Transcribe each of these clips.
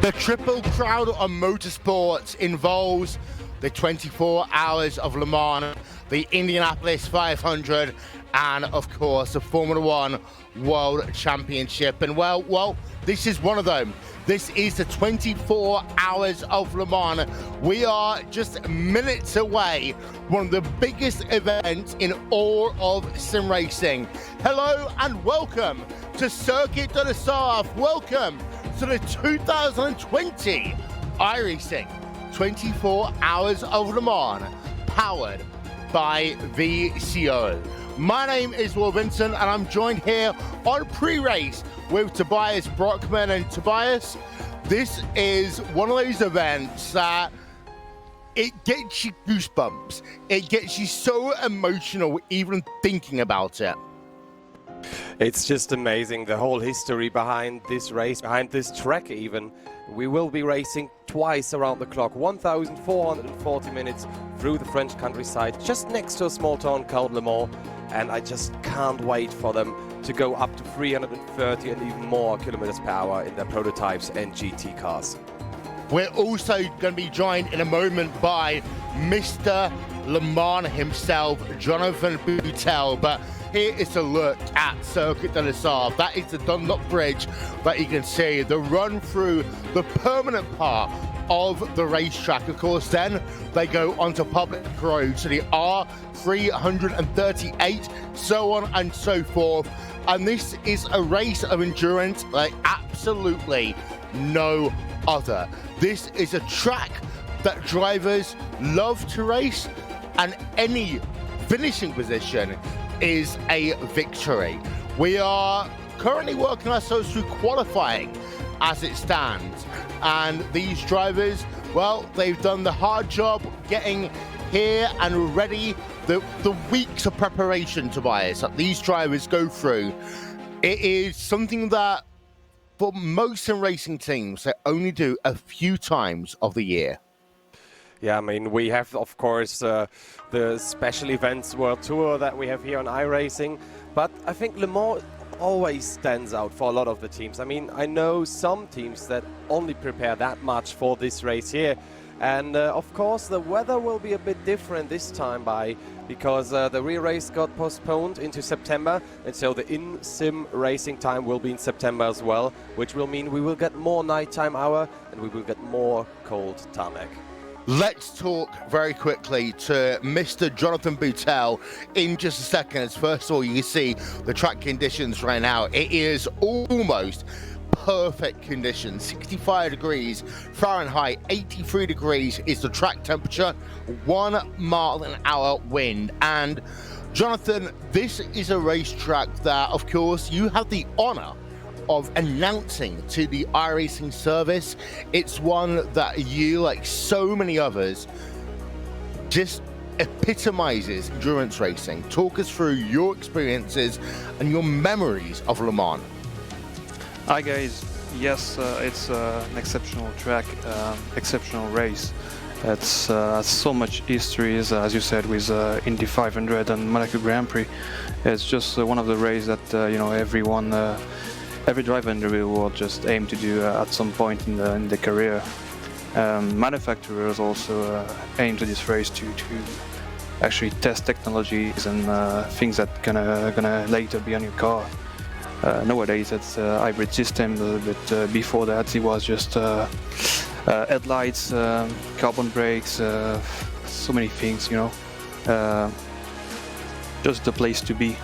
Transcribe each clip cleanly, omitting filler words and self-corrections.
The triple crown of motorsports involves the 24 Hours of Le Mans, the Indianapolis 500, and of course the Formula One World Championship. And well, this is one of them. This is the 24 Hours of Le Mans. We are just minutes away, one of the biggest events in all of sim racing. Hello and welcome to Circuit de la Sarthe. Welcome to the 2020 iRacing 24 Hours of Le Mans, powered by VCO. My name is Will Vincent, and I'm joined here on pre-race with Tobias Brockman. And Tobias, this is one of those events that it gets you goosebumps. It gets you so emotional even thinking about it. It's just amazing, the whole history behind this race, behind this track even. We will be racing twice around the clock, 1,440 minutes through the French countryside, just next to a small town called Le Mans. And I just can't wait for them to go up to 330 and even more kilometers per hour in their prototypes and GT cars. We're also going to be joined in a moment by Mr. Le Mans himself, Jonathan Boutel. But here is a look at Circuit de la Sarthe. That is the Dunlop Bridge that you can see, the run through the permanent part of the racetrack. Of course, then they go onto public roads, so the R338, so on and so forth. And this is a race of endurance like absolutely no other. This is a track that drivers love to race, and any finishing position is a victory. We are currently working ourselves through qualifying as it stands, and these drivers, well, they've done the hard job getting here and ready. The weeks of preparation, Tobias, that these drivers go through, it is something that for most sim racing teams they only do a few times of the year. Yeah, I mean, we have, of course, the special events World Tour that we have here on iRacing, but I think Le Mans always stands out for a lot of the teams. I mean, I know some teams that only prepare that much for this race here. And of course, the weather will be a bit different this time because the real race got postponed into September. And so the in-sim racing time will be in September as well, which will mean we will get more nighttime hour and we will get more cold tarmac. Let's talk very quickly to Mr. Jonathan Boutel in just a second. First of all, you can see the track conditions right now. It is almost perfect conditions. 65 degrees Fahrenheit, 83 degrees is the track temperature, 1 mile an hour wind. And Jonathan, this is a racetrack that, of course, you have the honor of announcing to the iRacing service. It's one that you, like so many others, just epitomizes endurance racing. Talk us through your experiences and your memories of Le Mans. Hi guys, yes, it's an exceptional track, exceptional race. It's so much history, as you said, with Indy 500 and Monaco Grand Prix. It's just one of the races that you know, every driver in the real world just aim to do at some point in the career. Manufacturers also aim to this race to actually test technologies and things that gonna later be on your car. Nowadays it's a hybrid system, a little bit before that it was just headlights, carbon brakes, so many things, you know. Just the place to be.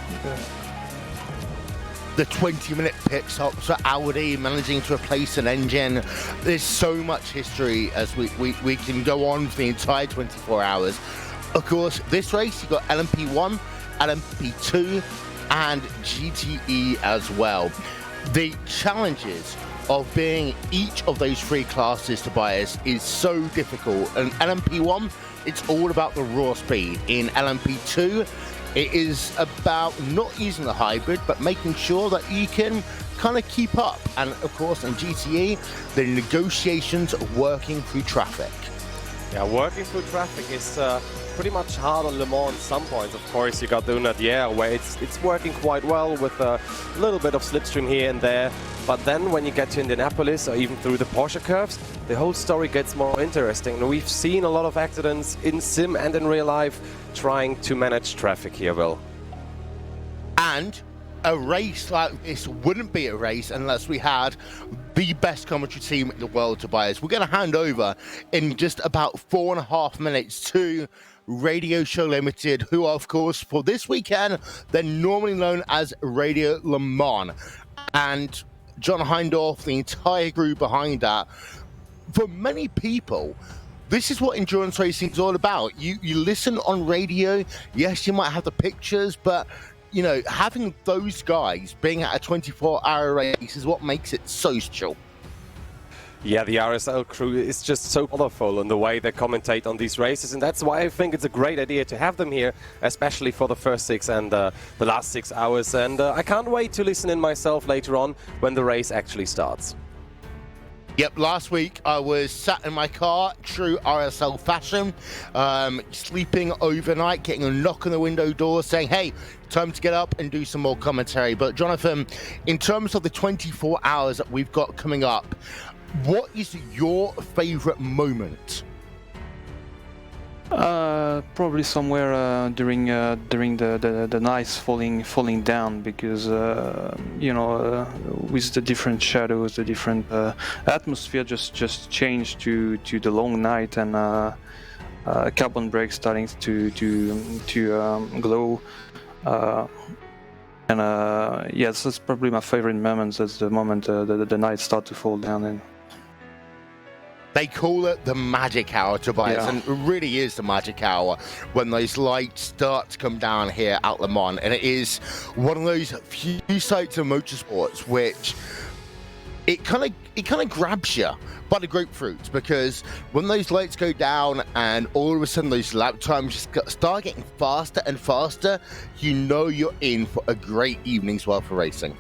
The 20-minute pit stops for Audi, managing to replace an engine. There's so much history as we can go on for the entire 24 hours. Of course, this race, you've got LMP1, LMP2, and GTE as well. The challenges of being each of those three classes, Tobias, is so difficult. And LMP1, it's all about the raw speed. In LMP2, it is about not using the hybrid, but making sure that you can kind of keep up. And of course, in GTE, the negotiations of working through traffic. Yeah, working through traffic is pretty much hard on Le Mans at some points. Of course, you got the Unadier where it's working quite well with a little bit of slipstream here and there. But then when you get to Indianapolis or even through the Porsche curves, the whole story gets more interesting. And we've seen a lot of accidents in sim and in real life trying to manage traffic here, Will. And a race like this wouldn't be a race unless we had the best commentary team in the world, Tobias. We're going to hand over in just about 4.5 minutes to Radio Show Limited, who are, of course, for this weekend, they're normally known as Radio Le Mans. And John Heindorf, the entire crew behind that, for many people, this is what endurance racing is all about. You listen on radio, yes, you might have the pictures, but you know, having those guys being at a 24-hour race is what makes it so special. Yeah, the RSL crew is just so colorful in the way they commentate on these races, and that's why I think it's a great idea to have them here, especially for the first 6 and the last 6 hours. And I can't wait to listen in myself later on when the race actually starts. Yep, last week I was sat in my car, true RSL fashion, sleeping overnight, getting a knock on the window door saying, hey, time to get up and do some more commentary. But Jonathan, in terms of the 24 hours that we've got coming up, what is your favorite moment? Probably somewhere during the nights falling down, because you know, with the different shadows, the different atmosphere just changed to the long night, and carbon brakes starting to glow. And yes, that's probably my favorite moment. That's the moment the nights start to fall down. And they call it the magic hour, Tobias, yeah. And it really is the magic hour when those lights start to come down here at Le Mans. And it is one of those few sites of motorsports which it kind of grabs you by the grapefruits, because when those lights go down and all of a sudden those lap times just start getting faster and faster, you know you're in for a great evening's worth of racing.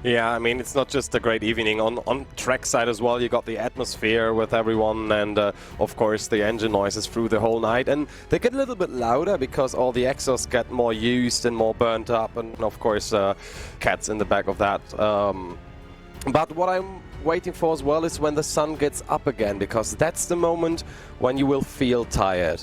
Yeah, I mean, it's not just a great evening. On track side as well, you got the atmosphere with everyone, and of course the engine noises through the whole night. And they get a little bit louder because all the exhausts get more used and more burnt up, and of course cats in the back of that. But what I'm waiting for as well is when the sun gets up again, because that's the moment when you will feel tired.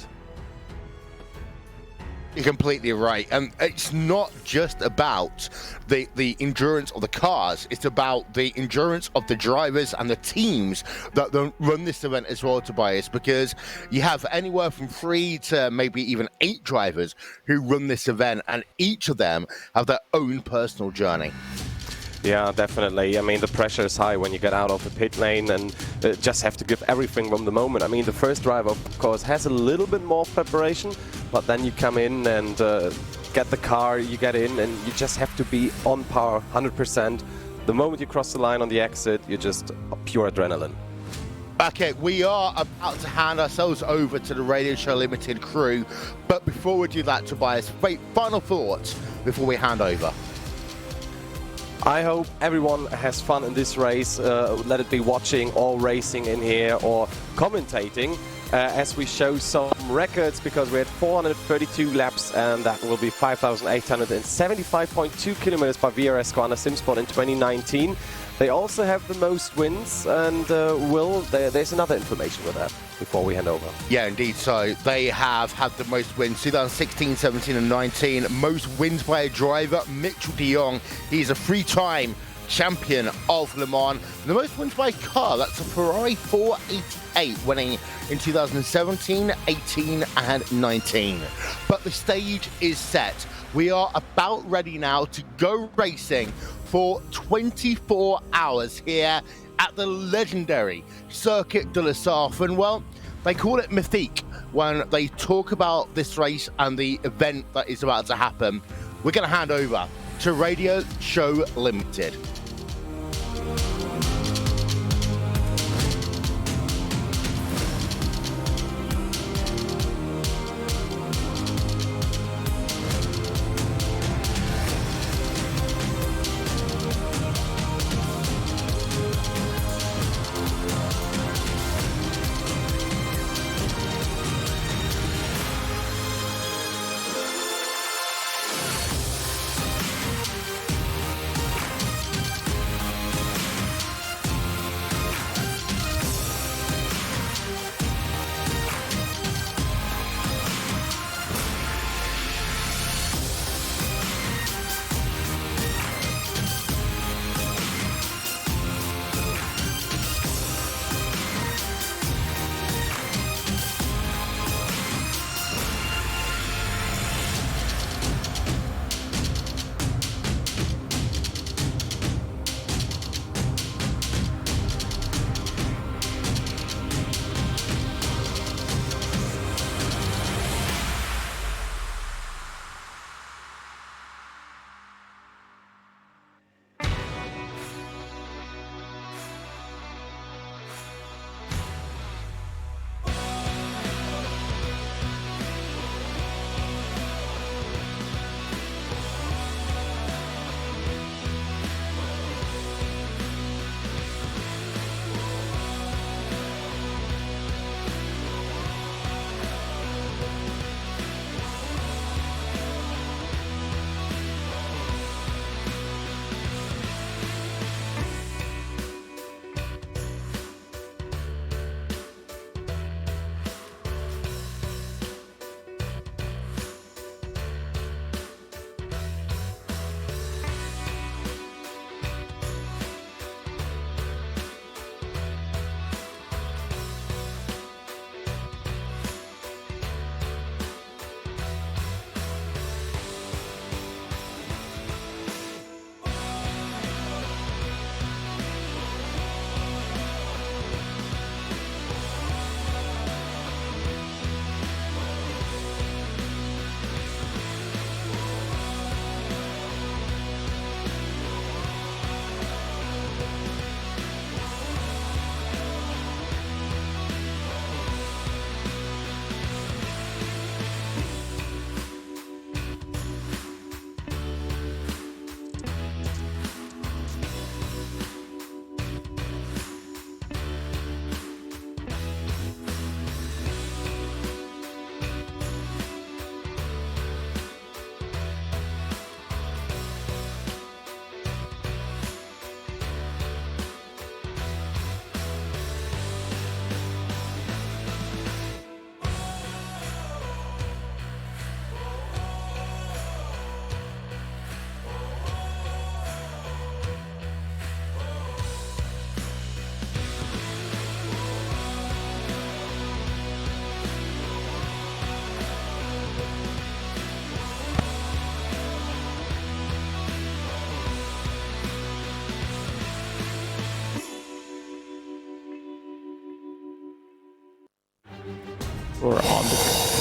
You're completely right. And it's not just about the endurance of the cars, it's about the endurance of the drivers and the teams that run this event as well, Tobias, because you have anywhere from 3 to maybe even 8 drivers who run this event, and each of them have their own personal journey. Yeah, definitely. I mean, the pressure is high when you get out of the pit lane and just have to give everything from the moment. I mean, the first driver, of course, has a little bit more preparation, but then you come in and get the car, you get in, and you just have to be on par 100%. The moment you cross the line on the exit, you're just pure adrenaline. Okay, we are about to hand ourselves over to the Radio Show Limited crew, but before we do that, Tobias, final thoughts before we hand over. I hope everyone has fun in this race, let it be watching or racing in here or commentating, as we show some records, because we had 432 laps, and that will be 5,875.2 kilometers by VRS Squadron SimSport in 2019. They also have the most wins, and there's another information with that before we hand over. Yeah, indeed. So they have had the most wins, 2016, 17 and 19. Most wins by a driver, Mitchell de Jong. He's a 3-time champion of Le Mans. The most wins by a car, that's a Ferrari 488, winning in 2017, 18 and 19. But the stage is set. We are about ready now to go racing for 24 hours here at the legendary Circuit de la Sarthe. And well, they call it mythique when they talk about this race and the event that is about to happen. We're going to hand over to Radio Show Limited.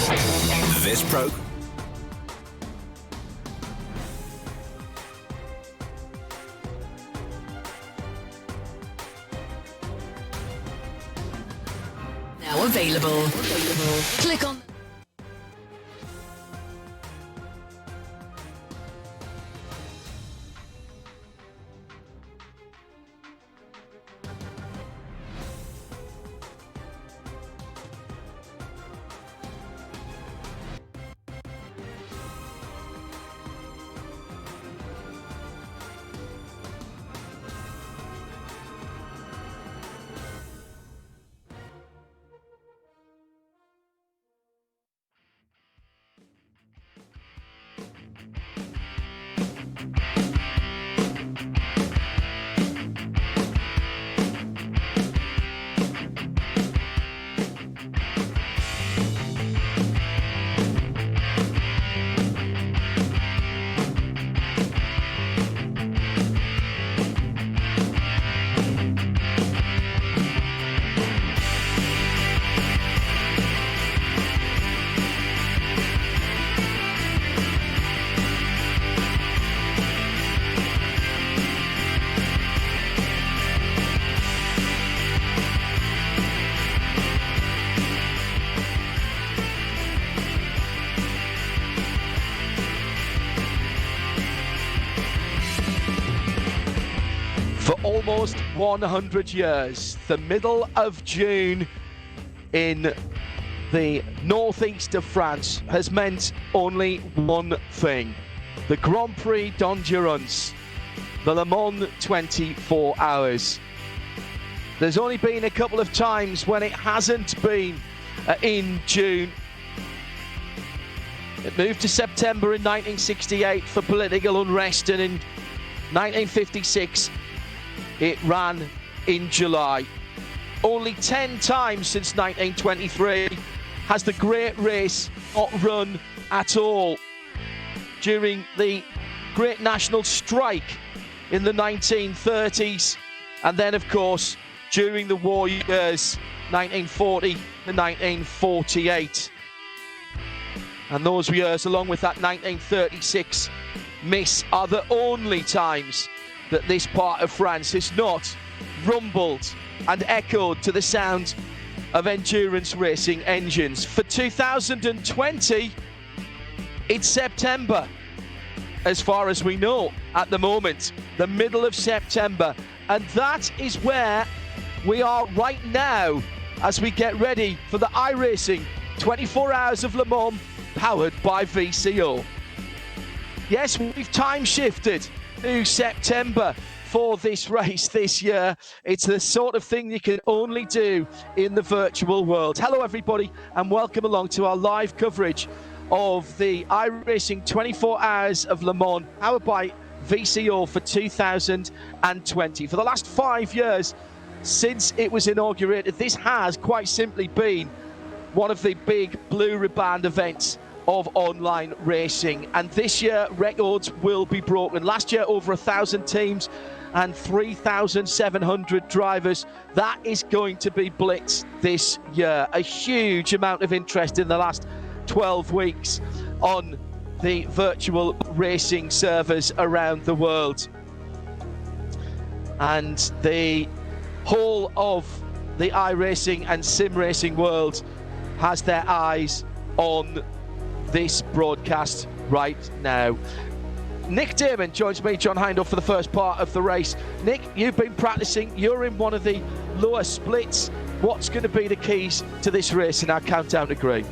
This program. Now available. Click on. For almost 100 years, the middle of June in the northeast of France has meant only one thing: the Grand Prix d'Endurance, the Le Mans 24 Hours. There's only been a couple of times when it hasn't been in June. It moved to September in 1968 for political unrest, and in 1956 it ran in July. Only 10 times since 1923 has the great race not run at all. During the Great National Strike in the 1930s, and then of course during the war years 1940 to 1948. And those years, along with that 1936 miss, are the only times that this part of France has not rumbled and echoed to the sound of endurance racing engines. For 2020, it's September, as far as we know at the moment, the middle of September. And that is where we are right now as we get ready for the iRacing 24 Hours of Le Mans, powered by VCO. Yes, we've time shifted to September for this race this year. It's the sort of thing you can only do in the virtual world. Hello everybody, and welcome along to our live coverage of the iRacing 24 Hours of Le Mans, powered by VCO for 2020. For the last 5 years since it was inaugurated, this has quite simply been one of the big blue ribbon events of online racing, and this year records will be broken. Last year, over 1,000 teams and 3,700 drivers. That is going to be blitzed this year. A huge amount of interest in the last 12 weeks on the virtual racing servers around the world, and the whole of the iRacing and sim racing world has their eyes on this broadcast right now. Nick Damon joins me, John Hindle, for the first part of the race. Nick, you've been practicing, you're in one of the lower splits. What's going to be the keys to this race in our countdown to green?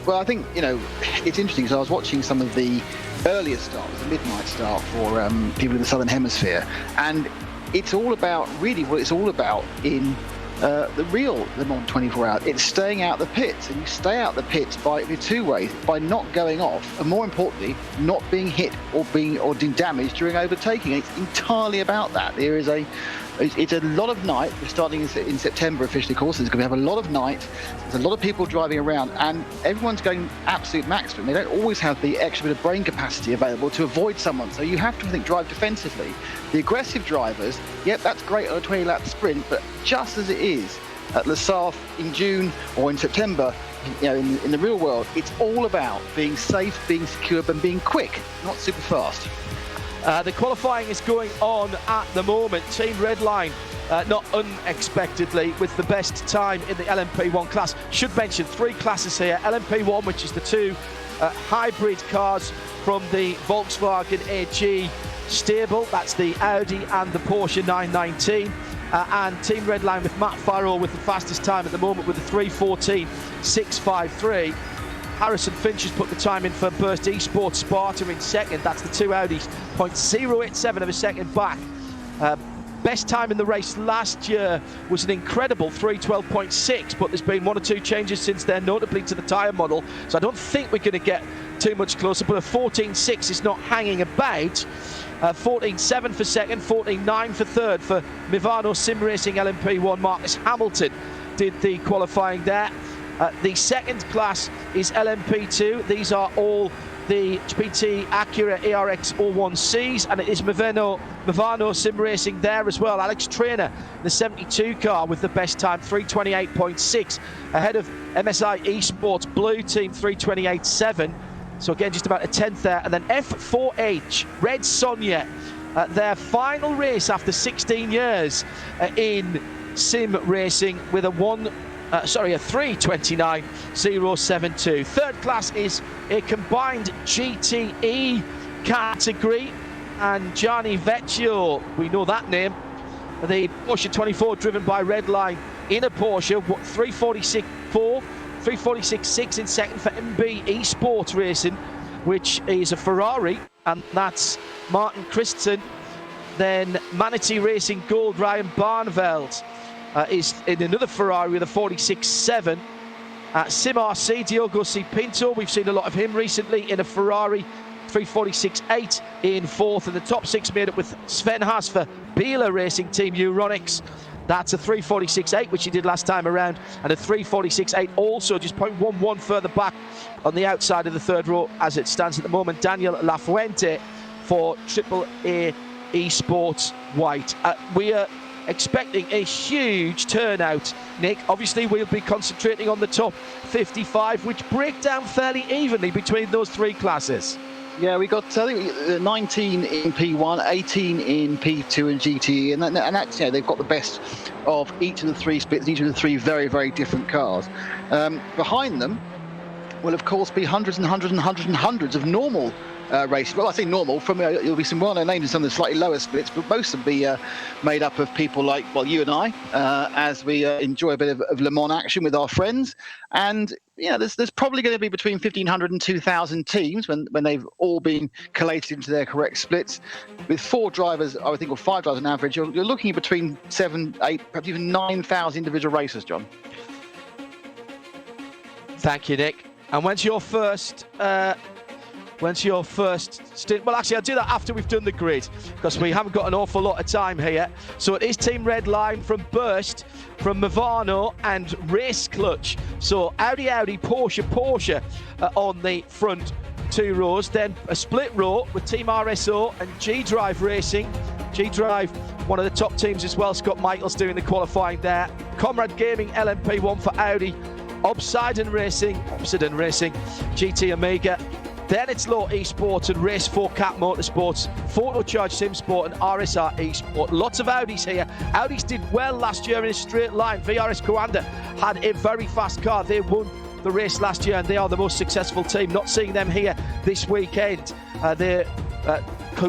Well, I think, it's interesting because I was watching some of the earlier start, the midnight start for people in the Southern Hemisphere, and it's all about, really what it's all about in the real Le Mans 24 Hours. It's staying out the pits, and you stay out the pits by two ways: by not going off, and more importantly, not being hit or doing damage during overtaking. And it's entirely about that. It's a lot of night. We're starting in September officially, of course. There's going to have a lot of night. There's a lot of people driving around, and everyone's going absolute maximum. They don't always have the extra bit of brain capacity available to avoid someone. So you have to, I think, drive defensively. The aggressive drivers, yep, that's great on a 20-lap sprint, but just as it is at Le Saf in June or in September, in the real world, it's all about being safe, being secure, and being quick, not super fast. The qualifying is going on at the moment. Team Redline, not unexpectedly, with the best time in the LMP1 class. Should mention 3 classes here. LMP1, which is the 2 hybrid cars from the Volkswagen AG stable. That's the Audi and the Porsche 919. And Team Redline with Matt Farrell with the fastest time at the moment with a 3:14.653. Harrison Finch has put the time in for Burst Esports Sparta in second. That's the 2 Audis, 0.087 of a second back. Best time in the race last year was an incredible 3:12.6, but there's been 1 or 2 changes since then, notably to the tyre model. So I don't think we're going to get too much closer, but a 14.6 is not hanging about. 14.7 for second, 14.9 for third for Mivano Sim Racing LMP1. Marcus Hamilton did the qualifying there. The second class is LMP2. These are all the PT Acura ARX 01Cs, and it is Mivano Sim Racing there as well. Alex Trainer, the 72 car with the best time, 3:28.6, ahead of MSI Esports Blue Team, 3:28.7. So again, just about a 10th there. And then F4H, Red Sonja, their final race after 16 years in sim racing with a 3:29.072. Third class is a combined GTE category, and Gianni Vecchio, we know that name, the Porsche 24 driven by Redline in a Porsche, 3:46.4. 3:46.6 in second for MB Esports Racing, which is a Ferrari, and that's Martin Christensen. Then Manatee Racing Gold, Ryan Barneveld is in another Ferrari with a 46.7. Sim RC, Diogo C. Pinto, we've seen a lot of him recently in a Ferrari, 3:46.8 in fourth, and the top 6 made up with Sven Haas for Biela Racing Team Euronics. That's a 3:46.8, which he did last time around, and a 3:46.8 also, just 0.11 further back on the outside of the third row as it stands at the moment. Daniel Lafuente for AAA Esports White. We are expecting a huge turnout, Nick. Obviously, we'll be concentrating on the top 55, which break down fairly evenly between those 3 classes. Yeah, we got, I think, 19 in P1, 18 in P2 and GTE, and that's, they've got the best of each of the 3 splits, each of the 3 very, very different cars. Behind them will, of course, be hundreds and hundreds and hundreds and hundreds of normal races. Well, I say normal, there'll be some well-known names in some of the slightly lower splits, but most will be made up of people like, well, you and I, as we enjoy a bit of Le Mans action with our friends. And there's probably going to be between 1,500 and 2,000 teams when they've all been collated into their correct splits. With 4 drivers, I would think, or 5 drivers on average, you're looking at between 7, 8, perhaps even 9,000 individual racers, John. Thank you, Nick. And when's your first stint? Well, actually, I'll do that after we've done the grid, because we haven't got an awful lot of time here. So it is Team Redline from Burst, from Mivano and Race Clutch. So Audi, Porsche on the front 2 rows. Then a split row with Team RSO and G-Drive Racing. G-Drive, one of the top teams as well. Scott Michaels doing the qualifying there. Comrade Gaming LMP1 for Audi. Obsidian Racing, GT Omega. Then it's Low Esports and Race 4 Cat Motorsports, Photocharge Sim Sport and RSR Esport. Lots of Audis here. Audis did well last year in a straight line. VRS Coanda had a very fast car. They won the race last year and they are the most successful team. Not seeing them here this weekend. They're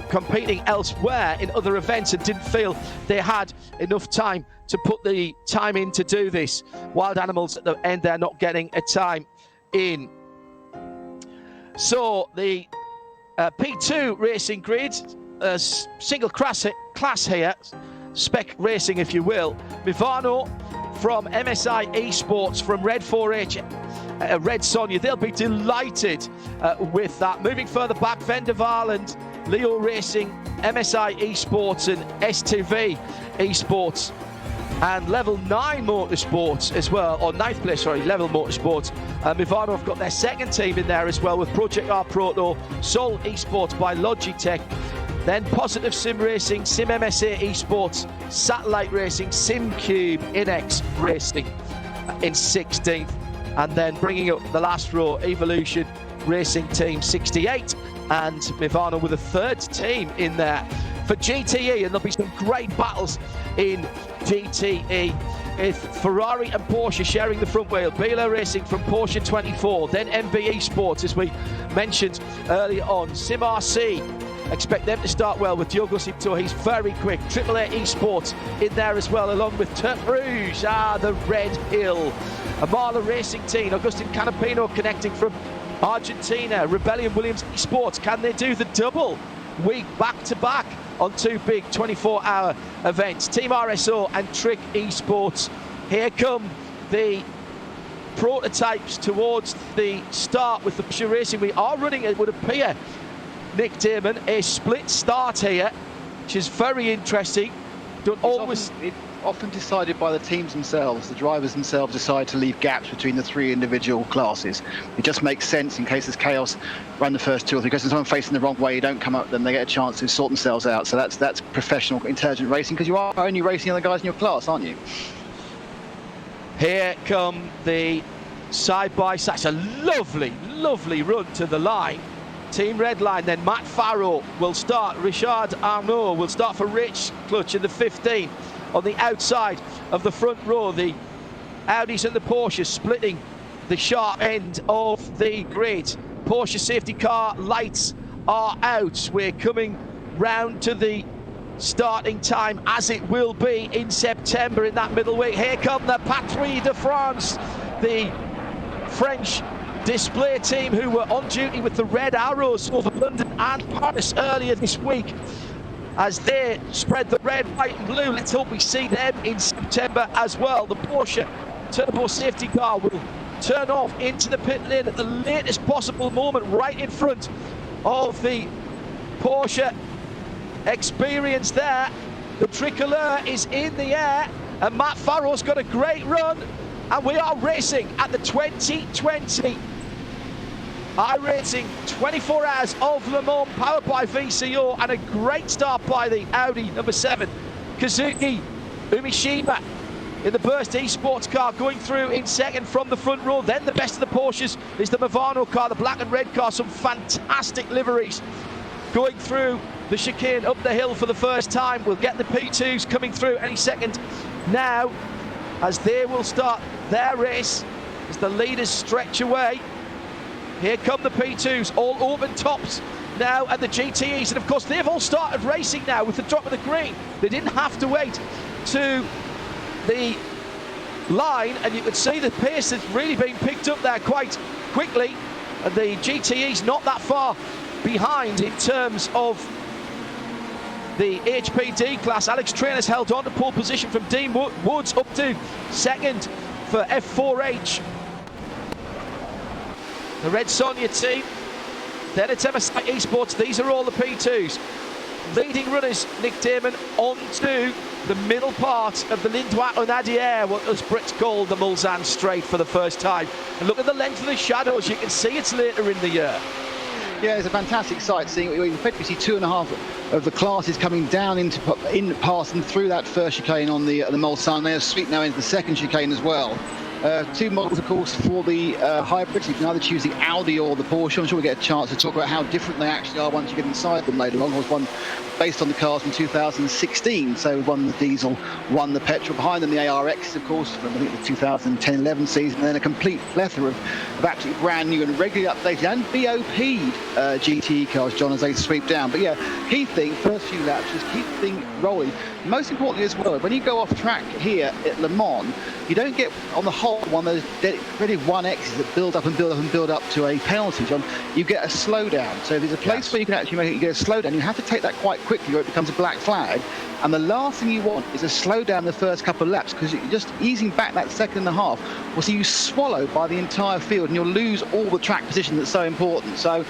competing elsewhere in other events and didn't feel they had enough time to put the time in to do this. Wild Animals at the end, they're not getting a time in. So the P2 racing grid, single class here, spec racing if you will. Mivano from MSI Esports, from Red 4H, Red Sonja, they'll be delighted with that. Moving further back, Vendaval and Leo Racing, MSI Esports and S2V Esports. And Level 9 Motorsports as well, or 9th place, sorry, Level Motorsports. Mivano have got their second team in there as well with Project R Proto, Sol Esports by Logitech. Then Positive Sim Racing, Sim MSA Esports, Satellite Racing, SimCube, Inex Racing in 16th. And then bringing up the last row, Evolution Racing Team 68 and Mivano with a third team in there for GTE, and there'll be some great battles in GTE with Ferrari and Porsche sharing the front wheel. Bila Racing from Porsche 24, then MBE Sports, as we mentioned earlier on. Sim RC, expect them to start well with Diogo Sipto. He's very quick. AAA Esports in there as well, along with Turk Rouge, the Red Hill. Amala Racing Team, Agustin Canapino connecting from Argentina. Rebellion Williams Esports, can they do the double week back to back on two big 24-hour events? Team RSO and Trick Esports. Here come the prototypes towards the start with the Porsche Racing. We are running, it would appear, Nick Damon, a split start here, which is very interesting. It's often decided by the teams themselves. The drivers themselves decide to leave gaps between the three individual classes. It just makes sense in case there's chaos. Run the first 2 or 3. Because there's someone facing the wrong way, you don't come up, then they get a chance to sort themselves out. So that's professional, intelligent racing, because you are only racing other guys in your class, aren't you? Here come the side-by-side. It's a lovely, lovely run to the line. Team Red Line, then Matt Farrow will start. Richard Arnaud will start for Rich Clutch in the 15 on the outside of the front row. The Audis and the Porsches splitting the sharp end of the grid. Porsche safety car lights are out. We're coming round to the starting time as it will be in September in that middleweight. Here come the Patrie de France, the French display team who were on duty with the Red Arrows over London and Paris earlier this week as they spread the red, white and blue. Let's hope we see them in September as well. The Porsche turbo safety car will turn off into the pit lane at the latest possible moment, right in front of the Porsche experience there. The tricolor is in the air and Matt Farrow's got a great run, and we are racing at the 2020 iRacing 24 Hours of Le Mans, powered by VCO, and a great start by the Audi number 7 Kazuki Umishima in the Burst Esports car, going through in second from the front row. Then the best of the Porsches is the Movano car, the black and red car, some fantastic liveries going through the chicane up the hill for the first time. We'll get the P2s coming through any second now as they will start their race as the leaders stretch away. Here come the P2s, all open tops now, and the GTEs, and of course they've all started racing now with the drop of the green. They didn't have to wait to the line, and you could see the pace that's really been picked up there quite quickly, and the GTEs not that far behind in terms of the HPD class. Alex Trainer's held on to pole position from Dean Woods up to second for F4H. The Red Sonia team, then it's MSI Esports. These are all the P2s. Leading runners, Nick Damon, onto the middle part of the Lindois Onadier, what us Brits call the Mulsanne Straight for the first time. And look at the length of the shadows, you can see it's later in the year. Yeah, it's a fantastic sight seeing. We effectively see 2.5 of the classes coming down passing through that first chicane on the Mulsanne. They are sweep now into the second chicane as well. Two models, of course, for the hybrids. You can either choose the Audi or the Porsche. I'm sure we'll get a chance to talk about how different they actually are once you get inside them later on. There was one based on the cars from 2016, so one the diesel, one the petrol. Behind them, the ARX, of course, from I think the 2010-11 season, and then a complete plethora of absolutely brand new and regularly updated and BOP'd GTE cars, John, as they sweep down. But yeah, key thing, first few laps, just keep the thing rolling. Most importantly as well, when you go off track here at Le Mans, you don't get, on the whole, one of those dedicated 1Xs that build up and build up and build up to a penalty, John. You get a slowdown. So if there's a place where you can actually make it, you get a slowdown, you have to take that quite quickly or it becomes a black flag. And the last thing you want is a slowdown the first couple of laps, because you're just easing back that second and a half will see you swallowed by the entire field and you'll lose all the track position that's so important. So,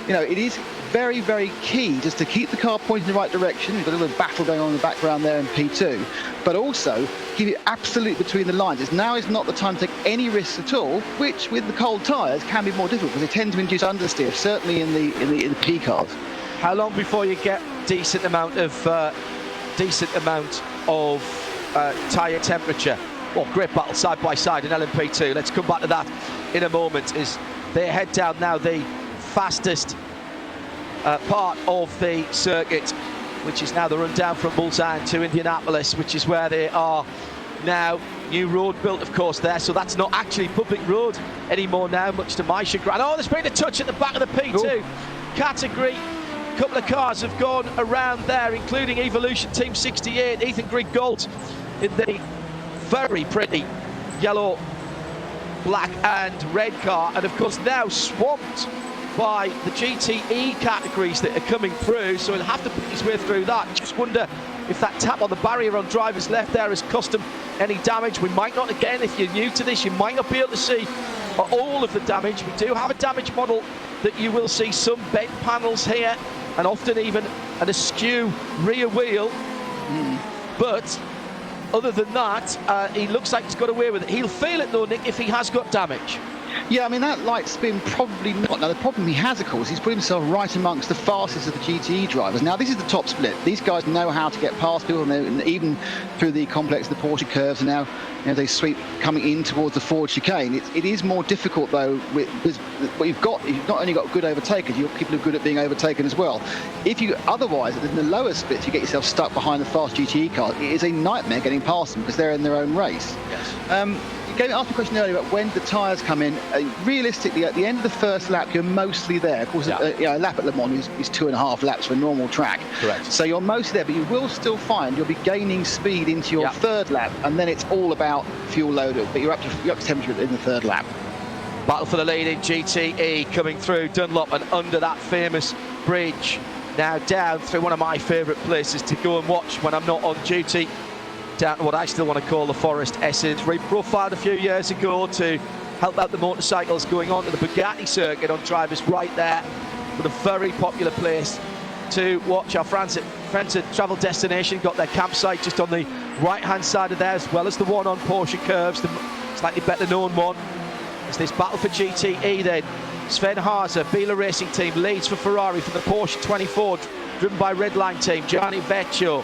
you know, it is very, very key just to keep the car pointing in the right direction. We've got a little battle going on in the background there in P2, but also keep it absolute between the lines. Now is not the time to take any risks at all, which with the cold tyres can be more difficult because they tend to induce understeer, certainly in the P cars. How long before you get decent amount of tyre temperature Well, great battle side by side in LMP2. Let's come back to that in a moment as they head down now the fastest part of the circuit, which is now the run down from Mulsanne to Indianapolis, which is where they are now. New road built, of course, there, so that's not actually public road anymore now, much to my chagrin. Oh, there's been a touch at the back of the P2 category. A couple of cars have gone around there, including Evolution Team 68, Ethan Grigg-Gault in the very pretty yellow, black and red car, and of course now swamped by the GTE categories that are coming through, so he'll have to put his way through that. Just wonder if that tap on the barrier on driver's left there has cost him any damage. We might not, again, if you're new to this, you might not be able to see all of the damage. We do have a damage model that you will see some bent panels here, and often even an askew rear wheel. But other than that, he looks like he's got away with it. He'll feel it though, Nick, if he has got damage. Yeah, I mean, that light spin probably not. Now, the problem he has, of course, he's put himself right amongst the fastest of the GTE drivers. Now, this is the top split. These guys know how to get past people, and even through the complex, the Porsche curves, and now they sweep coming in towards the Ford chicane. It is more difficult, though, with what you've got. You've not only got good overtakers, you've got people who are good at being overtaken as well. If you otherwise, in the lower splits, you get yourself stuck behind the fast GTE cars. It is a nightmare getting past them because they're in their own race. Yes. You asked me a question earlier about when the tyres come in. Realistically, at the end of the first lap, you're mostly there. Of course, a lap at Le Mans is 2.5 laps for a normal track. Correct. So you're mostly there, but you will still find you'll be gaining speed into your third lap, and then it's all about fuel load up. But you're up to temperature in the third lap. Battle for the lead in GTE coming through Dunlop and under that famous bridge. Now down through one of my favourite places to go and watch when I'm not on duty. Down to what I still want to call the Forest Essence, reprofiled a few years ago to help out the motorcycles going on to the Bugatti circuit on drivers right there, but a very popular place to watch. Our friends at Travel Destination got their campsite just on the right hand side of there, as well as the one on Porsche curves, the slightly better known one. It's this battle for GTE then. Sven Haase, Biela Racing Team, leads for Ferrari from the Porsche 24, driven by Redline Team, Gianni Vecchio.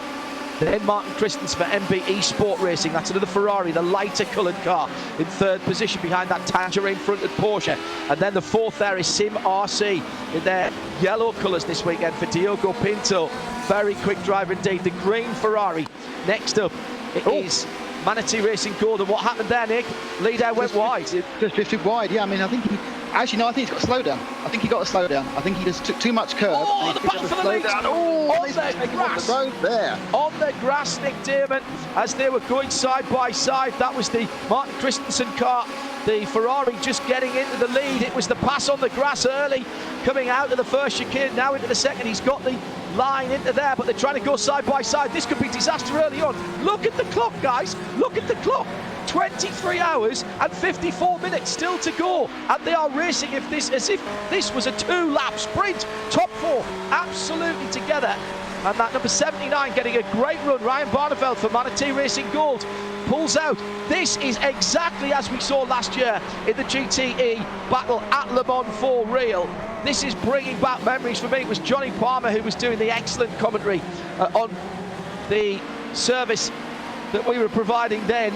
Then Martin Christensen for MB Sport Racing. That's another Ferrari, the lighter coloured car, in third position behind that tangerine-fronted Porsche. And then the fourth there is Sim RC in their yellow colours this weekend for Diogo Pinto. Very quick driver indeed. The green Ferrari. Next up, it is Manatee Racing Gold. And what happened there, Nick? Leader went wide. Just drifted wide, yeah. I mean, I think he... Actually, no, I think he's got a slowdown. I think he got a slowdown. I think he just took too much curve. Oh, the battle for the lead. On their grass. The road there. On their grass, Nick Damon, as they were going side by side. That was the Martin Christensen car. The Ferrari just getting into the lead. It was the pass on the grass early, coming out of the first chicane, now into the second. He's got the line into there, but they're trying to go side by side. This could be disaster early on. Look at the clock, guys. Look at the clock. 23 hours and 54 minutes still to go, and they are racing as if this was a 2-lap sprint. Top four absolutely together, and that number 79 getting a great run. Ryan Barneveld for Manatee Racing Gold pulls out. This is exactly as we saw last year in the GTE battle at Le Mans for real. This is bringing back memories for me. It was Johnny Palmer who was doing the excellent commentary on the service that we were providing then.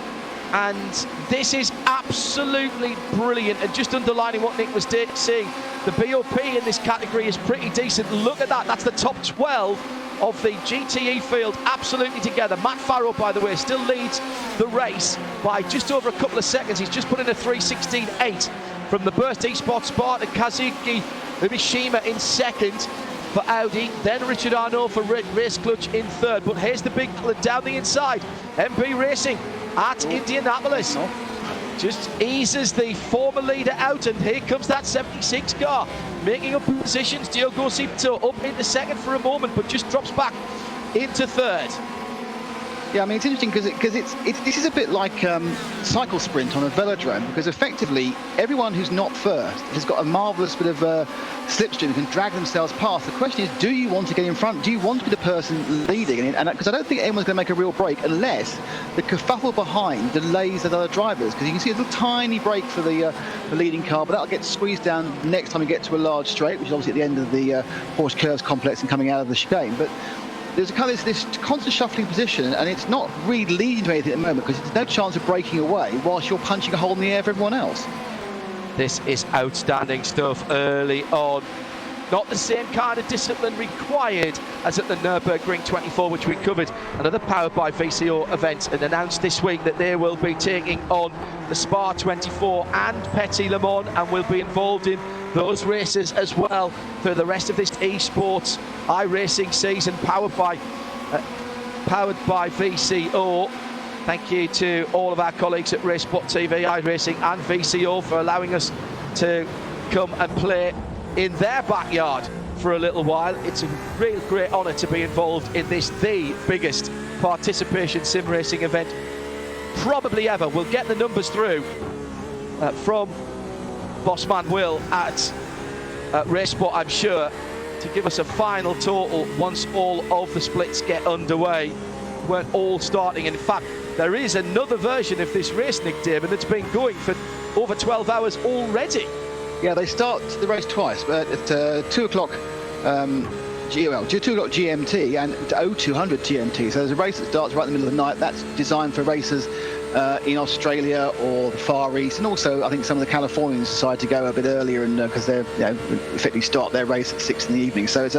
And this is absolutely brilliant, and just underlining what Nick was saying, the BOP in this category is pretty decent. Look at that, that's the top 12 of the GTE field absolutely together. Matt Farrow, by the way, still leads the race by just over a couple of seconds. He's just put in a 3:16.8 from the Burst Esports Spartan. Kazuki Mishima in second for Audi, then Richard Arnault for Race Clutch in third. But here's the big battle down the inside. MB Racing at Indianapolis just eases the former leader out, and here comes that 76 car making up positions. Diogo Pinto up into second for a moment, but just drops back into third. Yeah, I mean, it's interesting because this is a bit like cycle sprint on a velodrome, because effectively everyone who's not first has got a marvellous bit of slipstream, can drag themselves past. The question is, do you want to get in front? Do you want to be the person leading? And because I don't think anyone's going to make a real break unless the kerfuffle behind delays the other drivers, because you can see a little tiny break for the leading car, but that'll get squeezed down next time you get to a large straight, which is obviously at the end of the Porsche Curves complex and coming out of the chicane. But there's a kind of this constant shuffling position, and it's not really leading to anything at the moment because there's no chance of breaking away whilst you're punching a hole in the air for everyone else. This is outstanding stuff early on. Not the same kind of discipline required as at the Nürburgring 24, which we covered. Another powered by VCO event, and announced this week that they will be taking on the Spa 24 and Petit Le Mans, and will be involved in those races as well for the rest of this esports iRacing season, powered by VCO. Thank you to all of our colleagues at RaceSpot TV, iRacing and VCO for allowing us to come and play in their backyard for a little while. It's a real great honour to be involved in this, the biggest participation sim racing event probably ever. We'll get the numbers through from Bossman Will at RaceSpot, I'm sure, to give us a final total once all of the splits get underway. Weren't all starting. In fact, there is another version of this race, Nick Damon, that's been going for over 12 hours already. Yeah, they start the race twice, but at 2 o'clock 2 o'clock GMT and 0200 GMT. So there's a race that starts right in the middle of the night. That's designed for racers in Australia or the Far East, and also I think some of the Californians decide to go a bit earlier, and because they're effectively start their race at 6 in the evening. So it's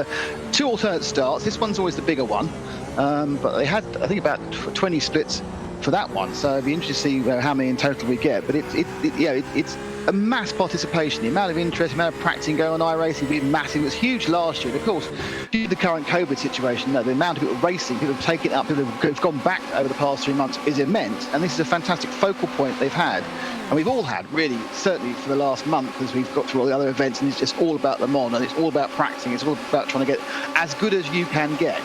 2 alternate starts. This one's always the bigger one, but they had I think about 20 splits for that one. So it'd be interesting to see how many in total we get. But it's a mass participation. The amount of interest, the amount of practicing going on iRacing has been massive. It was huge last year. And of course, due to the current COVID situation, the amount of people racing, people have taken it up, people have gone back over the past 3 months is immense. And this is a fantastic focal point they've had. And we've all had, really, certainly for the last month, as we've got through all the other events, and it's just all about Le Mans, and it's all about practicing. It's all about trying to get as good as you can get.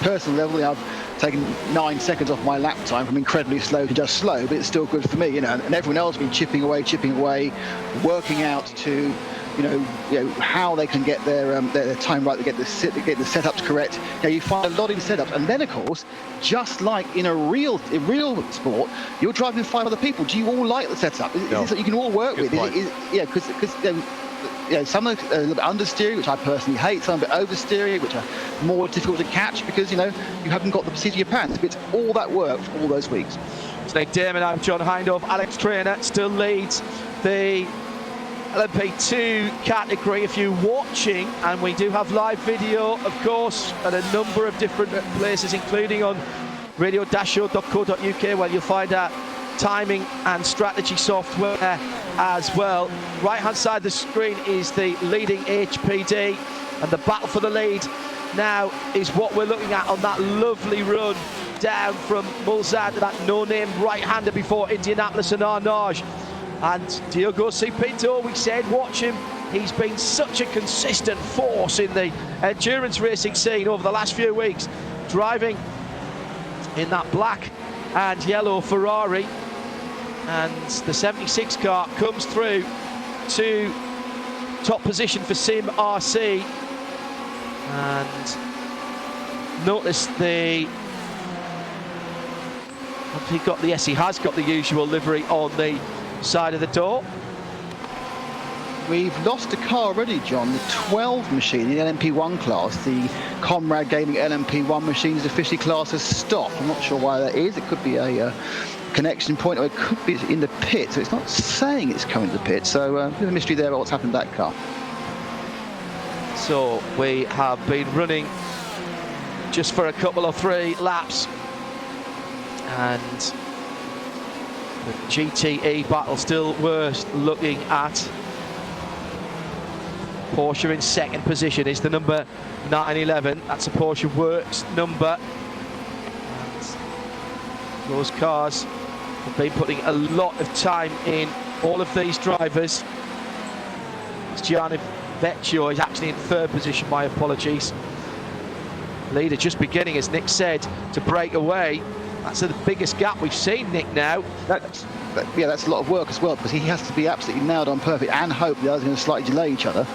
Personal level, I've taken 9 seconds off my lap time from incredibly slow to just slow, but it's still good for me, and everyone else has been chipping away, working out to, how they can get their time right, to get the setups correct. You find a lot in setups, and then of course, just like in real sport, you're driving 5 other people. Do you all like the setup? Is this that you can all work with? Because some are a little bit understeering, which I personally hate. Some a bit oversteering, which are more difficult to catch because you haven't got the seat of your pants. But it's all that work for all those weeks. It's Nick Damon. I'm John Hindhaugh. Alex Traynor still leads the LMP2 category. If you're watching, and we do have live video, of course, at a number of different places, including on radio-show.co.uk, where you'll find out timing and strategy software as well. Right hand side of the screen is the leading HPD, and the battle for the lead now is what we're looking at on that lovely run down from Mulzad to that no-name right-hander before Indianapolis and Arnage. And Diogo C. Pinto, we said watch him. He's been such a consistent force in the endurance racing scene over the last few weeks, driving in that black and yellow Ferrari. And the 76 car comes through to top position for Sim RC. And notice he has got the usual livery on the side of the door. We've lost a car already, John. The 12 machine in the LMP1 class, the Comrade Gaming LMP1 machine, is officially classed as stop. I'm not sure why that is. It could be a connection point, or it could be in the pit, so it's not saying it's coming to the pit. So there's a mystery there about what's happened to that car. So we have been running just for a couple of 3 laps, and the GTE battle still worth looking at. Porsche in second position is the number 911. That's a Porsche Works number. And those cars have been putting a lot of time in, all of these drivers. It's Gianni Vecchio is actually in third position, my apologies. Leader just beginning, as Nick said, to break away. That's the biggest gap we've seen, Nick, now. That's a lot of work as well, because he has to be absolutely nailed on perfect and hope the others are going to slightly delay each other.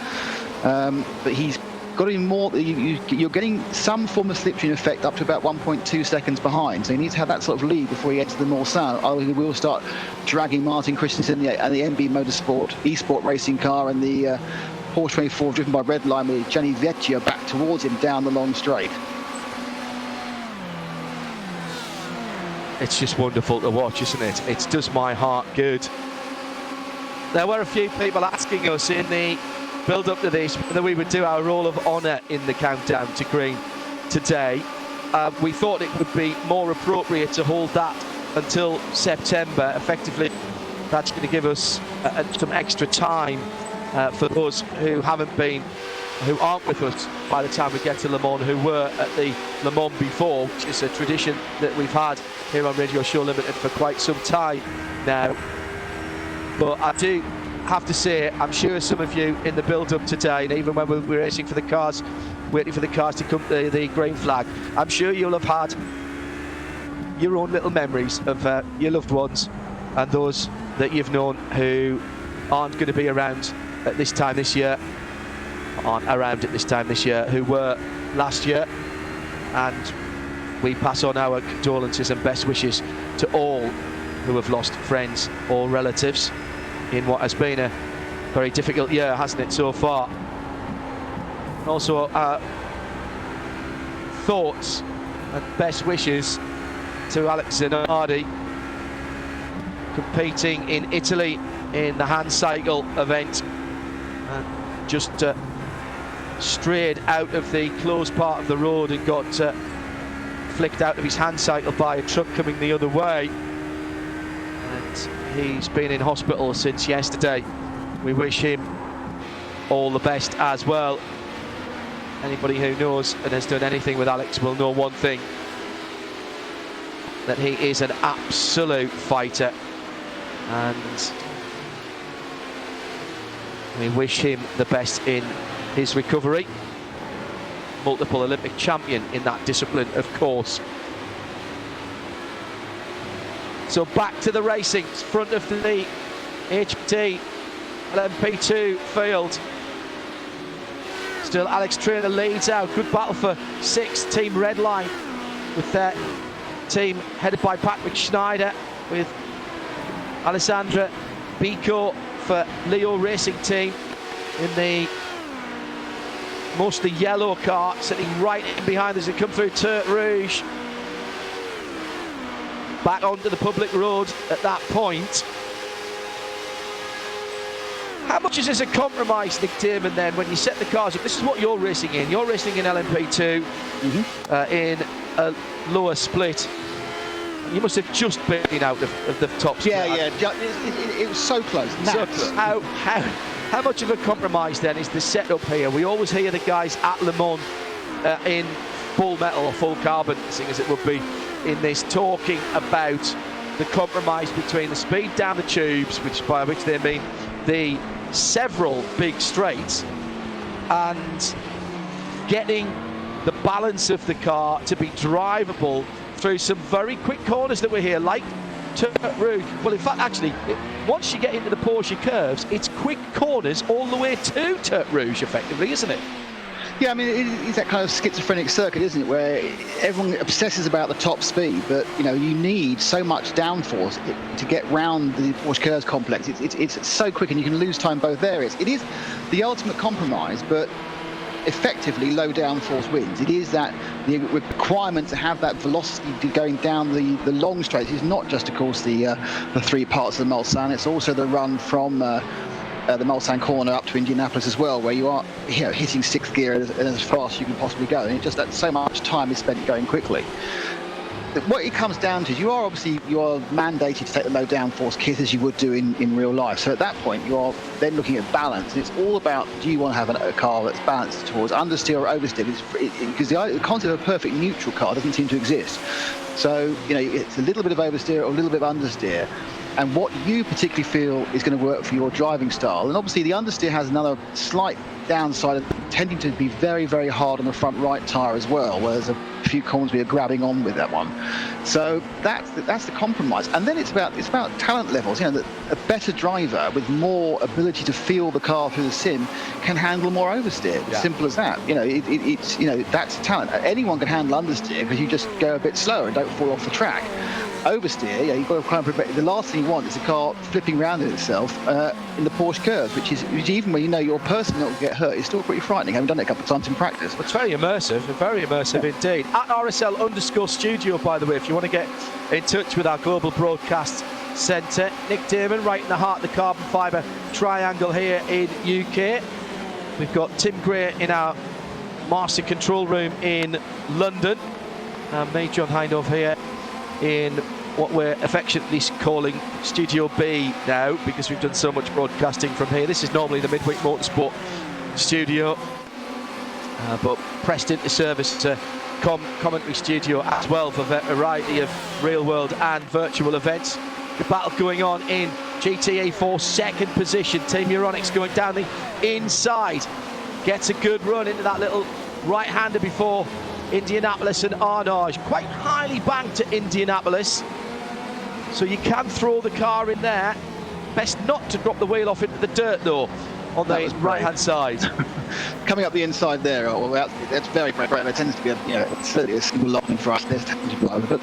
But he's got even more. You're getting some form of slipstream effect up to about 1.2 seconds behind. So he needs to have that sort of lead before he gets to the Mulsanne. Otherwise, he will start dragging Martin Christensen and the MB Motorsport eSport racing car and the Porsche 24 driven by Redline with Gianni Vecchio back towards him down the long straight. it's just wonderful to watch, isn't it? It does my heart good. There were a few people asking us in the build-up to this whether we would do our Roll of Honour in the countdown to green today. We thought it would be more appropriate to hold that until September. Effectively, that's going to give us some extra time for those who aren't with us by the time we get to Le Mans, who were at the Le Mans before, which is a tradition that we've had here on Radio Show Limited for quite some time now. But I do have to say, I'm sure some of you in the build-up today, and even when we were racing for the cars, waiting for the cars to come to the green flag, I'm sure you'll have had your own little memories of your loved ones and those that you've known who aren't going to be around at this time this year, who were last year. And we pass on our condolences and best wishes to all who have lost friends or relatives in what has been a very difficult year, hasn't it, so far? And also thoughts and best wishes to Alex Zanardi, competing in Italy in the hand cycle event, and just strayed out of the closed part of the road and got flicked out of his hand cycle by a truck coming the other way, and he's been in hospital since yesterday. We wish him all the best as well. Anybody who knows and has done anything with Alex will know one thing, that he is an absolute fighter, and we wish him the best in his recovery. Multiple Olympic champion in that discipline, of course. So back to the racing, front of the HPT LMP2 field. Still Alex Traynor leads out. Good battle for 6, Team Redline, with their team headed by Patrick Schneider, with Alessandra Bico for Leo Racing Team in the mostly yellow car, sitting right in behind as they come through Tertre Rouge. Back onto the public road at that point. How much is this a compromise, Nick Tierman, then, when you set the cars up? This is what you're racing in. You're racing in LMP2 in a lower split. You must have just been out of the top split. Yeah. It was so close. So close. How much of a compromise, then, is the setup here? We always hear the guys at Le Mans in full metal or full carbon, as it would be in this, talking about the compromise between the speed down the tubes, by which they mean the several big straights, and getting the balance of the car to be drivable through some very quick corners that we're here, like Tertre Rouge. Well, in fact, actually, once you get into the Porsche curves, it's quick corners all the way to Tertre Rouge, effectively, isn't it? Yeah, I mean, it's that kind of schizophrenic circuit, isn't it, where everyone obsesses about the top speed, but, you know, you need so much downforce to get round the Porsche Curves complex. It's so quick, and you can lose time both areas. It is the ultimate compromise, but effectively low downforce wins. It is that the requirement to have that velocity going down the long straights is not just, of course, the 3 parts of the Mulsanne. It's also the run from the Mulsanne corner up to Indianapolis as well, where you are, you know, hitting 6th gear as fast as you can possibly go, and it's just that so much time is spent going quickly. What it comes down to is you are mandated to take the low downforce kit as you would do in real life. So at that point, you are then looking at balance, and it's all about, do you want to have a car that's balanced towards understeer or oversteer? Because the concept of a perfect neutral car doesn't seem to exist. So, you know, it's a little bit of oversteer or a little bit of understeer, and what you particularly feel is going to work for your driving style. And obviously the understeer has another slight downside of tending to be very, very hard on the front right tyre as well, where there's a few corners where you're grabbing on with that one. So that's the compromise. And then it's about talent levels. You know, a better driver with more ability to feel the car through the sim can handle more oversteer. Yeah. Simple as that. You know, it's, you know, that's talent. Anyone can handle understeer because you just go a bit slower and don't fall off the track. oversteer, you've got to kind of prevent. The last thing you want is a car flipping around in itself in the Porsche curves, which even when you know your person not going to get hurt, it's still pretty frightening. Having done it a couple of times in practice. It's very immersive indeed. At RSL_studio, by the way, if you want to get in touch with our global broadcast centre. Nick Damon right in the heart of the carbon fibre triangle here in UK. We've got Tim Gray in our master control room in London. And me, John Hindhaugh, here in what we're affectionately calling Studio B now, because we've done so much broadcasting from here. This is normally the Midweek Motorsport studio, but pressed into service to commentary studio as well for a variety of real world and virtual events. Good battle going on in GTE for second position. Team Euronics going down the inside. Gets a good run into that little right-hander before Indianapolis and Arnage. Quite highly banked at Indianapolis, so you can throw the car in there. Best not to drop the wheel off into the dirt though on the right-hand side. Coming up the inside there, well, that's very brave. There tends to be certainly a single line for us. There's technical driver, but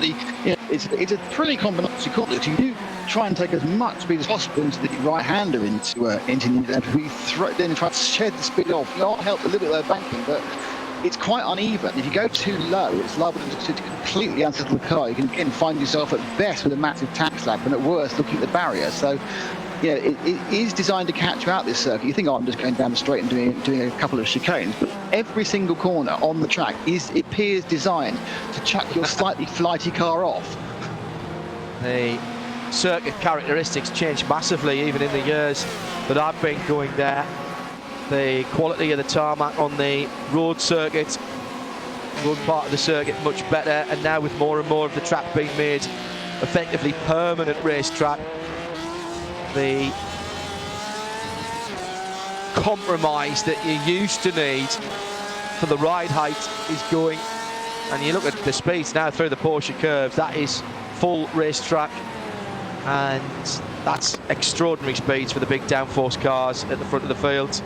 it's a pretty combination call. You do try and take as much speed as possible into the right-hander into then try to shed the speed off. You are helped a little bit by banking, but it's quite uneven. If you go too low, it's liable to completely unsettle the car. You can again find yourself at best with a massive tap slap, and at worst looking at the barrier. So yeah, it is designed to catch you out this circuit. You think, oh, I'm just going down the straight and doing a couple of chicanes, but every single corner on the track appears designed to chuck your slightly flighty car off. The circuit characteristics change massively, even in the years that I've been going there. The quality of the tarmac on the road circuit, one part of the circuit much better, and now with more and more of the track being made effectively permanent racetrack, the compromise that you used to need for the ride height is going, and you look at the speeds now through the Porsche curves, that is full racetrack, and that's extraordinary speeds for the big downforce cars at the front of the field.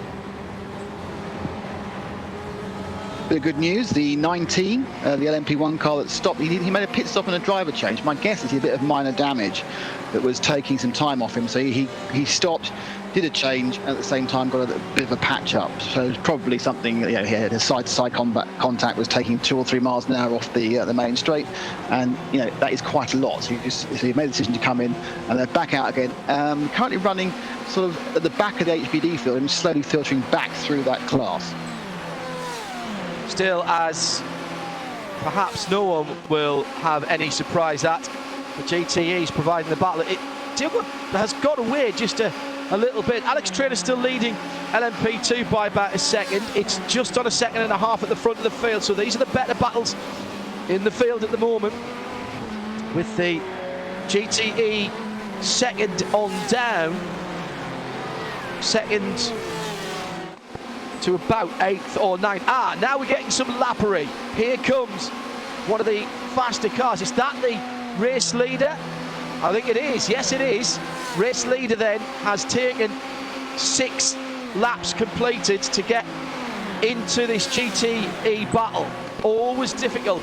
Bit of good news, the 19, the LMP1 car that stopped, he made a pit stop and a driver change. My guess is he had a bit of minor damage that was taking some time off him, so he stopped, did a change, and at the same time got a bit of a patch up. So probably something, he had a side-to-side contact, was taking 2 or 3 miles an hour off the main straight, and that is quite a lot. So he made the decision to come in and then back out again. Currently running sort of at the back of the HPD field and slowly filtering back through that class. Still, as perhaps no one will have any surprise at, the GTE is providing the battle. It has got away just a little bit. Alex Traynor still leading LMP2 by about a second. It's just on a second and a half at the front of the field, so these are the better battles in the field at the moment, with the GTE second on down, second to about 8th or 9th. Now we're getting some lappery. Here comes one of the faster cars. Is that the race leader? I think it is. Yes, it is. Race leader then has taken 6 laps completed to get into this GTE battle. Always difficult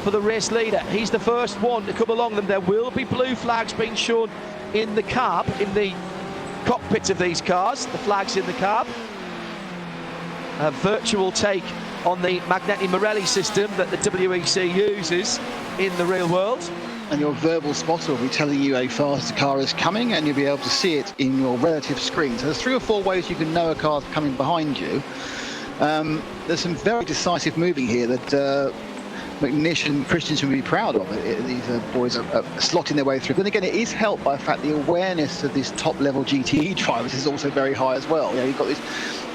for the race leader. He's the first one to come along them. There will be blue flags being shown in the cab, in the cockpits of these cars, the flags in the cab. A virtual take on the Magneti Marelli system that the WEC uses in the real world. And your verbal spotter will be telling you how fast the car is coming, and you'll be able to see it in your relative screen. So there's 3 or 4 ways you can know a car's coming behind you. There's some very decisive moving here that McNish and Christensen will be proud of. These boys are slotting their way through. But again, it is helped by the fact the awareness of these top-level GTE drivers is also very high as well. You've got this.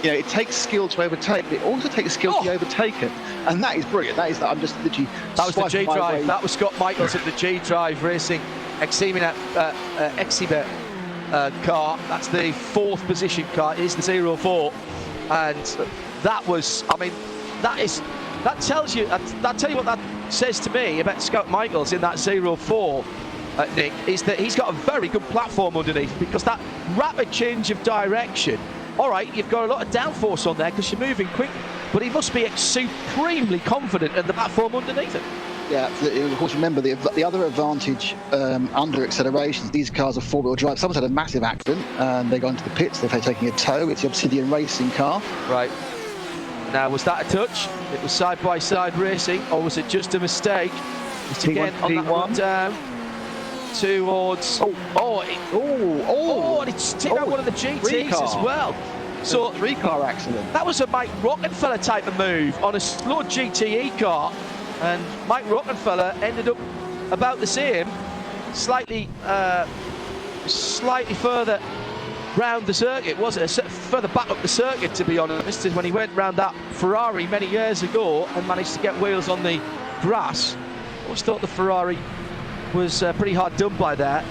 It takes skill to overtake, but it also takes skill to be overtaken, and that is brilliant. I'm just literally. That was the G drive. That was Scott Michaels at the G drive racing Exima car. That's the 4th position car. It is the 04, and that was. I mean, that tells you. That tell you what that says to me about Scott Michaels in that 04. Nick, is that he's got a very good platform underneath, because that rapid change of direction. All right, you've got a lot of downforce on there because you're moving quick, but he must be supremely confident in the platform underneath it. Yeah, absolutely. Of course, remember the other advantage under accelerations, these cars are four-wheel drive. Someone's had a massive accident and they go into the pits, they're taking a tow. It's the Obsidian Racing car. Right. Now, was that a touch? It was side-by-side racing, or was it just a mistake? It's again on that run down towards... and it's taken out one of the GTs as well. So three-car accident. That was a Mike Rockenfeller type of move on a slow GTE car, and Mike Rockenfeller ended up about the same, slightly further round the circuit, wasn't it? Further back up the circuit, to be honest, is when he went round that Ferrari many years ago and managed to get wheels on the grass. I always thought the Ferrari was pretty hard done by that.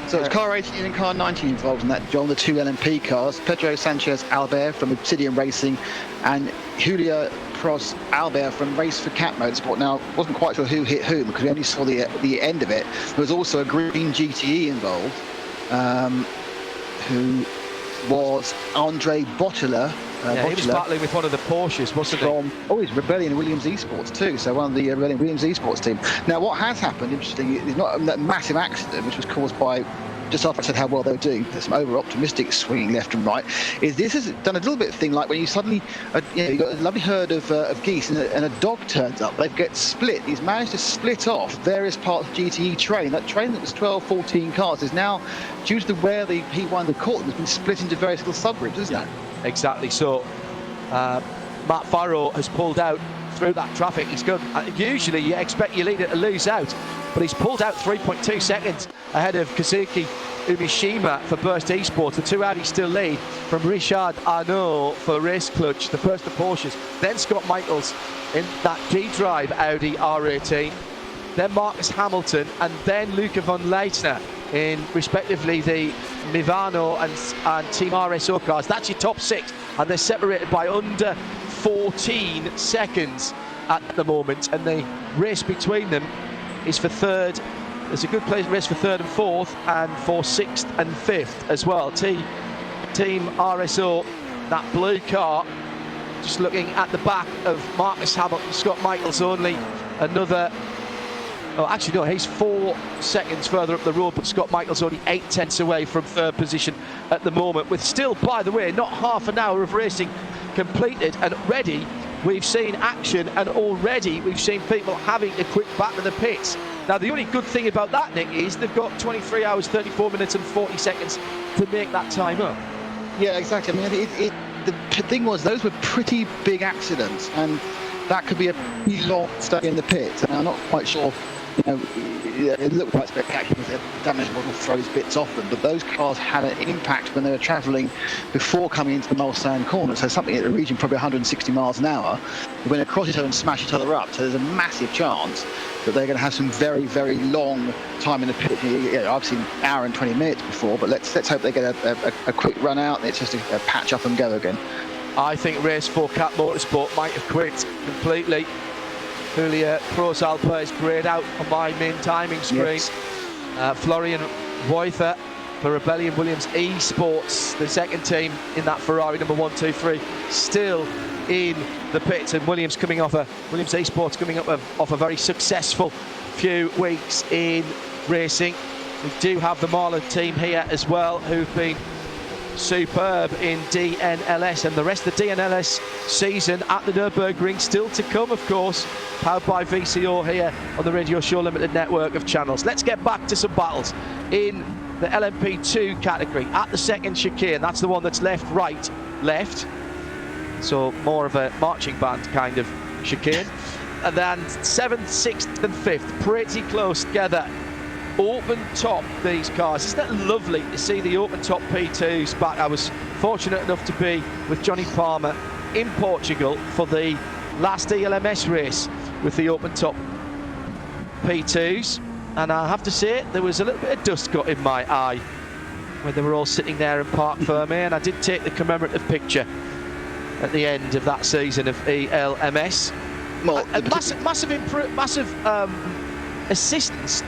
So it's car 18 and car 19 involved in that, John, the two LMP cars. Pedro Sanchez Albert from Obsidian Racing and Julia Pros Albert from Race for Cat Motorsport. Now, wasn't quite sure who hit whom because we only saw the end of it. There was also a green GTE involved, who was Andre Bottler. He was battling with one of the Porsches, wasn't he? He's Rebellion Williams Esports too, so one of the Rebellion Williams Esports team. Now, what has happened, interestingly, is not that massive accident, which was caused by, just after I said how well they were doing, there's some over-optimistic swinging left and right, is this has done a little bit of thing like when you suddenly, you've got a lovely herd of geese and a dog turns up, they get split. He's managed to split off various parts of GTE train. That train that was 12, 14 cars is now, due to the where the P1 had caught them, has been split into various little subgroups, isn't it? Exactly. So Matt Farrow has pulled out through that traffic. He's good. Usually you expect your leader to lose out, but he's pulled out 3.2 seconds ahead of Kazuki Umishima for Burst Esports. The two Audis still lead from Richard Arnault for Race Clutch, the first of Porsches, then Scott Michaels in that D-Drive Audi R18, then Marcus Hamilton, and then Luca von Leitner in respectively the Mivano and Team RSO cars. That's your top six, and they're separated by under 14 seconds at the moment, and the race between them is for third. There's a good race for third and fourth, and for sixth and fifth as well. Team RSO, that blue car, just looking at the back of Marcus Hamilton, Scott Michaels only another. Oh, actually, no, he's 4 seconds further up the road, but Scott Michaels only 8/10 away from third position at the moment, with still, by the way, not half an hour of racing completed, and already we've seen action, and already we've seen people having a quick back to the pits. Now, the only good thing about that, Nick, is they've got 23 hours, 34 minutes and 40 seconds to make that time up. Yeah, exactly. I mean, the thing was, those were pretty big accidents, and that could be a pretty long stay in the pits, and I'm not quite sure. It looked quite spectacular because the damage model throws bits off them, but those cars had an impact when they were travelling before coming into the Mulsanne corner. So something at the region, probably 160 miles an hour, they went across each other and smashed each other up. So there's a massive chance that they're going to have some very, very long time in the pit. I've seen an hour and 20 minutes before, but let's hope they get a quick run out and it's just a patch up and go again. I think Race 4 Cat Motorsport might have quit completely. Julia Pros Albert is greyed out on my main timing screen. Yes. Florian Reuther for Rebellion Williams Esports, the second team in that Ferrari number 1, 2, 3, still in the pits, and Williams Esports coming up off a very successful few weeks in racing. We do have the Marlin team here as well, who've been superb in DNLS, and the rest of the DNLS season at the Nürburgring still to come, of course, powered by VCO here on the Radio Show Limited network of channels. Let's get back to some battles in the LMP2 category at the second chicane. That's the one that's left, right, left, so more of a marching band kind of chicane. And then 7th, 6th and 5th pretty close together. Open top, these cars. Isn't it lovely to see the open top P2s back? I was fortunate enough to be with Johnny Palmer in Portugal for the last ELMS race with the open top P2s, and I have to say there was a little bit of dust got in my eye when they were all sitting there in Parc Fermé, and I did take the commemorative picture at the end of that season of ELMS. Well, massive assistance,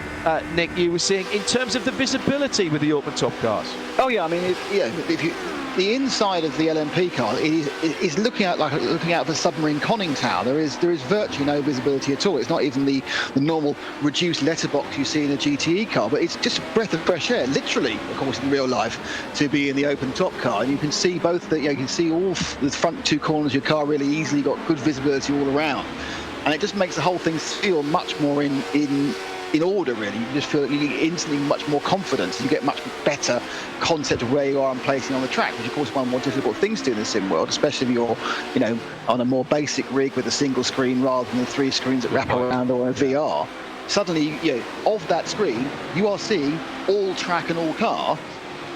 Nick, you were seeing in terms of the visibility with the open top cars. Oh yeah, I mean, if you the inside of the LMP car is looking out of a submarine conning tower. There is virtually no visibility at all. It's not even the normal reduced letterbox you see in a GTE car, but it's just a breath of fresh air, literally, of course, in real life, to be in the open top car. And you can see both you can see all the front two corners of your car really easily. You've got good visibility all around, and it just makes the whole thing feel much more in order, really. You just feel that you get instantly much more confidence. You get much better concept of where you are and placing on the track, which of course is one of the more difficult things to do in the sim world, especially if you're, on a more basic rig with a single screen rather than the 3 screens that wrap around or a VR. Suddenly, of that screen, you are seeing all track and all car.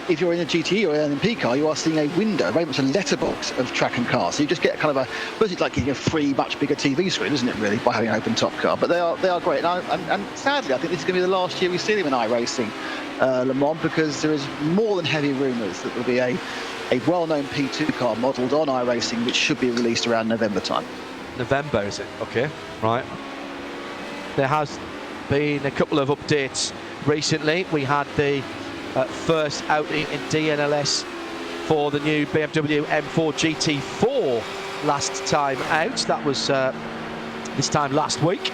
If you're in a GTE or an LMP car, you are seeing a window, very much a letterbox of track and car. So you just get kind of it's like getting a free, much bigger TV screen, isn't it, really, by having an open top car? But they are great. And sadly, I think this is going to be the last year we see them in iRacing Le Mans, because there is more than heavy rumours that there'll be a well-known P2 car modelled on iRacing, which should be released around November time. November, is it? Okay, right. There has been a couple of updates recently. We had the first outing in DNLS for the new BMW M4 GT4 last time out. That was this time last week,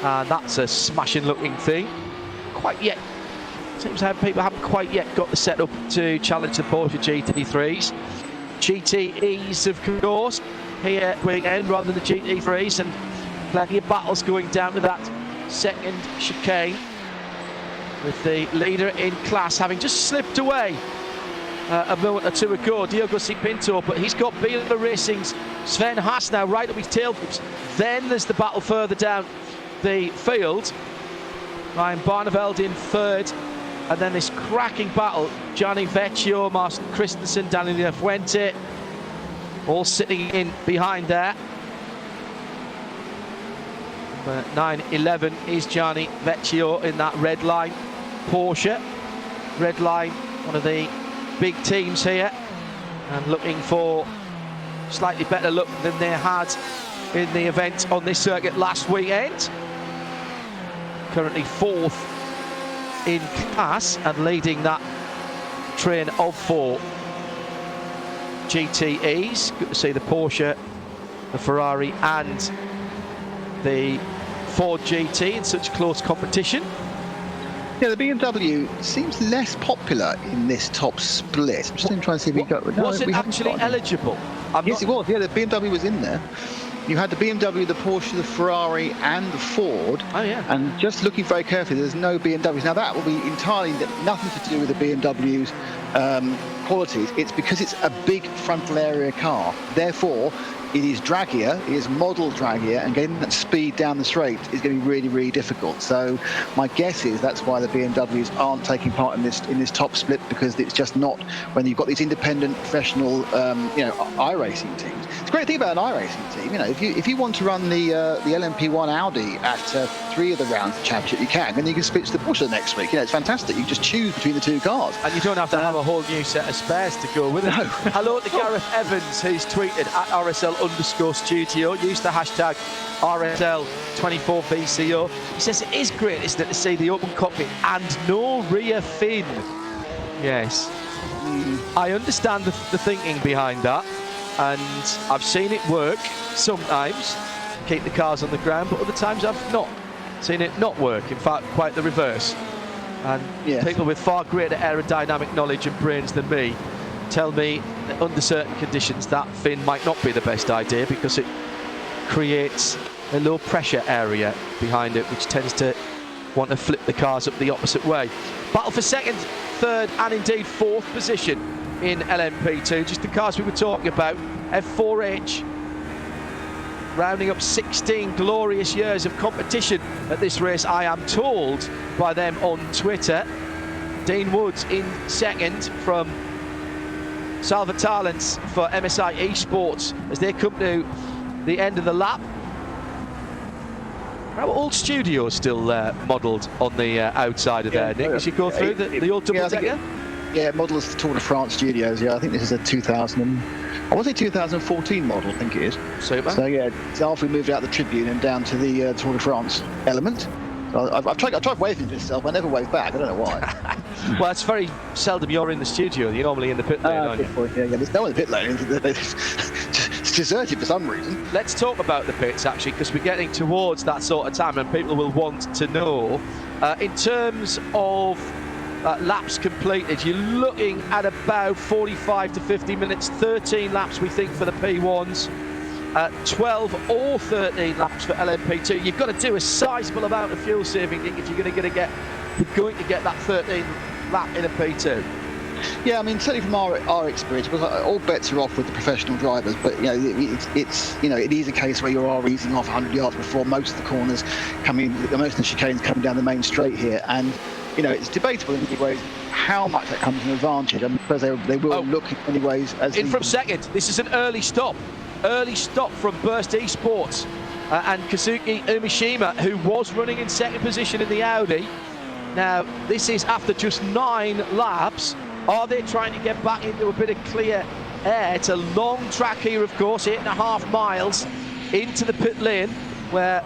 and that's a smashing looking thing. Quite yet, seems how people haven't quite yet got the setup to challenge the Porsche GT3s. GTEs, of course, here weekend rather than the GT3s, and plenty of battles going down to that second chicane, with the leader in class having just slipped away a moment or two ago, Diogo C. Pinto, but he's got Biela Racing's Sven Haas now right up his tail. Then there's the battle further down the field. Ryan Barneveld in third, and then this cracking battle, Gianni Vecchio, Marcin Christensen, Daniel Fuente, all sitting in behind there. 9-11 is Gianni Vecchio in that red line Porsche. Red line, one of the big teams here, and looking for slightly better luck than they had in the event on this circuit last weekend. Currently 4th in class and leading that train of 4 GTEs. Good to see the Porsche, the Ferrari and the Ford GT in such close competition. Yeah, the BMW seems less popular in this top split. I'm just trying to see if we got... No, was it actually eligible? Yes, it was. Yeah, the BMW was in there. You had the BMW, the Porsche, the Ferrari and the Ford. Oh, yeah. And just looking very carefully, there's no BMWs. Now, that will be entirely nothing to do with the BMW's qualities. It's because it's a big frontal area car. Therefore, it is draggier, it is model draggier, and getting that speed down the straight is going to be really, really difficult. So my guess is that's why the BMWs aren't taking part in this top split, because it's just not when you've got these independent, professional, iRacing teams. It's a great thing about an iRacing team. If you want to run the LMP1 Audi at 3 of the rounds of the championship, you can, and you can switch to the Porsche next week. It's fantastic. You just choose between the 2 cars, and you don't have to have a whole new set of spares to go with it. No. Hello to Gareth Evans, who's tweeted at RSL_studio, use the hashtag RSL24VCO. He says it is great, isn't it, to see the open cockpit and no rear fin. Yes. I understand the thinking behind that, and I've seen it work sometimes, keep the cars on the ground, but other times I've not seen it not work. In fact, quite the reverse. And yes, people with far greater aerodynamic knowledge and brains than me tell me that under certain conditions that fin might not be the best idea, because it creates a low pressure area behind it, which tends to want to flip the cars up the opposite way. Battle for second, third and indeed 4th position in LMP2, just the cars we were talking about. F4H rounding up 16 glorious years of competition at this race, I am told by them on Twitter. Dean Woods in second from Salva Talents for MSI Esports as they come to the end of the lap. Our old studio still modelled on the outside of there, Nick, as you go through the old double decker. Yeah, model is the Tour de France studios. Yeah, I think this is a 2014 model, I think it is. Super. So yeah, it's after we moved out the Tribune and down to the Tour de France element. I've tried waving to myself. I never wave back. I don't know why. Well, it's very seldom you're in the studio. You're normally in the pit lane, aren't you? Yeah, there's no one in the pit lane. It's deserted for some reason. Let's talk about the pits, actually, because we're getting towards that sort of time and people will want to know. In terms of laps completed, you're looking at about 45 to 50 minutes, 13 laps we think for the P1s, 12 or 13 laps for LMP2. You've got to do a sizable amount of fuel saving if you're going to get that 13 lap in a P2. Yeah, I mean, certainly from our experience, because all bets are off with the professional drivers. But it is a case where you are easing off 100 yards before most of the corners most of the chicanes coming down the main straight here, and it's debatable in many ways how much that comes an advantage. I mean, because they will look in many ways as in from second. This is an early stop from Burst Esports and Kazuki Umishima, who was running in second position in the Audi. Now, this is after just 9 laps. Are they trying to get back into a bit of clear air? It's a long track here, of course, 8.5 miles into the pit lane, where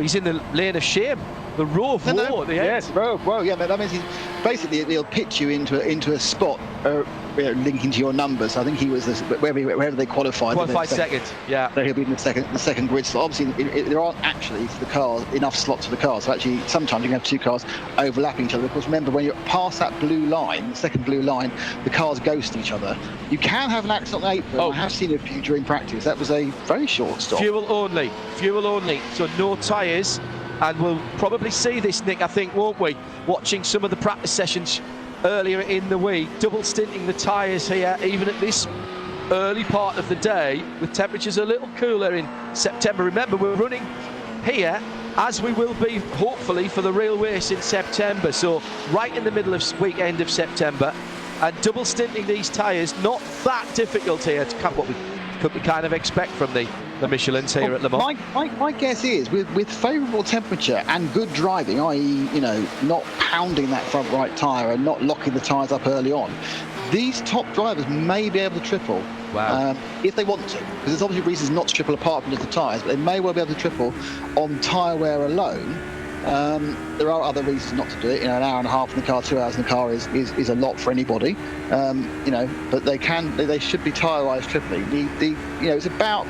he's in the lane of shame. The row of woe at the end. Yes, row of woe. Yeah, that means he'll pitch you into a spot linking to your numbers. I think he was wherever they qualified. Qualified second. Yeah. So he'll be in the second grid slot. Obviously, there aren't actually for the cars enough slots for the cars. So actually, sometimes you can have 2 cars overlapping each other. Of course, remember when you're past that blue line, the second blue line, the cars ghost each other. You can have an accident on the apron. I have seen a few during practice. That was a very short stop. Fuel only. So no tyres. And we'll probably see this, Nick, I think, won't we? Watching some of the practice sessions earlier in the week, double stinting the tyres here, even at this early part of the day, with temperatures a little cooler in September. Remember, we're running here, as we will be, hopefully, for the real race in September. So right in the middle of weekend of September. And double stinting these tyres, not that difficult here to come what we could we kind of expect from the Michelins here at Le Mans? My guess is with favourable temperature and good driving, i.e. not pounding that front right tyre and not locking the tyres up early on, these top drivers may be able to triple. Wow. If they want to, because there's obviously reasons not to triple apart from just the tyres, but they may well be able to triple on tyre wear alone. There are other reasons not to do it. An hour and a half in the car, 2 hours in the car is a lot for anybody. But they should be tyre-wise tripling. It's about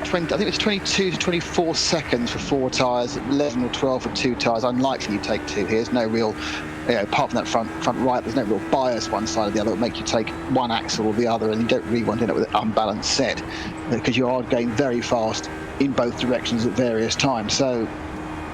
20. I think it's 22 to 24 seconds for 4 tyres, 11 or 12 for 2 tyres. Unlikely you take 2 here. There's no real, apart from that front right, there's no real bias one side or the other. It would make you take one axle or the other, and you don't really want to end up with an unbalanced set because you are going very fast in both directions at various times. So.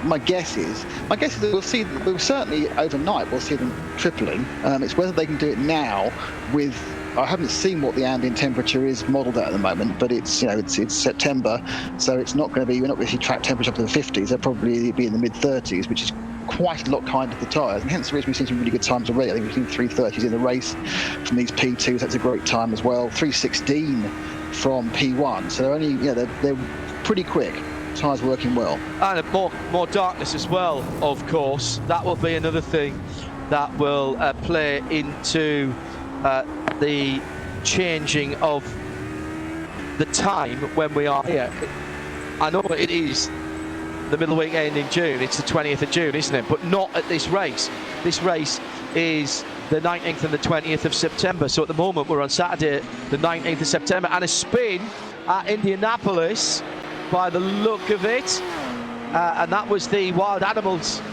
My guess is that we'll certainly overnight we'll see them tripling. It's whether they can do it now with. I haven't seen what the ambient temperature is modelled at the moment, but it's September, so it's not going to be. We're not going to see track temperature up to the 50s. They'll probably be in the mid 30s, which is quite a lot kinder for the tyres, and hence the reason we've seen some really good times already. I think we've seen 3:30s in the race from these P2s. That's a great time as well. 3:16 from P1, so they're only they're pretty quick. Tyres working well, and more darkness as well. Of course, that will be another thing that will play into the changing of the time when we are here. I know it is the middle weekend in June. It's the 20th of June, isn't it? But not at this race. This race is the 19th and the 20th of September. So at the moment we're on Saturday, the 19th of September, and a spin at Indianapolis. By the look of it, and that was the Wild Animals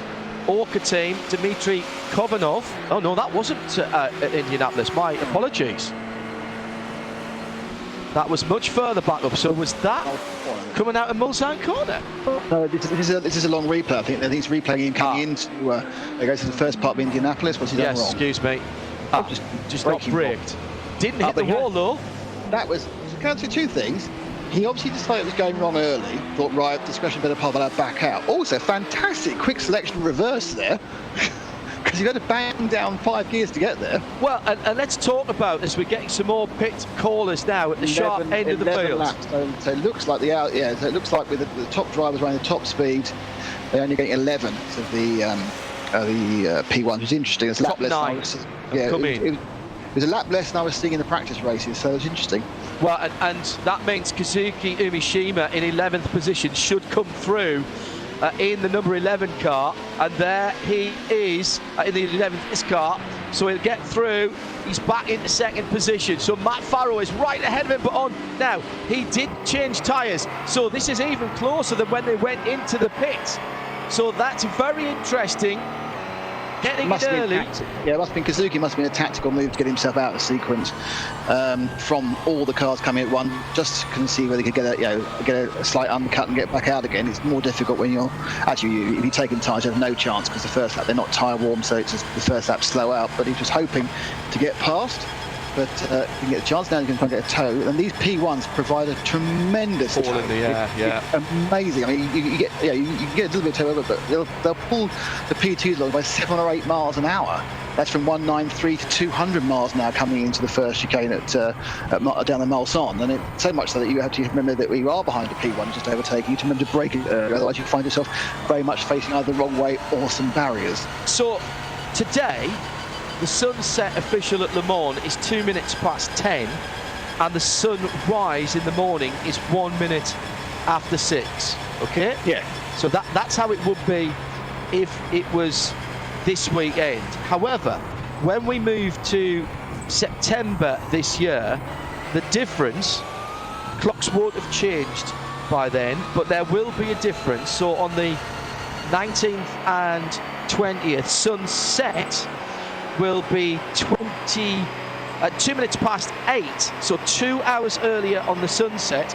Orca team, Dmitry Kovanov. Oh no, that wasn't at Indianapolis, my apologies. That was much further back up, so was that coming out of Mulsanne Corner? No, this is a long replay. I think he's replaying him coming into, it goes to the first part of Indianapolis. What's he done wrong? Excuse me. Just not braked. Didn't hit the wall though. That was, can't see 2 things. He obviously decided it was going wrong early. Thought, right, discretion better part, but I'll back out. Also, fantastic quick selection reverse there. Because you've got to bang down 5 gears to get there. Well, and let's talk about as we're getting some more pit callers now at the sharp end of the field. Laps, so it looks like so it looks like with the top drivers running the top speed, they're only getting 11 of the P1, which is interesting. It's top 9 come in. It was a lap less than I was seeing in the practice races, so it's interesting. Well, and that means Kazuki Umishima in 11th position should come through in the number 11 car, and there he is in the 11th car. So he'll get through. He's back into second position. So Matt Farrow is right ahead of him, but on now. He did change tyres, so this is even closer than when they went into the pit. So that's very interesting. Getting it early. Yeah, it must have been Kazuki. Must have been a tactical move to get himself out of sequence from all the cars coming at one. Just couldn't see whether he could get a slight undercut and get back out again. It's more difficult when you're actually if you're taking tyres, you have no chance because the first lap they're not tyre warm, so it's just the first lap slow out. But he was hoping to get past. But you can get a chance now. You can try and get a tow, and these P1s provide a tremendous All tow. in the air, It's amazing. I mean, you get you can get a little bit of tow over, but they'll pull the P2s along by 7 or 8 miles an hour. That's from 193 to 200 miles an hour coming into the first chicane down the Mulsanne, and it's so much so that you have to remember that we are behind a P1 just overtaking you to remember to brake it early. Otherwise, you find yourself very much facing either the wrong way or some barriers. So today, the sunset official at Le Mans is 2 minutes past 10, and the sunrise in the morning is 1 minute after 6. Okay? Yeah. So that's how it would be if it was this weekend. However, when we move to September this year, the difference, clocks won't have changed by then, but there will be a difference. So on the 19th and 20th, sunset will be 2 minutes past 8, so 2 hours earlier on the sunset,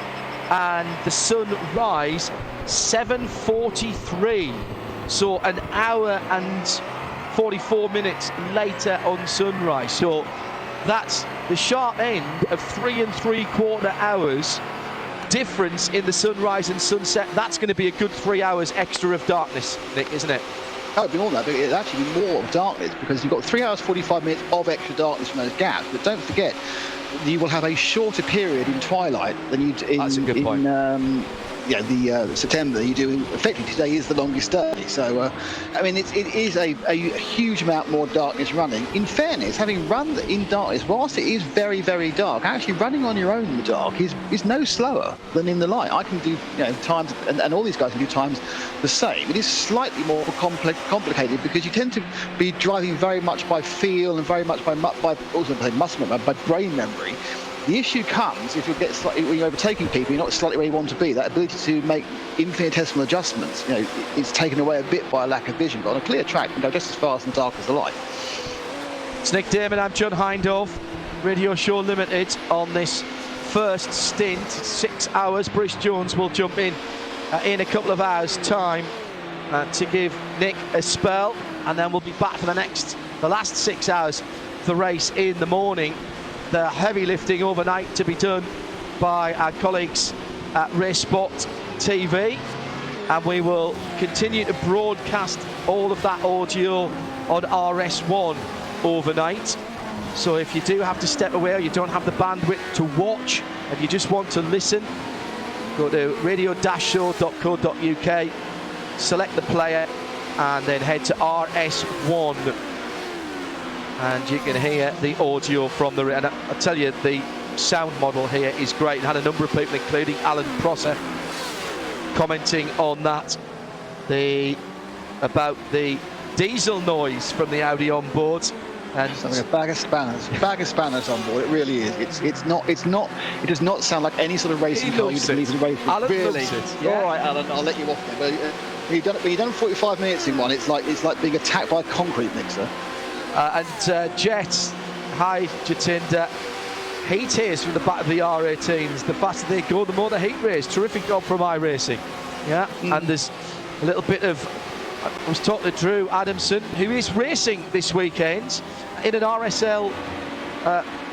and the sunrise 7:43, so an hour and 44 minutes later on sunrise. So that's the sharp end of 3 3/4 hours difference in the sunrise and sunset. That's going to be a good 3 hours extra of darkness, Nick, isn't it? That would be more than that, but it'd actually be more of darkness because you've got 3 hours 45 minutes of extra darkness from those gaps. But don't forget, you will have a shorter period in twilight than you do in, That's a good point. September. You do effectively today is the longest day. So I mean, it is a huge amount more darkness running. In fairness, having run in darkness, whilst it is very, very dark, actually running on your own in the dark is no slower than in the light. I can do times, and all these guys can do times the same. It is slightly more complicated because you tend to be driving very much by feel and very much by also muscle memory, by brain memory. The issue comes if you get when you're overtaking people, you're not slightly where you want to be. That ability to make infinitesimal adjustments, it's taken away a bit by a lack of vision. But on a clear track, you can go just as fast and dark as the light. It's Nick Damon, I'm John Hindhaugh, Radio Show Limited on this first stint, 6 hours. Bruce Jones will jump in a couple of hours' time to give Nick a spell, and then we'll be back for the last 6 hours of the race in the morning. The heavy lifting overnight to be done by our colleagues at Race Spot TV, and we will continue to broadcast all of that audio on RS1 overnight. So if you do have to step away or you don't have the bandwidth to watch and you just want to listen, go to radio-show.co.uk, select the player, and then head to RS1. And you can hear the audio from the... And I tell you, the sound model here is great. And had a number of people, including Alan Prosser, commenting on that. About the diesel noise from the Audi on board. And it's like a bag of spanners on board. It really is. It does not sound like any sort of racing car you'd believe in racing. Alan really? loves it. Yeah. All right, Alan, I'll let you off there. But when you've done 45 minutes in one, it's like being attacked by a concrete mixer. Jet, hi Jatinder, heat haze from the back of the R18s. The faster they go, the more the heat raise. Terrific job from iRacing. Yeah, and there's a little bit of... I was talking to Drew Adamson, who is racing this weekend in an RSL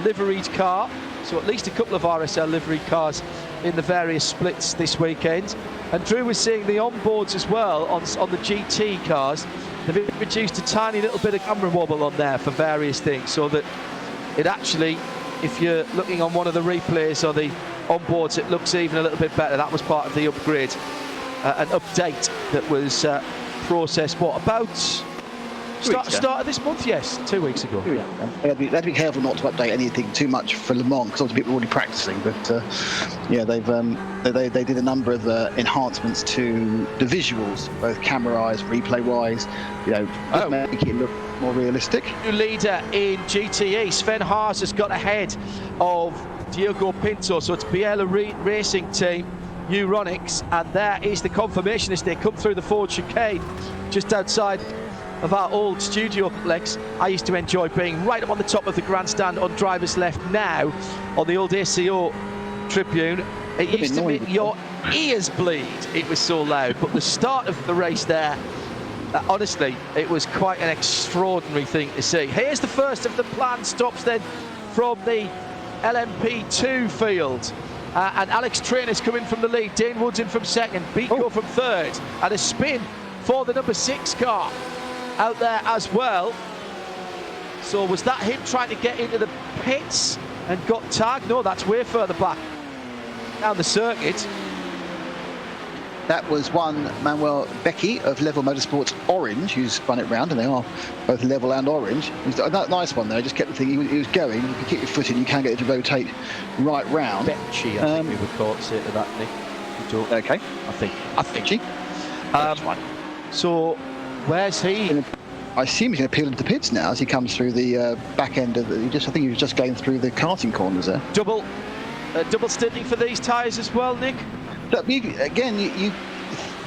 liveried car. So at least a couple of RSL liveried cars in the various splits this weekend. And Drew was seeing the onboards as well on the GT cars. They've introduced a tiny little bit of camera wobble on there for various things, so that it actually, if you're looking on one of the replays or the onboards, it looks even a little bit better. That was part of the upgrade, an update that was processed, about Start of this month, yes, 2 weeks ago. They had to be careful not to update anything too much for Le Mans because obviously people are already practicing. But yeah, they did a number of enhancements to the visuals, both camera-wise, replay-wise. Just make it look more realistic. New leader in GTE, Sven Haas has got ahead of Diogo Pinto, so it's Biela Racing Team, Euronics, and there is the confirmation as they come through the Ford chicane just outside of our old studio complex. I used to enjoy being right up on the top of the grandstand on driver's left. Now on the old ACO tribune, it used to make your ears bleed, it was so loud. But the start of the race there, honestly, it was quite an extraordinary thing to see. Here's the first of the planned stops then from the LMP2 field. And Alex Trainer's coming from the lead, Dane Woods in from second, Biko from third, and a spin for the number 6 car out there as well. So was that him trying to get into the pits and got tagged? No, that's way further back down the circuit. That was one Manuel Becky of Level Motorsports Orange, who's spun it round, and they are both Level and Orange. It was a nice one there. I just kept thinking he was going. You can kick your foot in, you can get it to rotate right round. Betchy, I think we would call it, say to that, Nick. Okay. I think. Betchy. That's fine. So, where's he? I assume he's going to peel into the pits now as he comes through the back end of the. I think he was just going through the karting corners there. Double stinting for these tyres as well, Nick. Again, you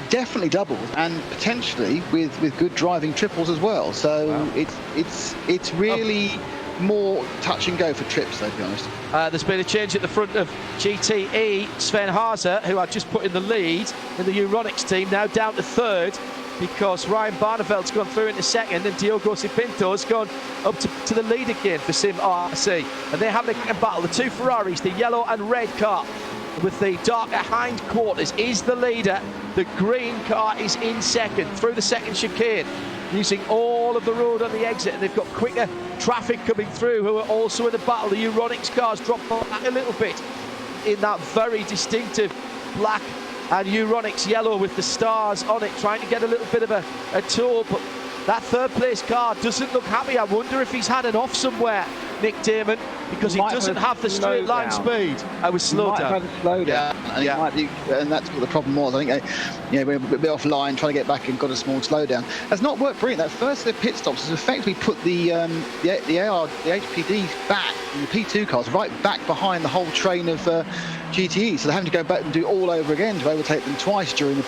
definitely doubled, and potentially with good driving triples as well. So wow. It's really more touch and go for trips, though, to be honest. There's been a change at the front of GTE. Sven Haase, who I've just put in the lead in the Euronics team, now down to third because Ryan Barneveld's gone through into second and Diogo Pinto's gone up to the lead again for Sim RC. And they're having a battle. The two Ferraris, the yellow and red car, with the darker hindquarters, is the leader. The green car is in second through the second chicane, using all of the road on the exit, and they've got quicker traffic coming through who are also in the battle. The Euronics cars drop back a little bit in that very distinctive black and Euronics yellow with the stars on it, trying to get a little bit of a tour, but that third place car doesn't look happy. I wonder if he's had an off somewhere, Nick Damon, because he doesn't have the straight line speed. I was slowed down. And that's what the problem was. I think we're a bit offline, trying to get back and got a small slowdown. Has not worked brilliant. That first of the pit stops has effectively put the HPDs back, the P2 cars right back behind the whole train of GTE. So they're having to go back and do it all over again to overtake them twice during the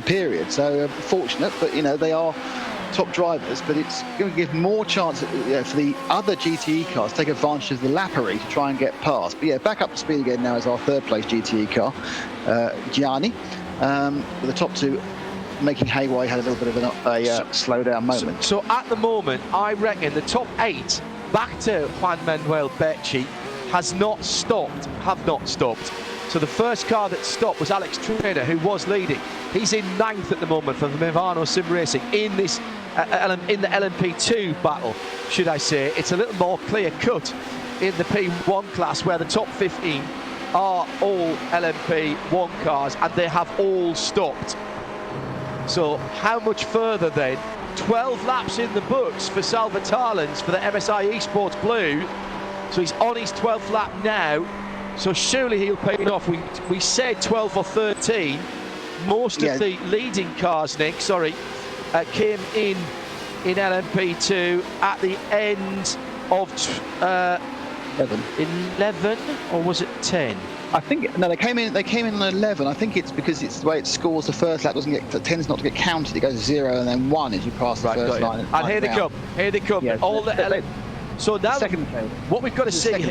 period. So fortunate, but they are top drivers, but it's going to give more chance for the other GTE cars to take advantage of the lappery to try and get past. But yeah, back up to speed again now is our third place GTE car, Gianni, with the top two making hay while he had a little bit of a slowdown moment. So at the moment, I reckon the top 8 back to Juan Manuel Becci have not stopped. So the first car that stopped was Alex Trainer, who was leading. He's in 9th at the moment for Movano Sim Racing in this in the LMP2 battle, should I say. It's a little more clear cut in the P1 class, where the top 15 are all LMP1 cars and they have all stopped. So how much further then? 12 laps in the books for Salva Talens for the MSI Esports Blue. So he's on his 12th lap now. So surely he'll pay it off. We said 12 or 13. Most of the leading cars, Nick, came in LMP2 at the end of 11, or was it 10? I think no, they came in on 11. I think it's because it's the way it scores. The first lap tends not to get counted. It goes 0 and then 1 as you pass the first line. And here they come. Yeah, all the so now what we've got to see.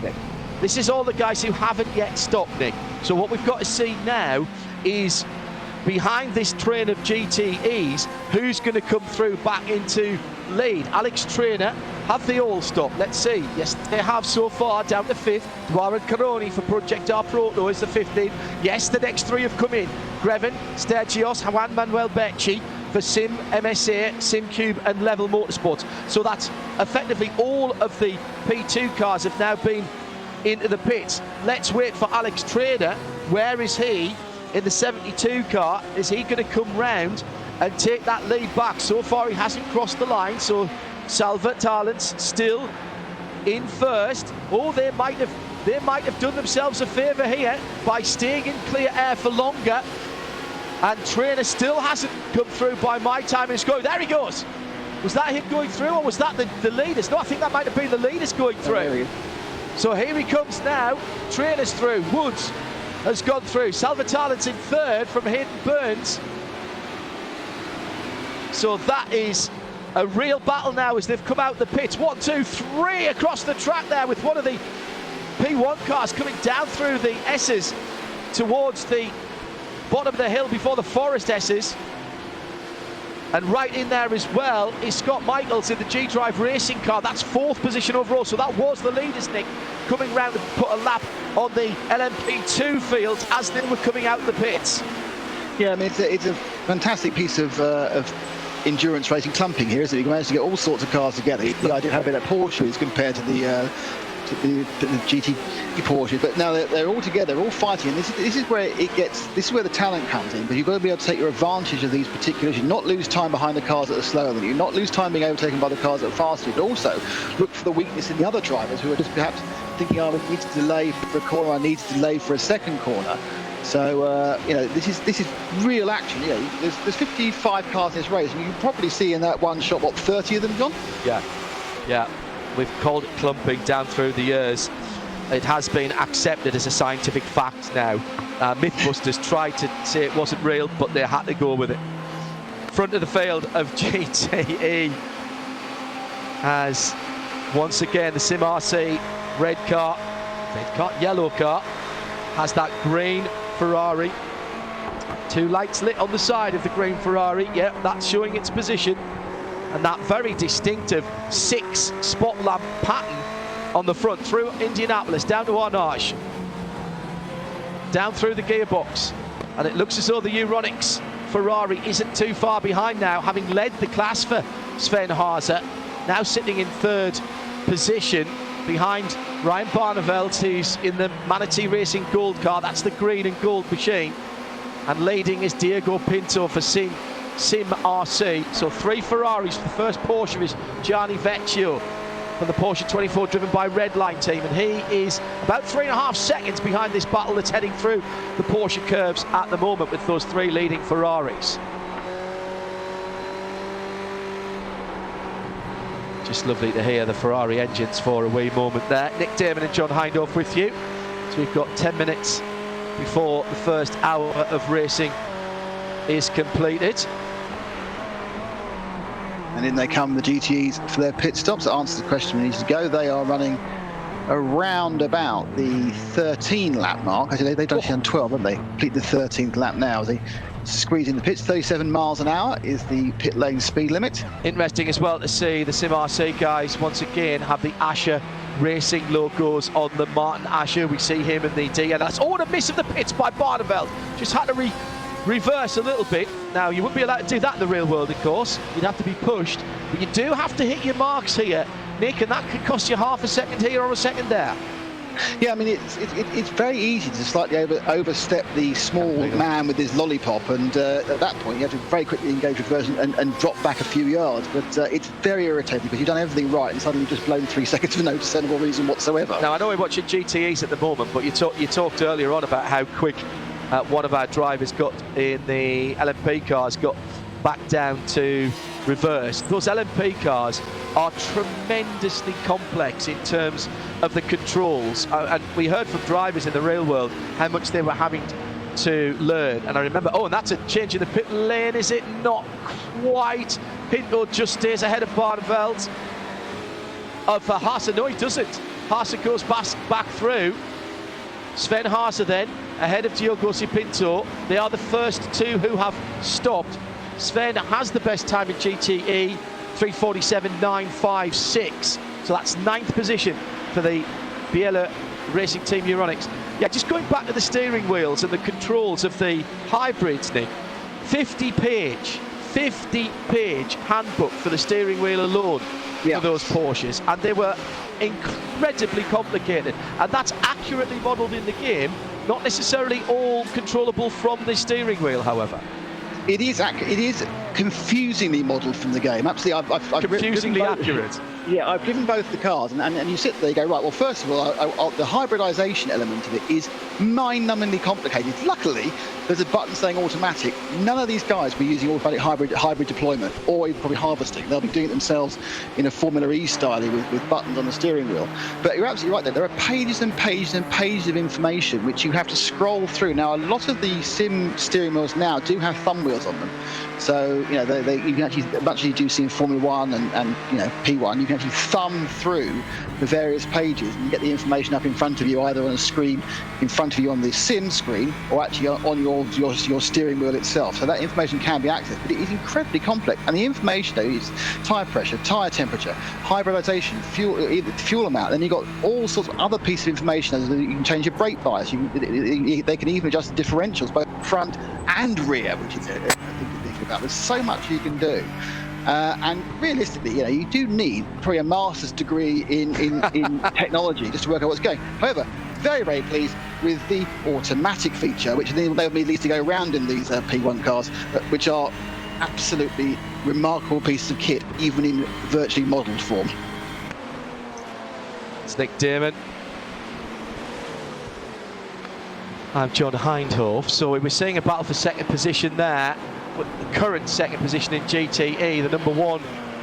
This is all the guys who haven't yet stopped, Nick. So what we've got to see now is, behind this train of GTEs, who's going to come through back into lead. Alex Trainer, have they all stopped? Let's see. Yes, they have so far, down to 5th. Duaran Caroni for Project R Proto is the 15th. Yes, the next 3 have come in. Greven, Stergios, Juan Manuel Becci for Sim, MSA, SimCube and Level Motorsports. So that's effectively all of the P2 cars have now been into the pits. Let's wait for Alex Trainer. Where is he in the 72 car? Is he going to come round and take that lead back. So far he hasn't crossed the line, so Salva Talents still in first. Oh, they might have done themselves a favour here by staying in clear air for longer. And Trainer still hasn't come through by my time in scoring. There he goes. Was that him going through, or was that the leaders? No, I think that might have been the leaders going through. So here he comes now. Trainer's through. Woods has gone through. Salva Talents in third from Hayden Burns. So that is a real battle now as they've come out the pits. 1, 2, 3 across the track there, with one of the P1 cars coming down through the S's towards the bottom of the hill before the Forest S's. And right in there as well is Scott Michaels in the G-Drive racing car. That's 4th position overall, so that was the leaders, Nick, coming round and put a lap on the LMP2 field as they were coming out the pits. Yeah, I mean, it's a fantastic piece of endurance racing clumping here, isn't it? You can manage to get all sorts of cars together. The idea of having a Porsche is compared to the GT Porsche, but now they're all together, they're all fighting, and this is where it gets. This is where the talent comes in. But you've got to be able to take your advantage of these particulars. You not lose time behind the cars that are slower than you, not lose time being overtaken by the cars that are faster. But also look for the weakness in the other drivers who are just perhaps thinking, "Oh, I need to delay for a corner. I need to delay for a second corner." So you know, this is real action. You know, there's 55 cars in this race, and you can probably see in that one shot, what, 30 of them, John? Yeah. We've called it clumping down through the years. It has been accepted as a scientific fact now. Mythbusters tried to say it wasn't real, but they had to go with it. Front of the field of GTE as once again the Sim RC yellow car has that green Ferrari. 2 lights lit on the side of the green Ferrari. Yeah, that's showing its position. And that very distinctive 6 spot lamp pattern on the front through Indianapolis, down to Arnage, down through the gearbox. And it looks as though the Euronics Ferrari isn't too far behind now, having led the class for Sven Haase, now sitting in 3rd position behind Ryan Barneveld, who's in the Manatee Racing Gold car. That's the green and gold machine. And leading is Diego Pinto for Sim RC. So 3 Ferraris. The first Porsche is Gianni Vecchio from the Porsche 24 driven by Redline team, and he is about 3.5 seconds behind this battle that's heading through the Porsche curves at the moment with those 3 leading Ferraris. Just lovely to hear the Ferrari engines for a wee moment there. Nick Damon and John Hindhaugh with you. So we've got 10 minutes before the first hour of racing is completed. And in they come, the GTEs, for their pit stops. That answers the question we need to go. They are running around about the 13 lap mark. Actually, they've actually done 12, haven't they? Complete the 13th lap now as they squeeze in the pits. 37 miles an hour is the pit lane speed limit. Interesting as well to see the Sim RC guys once again have the Asher Racing logos on the Martin Asher. We see him in the DNS. Oh, and a miss of the pits by Barneveld. Just had to reverse a little bit. Now, you wouldn't be allowed to do that in the real world, of course. You'd have to be pushed. But you do have to hit your marks here, Nick, and that could cost you half a second here or a second there. Yeah, I mean, it's very easy to slightly overstep the small man with his lollipop, and at that point you have to very quickly engage reverse and drop back a few yards. But it's very irritating because you've done everything right and suddenly just blown 3 seconds for no discernible reason whatsoever. Now, I know we're watching GTEs at the moment, but you talked earlier on about how quick one of our drivers got in the LMP cars, got back down to reverse. Those LMP cars are tremendously complex in terms of the controls, and we heard from drivers in the real world how much they were having to learn. And I remember, and that's a change in the pit lane, is it? Not quite. Pinto just stays ahead of Barneveld. For Haase, no, he doesn't. Haase goes back through. Sven Haase then ahead of Diogo Pinto. They are the first 2 who have stopped. Sven has the best time in GTE, 3:47.956. So that's 9th position for the Biela Racing Team Euronics. Yeah, just going back to the steering wheels and the controls of the hybrids, Nick. 50-page handbook for the steering wheel alone for those Porsches, and they were incredibly complicated, and that's accurately modelled in the game, not necessarily all controllable from the steering wheel, however. It is confusingly modelled from the game. Absolutely, I've Confusingly accurate. Yeah, I've driven both the cars, and you sit there, you go, right, well, first of all, the hybridisation element of it is mind-numbingly complicated. Luckily, there's a button saying automatic. None of these guys will be using automatic hybrid deployment, or even probably harvesting. They'll be doing it themselves in a Formula E style with buttons on the steering wheel. But you're absolutely right there. There are pages and pages and pages of information which you have to scroll through. Now, a lot of the sim steering wheels now do have thumb wheels on them. So, you know, you can actually, much as you do see in Formula 1 and you know, P1, you can actually thumb through the various pages and get the information up in front of you, either on a screen in front of you on the sim screen or actually on your steering wheel itself. So that information can be accessed, but it is incredibly complex. And the information, though, is tyre pressure, tyre temperature, hybridisation, fuel amount. Then you've got all sorts of other pieces of information. You can change your brake bias. They can even adjust the differentials, both front and rear, which is a thing to think about. There's so much you can do. And realistically, you know, you do need probably a master's degree in technology just to work out what's going. However, very, very pleased with the automatic feature, which they'll need at least to go around in these P1 cars, which are absolutely remarkable pieces of kit, even in virtually modelled form. It's Nick Damon. I'm John Hindhoff. So we were seeing a battle for second position there. But the current second position in GTE, the number one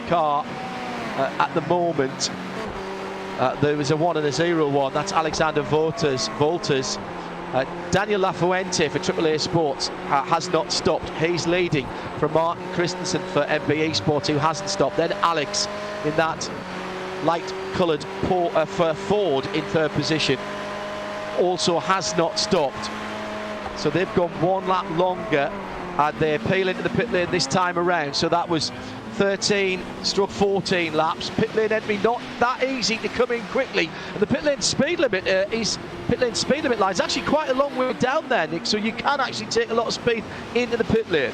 car at the moment, there was a 1 and a 0-1. That's Alexander Volters. Daniel Lafuente for AAA Sports has not stopped. He's leading from Martin Christensen for MBE Sports, who hasn't stopped. Then Alex in that light-coloured for Ford in third position also has not stopped. So they've gone 1 lap longer, and they peel into the pit lane this time around. So that was 13/14 laps. Pit lane entry not that easy to come in quickly, and the pit lane speed limit line is actually quite a long way down there, Nick. So you can actually take a lot of speed into the pit lane.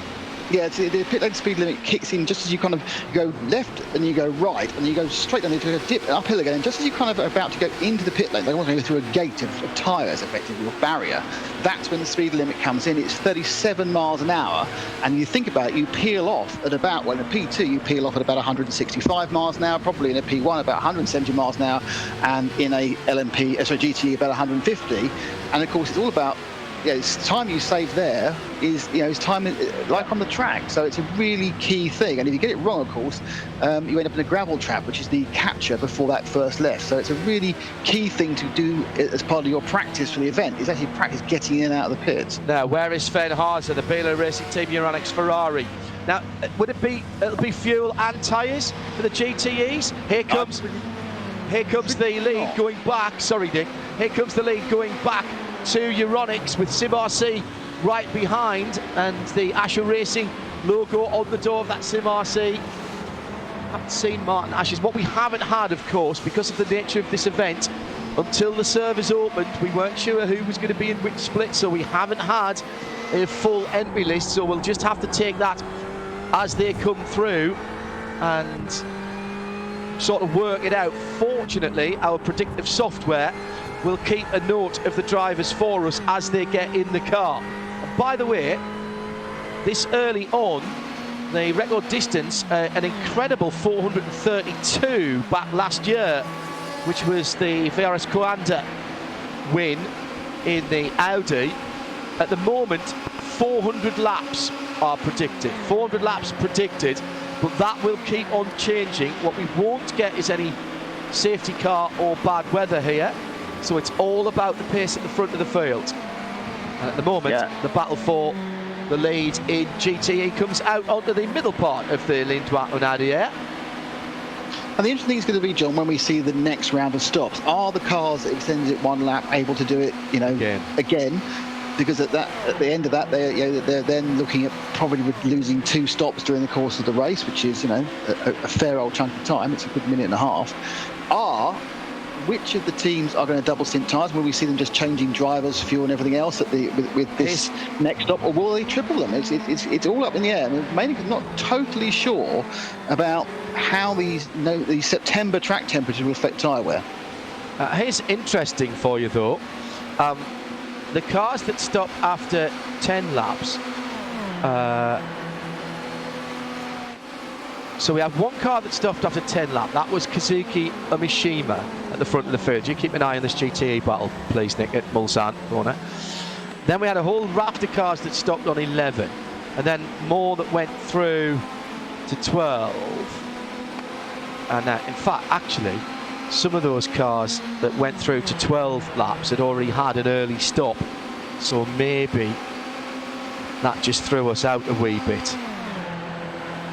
Yeah, the pit lane speed limit kicks in just as you kind of go left and you go right and you go straight down into a dip uphill again. And just as you kind of are about to go into the pit lane, they want to go through a gate of tyres, effectively, or barrier. That's when the speed limit comes in. It's 37 miles an hour, and you think about it, you peel off at about, well, in a P2 you peel off at about 165 miles an hour, probably in a P1 about 170 miles an hour, and in a GTE about 150. And of course, it's all about, it's time you save there is, it's time like on the track. So it's a really key thing. And if you get it wrong, of course, you end up in a gravel trap, which is the capture before that first left. So it's a really key thing to do as part of your practice for the event, is actually practice getting in and out of the pits. Now, where is Sven Haase, the Bela Racing Team Euronics Ferrari? Now, it'll be fuel and tyres for the GTEs? Here comes the lead going back. Sorry, Nick. Here comes the lead going back to Euronics with SimRC right behind, and the Asher Racing logo on the door of that SimRC. Haven't seen Martin Asher's. What we haven't had, of course, because of the nature of this event, until the servers opened, we weren't sure who was going to be in which split, so we haven't had a full entry list, so we'll just have to take that as they come through and sort of work it out. Fortunately, our predictive software will keep a note of the drivers for us as they get in the car. And by the way, this early on, the record distance, an incredible 432 back last year, which was the VRS Coanda win in the Audi. At the moment, 400 laps are predicted. 400 laps predicted, but that will keep on changing. What we won't get is any safety car or bad weather here. So it's all about the pace at the front of the field. And at the moment, the battle for the lead in GTE comes out onto the middle part of the Ligne Droite en Arrière. And the interesting thing is going to be, John, when we see the next round of stops, are the cars that extended it 1 lap able to do it, again? Because at the end of that, they're then looking at probably losing 2 stops during the course of the race, which is, a fair old chunk of time. It's a good minute and a half. Which of the teams are going to double stint tyres? Will we see them just changing drivers, fuel, and everything else with this next stop, or will they triple them? It's all up in the air. I mean, mainly because I'm not totally sure about how these September track temperatures will affect tyre wear. Here's interesting for you though. The cars that stop after 10 laps So we have one car that stopped after 10 lap. That was Kazuki Umishima at the front of the field. You keep an eye on this GTE battle, please, Nick, at Mulsanne corner. Then we had a whole raft of cars that stopped on 11, and then more that went through to 12. And in fact, actually, some of those cars that went through to 12 laps had already had an early stop. So maybe that just threw us out a wee bit.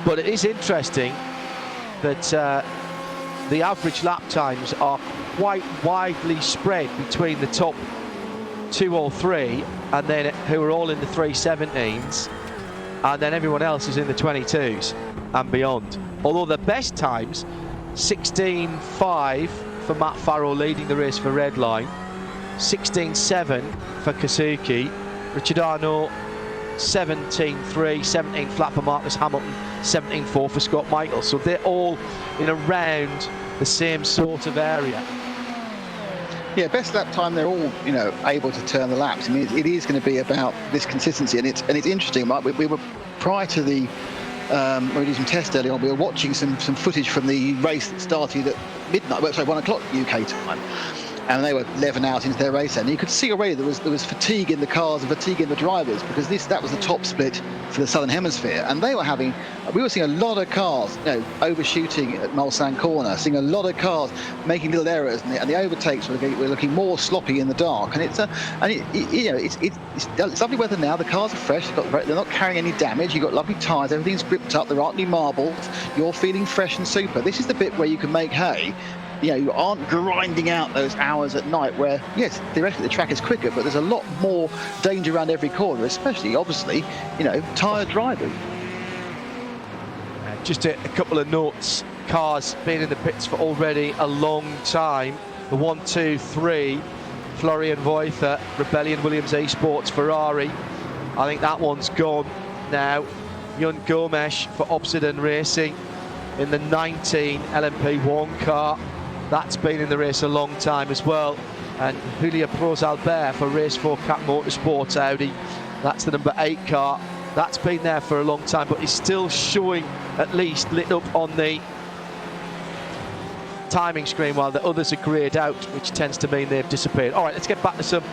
But it is interesting that the average lap times are quite widely spread between the top 2 or 3, and then who are all in the 317s, and then everyone else is in the 22s and beyond. Although the best times, 16.5 for Matt Farrell leading the race for Redline, 16.7 for Kazuki, Richard Arnault 17.3, 17 flat for Marcus Hamilton, 17.4 for Scott Michael. So they're all in around the same sort of area. Yeah, best lap time. They're all, you know, able to turn the laps. I mean, it is going to be about this consistency, and it's interesting. Mike, we were prior to the we did some tests early on. We were watching some footage from the race that started at midnight. Well, sorry, 1 o'clock UK time. And they were 11 hours into their race, and you could see already there was fatigue in the cars and fatigue in the drivers, because that was the top split for the Southern Hemisphere, and we were seeing a lot of cars, you know, overshooting at Mulsanne corner, seeing a lot of cars making little errors, and the overtakes were looking more sloppy in the dark. And it's lovely weather now. The cars are fresh. They're not carrying any damage. You've got lovely tyres. Everything's gripped up. There aren't any marbles. You're feeling fresh and super. This is the bit where you can make hay. You know, you aren't grinding out those hours at night where, yes, theoretically the track is quicker, but there's a lot more danger around every corner, especially, obviously, you know, tired drivers. Just a couple of notes. Cars been in the pits for already a long time. The 1, 2, 3, Florian Voither, Rebellion Williams Esports, Ferrari. I think that one's gone now. Jan Gomes for Obsidian Racing in the 19 LMP1 car. That's been in the race a long time as well. And Julia Pros Albert for Race 4 Cat Motorsports Audi. That's the number 8 car. That's been there for a long time, but is still showing at least lit up on the timing screen, while the others are greyed out, which tends to mean they've disappeared. All right, let's get back to some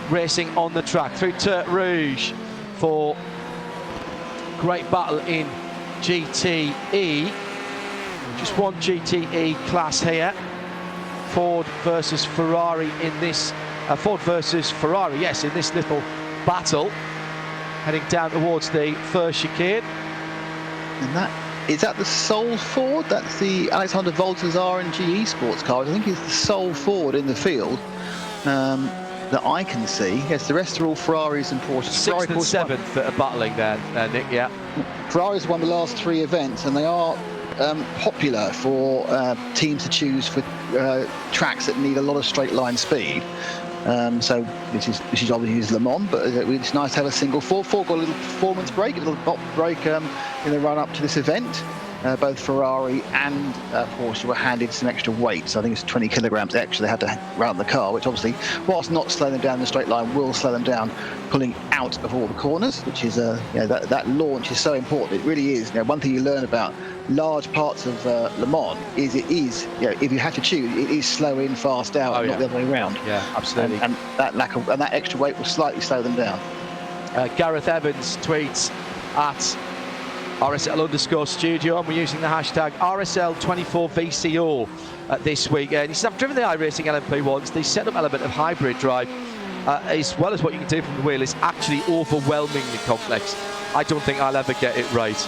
racing on the track. Through Tertre Rouge for great battle in GTE. Just one GTE class here. Ford versus Ferrari in this Ford versus Ferrari, yes, in this little battle, heading down towards the first chicane. And is that the sole Ford? That's the Alexander Volter's RNG Esports car. I think it's the sole Ford in the field that I can see. Yes, the rest are all Ferraris and Porsches. 6th and 7th that are battling there, Nick. Yeah. Ferrari's won the last 3 events, and they are popular for teams to choose for tracks that need a lot of straight line speed. So this is obviously Le Mans, but it's nice to have a single Ford. Ford got a little performance break, a little bot break in the run up to this event. Both Ferrari and Porsche were handed some extra weight, so I think it's 20 kilograms extra they had to round the car, which obviously, whilst not slowing them down in the straight line, will slow them down pulling out of all the corners, which is that launch is so important. It really is. One thing you learn about large parts of Le Mans is it is, if you have to choose, it is slow in, fast out, not the other way around. Yeah, absolutely. And that extra weight will slightly slow them down. Gareth Evans tweets at RSL_studio, and we're using the hashtag RSL24VCO this week. And he says, I've driven the iRacing LMP1s. The setup element of hybrid drive, as well as what you can do from the wheel, is actually overwhelmingly complex. I don't think I'll ever get it right.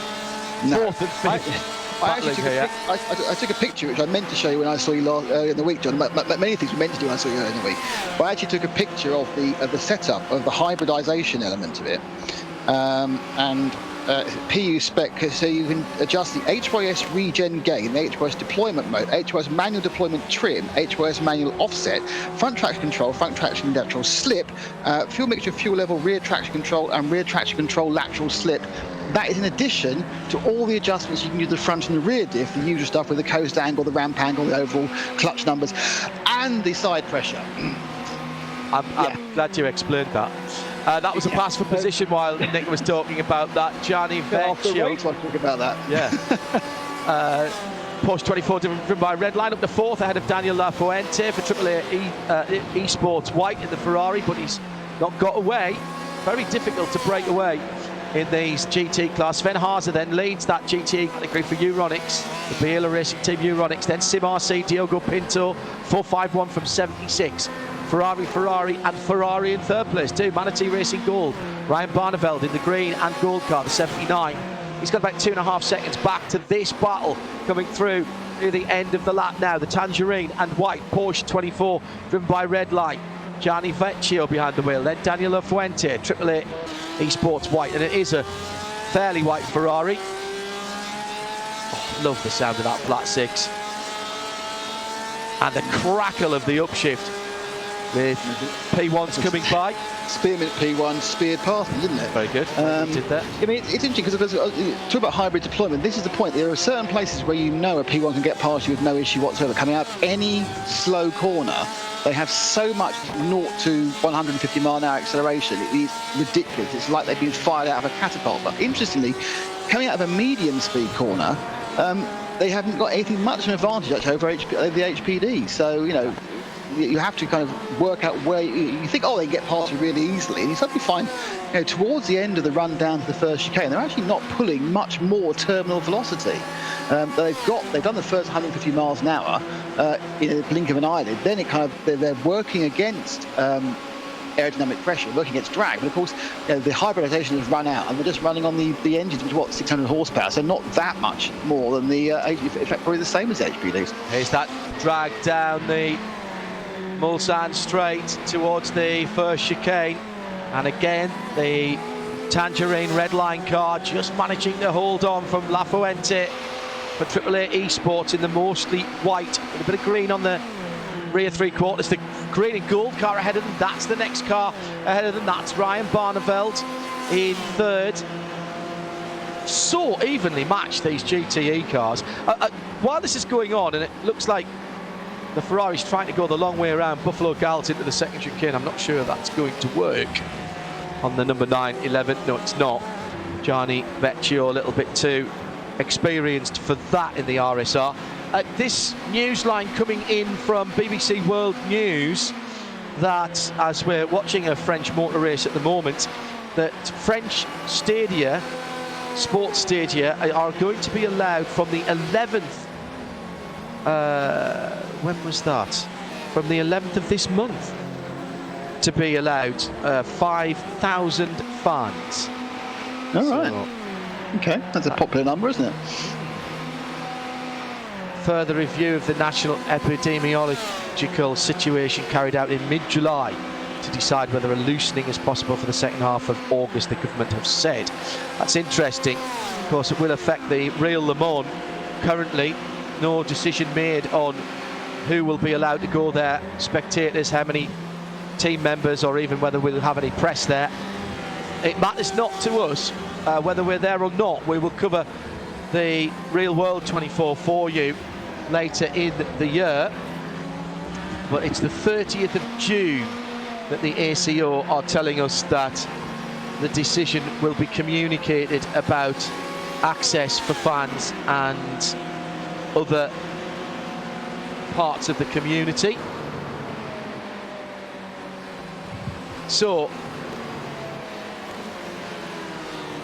No. 4th and 5th. I took a picture which I meant to show you when I saw you earlier in the week, John. Many things we meant to do when I saw you earlier in the week. But I actually took a picture of the setup of the hybridization element of it, and PU spec, so you can adjust the HYS regen gain, the HYS deployment mode, HYS manual deployment trim, HYS manual offset, front traction control, front traction lateral slip, fuel mixture, fuel level, rear traction control, and rear traction control lateral slip. That is in addition to all the adjustments you can do to the front and the rear diff, the usual stuff with the coast angle, the ramp angle, the overall clutch numbers, and the side pressure. I'm glad you explained that. That was a pass for position while Nick was talking about that. Gianni Vecchio. Talking about that. Yeah. Porsche 24 driven by Redline up to 4th ahead of Daniel Lafuente for AAA Esports White in the Ferrari, but he's not got away. Very difficult to break away in these GT class. Sven Haase then leads that GT category for Euronics, the Biela Racing Team Euronics. Then Sim RC, Diogo Pinto, 451 from 76. Ferrari and Ferrari in 3rd place too. Manatee Racing Gold, Ryan Barneveld in the green and gold car, the 79. He's got about 2.5 seconds back to this battle coming through near the end of the lap now. The Tangerine and white Porsche 24 driven by Redline. Gianni Vecchio behind the wheel, then Daniel Lafuente, AAA Esports White, and it is a fairly white Ferrari. Oh, love the sound of that flat 6. And the crackle of the upshift with P1s coming by. Spearmint P1 speared past them, didn't it? Very good. Did that. I mean, it's interesting because talk about hybrid deployment. This is the point. There are certain places where you know a P1 can get past you with no issue whatsoever. Coming out of any slow corner, they have so much 0 to 150 mile an hour acceleration. It is ridiculous. It's like they've been fired out of a catapult. But interestingly, coming out of a medium speed corner, they haven't got anything much of an advantage over the HPD. So, you know, you have to kind of work out where you think, oh, they get past you really easily, and you suddenly find, you know, towards the end of the run down to the first chicane, they're actually not pulling much more terminal velocity. They've done the first 150 miles an hour in a blink of an eyelid. Then it kind of they're working against aerodynamic pressure, working against drag. But of course, you know, the hybridization has run out, and they're just running on the engines, which is what, 600 horsepower, so not that much more than the in fact probably the same as the HPDs. Here's that drag down the Mulsanne straight towards the first chicane, and again the Tangerine Redline car just managing to hold on from Lafuente for AAA Esports in the mostly white with a bit of green on the rear 3/4. The green and gold car ahead of them. That's the next car ahead of them. That's Ryan Barneveld in 3rd. So evenly matched, these GTE cars. While this is going on, and it looks like the Ferrari's trying to go the long way around Buffalo Gals into the second chicane, I'm not sure that's going to work on the number 9, 11. No, it's not. Gianni Vecchio a little bit too experienced for that in the RSR. This news line coming in from BBC World News that, as we're watching a French motor race at the moment, that French stadia, sports stadia, are going to be allowed from the 11th. When was that? From the 11th of this month to be allowed 5,000 fans. All right. Okay, that's a popular number, isn't it? Further review of the national epidemiological situation carried out in mid-July to decide whether a loosening is possible for the second half of August, the government have said. That's interesting. Of course, it will affect the Real Le Mans. Currently, no decision made on who will be allowed to go there, spectators, how many team members, or even whether we'll have any press there. It matters not to us whether we're there or not. We will cover the Real World 24 for you later in the year, but it's the 30th of June that the ACO are telling us that the decision will be communicated about access for fans and other parts of the community. So,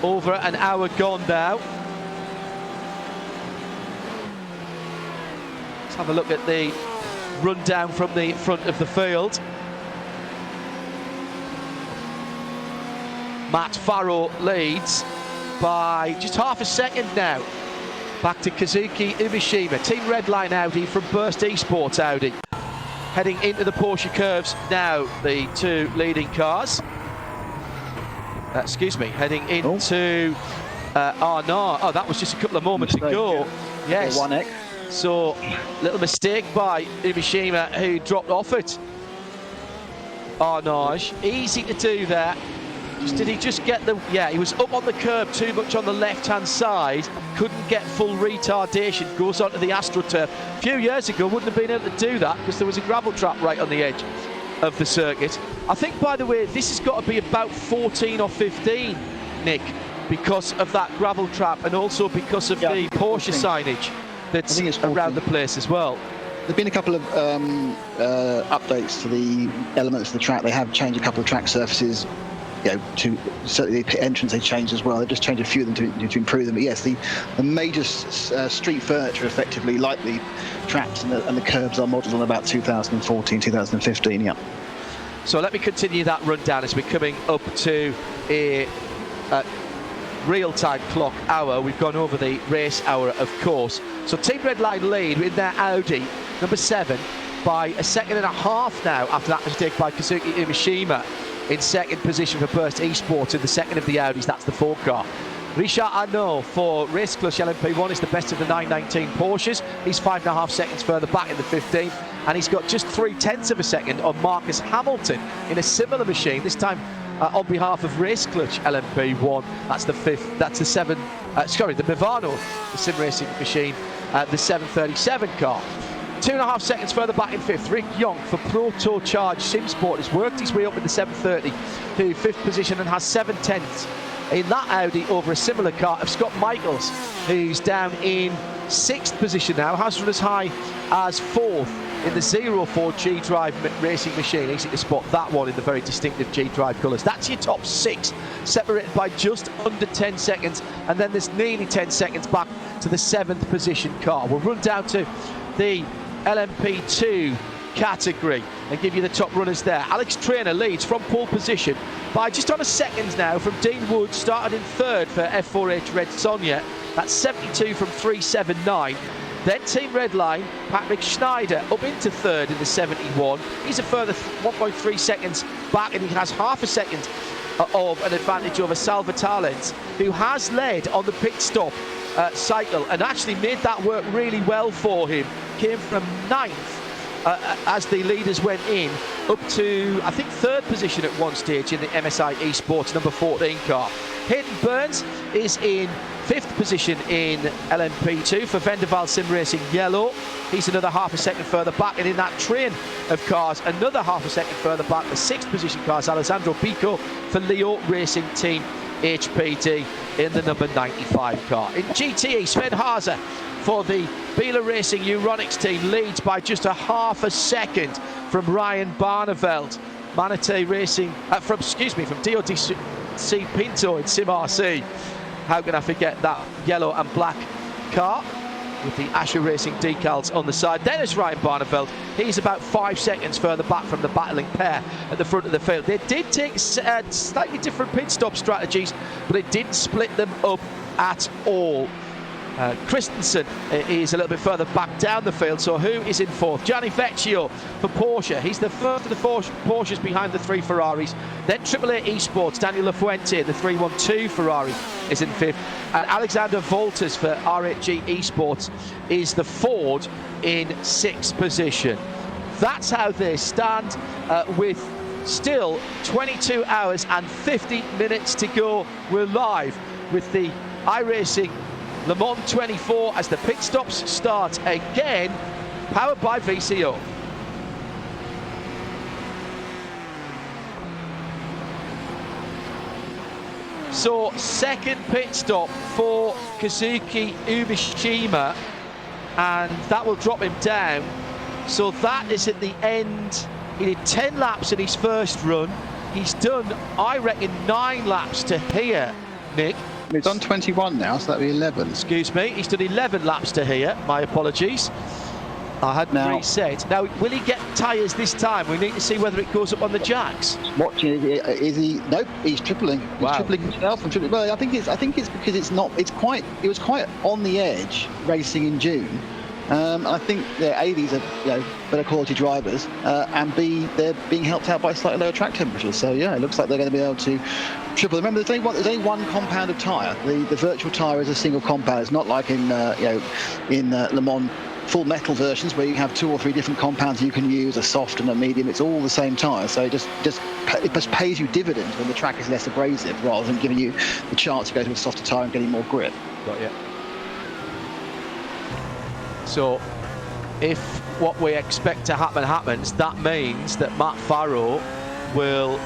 over an hour gone now. Let's have a look at the rundown from the front of the field. Matt Farrow leads by just half a second now. Back to Kazuki Umishima, Team Redline Audi from Burst Esports Audi. Heading into the Porsche curves now, the two leading cars. Heading into oh, that was just a couple of moments ago. Yeah. Yes. 1X. So, little mistake by Umishima, who dropped off it. Arnage, easy to do that. Did he just get the... Yeah, he was up on the curb too much on the left-hand side. Couldn't get full retardation. Goes onto the AstroTurf. A few years ago, wouldn't have been able to do that because there was a gravel trap right on the edge. of the circuit. I think, by the way, this has got to be about 14 or 15, Nick, because of that gravel trap and also because of the Porsche signage that's around the place as well. There've been a couple of updates to the elements of the track. They have changed a couple of track surfaces, to certainly the entrance they changed as well. They've just changed a few of them to improve them. But yes, the major street furniture, effectively, like the tracks and the curbs, are modelled on about 2014, 2015. Yeah. So let me continue that rundown as we're coming up to a real-time clock hour. We've gone over the race hour, of course. So Team Redline lead in their Audi, number 7, by a second and a half now after that mistake by Kazuki Umeshima. In second position for Burst Esports in the second of the Audis, that's the 4 car. Richard Arnaud for Race Clutch LMP1 is the best of the 919 Porsches. He's 5.5 seconds further back in the 15th, and he's got just 0.3 of a second on Marcus Hamilton in a similar machine, this time on behalf of Race Clutch LMP1. That's the 5th, that's the 7, the Mivano, the sim racing machine, the 737 car. 2.5 seconds further back in 5th, Rick Young for Proto Charge Simsport has worked his way up in the 730 to 5th position and has 7/10 in that Audi over a similar car of Scott Michaels, who's down in 6th position now, has run as high as 4th in the 04 G-Drive racing machine. Easy to spot that one in the very distinctive G-Drive colours. That's your top 6, separated by just under 10 seconds, and then there's nearly 10 seconds back to the 7th position car. We'll run down to the LMP2 category and give you the top runners there. Alex Traynor leads from pole position by just on a second now from Dean Wood, started in 3rd for F4H Red Sonja. That's 72 from 379. Then Team Redline, Patrick Schneider up into 3rd in the 71. He's a further 1.3 seconds back, and he has half a second of an advantage over Salva Talent, who has led on the pit stop cycle and actually made that work really well for him. Came from 9th as the leaders went in, up to, I think, 3rd position at one stage in the MSI Esports number 14 car. Hayden Burns is in 5th position in LMP2 for Vendaval Sim Racing Yellow. He's another half a second further back, and in that train of cars, another half a second further back, the 6th position car is Alessandro Pico for Leo Racing Team HPD in the number 95 car. In GTE, Sven Haase for the Biela Racing Euronics team leads by just a half a second from Ryan Barneveld. Manatee Racing, from DODC Pinto in Sim RC. How can I forget that yellow and black car with the Asher Racing decals on the side. Then it's Ryan Barneveld. He's about 5 seconds further back from the battling pair at the front of the field. They did take slightly different pit stop strategies, but it didn't split them up at all. Christensen is a little bit further back down the field, so who is in 4th? Gianni Vecchio for Porsche. He's the 3rd of the Porsches behind the 3 Ferraris. Then AAA Esports, Daniel Lafuente, the 312 Ferrari, is in 5th. And Alexander Volters for R8G Esports is the Ford in 6th position. That's how they stand with still 22 hours and 50 minutes to go. We're live with the iRacing Le Mans 24 as the pit stops start again, powered by VCO. So second pit stop for Kazuki Umeshima, and that will drop him down. So that is at the end. He did 10 laps in his first run. He's done, I reckon, 9 laps to here, Nick. He's on 21 now, so that'll be 11. Excuse me, he's done 11 laps to here. My apologies. I hadn't reset. Now, will he get tyres this time? We need to see whether it goes up on the jacks. Watching, is he? Nope, he's tripling. He's tripling himself. And tripling. Well, I think it's because it's not. It was quite on the edge racing in June. I think A, these are better quality drivers, and B, they're being helped out by slightly lower track temperatures. So yeah, it looks like they're going to be able to triple. Remember, there's only one compound of tyre. The virtual tyre is a single compound. It's not like in Le Mans full metal versions where you have 2 or 3 different compounds you can use, a soft and a medium. It's all the same tyre, so it just pays you dividends when the track is less abrasive, rather than giving you the chance to go to a softer tyre and getting more grip. Got you. So if what we expect to happen happens, that means that Matt Farrow will,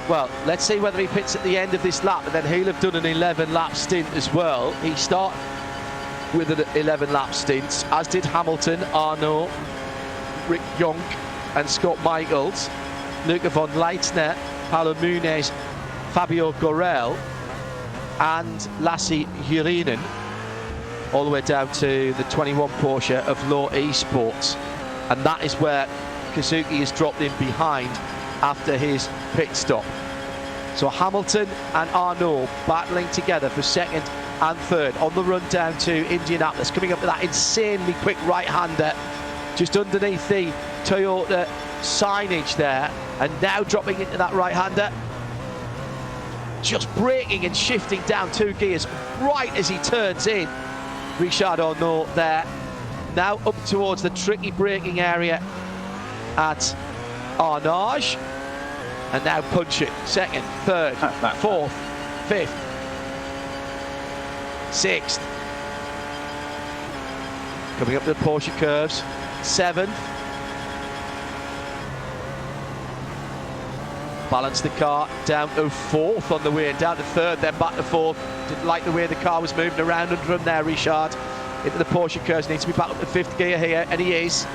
well, let's see whether he pits at the end of this lap, and then he'll have done an 11 lap stint as well. He started with an 11 lap stint, as did Hamilton, Arnaud, Rick Jonk and Scott Michaels, Luca von Leitzner, Paulo Muniz, Fabio Gorel and Lassie Hurinen, all the way down to the 21 Porsche of Law Esports. And that is where Kazuki has dropped in behind after his pit stop. So Hamilton and Arnaud battling together for second and third on the run down to Indianapolis, coming up with that insanely quick right-hander just underneath the Toyota signage there, and now dropping into that right-hander, just braking and shifting down 2 gears right as he turns in. Richard Arnaud there, now up towards the tricky braking area at Arnage, and now punch it. Second, third, fourth, fifth, sixth. Coming up to the Porsche curves, seventh. Balanced the car down to fourth on the way, and down to third, then back to fourth. Didn't like the way the car was moving around under him there, Richard. Into the Porsche curves, needs to be back up to fifth gear here, and he is.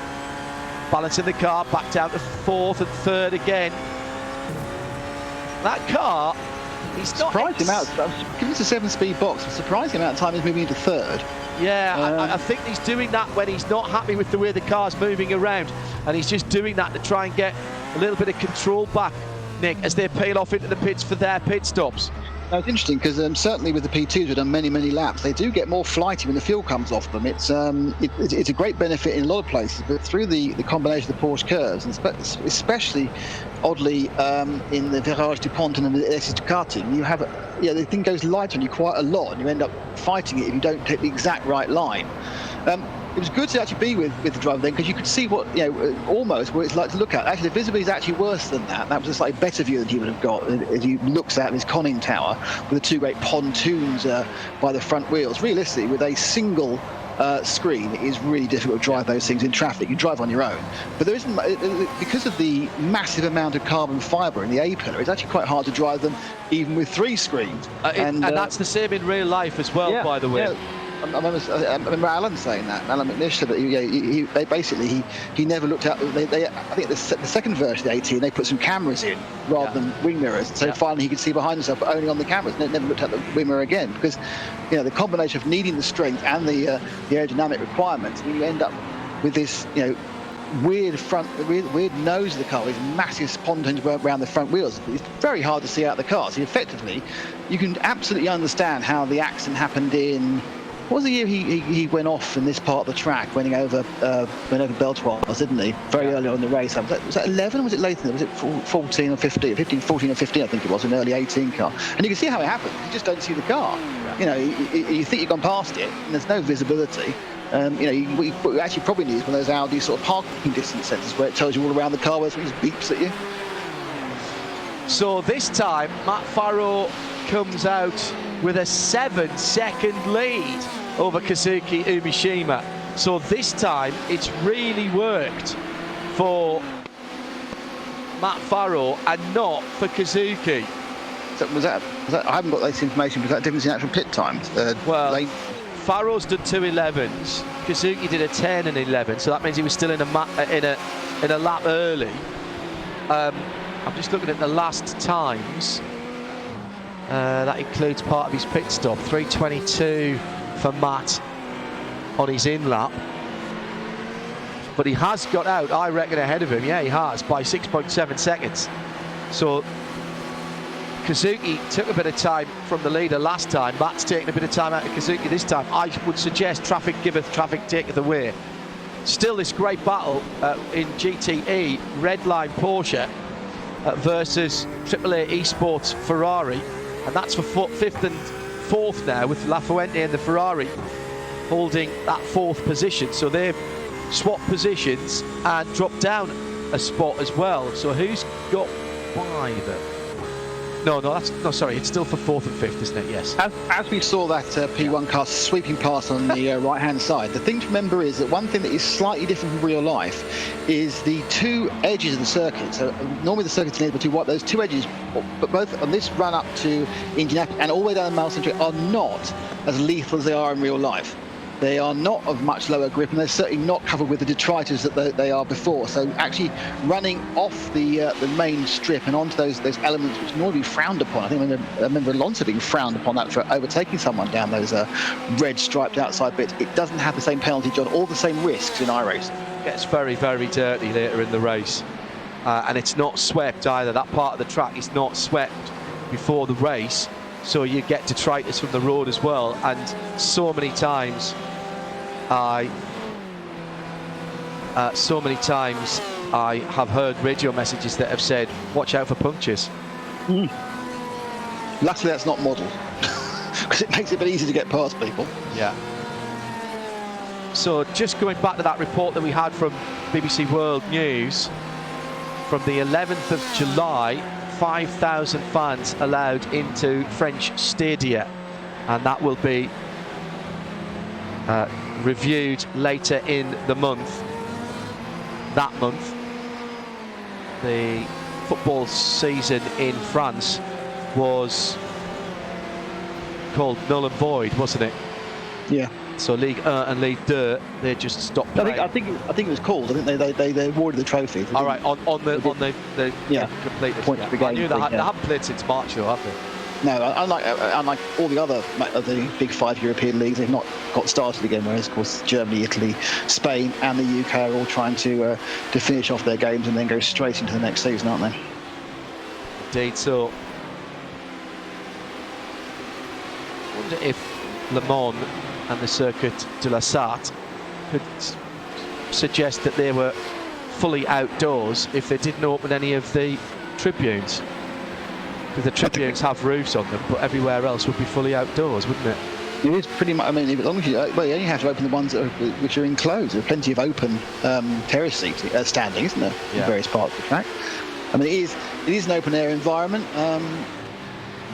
Balancing the car back down to fourth and third again. That car, he's not... Surprised him out. Given it's a 7-speed box, I'm surprised the amount of time he's moving into third. Yeah, I think he's doing that when he's not happy with the way the car's moving around, and he's just doing that to try and get a little bit of control back, Nick, as they peel off into the pits for their pit stops. Now, it's interesting because certainly with the P2s who've done many laps, they do get more flighty when the fuel comes off them. It's a great benefit in a lot of places, but through the combination of the Porsche curves, and especially oddly in the Virage du Ponton and the SS Ducati, you have the thing goes light on you quite a lot, and you end up fighting it if you don't take the exact right line. It was good to actually be with the driver then, because you could see what, almost what it's like to look at. Actually, the visibility is actually worse than that. That was a slightly better view than he would have got as he looks at this conning tower with the 2 great pontoons by the front wheels. Realistically, with a single screen, it is really difficult to drive those things in traffic. You drive on your own. But there isn't, because of the massive amount of carbon fibre in the A-pillar, it's actually quite hard to drive them even with 3 screens. And that's the same in real life as well, by the way. Yeah. I remember Alan saying that. Alan McNish said that he never looked out. I think the second version of the 18, they put some cameras in rather than wing mirrors. So finally he could see behind himself, but only on the cameras. And never looked at the wing mirror again, because the combination of needing the strength and the aerodynamic requirements, you end up with this weird nose of the car with massive pontoons around the front wheels. It's very hard to see out the car. So effectively, you can absolutely understand how the accident happened in. What was the year he went off in this part of the track, went over Beltoise, didn't he? Very early on in the race. Was that 11 or was it later than that? Was it 14 or 15? 14 or 15, I think it was, an early 18 car. And you can see how it happened. You just don't see the car. You think you've gone past it, and there's no visibility. What you actually probably need is one of those Audi sort of parking distance sensors where it tells you all around the car, where something just beeps at you. So this time, Matt Farrow comes out with a 7-second lead over Kazuki Umishima. So this time it's really worked for Matt Farrow and not for Kazuki. So was that I haven't got this information. Was that difference in actual pit times? Farrow's done 2 11s. Kazuki did a 10 and 11, so that means he was still in a lap early. I'm just looking at the last times. That includes part of his pit stop. 3:22 for Matt on his in lap. But he has got out, I reckon, ahead of him. Yeah, he has, by 6.7 seconds. So Kazuki took a bit of time from the leader last time. Matt's taking a bit of time out of Kazuki this time. I would suggest traffic giveth, traffic taketh away. Still this great battle in GTE, Redline Porsche versus AAA Esports Ferrari. And that's for 5th and 4th now, with Lafuente and the Ferrari holding that 4th position. So they've swapped positions and dropped down a spot as well. So who's got 5? No, sorry, it's still for 4th and 5th, isn't it? Yes. As we saw that P1 car sweeping past on the right-hand side, the thing to remember is that one thing that is slightly different from real life is the two edges of the circuit. So normally the circuit's enabled to what those two edges, but both on this run up to Indianapolis and all the way down the mile centre, are not as lethal as they are in real life. They are not of much lower grip, and they're certainly not covered with the detritus that they are before. So actually running off the main strip and onto those elements which normally be frowned upon. I remember Alonso being frowned upon that for overtaking someone down those red striped outside bits. It doesn't have the same penalty, John, or the same risks in iRacing. It gets very, very dirty later in the race, and it's not swept either. That part of the track is not swept before the race, so you get detritus from the road as well. And so many times I have heard radio messages that have said, watch out for punctures. Luckily that's not modelled, because it makes it a bit easy to get past people. Yeah. So just going back to that report that we had from BBC World News, from the 11th of July, 5,000 fans allowed into French stadia, and that will be reviewed later in the month. That month, the football season in France was called null and void, wasn't it? Yeah. So Ligue 1 and Ligue 2, they just stopped playing. I think it was called. I think they awarded the trophy. All right, on the completeness. Point of the game. I knew they haven't played since March, though, have they? No, unlike all the other of the big 5 European leagues, they've not got started again. Whereas, of course, Germany, Italy, Spain, and the UK are all trying to finish off their games and then go straight into the next season, aren't they? Indeed. So, I wonder if Le Mans and the Circuit de la Sarthe could suggest that they were fully outdoors if they didn't open any of the tribunes. Because the tribunes have roofs on them, but everywhere else would be fully outdoors, wouldn't it? It is pretty much. I mean, as long as you only have to open the ones which are enclosed. There's plenty of open terrace seating, standing, isn't there, in various parts of the track? I mean, it is an open air environment.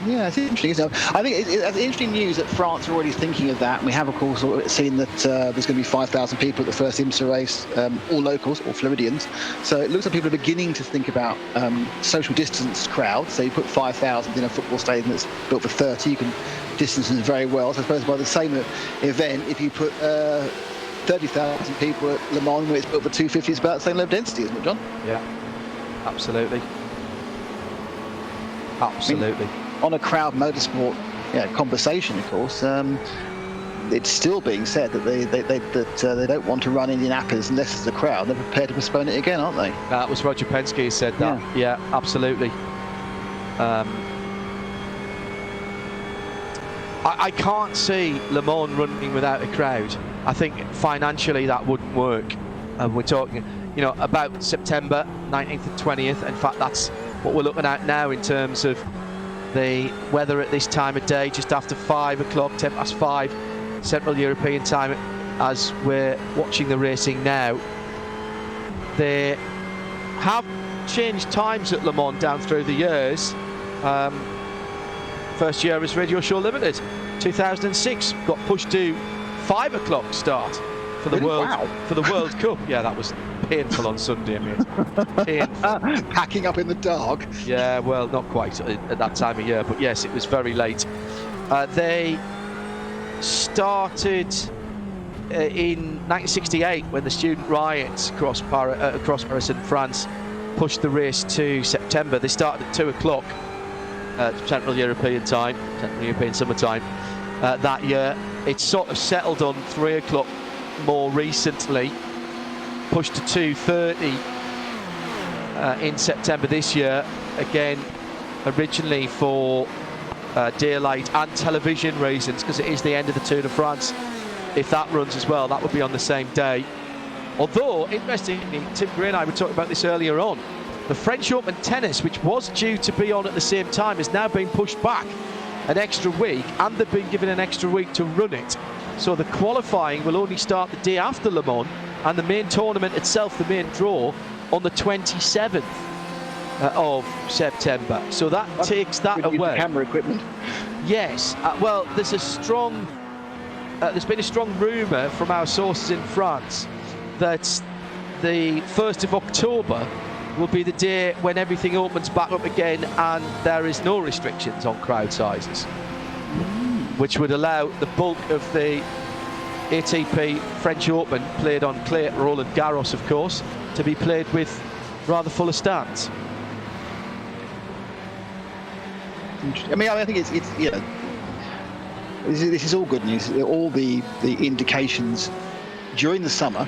Yeah, it's interesting, isn't it? I think it's interesting news that France are already thinking of that. And we have, of course, seen that there's going to be 5,000 people at the first IMSA race, all locals, all Floridians. So it looks like people are beginning to think about social distance crowds. So you put 5,000 in a football stadium that's built for 30, you can distance them very well. So I suppose by the same event, if you put 30,000 people at Le Mans, where it's built for 250, it's about the same level of density, isn't it, John? Yeah, absolutely. Absolutely. I mean, on a crowd motorsport conversation, of course, it's still being said that they don't want to run Indianapolis unless there's a crowd. They're prepared to postpone it again, aren't they? That was Roger Penske who said that. Yeah, absolutely. I can't see Le Mans running without a crowd. I think financially that wouldn't work. We're talking, about September 19th and 20th. In fact, that's what we're looking at now in terms of the weather at this time of day, just after 5 o'clock, 10 past 5 Central European time, as we're watching the racing now. They have changed times at Le Mans down through the years. First year as Radio Show Limited, 2006, got pushed to 5 o'clock start for the World Cup. Yeah, that was painful on Sunday, mate. Painful. Packing up in the dark. Yeah, well, not quite at that time of year, but yes, it was very late. They started in 1968 when the student riots across Paris and France pushed the race to September. They started at 2 o'clock Central European time, Central European summertime that year. It's sort of settled on 3 o'clock more recently, pushed to 2:30 in September this year, again originally for daylight and television reasons, because it is the end of the Tour de France. If that runs as well, that would be on the same day. Although, interestingly, Tim Gray and I were talking about this earlier on, the French Open tennis, which was due to be on at the same time, has now been pushed back an extra week, and they've been given an extra week to run it. So the qualifying will only start the day after Le Mans, and the main tournament itself, the main draw, on the 27th. of September. So that takes that away. Camera equipment. Yes. Well, there's a strong. There's been a strong rumour from our sources in France that the 1st of October will be the day when everything opens back up again and there is no restrictions on crowd sizes, which would allow the bulk of the ATP French Open, played on clay at Roland Garros, of course, to be played with rather fuller stands. I mean, I think it's you know, this is all good news. All the indications during the summer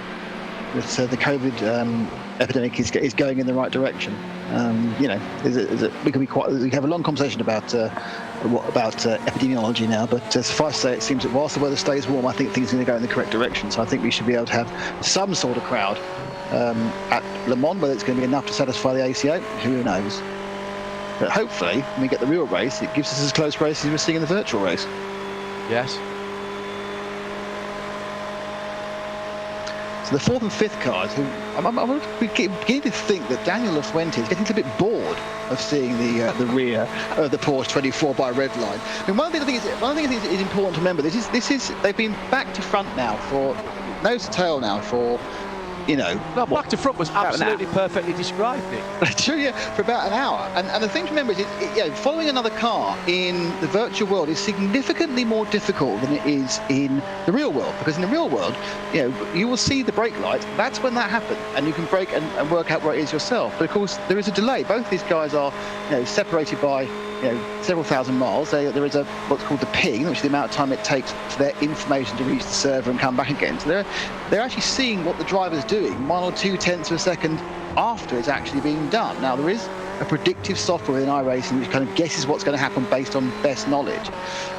that the COVID epidemic is going in the right direction. You know, we have a long conversation about epidemiology now, but suffice to say, it seems that whilst the weather stays warm, I think things are going to go in the correct direction. So I think we should be able to have some sort of crowd at Le Mans. Whether it's going to be enough to satisfy the ACO, who knows? But hopefully, when we get the real race, it gives us as close race as we're seeing in the virtual race. Yes. So the 4th and 5th cars, who I'm beginning to think that Daniel Lafuente is getting a bit bored of seeing the rear of the Porsche 24 by red line. I mean, one of the things is important to remember. This is they've been back to front now for nose to tail now for. You know, well, back to front was absolutely perfectly described, Nick. True, yeah, for about an hour. And the thing to remember is, you know, following another car in the virtual world is significantly more difficult than it is in the real world. Because in the real world, you know, you will see the brake light. That's when that happens, and you can brake and work out where it is yourself. But of course, there is a delay. Both these guys are, you know, separated by, you know, several thousand miles. There is what's called the ping, which is the amount of time it takes for their information to reach the server and come back again. So they're actually seeing what the driver's doing 1 or 2 tenths of a second after it's actually being done. Now, there is a predictive software within iRacing which kind of guesses what's going to happen based on best knowledge.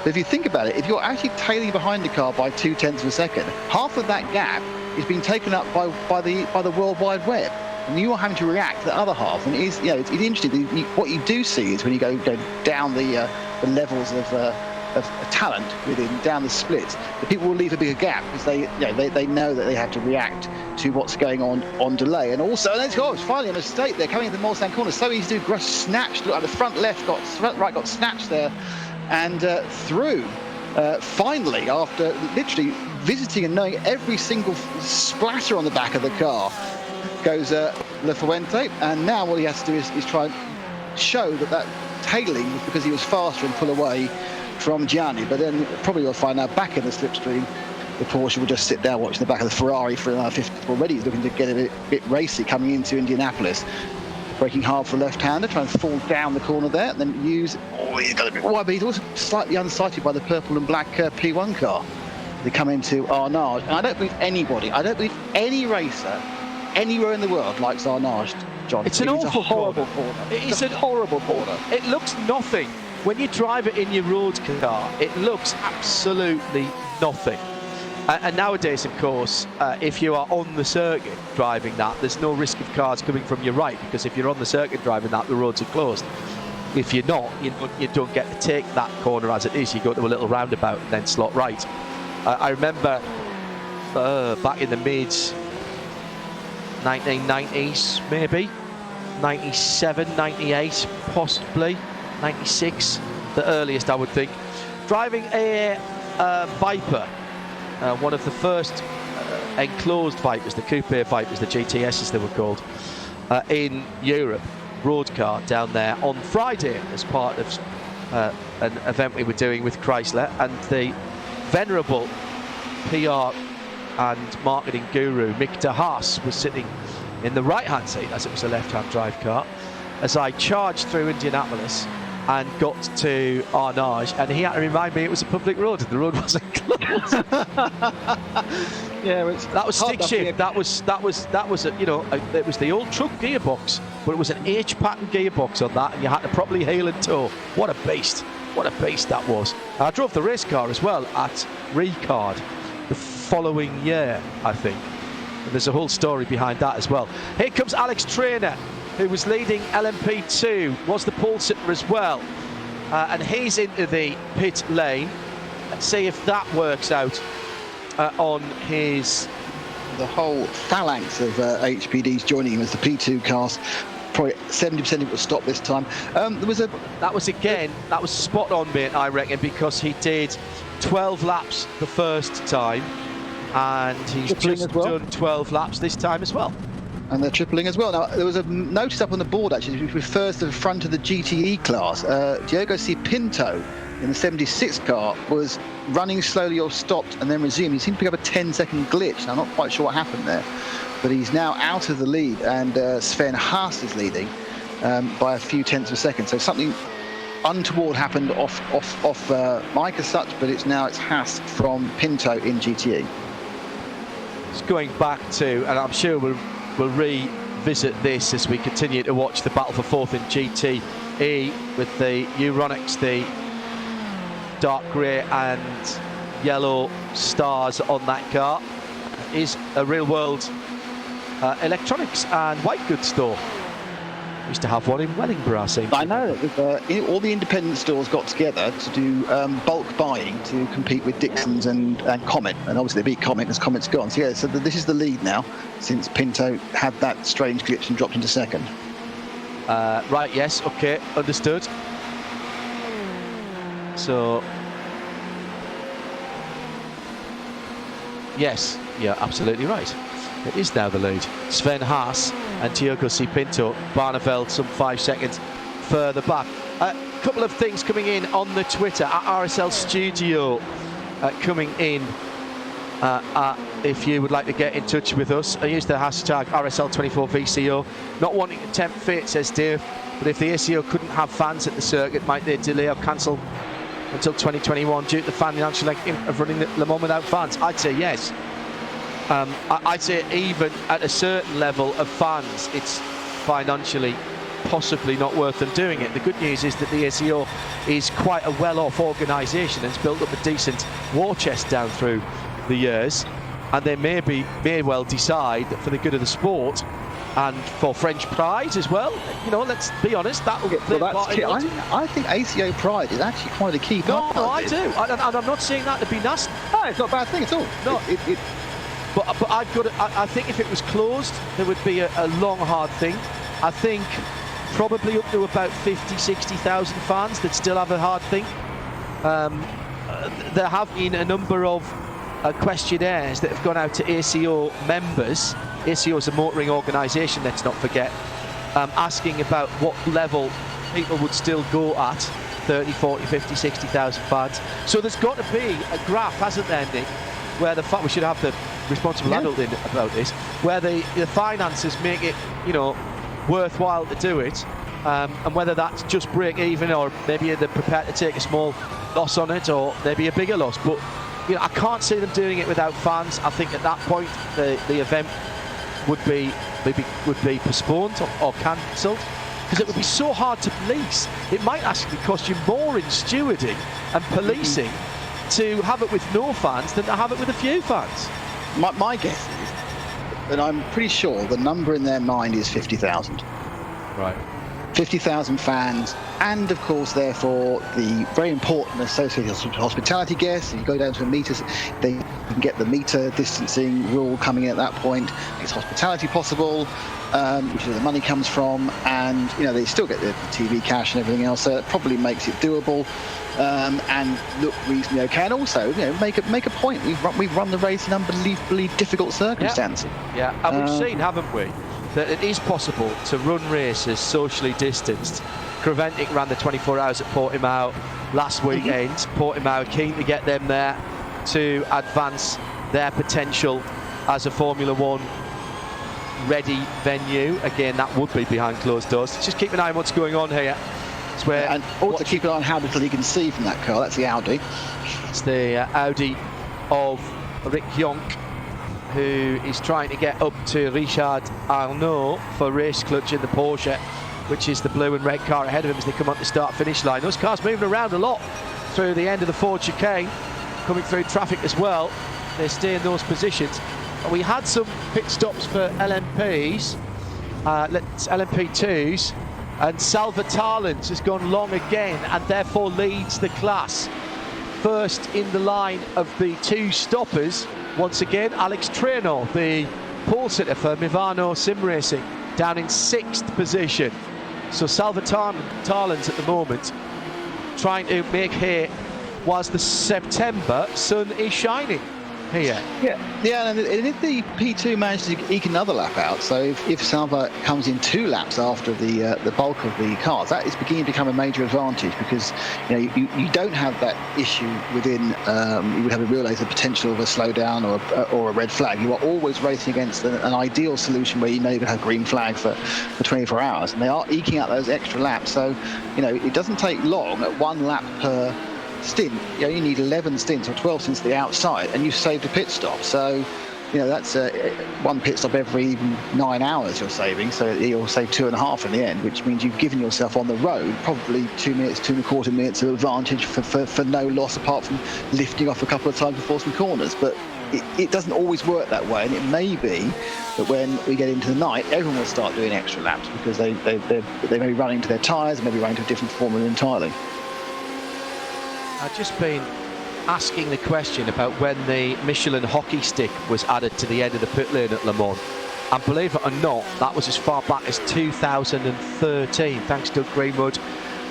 But if you think about it, if you're actually tailing behind the car by 2 tenths of a second, half of that gap is being taken up by the World Wide Web. And you are having to react to the other half, and it is, you know, it's interesting. What you do see is when you go down the levels of talent down the splits, the people will leave a bigger gap because they know that they have to react to what's going on delay. And also, and it's finally a mistake there coming into the Mulsanne corner. So easy to do. Grush snatched. Look, the front right got snatched there, and through. Finally, after literally visiting and knowing every single splatter on the back of the car, goes Lafuente, and now what he has to do is try and show that tailing was because he was faster and pull away from Gianni. But then probably you'll find out back in the slipstream, the Porsche will just sit there watching the back of the Ferrari for another 50. Already he's looking to get a bit racy coming into Indianapolis. Braking hard for the left-hander, trying to fall down the corner there, and then use. Oh, he's got a bit wide, but he's also slightly unsighted by the purple and black P1 car. They come into Arnage, and I don't believe any racer anywhere in the world likes Arnage, John. It's an awful horrible corner. It's a horrible corner. It looks nothing. When you drive it in your road car, it looks absolutely nothing. And nowadays, of course, if you are on the circuit driving that, there's no risk of cars coming from your right, because if you're on the circuit driving that, the roads are closed. If you're not, you don't get to take that corner as it is. You go to a little roundabout and then slot right. I remember back in the mids 1990s, maybe 97, 98, possibly 96, the earliest I would think, driving a Viper, one of the first enclosed Vipers, the coupe Vipers, the GTS as they were called, in Europe, road car down there on Friday as part of an event we were doing with Chrysler, and the venerable PR and marketing guru Mick de Haas was sitting in the right-hand seat, as it was a left-hand drive car, as I charged through Indianapolis and got to Arnage, and he had to remind me it was a public road and the road wasn't closed. Yeah, that was stick shift. That was it was the old truck gearbox, but it was an H pattern gearbox on that, and you had to properly heel and toe. What a beast! What a beast that was. I drove the race car as well at Ricard the following year, I think. And there's a whole story behind that as well. Here comes Alex Traynor, who was leading LMP2, was the pole sitter as well. And he's into the pit lane. Let's see if that works out on his... The whole phalanx of HPDs joining him as the P2 cars probably 70% of it will stop this time. That was spot on, mate, I reckon, because he did 12 laps the first time, and he's just done 12 laps this time as well. And they're tripling as well. Now, there was a notice up on the board, actually, which refers to the front of the GTE class. Diogo C. Pinto in the 76 car was running slowly or stopped and then resumed. He seemed to pick up a 10-second glitch. Now, I'm not quite sure what happened there, but he's now out of the lead, and Sven Haas is leading by a few tenths of a second. So something untoward happened off Mike as such, but it's Haas from Pinto in GTE. It's going back to, and I'm sure we'll revisit this as we continue to watch the battle for fourth in GTE with the Euronics, the dark grey and yellow stars on that car. It is a real world electronics and white goods store. Used to have one in Wellingborough, I think. I know that all the independent stores got together to do bulk buying to compete with Dixon's and Comet, and obviously they beat Comet because Comet's gone. So yeah, so this is the lead now since Pinto had that strange glitch and dropped into second. Right, yes, okay, understood. So, yes, yeah, absolutely right. It is now the lead. Sven Haas and Diogo C. Pinto, Barneveld some 5 seconds further back. A couple of things coming in on the Twitter at RSL Studio, coming in. If you would like to get in touch with us, use the hashtag RSL24VCO. Not wanting to tempt fate, says Dave, but if the ACO couldn't have fans at the circuit, might they delay or cancel until 2021 due to the financial of running Le Mans without fans? I'd say yes. I'd say even at a certain level of fans, it's financially possibly not worth them doing it. The good news is that the ACO is quite a well-off organisation and has built up a decent war chest down through the years, and they may well decide that for the good of the sport and for French pride as well, you know, let's be honest, that will play part in it. I think ACO pride is actually quite a key part. No, I do, and I'm not saying that to be nasty. No, it's not a bad thing at all. No. But I think if it was closed, there would be a long, hard thing. I think probably up to about 50, 60,000 fans that still have a hard thing. There have been a number of questionnaires that have gone out to ACO members. ACO is a motoring organisation, let's not forget, asking about what level people would still go at, 30, 40, 50, 60,000 fans. So there's got to be a graph, hasn't there, Nick, where we should have the responsible adult in about this, where the finances make it, you know, worthwhile to do it, and whether that's just break even or maybe they're prepared to take a small loss on it or maybe a bigger loss. But you know, I can't see them doing it without fans. I think at that point the event would be postponed or cancelled, because it would be so hard to police. It might actually cost you more in stewarding and policing to have it with no fans than to have it with a few fans. My guess is, and I'm pretty sure the number in their mind is 50,000. Right. 50,000 fans, and of course, therefore, the very important associated hospitality guests. You go down to a meter, they can get the meter distancing rule coming in at that point. It's hospitality possible, which is where the money comes from, and you know they still get the TV cash and everything else. So it probably makes it doable. And look reasonably okay, and also, you know, make a point. We've run the race in unbelievably difficult circumstances. Yeah, and we've seen, haven't we, that it is possible to run races socially distanced. Creventic ran the 24 hours at Portimao last weekend. Portimao keen to get them there to advance their potential as a Formula One ready venue. Again, that would be behind closed doors. Just keep an eye on what's going on here. And also keep an eye on how little you can see from that car. That's the Audi. It's the Audi of Rick Jonk, who is trying to get up to Richard Arnaud for race clutch in the Porsche, which is the blue and red car ahead of him as they come on the start-finish line. Those cars moving around a lot through the end of the Ford chicane, coming through traffic as well. They stay in those positions. We had some pit stops for LMPs, LMP2s, and Salva Talens has gone long again and therefore leads the class. First in the line of the two stoppers, once again, Alex Traynor, the pole sitter for Mivano Sim Racing. down in 6th position. So Salvatier's at the moment trying to make hay whilst the September sun is shining here. Yeah, and if the P2 manages to eke another lap out, so if Salva comes in 2 laps after the bulk of the cars, that is beginning to become a major advantage, because you don't have that issue within. You would have to realise the potential of a slowdown or a red flag. You are always racing against an ideal solution where you know you're going to have green flag for 24 hours, and they are eking out those extra laps. So it doesn't take long at 1 lap per stint. You need 11 stints or 12 stints to the outside, and you've saved a pit stop. So that's 1 pit stop every 9 hours you're saving, so you'll save 2.5 in the end, which means you've given yourself on the road probably 2 minutes, 2.25 minutes of advantage for no loss, apart from lifting off a couple of times before some corners. But it doesn't always work that way, and it may be that when we get into the night, everyone will start doing extra laps, because they may be running to their tyres, and maybe running to a different formula entirely. I've just been asking the question about when the Michelin hockey stick was added to the end of the pit lane at Le Mans. And believe it or not, that was as far back as 2013. Thanks to Greenwood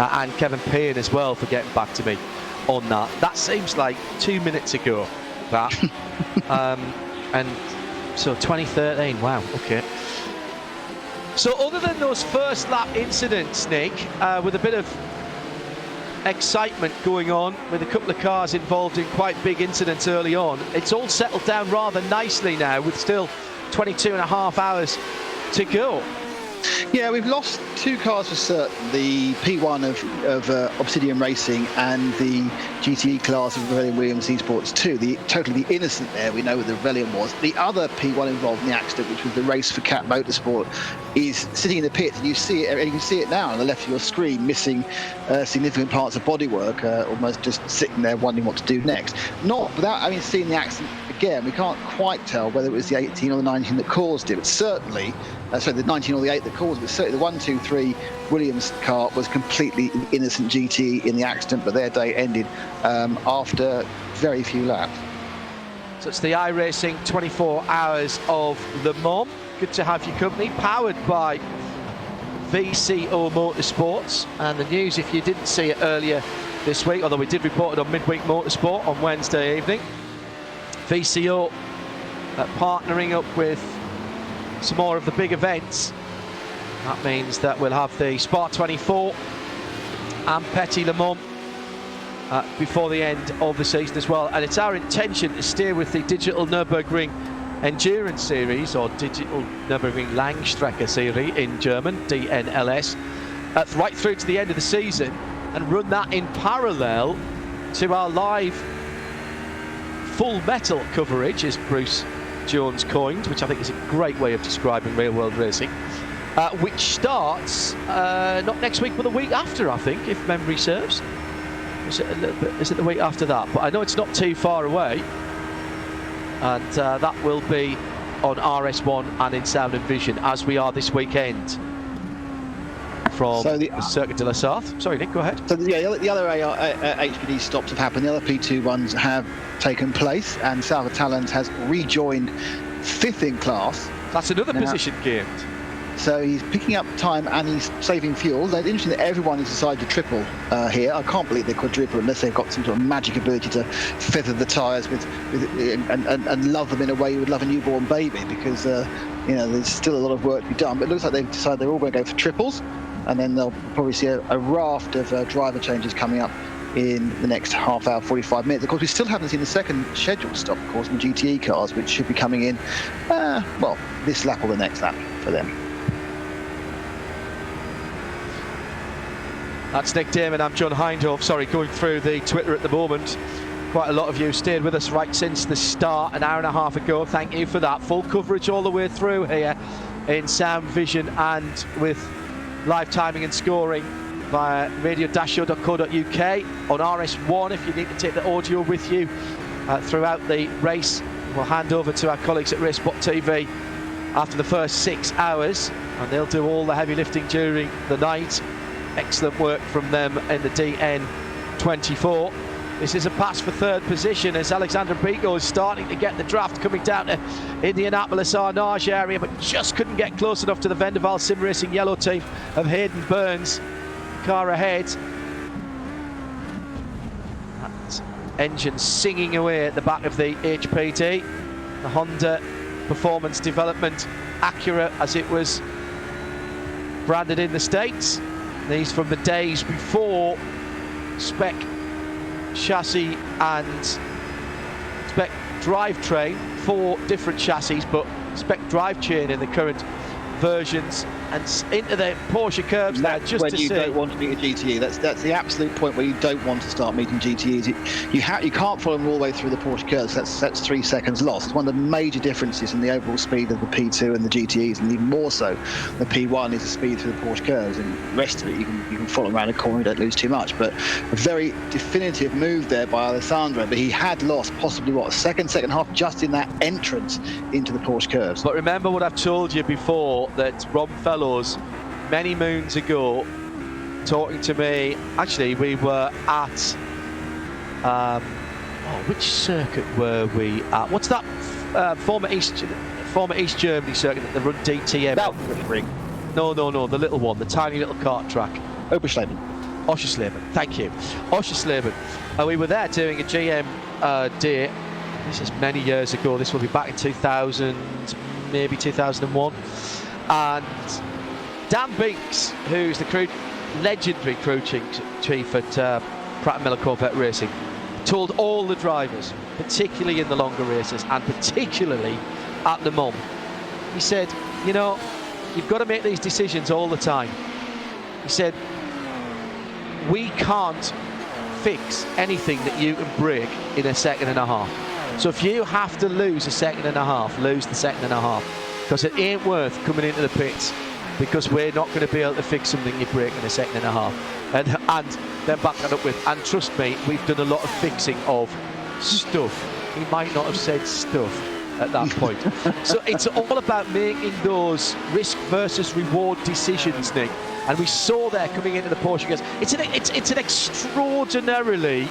and Kevin Payne as well for getting back to me on that. That seems like 2 minutes ago, that. And so 2013, wow, okay. So other than those first lap incidents, Nick, with a bit of excitement going on with a couple of cars involved in quite big incidents early on, it's all settled down rather nicely now, with still 22.5 hours to go. Yeah, we've lost 2 cars for certain, the P1 of Obsidian Racing and the GTE class of Rebellion Williams Esports 2. Totally the innocent there, we know what the Rebellion was. The other P1 involved in the accident, which was the race for Cat Motorsport, is sitting in the pits, and you see it, and you can see it now on the left of your screen, missing significant parts of bodywork, almost just sitting there wondering what to do next. Not without having seen the accident again, we can't quite tell whether it was the 18 or the 19 that caused it, but certainly, the 19 or the 8 that caused it, but certainly the 1, 2, 3 Williams car was completely innocent GT in the accident, but their day ended after very few laps. So it's the iRacing 24 hours of Le Mans. Good to have your company, powered by VCO Motorsports. And the news, if you didn't see it earlier this week, although we did report it on Midweek Motorsport on Wednesday evening, VCO partnering up with some more of the big events. That means that we'll have the Spa 24 and Petit Le Mans before the end of the season as well. And it's our intention to stay with the Digital Nürburgring Endurance Series, or Digital Nürburgring Langstrecke Series in German, DNLS, right through to the end of the season, and run that in parallel to our live full metal coverage, as Bruce Jones coined, which I think is a great way of describing real world racing, which starts not next week but the week after, I think, if memory serves. Is it the week after that? But I know it's not too far away, and that will be on RS1 and in Sound and Vision, as we are this weekend from the Circuit de la Sarthe. Sorry, Nick, go ahead. So the other HPD stops have happened. The other P2 ones have taken place, and Salva Talens has rejoined 5th in class. That's another position gained. So he's picking up time and he's saving fuel. It's interesting that everyone has decided to triple here. I can't believe they quadruple unless they've got some sort of magic ability to feather the tyres and love them in a way you would love a newborn baby, because there's still a lot of work to be done. But it looks like they've decided they're all going to go for triples, and then they'll probably see a raft of driver changes coming up in the next half hour, 45 minutes. Of course, we still haven't seen the second scheduled stop, of course, in the GTE cars, which should be coming in, this lap or the next lap for them. That's Nick Damon. I'm John Hindhaugh. Sorry, going through the Twitter at the moment. Quite a lot of you stayed with us right since the start, an hour and a half ago. Thank you for that. Full coverage all the way through here in Sound, Vision, and with live timing and scoring via radio-show.co.uk, on RS1 if you need to take the audio with you throughout the race. We'll hand over to our colleagues at Racebot TV after the first 6 hours, and they'll do all the heavy lifting during the night. Excellent work from them in the DN24. This is a pass for third position as Alexander Bigo is starting to get the draft coming down to Indianapolis Arnage area, but just couldn't get close enough to the Vendaval Sim Racing yellow team of Hayden Burns. Car ahead. That engine singing away at the back of the HPD. The Honda Performance Development Acura as it was branded in the States. These from the days before spec chassis and spec drivetrain, 4 different chassis, but spec drivetrain in the current versions, and into the Porsche curves there, just when to you see. don't want to meet a GTE. That's the absolute point where you don't want to start meeting GTEs. You can't follow them all the way through the Porsche curves. That's 3 seconds lost. It's one of the major differences in the overall speed of the P2 and the GTEs, and even more so the P1 is the speed through the Porsche curves, and the rest of it you can follow around a corner, you don't lose too much. But a very definitive move there by Alessandro, but he had lost possibly a second and a half just in that entrance into the Porsche curves. But remember what I've told you before, that Rob Fellows many moons ago talking to me, actually we were at which circuit were we at? What's that former East Germany circuit that they run DTM? No, the little one, the tiny little kart track. Oschersleben, thank you. Oschersleben. We were there doing a GM day. This is many years ago. This will be back in 2000, maybe 2001. And Dan Binks, who's the legendary crew chief at Pratt & Miller Corvette Racing, told all the drivers, particularly in the longer races and particularly at Le Mans, he said, you know, you've got to make these decisions all the time. He said, we can't fix anything that you can break in a second and a half. So if you have to lose a second and a half, lose the second and a half. Because it ain't worth coming into the pits, because we're not going to be able to fix something you break in a second and a half. And then back that up with, and trust me, we've done a lot of fixing of stuff. He might not have said stuff at that point. So it's all about making those risk versus reward decisions, Nick. And we saw there coming into the Porsche guys, it's an extraordinarily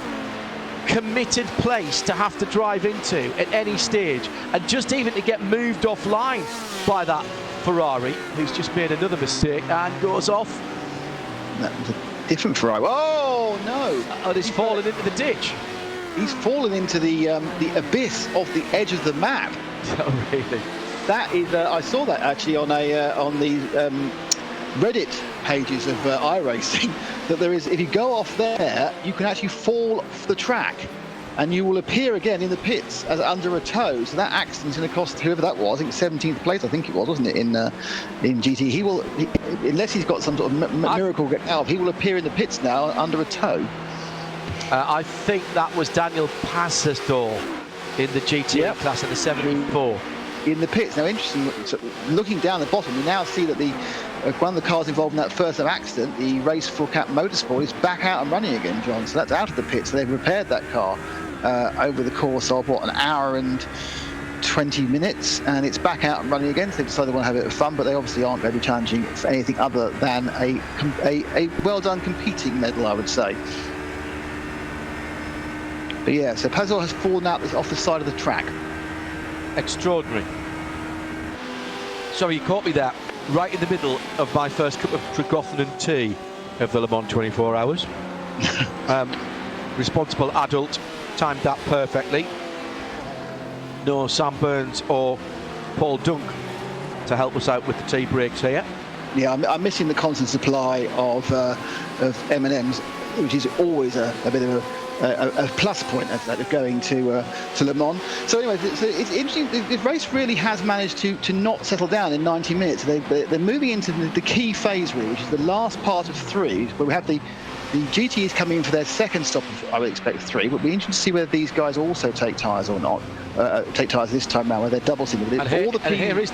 committed place to have to drive into at any stage, and just even to get moved offline by that Ferrari, who's just made another mistake and goes off. That was a different Ferrari. Oh no! And he's fallen into the ditch. He's fallen into the abyss of the edge of the map. Oh really? That is. I saw that actually on the Reddit pages of iRacing, that there is, if you go off there, you can actually fall off the track and you will appear again in the pits as under a tow. So that accident's going to cost whoever that was, I think 17th place, I think it was, wasn't it, in GT. He will, unless he's got some sort of miracle get out, he will appear in the pits now under a tow. I think that was Daniel Passersdorf in the GT class in the 74. In the pits. Now, interesting, looking down the bottom, we now see that one of the cars involved in that first accident, the race for Cap Motorsport, is back out and running again, John. So that's out of the pits. So they've repaired that car over the course of, an hour and 20 minutes, and it's back out and running again. So they've decided they want to have a bit of fun, but they obviously aren't going to be challenging for anything other than a well-done competing medal, I would say. But yeah, so Pazol has fallen out off the side of the track. Extraordinary. Sorry, you caught me there, right in the middle of my first cup of Tregothan tea of the Le Mans 24 hours. Responsible adult, timed that perfectly. No Sam Burns or Paul Dunk to help us out with the tea breaks here. Yeah, I'm missing the constant supply of M&Ms, which is always a bit of a plus point of going to Le Mans. So anyway, so it's interesting. The race really has managed to not settle down in 90 minutes. They're moving into the key phase, really, which is the last part of 3, where we have the GTEs coming in for their second stop of, I would expect, 3. But it'll be interesting to see whether these guys also take tyres or not. Take tyres this time now, where they're double single. And here is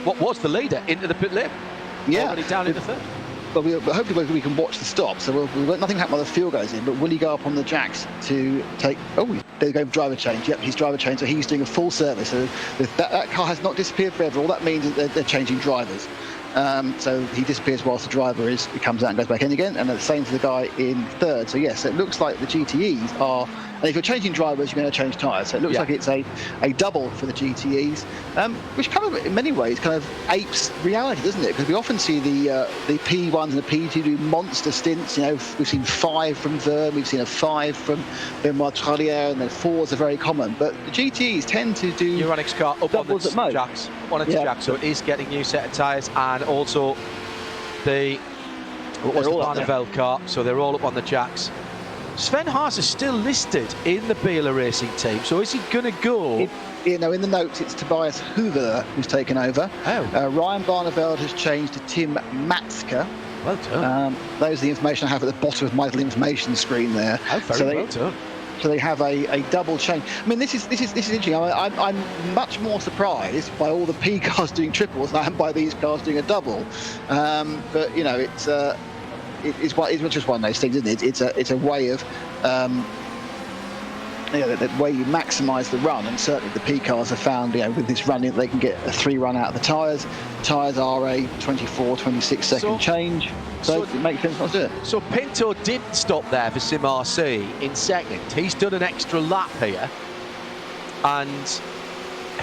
what was the leader into the pit lane. Yeah, already down in the third. But hopefully we can watch the stop. So we'll let nothing happen while the fuel goes in. But will he go up on the jacks to take? Oh, they're going for driver change. Yep, he's driver change. So he's doing a full service. So that car has not disappeared forever. All that means is they're changing drivers. So he disappears whilst the driver he comes out and goes back in again, and the same for the guy in third. So yes, it looks like the GTEs are, and if you're changing drivers, you're going to change tyres. So it looks like it's a double for the GTEs, which kind of, in many ways, kind of apes reality, doesn't it? Because we often see the P1s and the P2 do monster stints. You know, we've seen 5 from Verne, we've seen a 5 from Benoit Tralier, and then 4s are very common. But the GTEs tend to do Euronics car up on the jacks, jacks, so it is getting a new set of tyres, and also the Barneveld car, so they're all up on the jacks. Sven Haas is still listed in the Biela Racing team, so is he going to go? In the notes, it's Tobias Hoover who's taken over. Ryan Barneveld has changed to Tim Matska. Well done. Those are the information I have at the bottom of my little information screen there. Well done. So they have a double change. I mean, this is interesting. I'm much more surprised by all the P cars doing triples than I am by these cars doing a double. But you know, it's just one of those things, isn't it? It's a way of the way you maximise the run, and certainly the P cars have found, with this running, they can get a 3 run out of the tyres. Tyres are a 24-26 second change, so it makes sense not to do it. So Pinto didn't stop there for Sim RC in second. He's done an extra lap here, and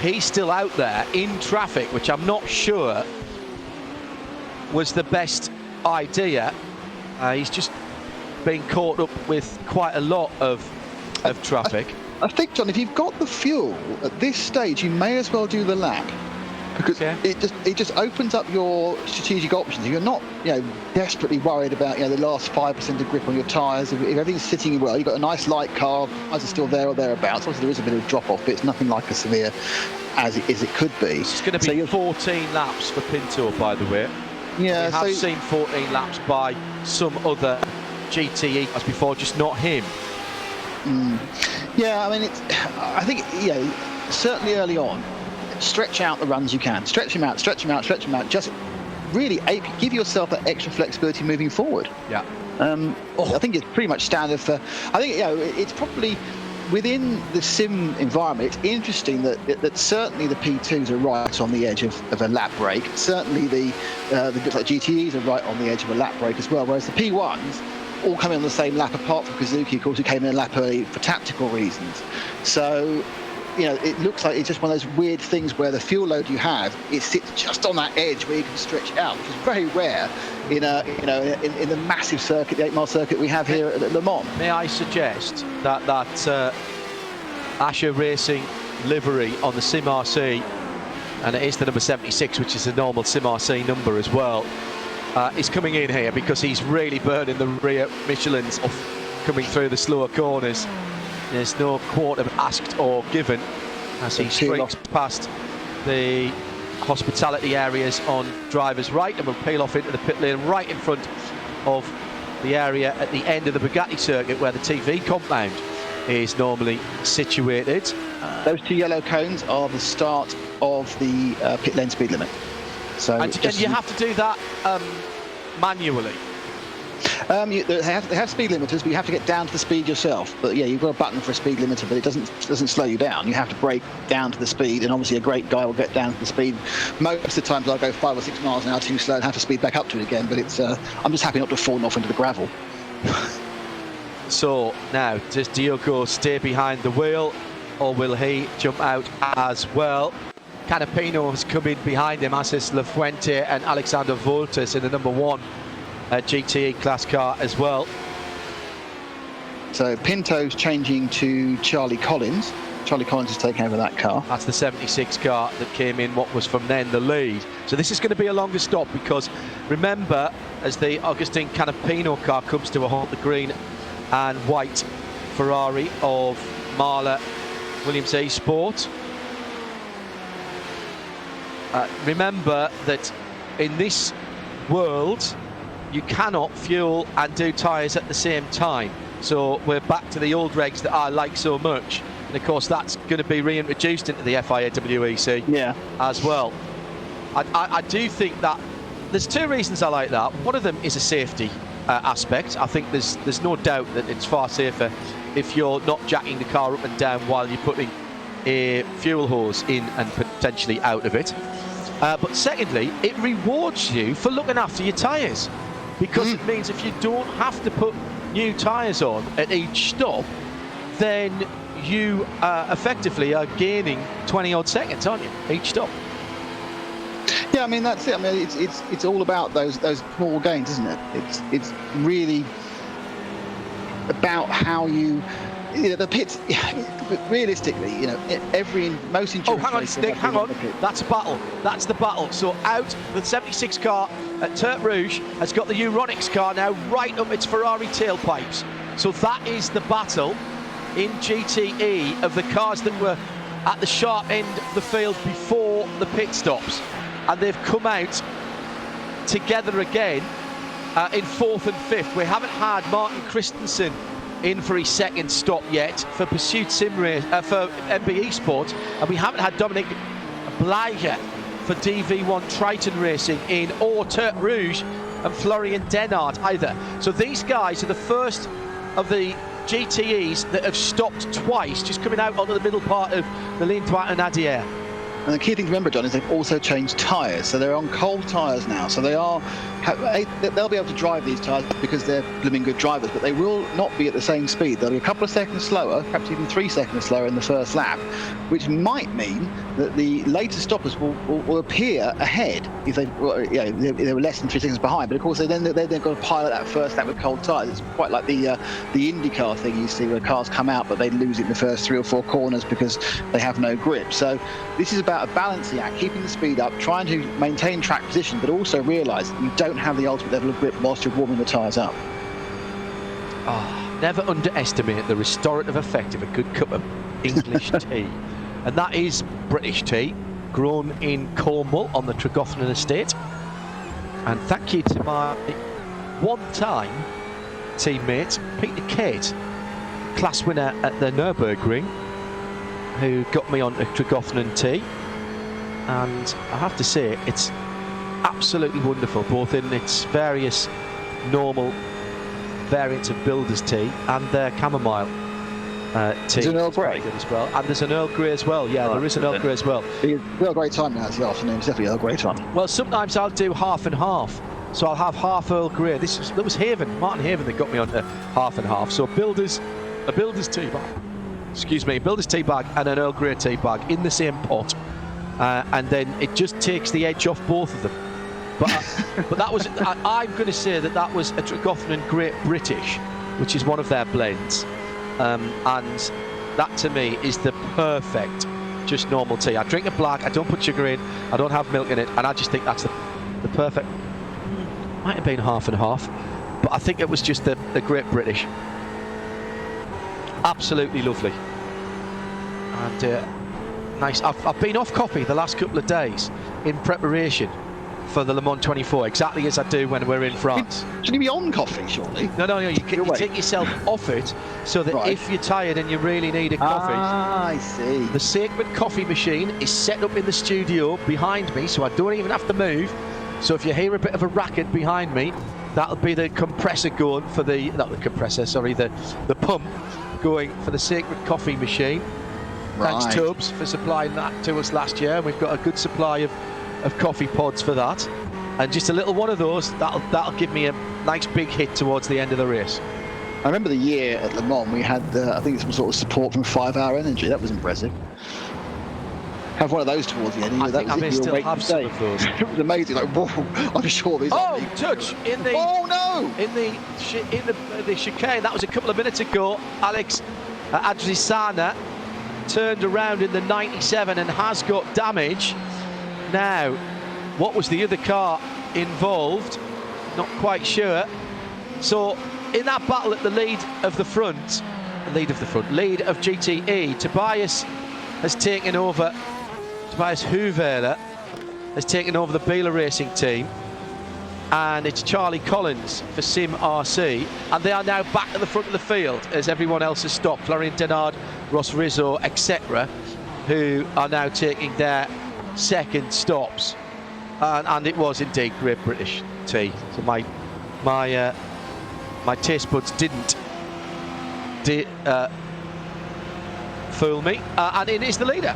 he's still out there in traffic, which I'm not sure was the best idea. He's just been caught up with quite a lot of traffic. I think, John, if you've got the fuel at this stage, you may as well do the lap, because it just opens up your strategic options. If you're not desperately worried about the last 5% of grip on your tyres, if everything's sitting well, you've got a nice light car, tyres are still there or thereabouts. Obviously there is a bit of drop off, but it's nothing like as severe as it could be. It's going to be 14 laps for Pinto, by the way. Yeah, we have seen 14 laps by some other GTE cars before, just not him. Yeah, I mean, I think certainly early on, stretch out the runs you can, stretch them out, just really give yourself that extra flexibility moving forward. I think it's pretty much standard for, I think it's probably within the sim environment. It's interesting that certainly the P2s are right on the edge of a lap break. Certainly the GTEs are right on the edge of a lap break as well, whereas the P1s all coming on the same lap, apart from Kazuki, of course, who came in a lap early for tactical reasons. So, it looks like it's just one of those weird things where the fuel load you have, it sits just on that edge where you can stretch it out, which is very rare in the massive circuit, the 8-mile circuit we have here at Le Mans. May I suggest that Asher Racing livery on the Sim RC, and it is the number 76, which is the normal Sim RC number as well, is coming in here because he's really burning the rear Michelins off coming through the slower corners. There's no quarter asked or given as he streaks past the hospitality areas on driver's right and will peel off into the pit lane right in front of the area at the end of the Bugatti circuit where the TV compound is normally situated. Those 2 yellow cones are the start of the pit lane speed limit. So and you have to do that manually. They have speed limiters, but you have to get down to the speed yourself. But yeah, you've got a button for a speed limiter, but it doesn't slow you down. You have to brake down to the speed, and obviously a great guy will get down to the speed. Most of the times I go 5 or 6 miles an hour too slow and have to speed back up to it again. But I'm just happy not to have fallen off into the gravel. So now, does Diogo stay behind the wheel, or will he jump out as well? Canapino has come in behind him, as is Lafuente and Alexander Voltas in the number 1 GTE class car as well. So Pinto's changing to Charlie Collins. Charlie Collins has taken over that car. That's the 76 car that came in what was from then the lead. So this is going to be a longer stop because remember, as the Agustin Canapino car comes to a halt, the green and white Ferrari of Marla Williams A Sport. Remember that in this world you cannot fuel and do tyres at the same time, so we're back to the old regs that I like so much, and of course that's going to be reintroduced into the FIA WEC as well. I do think that there's 2 reasons I like that. One of them is a safety aspect. I think there's no doubt that it's far safer if you're not jacking the car up and down while you're putting a fuel hose in and potentially out of it. But secondly, it rewards you for looking after your tyres, because it means if you don't have to put new tyres on at each stop, then you effectively are gaining 20 odd seconds, aren't you, each stop? Yeah, I mean that's it. I mean it's all about those small gains, isn't it? It's really about how you know, the pits. Realistically, you know, most endurance. Oh, hang on, Nick, hang on. That's a battle. That's the battle. So out the 76 car at Tertre Rouge has got the Euronics car now right up its Ferrari tailpipes. So that is the battle in GTE of the cars that were at the sharp end of the field before the pit stops, and they've come out together again in 4th and 5th. We haven't had Martin Christensen in for his second stop yet for Pursuit Sim Race for MBE Sports, and we haven't had Dominic Bleiger for DV1 Triton Racing in or Tertre Rouge and Florian Denard either. So these guys are the first of the GTEs that have stopped twice, just coming out onto the middle part of the Ligne Droite and Adier. And the key thing to remember, John, is they've also changed tyres, so they're on cold tyres now. So they'll be able to drive these tyres because they're blooming good drivers, but they will not be at the same speed. They'll be a couple of seconds slower, perhaps even 3 seconds slower in the first lap, which might mean that the later stoppers will appear ahead if they were less than 3 seconds behind. But of course, they've got to pilot that first lap with cold tyres. It's quite like the IndyCar thing you see where cars come out, but they lose it in the first 3 or 4 corners because they have no grip. So this is about a balancing act, keeping the speed up, trying to maintain track position, but also realise that you don't have the ultimate level of grip whilst you're warming the tyres up. Never underestimate the restorative effect of a good cup of English tea. And that is British tea, grown in Cornwall on the Tregothnan estate. And thank you to my one-time teammate, Peter Cate, class winner at the Nürburgring, who got me onto Tregothnan tea. And I have to say, it's absolutely wonderful, both in its various normal variants of builder's tea and their chamomile tea. There's an Earl Grey good as well, and there's an Earl Grey as well. Yeah, there is an Earl Grey as well. The Earl Grey time now is the afternoon. It's definitely Earl Grey time. Well, sometimes I'll do half and half. So I'll have half Earl Grey. That was Haven, Martin Haven, that got me onto half and half. So a builder's tea bag. Excuse me, builder's tea bag and an Earl Grey tea bag in the same pot, and then it just takes the edge off both of them. But that was, I'm going to say that was a Tregothnan Great British, which is one of their blends, and that to me is the perfect, just normal tea. I drink it black, I don't put sugar in, I don't have milk in it, and I just think that's the perfect. Might have been half and half, but I think it was just the Great British. Absolutely lovely, and nice. I've been off coffee the last couple of days in preparation for the Le Mans 24, exactly as I do when we're in France. Shouldn't you be on coffee, surely? No, you take yourself off it, so that if you're tired and you really need a coffee. I see. The Sacred Coffee machine is set up in the studio behind me, so I don't even have to move. So if you hear a bit of a racket behind me, that'll be the compressor going for the pump going for the Sacred Coffee machine. Right. Thanks Tubbs for supplying that to us last year. We've got a good supply of coffee pods for that, and just a little one of those that'll give me a nice big hit towards the end of the race. I remember the year at Le Mans we had I think some sort of support from 5 Hour Energy. That was impressive. Have one of those towards the end. I think I may still have some of those. It was amazing. Like, whoa, I'm sure these. Oh, touch in the. Oh no! In the chicane. That was a couple of minutes ago. Alex Adrisana turned around in the 97 and has got damage. Now, what was the other car involved? Not quite sure. So, in that battle at the lead of GTE, Tobias has taken over. Tobias Hoeveler has taken over the Biela Racing team, and it's Charlie Collins for Sim RC, and they are now back at the front of the field as everyone else has stopped. Florian Denard, Ross Rizzo, etc., who are now taking their second stops, and it was indeed Great British tea. So my taste buds didn't fool me, and it is the leader.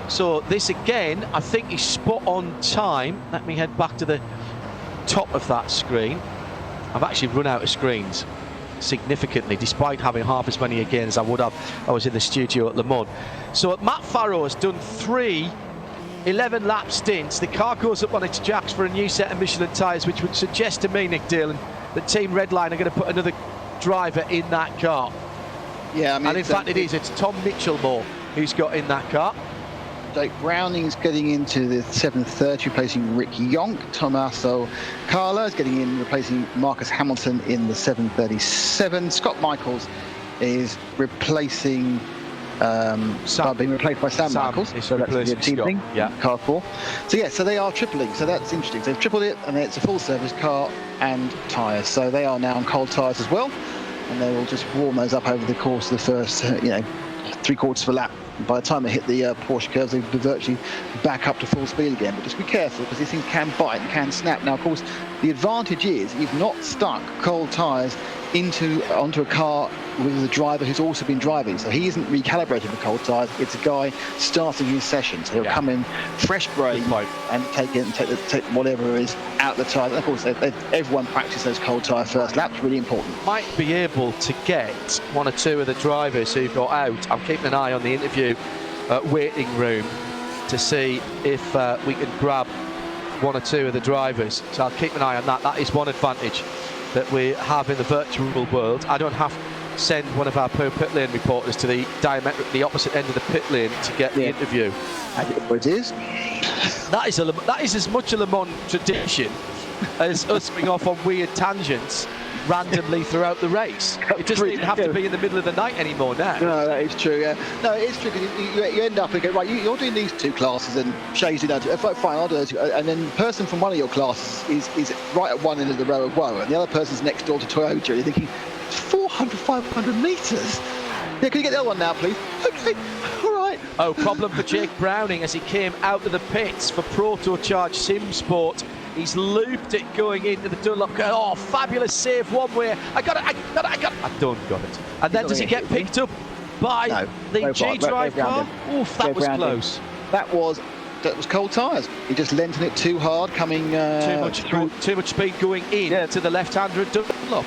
So this again, I think is spot on time. Let me head back to the top of that screen. I've actually run out of screens significantly, despite having half as many again as I would have. I was in the studio at Le Mans. So Matt Farrow has done 3 11-lap stints. The car goes up on its jacks for a new set of Michelin tyres, which would suggest to me, Nick Dillon, that Team Redline are going to put another driver in that car. Yeah, I mean, and in fact it's Tom Mitchellmore who's got in that car. Jake Browning's getting into the 730, replacing Rick Yonk. Tommaso Carla is getting in, replacing Marcus Hamilton in the 737. Scott Michaels is replacing being replaced by Sam Michaels. So that's the team thing. Yeah. Car 4. So yeah, so they are tripling. So that's interesting. So they've tripled it, and it's a full service car and tyres. So they are now on cold tyres as well, and they will just warm those up over the course of the first, 3/4 of a lap. By the time they hit the Porsche curves, they'll be virtually back up to full speed again. But just be careful, because these things can bite and can snap. Now, of course, the advantage is you've not stuck cold tyres onto a car with a driver who's also been driving. So he isn't recalibrating the cold tyres. It's a guy starting his session. So he'll come in fresh brain and take whatever is out the tyre. And of course, everyone practices those cold tyre first laps. Really important. Might be able to get 1 or 2 of the drivers who got out. I'm keeping an eye on the interview waiting room to see if we can grab 1 or 2 of the drivers. So I'll keep an eye on that. That is one advantage that we have in the virtual world. I don't have to send one of our pit lane reporters to the diametrically opposite end of the pit lane to get the interview. It is. That is as much a Le Mans tradition as us being off on weird tangents randomly throughout the race. It doesn't even have to be in the middle of the night anymore now. No, that is true. Yeah, no, it is true, because you end up and go, right, you're doing these 2 classes, and Shay's doing that. Fine, I'll do those. And then the person from one of your classes is right at one end of the row of woe, and the other person's next door to Toyota. You're thinking, 400, 500 metres. Yeah, can you get the other one now, please? Okay, all right. Oh, problem for Jake Browning as he came out of the pits for Protocharge Sim Sport. He's looped it going into the Dunlop. Oh, fabulous save one way. I got it. I don't got it. And then does he get picked up by the G-Drive car? Oof, that was close. That was cold tyres. He just lent it too hard, coming too much speed going in to the left-hander at Dunlop.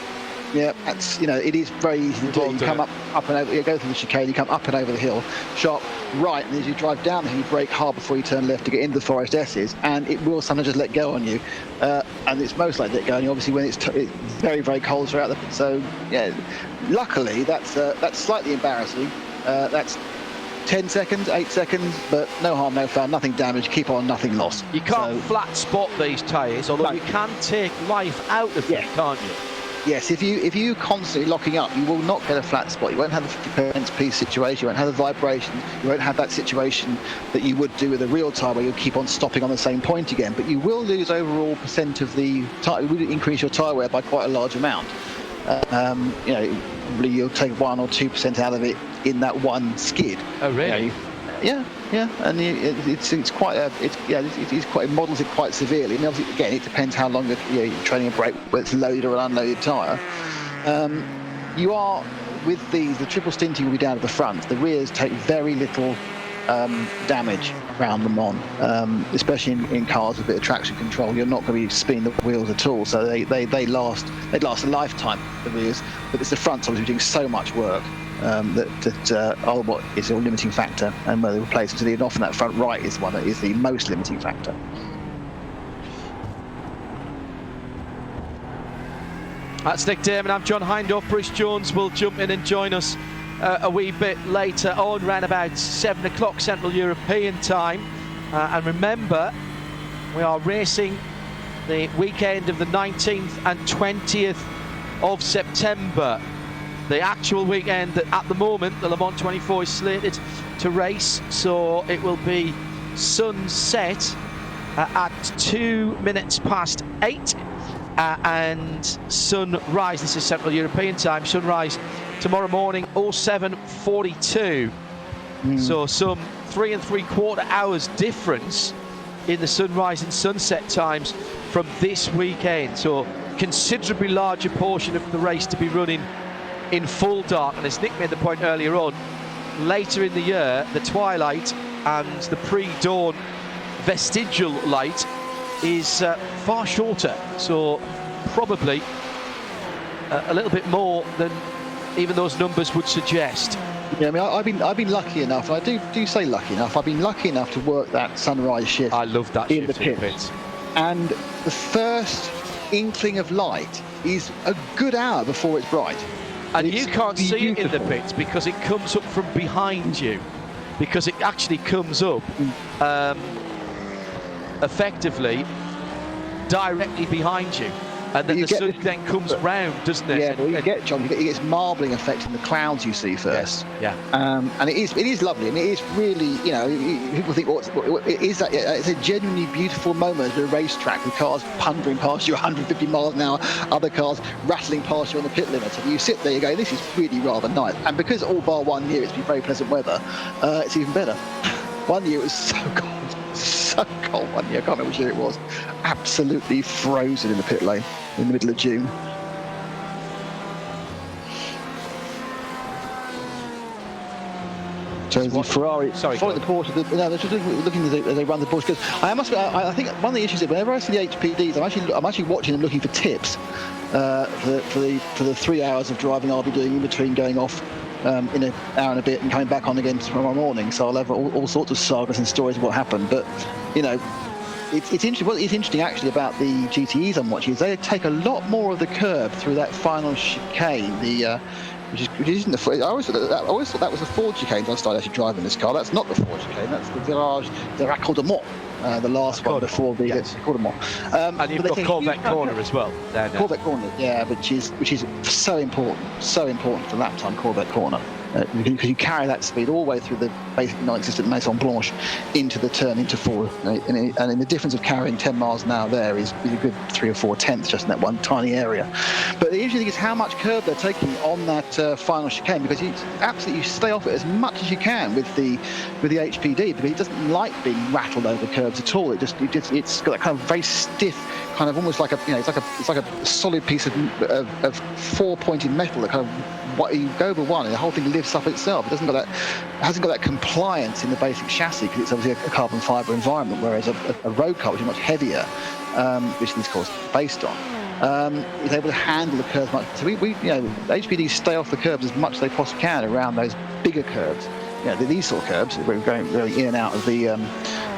Yeah, that's, it is very easy to do. You come up and over, you go through the chicane, you come up and over the hill, sharp right, and as you drive down the hill, you brake hard before you turn left to get into the Forest S's, and it will sometimes just let go on you, and it's most likely let go on you, obviously, when it's very, very cold throughout the. So, yeah, luckily, that's slightly embarrassing. That's 10 seconds, 8 seconds, but no harm, no foul, nothing damaged, keep on, nothing lost. You can't flat spot these tyres, although you can take life out of them, can't you? Yes, if you constantly locking up, you will not get a flat spot. You won't have the 50% piece situation. You won't have the vibration. You won't have that situation that you would do with a real tyre where you'll keep on stopping on the same point again. But you will lose overall percent of the tyre. You will increase your tyre wear by quite a large amount. You'll take 1 or 2% out of it in that one skid. Oh, really? Yeah, and it's quite it models it quite severely. I mean, obviously, again, it depends how long you're training a brake, whether it's loaded or an unloaded tyre. You are with the triple stinting will be down at the front. The rears take very little damage around Le Mans, especially in cars with a bit of traction control. You're not going to be spinning the wheels at all, so they last a lifetime, the rears. But it's the fronts obviously doing so much work. That what is your limiting factor, and whether they replace it, and often that front right is one that is the most limiting factor. That's Nick Damon. I'm John Hindhaugh. Bruce Jones will jump in and join us a wee bit later on, around about 7 o'clock Central European time. And remember, we are racing the weekend of the 19th and 20th of September. The actual weekend that at the moment the Le Mans 24 is slated to race, so it will be sunset at 8:02 and sunrise, this is Central European time, sunrise tomorrow morning 07:42. So some 3 3/4 hours difference in the sunrise and sunset times from this weekend, so considerably larger portion of the race to be running in full dark. And as Nick made the point earlier on, later in the year, the twilight and the pre-dawn vestigial light is far shorter, so probably a little bit more than even those numbers would suggest. Yeah, I mean, I've been lucky enough, and I do say lucky enough. I've been lucky enough to work that sunrise shift. I love that in shift the pits. And the first inkling of light is a good hour before it's bright. And you can't see it in the pits because it comes up from behind you, because it actually comes up effectively directly behind you. And then the sun then comes round, doesn't it? Yeah, but you get, John, you get this marbling effect in the clouds you see first. Yes, yeah. And it is lovely. I mean, it is really, you know, people think, it is that? It's a genuinely beautiful moment at a racetrack with cars thundering past you 150 miles an hour, other cars rattling past you on the pit limit. And you sit there, you go, this is really rather nice. And because all bar 1 year it's been very pleasant weather, it's even better. 1 year it was so cold. So cold 1 year, I can't remember which year it was. Absolutely frozen in the pit lane in the middle of June. So the Ferrari, follow the Porsche. No, they're just looking as they run the Porsche. Because I think one of the issues is whenever I see the HPDs, I'm actually watching them looking for tips for the 3 hours of driving I'll be doing in between going off in an hour and a bit and coming back on again tomorrow morning. So I'll have all sorts of sagas and stories of what happened. But you know, it's interesting. What is interesting actually about the GTEs I'm watching is they take a lot more of the curb through that final chicane. Which isn't the. I always thought that was the Ford chicane when I started actually driving this car. That's not the Ford chicane. That's the Virage de Raccordement, the last one before the Raccordement. And you've got Corvette Corner as well. Corvette Corner, yeah, which is so important for lap time. Corvette Corner. Because you carry that speed all the way through the basic non-existent Maison Blanche into the turn into 4, and in the difference of carrying 10 miles an hour there is a good 3 or 4 tenths just in that one tiny area. But the interesting thing is how much curb they're taking on that final chicane, because you stay off it as much as you can with the HPD, because it doesn't like being rattled over curbs at all. It's got that kind of very stiff, kind of almost like it's like a solid piece of 4-pointed metal that kind of, you go over one and the whole thing lifts up itself. It hasn't got that compliance in the basic chassis because it's obviously a carbon fibre environment, whereas a road car, which is much heavier, which these cars are based on, is able to handle the curves much. So we HPDs stay off the curbs as much as they possibly can around those bigger curves. You know, these sort of curbs, we're going really in and out of the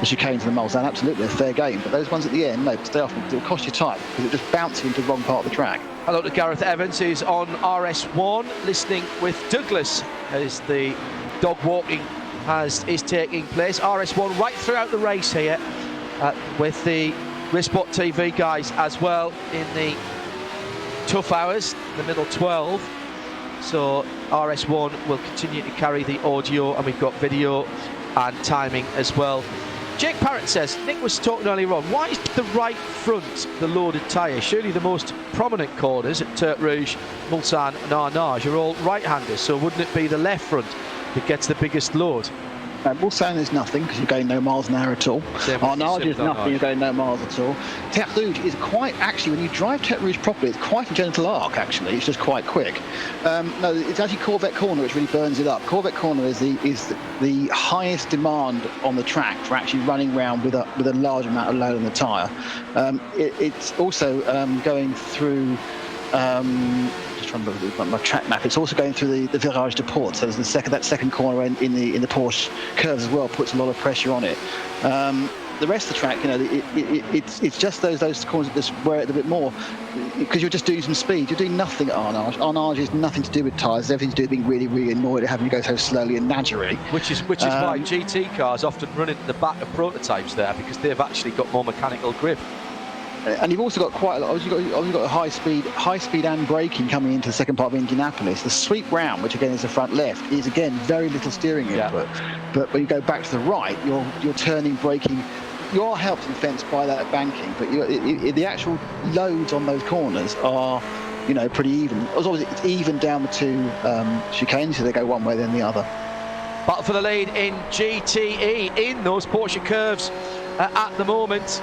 chicanes and the moles down, absolutely a fair game. But those ones at the end, no, stay off them. It'll cost you time because it just bounces into the wrong part of the track. Hello to Gareth Evans, who's on RS1, listening with Douglas as the dog walking is taking place. RS1 right throughout the race here with the Raceport TV guys as well in the tough hours, the middle 12. So RS1 will continue to carry the audio, and we've got video and timing as well. Jake Parrott says, Nick was talking earlier on, why is the right front the loaded tyre? Surely the most prominent corners at Tertre Rouge, Mulsanne and Arnage are all right-handers, so wouldn't it be the left front that gets the biggest load? Mulsanne is nothing because you're going no miles an hour at all. Arnage is nothing, you're going no miles at all. Tertre Rouge is quite, actually, when you drive Tertre Rouge properly, it's quite a gentle arc, actually. It's just quite quick. No, it's actually Corvette Corner which really burns it up. Corvette Corner is the highest demand on the track for actually running around with a large amount of load on the tyre. It's also going through... just trying to look at my track map. It's also going through the Virage de Port, so there's that second corner in the Porsche curves as well, puts a lot of pressure on it. The rest of the track, you know, it's just those corners that just wear it a bit more because you're just doing some speed. You're doing nothing at Arnage. Arnage is nothing to do with tyres. Everything to do with being really, really annoyed at having to go so slowly and nadgery. Which is why GT cars often run into the back of prototypes there, because they've actually got more mechanical grip. And you've also got quite a lot. You've got high speed and braking coming into the second part of Indianapolis. The sweep round, which again is the front left, is again very little steering input. But when you go back to the right, you're turning, braking. You are helped and fenced by that banking, but the actual loads on those corners are, you know, pretty even. Obviously, it's even down the two chicanes, so they go one way then the other. Battle for the lead in GTE in those Porsche curves at the moment.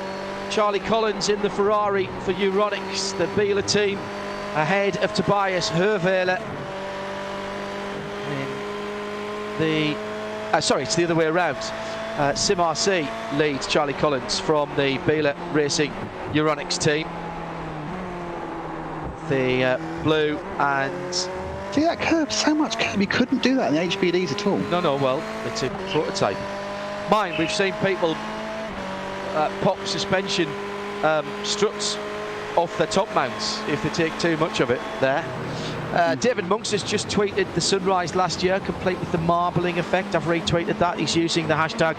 Charlie Collins in the Ferrari for Euronics, the Biela team, ahead of Tobias Herwele in sorry, it's the other way around. Sim RC leads Charlie Collins from the Bela Racing Euronics team. The blue and... See that curb, so much curb, you couldn't do that in the HBDs at all. No, well, it's a prototype. Mine, we've seen people pop suspension struts off their top mounts if they take too much of it there. David Monks has just tweeted the Sunrise last year, complete with the marbling effect. I've retweeted that. He's using the hashtag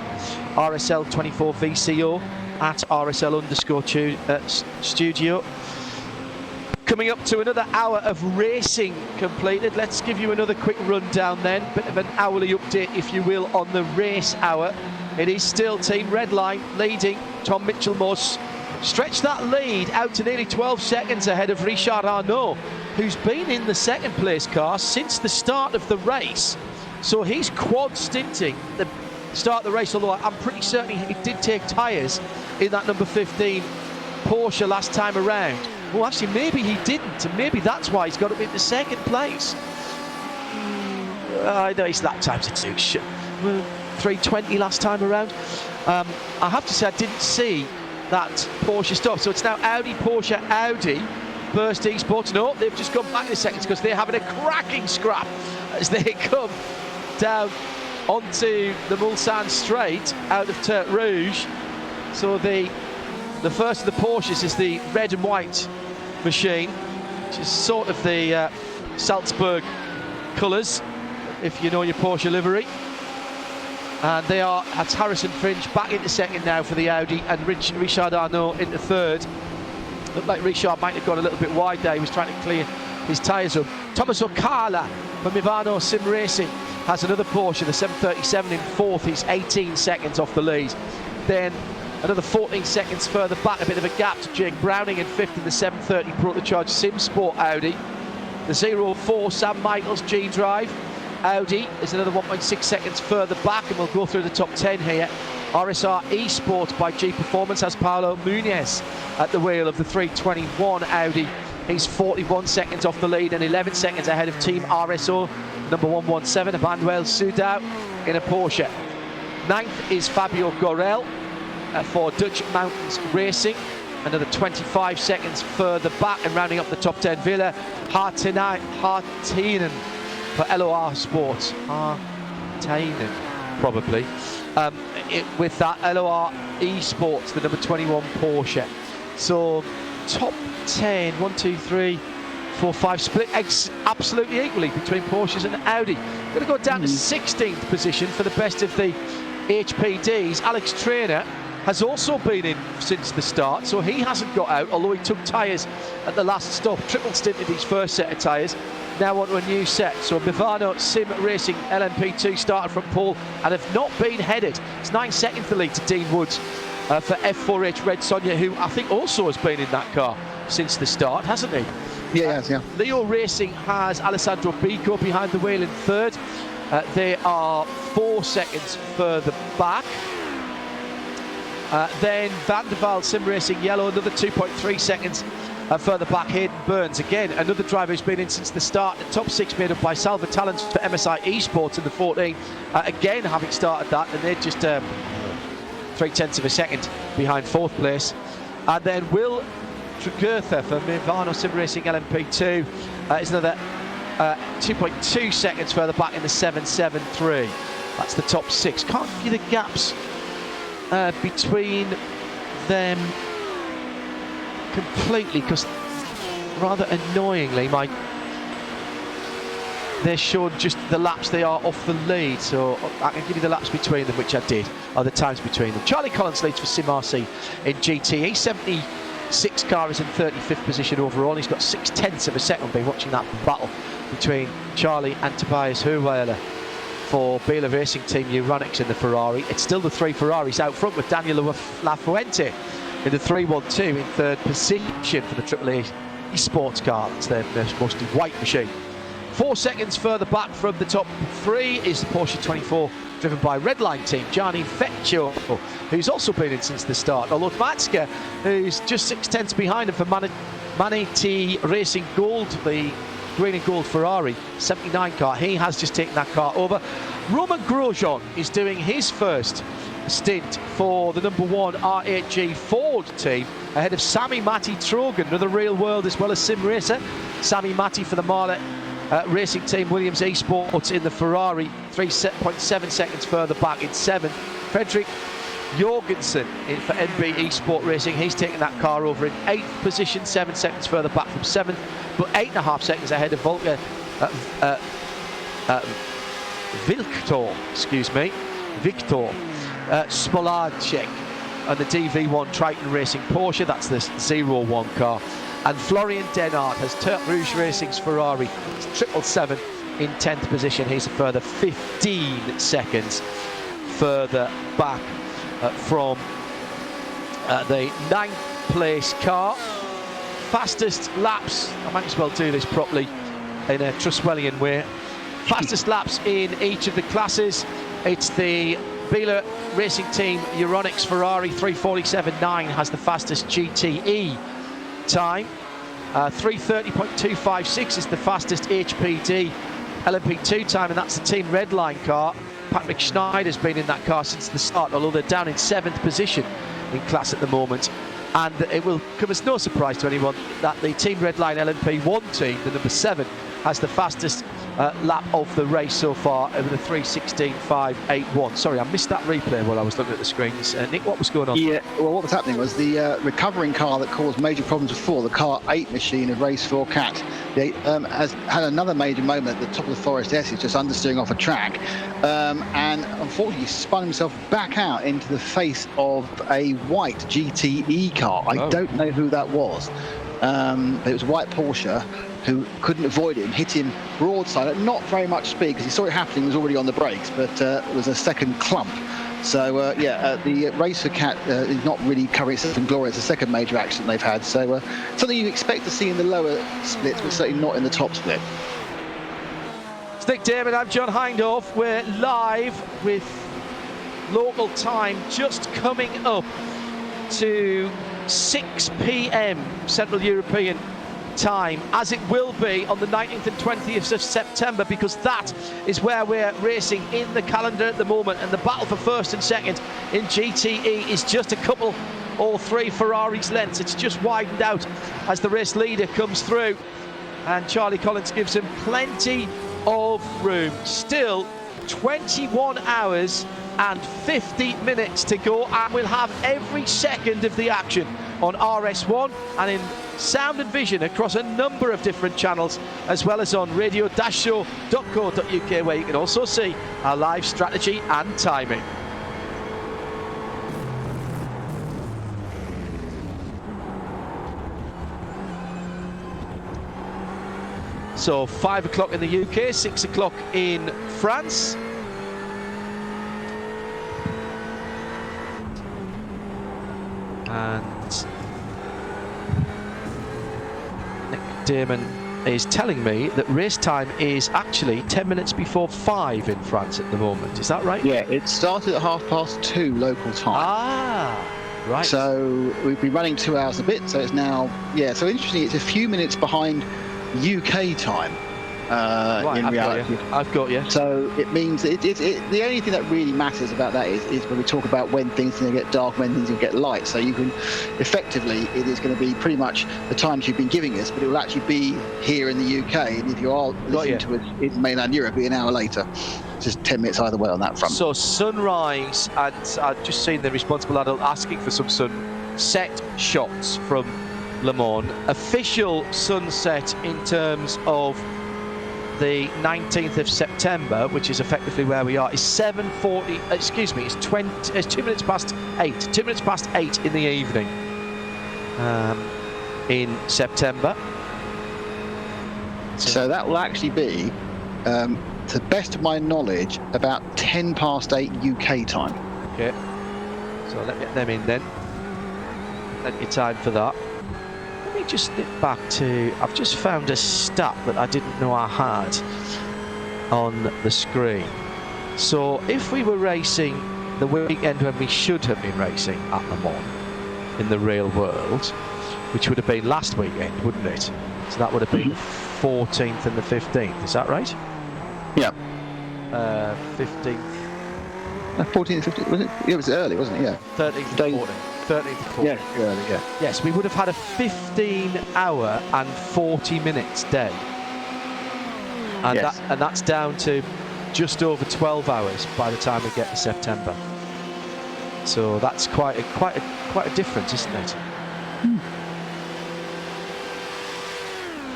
RSL24VCO at RSL_studio. Coming up to another hour of racing completed. Let's give you another quick rundown then. Bit of an hourly update, if you will, on the race hour. It is still Team Redline leading. Tom Mitchell-Moss stretched that lead out to nearly 12 seconds ahead of Richard Arnault, who's been in the second place car since the start of the race. So he's quad stinting the start of the race, although I'm pretty certain he did take tyres in that number 15 Porsche last time around. Well, actually, maybe he didn't, and maybe that's why he's got up into second place. I know his lap times are too short. 3:20 last time around. I have to say, I didn't see that Porsche stop. So it's now Audi, Porsche, Audi, Burst Esports. No, they've just gone back in a second because they're having a cracking scrap as they come down onto the Mulsanne straight out of Tertre Rouge. So the first of the Porsches is the red and white machine, which is sort of the Salzburg colours, if you know your Porsche livery. And they are at Harrison Finch back into second now for the Audi, and Richard Arnault into third. Looked like Richard might have gone a little bit wide there. He was trying to clear his tyres up. Thomas O'Cala from Ivano Sim Racing has another Porsche, the 737 in fourth. He's 18 seconds off the lead. Then another 14 seconds further back, a bit of a gap to Jake Browning in fifth in the 730 Protocharge Sim Sport Audi. The 04 Sam Michaels G-Drive Audi is another 1.6 seconds further back, and we'll go through the top 10 here. RSR Esports by G Performance has Paulo Muniz at the wheel of the 321 Audi. He's 41 seconds off the lead and 11 seconds ahead of Team RSO, number 117, Emmanuel Soudal in a Porsche. Ninth is Fabio Gorel for Dutch Mountains Racing, another 25 seconds further back, and rounding up the top 10, Villa Hartinen for LOR Sports. Hartinen, probably. With that, LOR Esports, the number 21 Porsche. So top 10, 1, 2, 3, 4, 5, split absolutely equally between Porsches and Audi. Going to go down to 16th position for the best of the HPDs. Alex Trainer has also been in since the start, so he hasn't got out, although he took tyres at the last stop, triple stinted his first set of tyres, now onto a new set. So Bivano Sim Racing LMP2 started from pole and have not been headed. It's 9 seconds the lead to Dean Woods for F4H Red Sonja, who I think also has been in that car since the start, hasn't he? Yeah, he has, yeah. Leo Racing has Alessandro Bico behind the wheel in third. They are 4 seconds further back. Then Van der Waal Sim Racing Yellow, another 2.3 seconds further back. Hayden Burns, again, another driver who's been in since the start. The top 6 made up by Salva Talents for MSI Esports in the 14. Again, having started that, and they're just 0.3 of a second behind fourth place. And then Will Trugurtha for Mivano Sim Racing LMP2 is another 2.2 seconds further back in the 773. That's the top 6. Can't give you the gaps between them completely, because rather annoyingly they're shown just the laps they are off the lead, so I can give you the laps between them, which I did, or the times between them. Charlie Collins leads for Sim RC in GT. He's 76 car, is in 35th position overall. He's got 0.6 of a second. Been watching that battle between Charlie and Tobias Huweiler for Bela Racing Team Euronics in the Ferrari. It's still the 3 Ferraris out front with Daniel Lafuente in the 312 in third position for the AAA Esports car. That's their mostly white machine. 4 seconds further back from the top 3 is the Porsche 24 driven by Redline Team, Gianni Vecchio, who's also been in since the start. Although Matska, who's just 0.6 behind him for Manati Racing Gold, the green and gold Ferrari 79 car, he has just taken that car over. Romain Grosjean is doing his first stint for the #1 R8G Ford team ahead of Sami Matti Trogan, another real world as well as sim racer. Sami Matti for the Marlett racing team, Williams Esports in the Ferrari, 3.7 seconds further back in 7th. Fredrik Jorgensen for NB Esport Racing, he's taken that car over in 8th position, 7 seconds further back from 7th, but 8.5 seconds ahead of Viktor Spolarczyk and the DV1 Triton Racing Porsche, that's the 01 car. And Florian Denard has Turk Rouge Racing's Ferrari, 777 in 10th position. He's a further 15 seconds further back from the 9th place car. Fastest laps, I might as well do this properly in a Truswellian way. Fastest laps in each of the classes. It's the Biela Racing Team Euronics Ferrari 3:47.9 has the fastest GTE time. 3:30.256 is the fastest HPD LMP2 time, and that's the Team Redline car. Patrick Schneider's been in that car since the start, although they're down in 7th position in class at the moment. And it will come as no surprise to anyone that the Team Redline LMP1 team, the #7, has the fastest lap of the race so far over the 3:16.581. Sorry, I missed that replay while I was looking at the screens. Nick, what was going on? Yeah, well, what was happening was the recovering car that caused major problems before, the car 8 machine of Race 4 Cat, has had another major moment at the top of the Forest S. He's just understeering off a track, and unfortunately spun himself back out into the face of a white GTE car. I don't know who that was, but it was a white Porsche who couldn't avoid him, hit him broadside at not very much speed because he saw it happening, he was already on the brakes, but it was a second clump. So the Race for Cat is not really covering itself in glory. It's the second major accident they've had, so something you expect to see in the lower splits, but certainly not in the top split. It's Nick Damon, I'm John Hindorf. We're live with local time just coming up to 6 p.m. Central European time, as it will be on the 19th and 20th of September, because that is where we're racing in the calendar at the moment, and the battle for first and second in GTE is just a couple or 3 Ferraris lengths. It's just widened out as the race leader comes through, and Charlie Collins gives him plenty of room. Still 21 hours and 50 minutes to go, and we'll have every second of the action on RS1 and in sound and vision across a number of different channels, as well as on radio-show.co.uk, where you can also see our live strategy and timing. So 5 o'clock in the UK, 6 o'clock in France. And Nick Damon is telling me that race time is actually 10 minutes before 5 in France at the moment. Is that right? Yeah, it started at 2:30 local time. Ah, right. So we've been running 2 hours a bit, so it's now, so interesting, it's a few minutes behind UK time. In reality, I've got you. So it means the only thing that really matters about that is when we talk about when things are going to get dark, when things are going to get light. So you can effectively, it is going to be pretty much the times you've been giving us, but it will actually be here in the UK. And if you are listening to it in mainland Europe, it'll be an hour later. Just 10 minutes either way on that front. So sunrise, and I've just seen the responsible adult asking for some sunset shots from Le Mans. Official sunset in terms of the 19th of September, which is effectively where we are, is 7:40. Excuse me, it's 2 minutes past 8. 2 minutes past 8 in the evening in September. So that will actually be, to the best of my knowledge, about 10 past 8 UK time. Okay. So let me get them in then. Plenty of time for that. Let me just nip back to, I've just found a stat that I didn't know I had on the screen. So if we were racing the weekend when we should have been racing at Le Mans in the real world, which would have been last weekend, wouldn't it? So that would have been the 14th and the 15th, is that right? Yeah. 15th, 14th, 15th, was it? Yeah, it was early, wasn't it? Yeah. 13th, Day- 14th. 13th, 14th. Yeah, early, yeah. Yes, we would have had a 15-hour and 40 minutes day, and Yes. that's down to just over 12 hours by the time we get to September. So that's quite a difference, isn't it?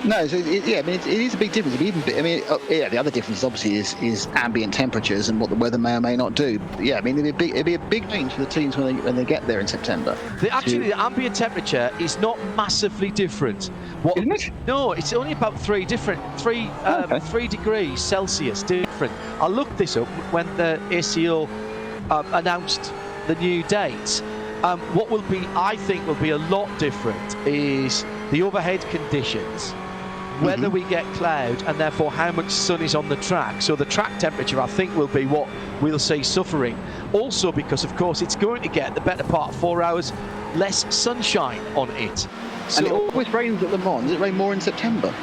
No, so yeah, I mean, it is a big difference. The other difference obviously is ambient temperatures and what the weather may or may not do. But yeah, I mean, it'd be a big change for the teams when they get there in September. The ambient temperature is not massively different. Isn't it? No, it's only about 3 degrees Celsius different. I looked this up when the ACO announced the new dates. What I think will be a lot different is the overhead conditions, whether we get cloud, and therefore how much sun is on the track. So the track temperature, I think, will be what we'll see suffering. Also because, of course, it's going to get the better part of 4 hours less sunshine on it. So And it always rains at Le Mans. Does it rain more in September?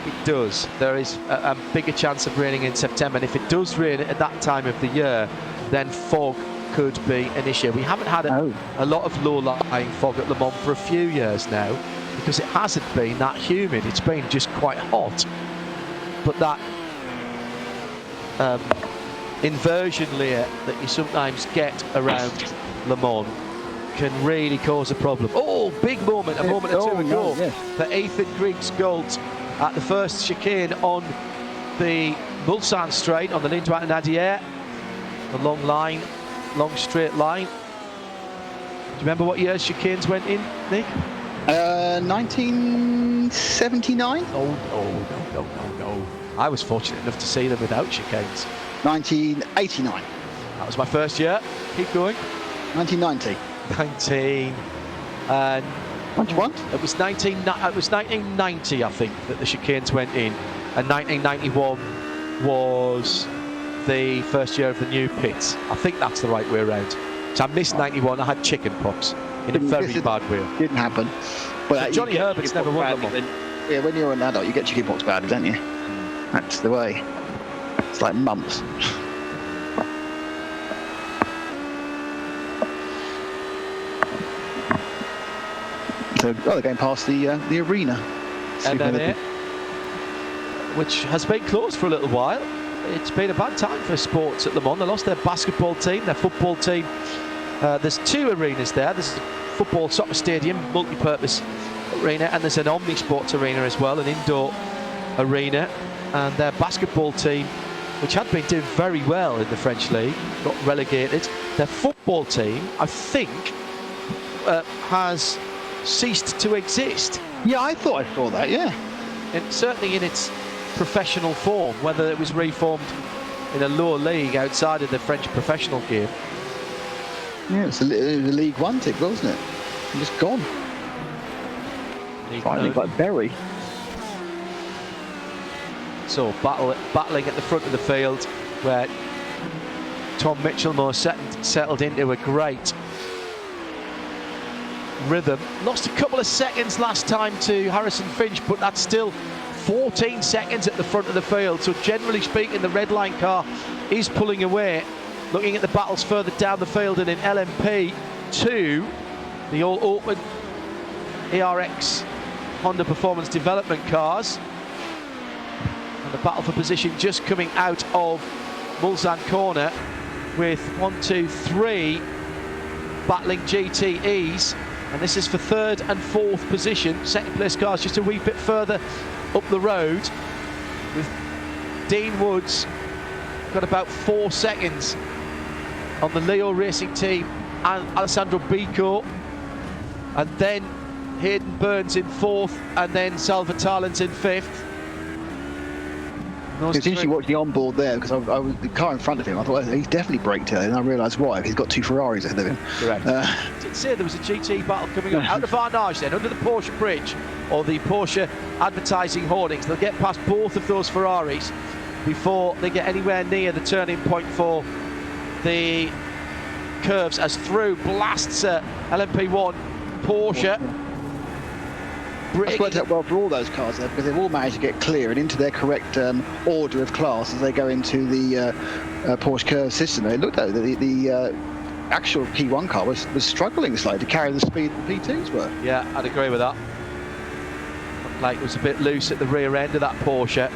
it does. There is a bigger chance of raining in September, and if it does rain at that time of the year, then fog could be an issue. We haven't had a lot of low-lying fog at Le Mans for a few years now, because it hasn't been that humid. It's been just quite hot. But that inversion layer that you sometimes get around Le Mans can really cause a problem. Oh, big moment, a moment or two ago for Ethan Griggs-Gault at the first chicane on the Mulsanne straight on the Ligne droite Nadier. The long straight line. Do you remember what year's chicanes went in, Nick? 1979? No. I was fortunate enough to see them without chicanes. 1989. That was my first year. Keep going. 1990. 91. It was 1990, I think, that the chicanes went in, and 1991 was the first year of the new pits. I think that's the right way around. So I missed 91. I had chicken pox in a very bad way. Didn't happen. But Johnny Herbert's never won them all. Yeah, when you're an adult, you get chicken pox badly, don't you? That's the way. It's like mumps. So, they're going past the arena. MMA, which has been closed for a little while. It's been a bad time for sports at Le Mans. They lost their basketball team, their football team. There's 2 arenas there. There's a football soccer stadium, multi-purpose arena, and there's an omnisports arena as well, an indoor arena. And their basketball team, which had been doing very well in the French league, got relegated. Their football team, I think, has ceased to exist. Yeah, I thought I saw that, yeah. And certainly in its professional form, whether it was reformed in a lower league outside of the French professional game. Yeah, it's a League One tick, wasn't it? It's just gone. Finally, like Berry. So battling at the front of the field, where Tom Mitchell settled into a great rhythm. Lost a couple of seconds last time to Harrison Finch, but that's still 14 seconds at the front of the field. So generally speaking, the red line car is pulling away. Looking at the battles further down the field, and in LMP2, the all open ARX Honda Performance Development cars. And the battle for position just coming out of Mulsanne corner, with 1, 2, 3 battling GTEs, and this is for 3rd and 4th position. Second place cars just a wee bit further up the road, with Dean Woods got about 4 seconds on the Leo Racing team and Alessandro Bico, and then Hayden Burns in 4th, and then Salva Talens in 5th. It's interesting watching the onboard there, because I was the car in front of him. I thought, he's definitely braked early, and I realised why. He's got 2 Ferraris ahead of him. Correct. Did say there was a GT battle coming up out of Varnage, then under the Porsche bridge, or the Porsche advertising hoardings. They'll get past both of those Ferraris before they get anywhere near the turning point for the curves, as through blasts LMP1 Porsche. It's worked out well for all those cars there, because they've all managed to get clear and into their correct order of class as they go into the Porsche curve system. It looked like the actual P1 car was struggling slightly to carry the speed the P2s were. Yeah, I'd agree with that. Looked like it was a bit loose at the rear end of that Porsche.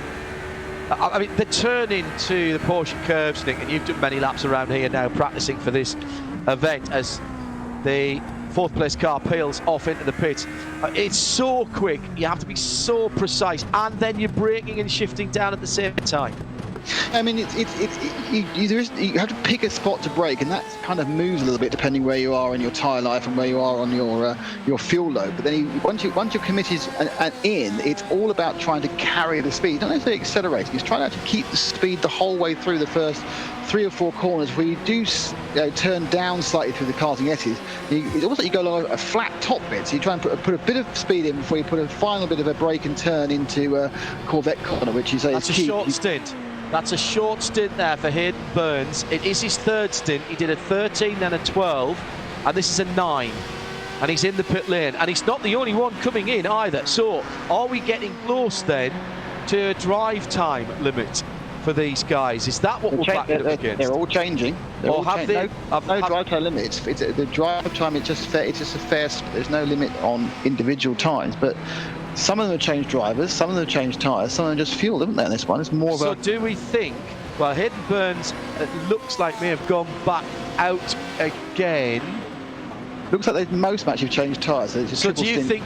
I mean, the turn into the Porsche curves, Nick, and you've done many laps around here now practicing for this event as the fourth place car peels off into the pits. It's so quick, you have to be so precise, and then you're braking and shifting down at the same time. I mean, you have to pick a spot to brake, and that kind of moves a little bit depending where you are in your tyre life and where you are on your fuel load. But then once you're committed and in, it's all about trying to carry the speed, not necessarily accelerating. It's trying to actually keep the speed the whole way through the first 3 or 4 corners where you do turn down slightly through the karting S's. It's almost like you go along a flat top bit, so you try and put a bit of speed in before you put a final bit of a brake and turn into Corvette corner, which is That's a short stint. That's a short stint there for Hayden Burns. It is his third stint. He did a 13, then a 12, and this is a 9. And he's in the pit lane. And he's not the only one coming in either. So, are we getting close then to a drive time limit for these guys? Is that what we're backing up against? They're all changing. No drive time limits. The drive time, it's just a fair. There's no limit on individual times, but some of them have changed drivers, some of them have changed tyres, some of them just fuel, haven't they, on this one? It's more of So do we think, well, Hayden Burns, it looks like may have gone back out again. Looks like they've most match have changed tyres. So do you think,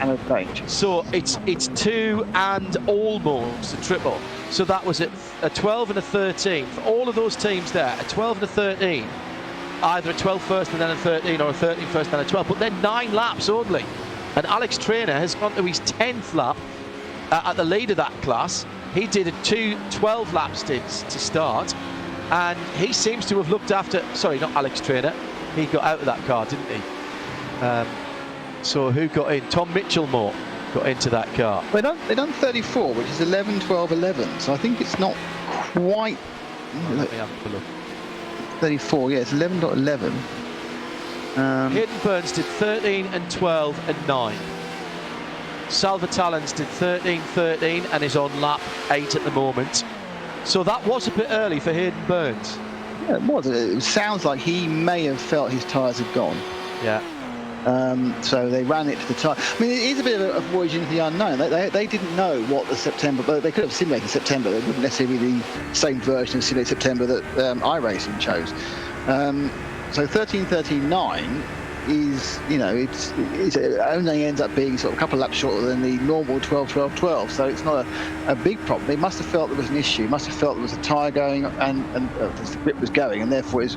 so it's 2 and almost a triple. So that was a 12 and a 13. For all of those teams there, a 12 and a 13, either a 12 first and then a 13, or a 13 first and then a 12, but then 9 laps only. And Alex Traynor has gone to his 10th lap at the lead of that class. He did a 12 lap stints to start, and he seems to have looked after, sorry, not Alex Traynor, he got out of that car, didn't he? So who got in? Tom Mitchell-Moore got into that car. They done 34, which is 11, 12, 11, so I think it's not quite... Let me have a look. 34, yeah, it's 11.11. Hayden Burns did 13 and 12 and 9. Salva Talens did 13, 13 and is on lap 8 at the moment. So that was a bit early for Hayden Burns. Yeah, it was. It sounds like he may have felt his tyres had gone. Yeah. So they ran it to the tyre. I mean, it is a bit of a voyage into the unknown. They didn't know what the September, but they could have simulated September. It wouldn't necessarily be the same version of simulated September that iRacing chose. So 13.39 is, it only ends up being sort of a couple of laps shorter than the normal 12.12.12. So it's not a big problem. They must have felt there was an issue. Must have felt there was a tyre going and the grip was going, and therefore it's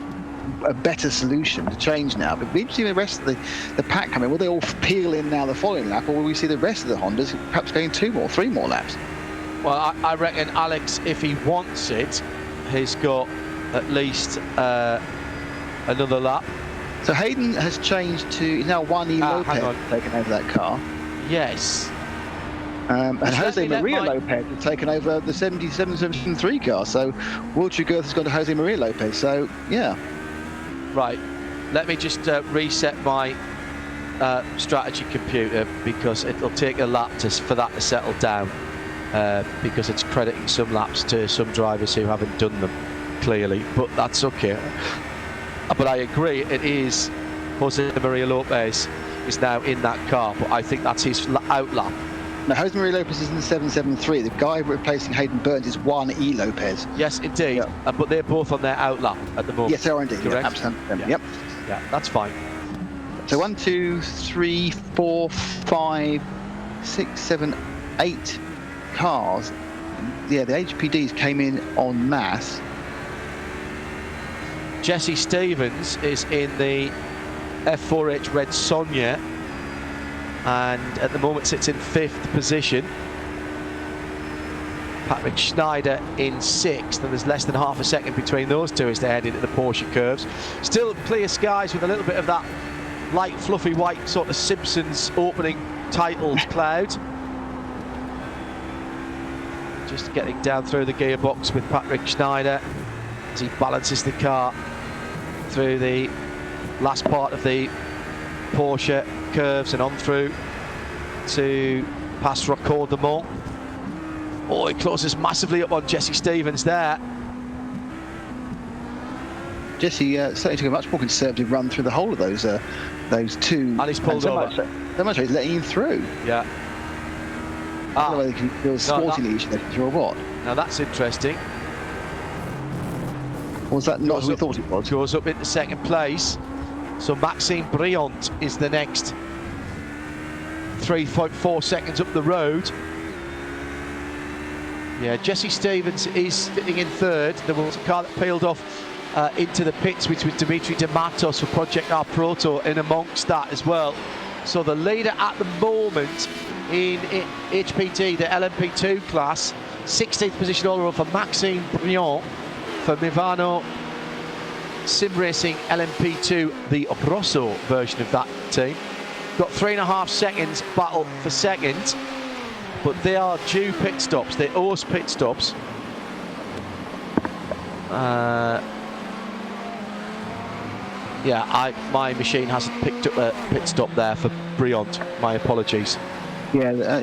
a better solution to change now. But we've seen the rest of the pack coming. Will they all peel in now the following lap, or will we see the rest of the Hondas perhaps going 2 more, 3 more laps? Well, I reckon Alex, if he wants it, has got at least another lap. So Hayden has changed to now 1 E Lopez taken over that car. Yes. And Jose Maria Lopez has taken over the 77-73 car. So Will Trugerth has gone to Jose Maria Lopez. So yeah. Right. Let me just reset my strategy computer, because it'll take a lap for that to settle down, because it's crediting some laps to some drivers who haven't done them clearly, but that's okay. But I agree, it is Jose Maria Lopez is now in that car, but I think that's his out lap. Now, Jose Maria Lopez is in the 773. The guy replacing Hayden Burns is 1 E Lopez. Yes, indeed. Yeah. But they're both on their out lap at the moment. Yes, they are indeed. Correct? Yeah, absolutely. Yeah. Yep. Yeah, that's fine. So 1, 2, 3, 4, 5, 6, 7, 8 cars. Yeah, the HPDs came in en masse. Jesse Stevens is in the F4H Red Sonja, and at the moment sits in 5th position. Patrick Schneider in 6th, and there's less than half a second between those two as they head into the Porsche curves. Still clear skies with a little bit of that light fluffy white sort of Simpsons opening title cloud. Just getting down through the gearbox with Patrick Schneider as he balances the car through the last part of the Porsche curves and on through to past Record de Mont. Oh, he closes massively up on Jesse Stevens there. Jesse certainly took a much more conservative run through the whole of those two. And he's pulled over. So much so he's letting him through. Yeah. I don't know whether he can feel sportingly each letting through or what. Now that's interesting. Was that not who we thought it was? Goes up into second place. So Maxime Briant is the next 3.4 seconds up the road. Yeah, Jesse Stevens is sitting in third. There was a car that peeled off into the pits, which was Dimitri Dematos for Project R Proto in amongst that as well. So the leader at the moment in HPT, the LMP2 class, 16th position all over for Maxime Briant for Mivano Sim Racing LMP2, the Rosso version of that team. Got 3.5 seconds battle for second, but they are due pit stops. They owe us pit stops. Yeah, my machine hasn't picked up a pit stop there for Briant. My apologies. Yeah,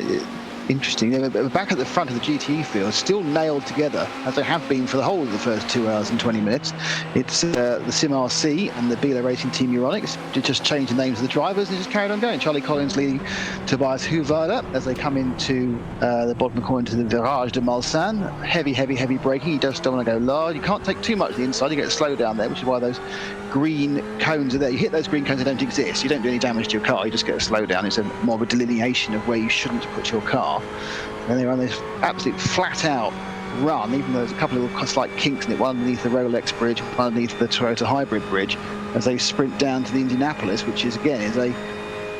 interesting. They're back at the front of the GTE field, still nailed together, as they have been for the whole of the first 2 hours and 20 minutes. It's the Sim RC and the Bila Racing Team Euronics. Just changed the names of the drivers and just carried on going. Charlie Collins leading Tobias Huvarda as they come into the bottom corner to the Virage de Mulsanne. Heavy braking. You just don't want to go large. You can't take too much to the inside. You get slow down there, which is why those green cones are there. You hit those green cones, they don't exist. You don't do any damage to your car. You just get a slow down. It's more of a delineation of where you shouldn't put your car. And they run this absolute flat out run, even though there's a couple of slight kinks in it, one underneath the Rolex bridge, one underneath the Toyota Hybrid bridge, as they sprint down to the Indianapolis, which is, again, you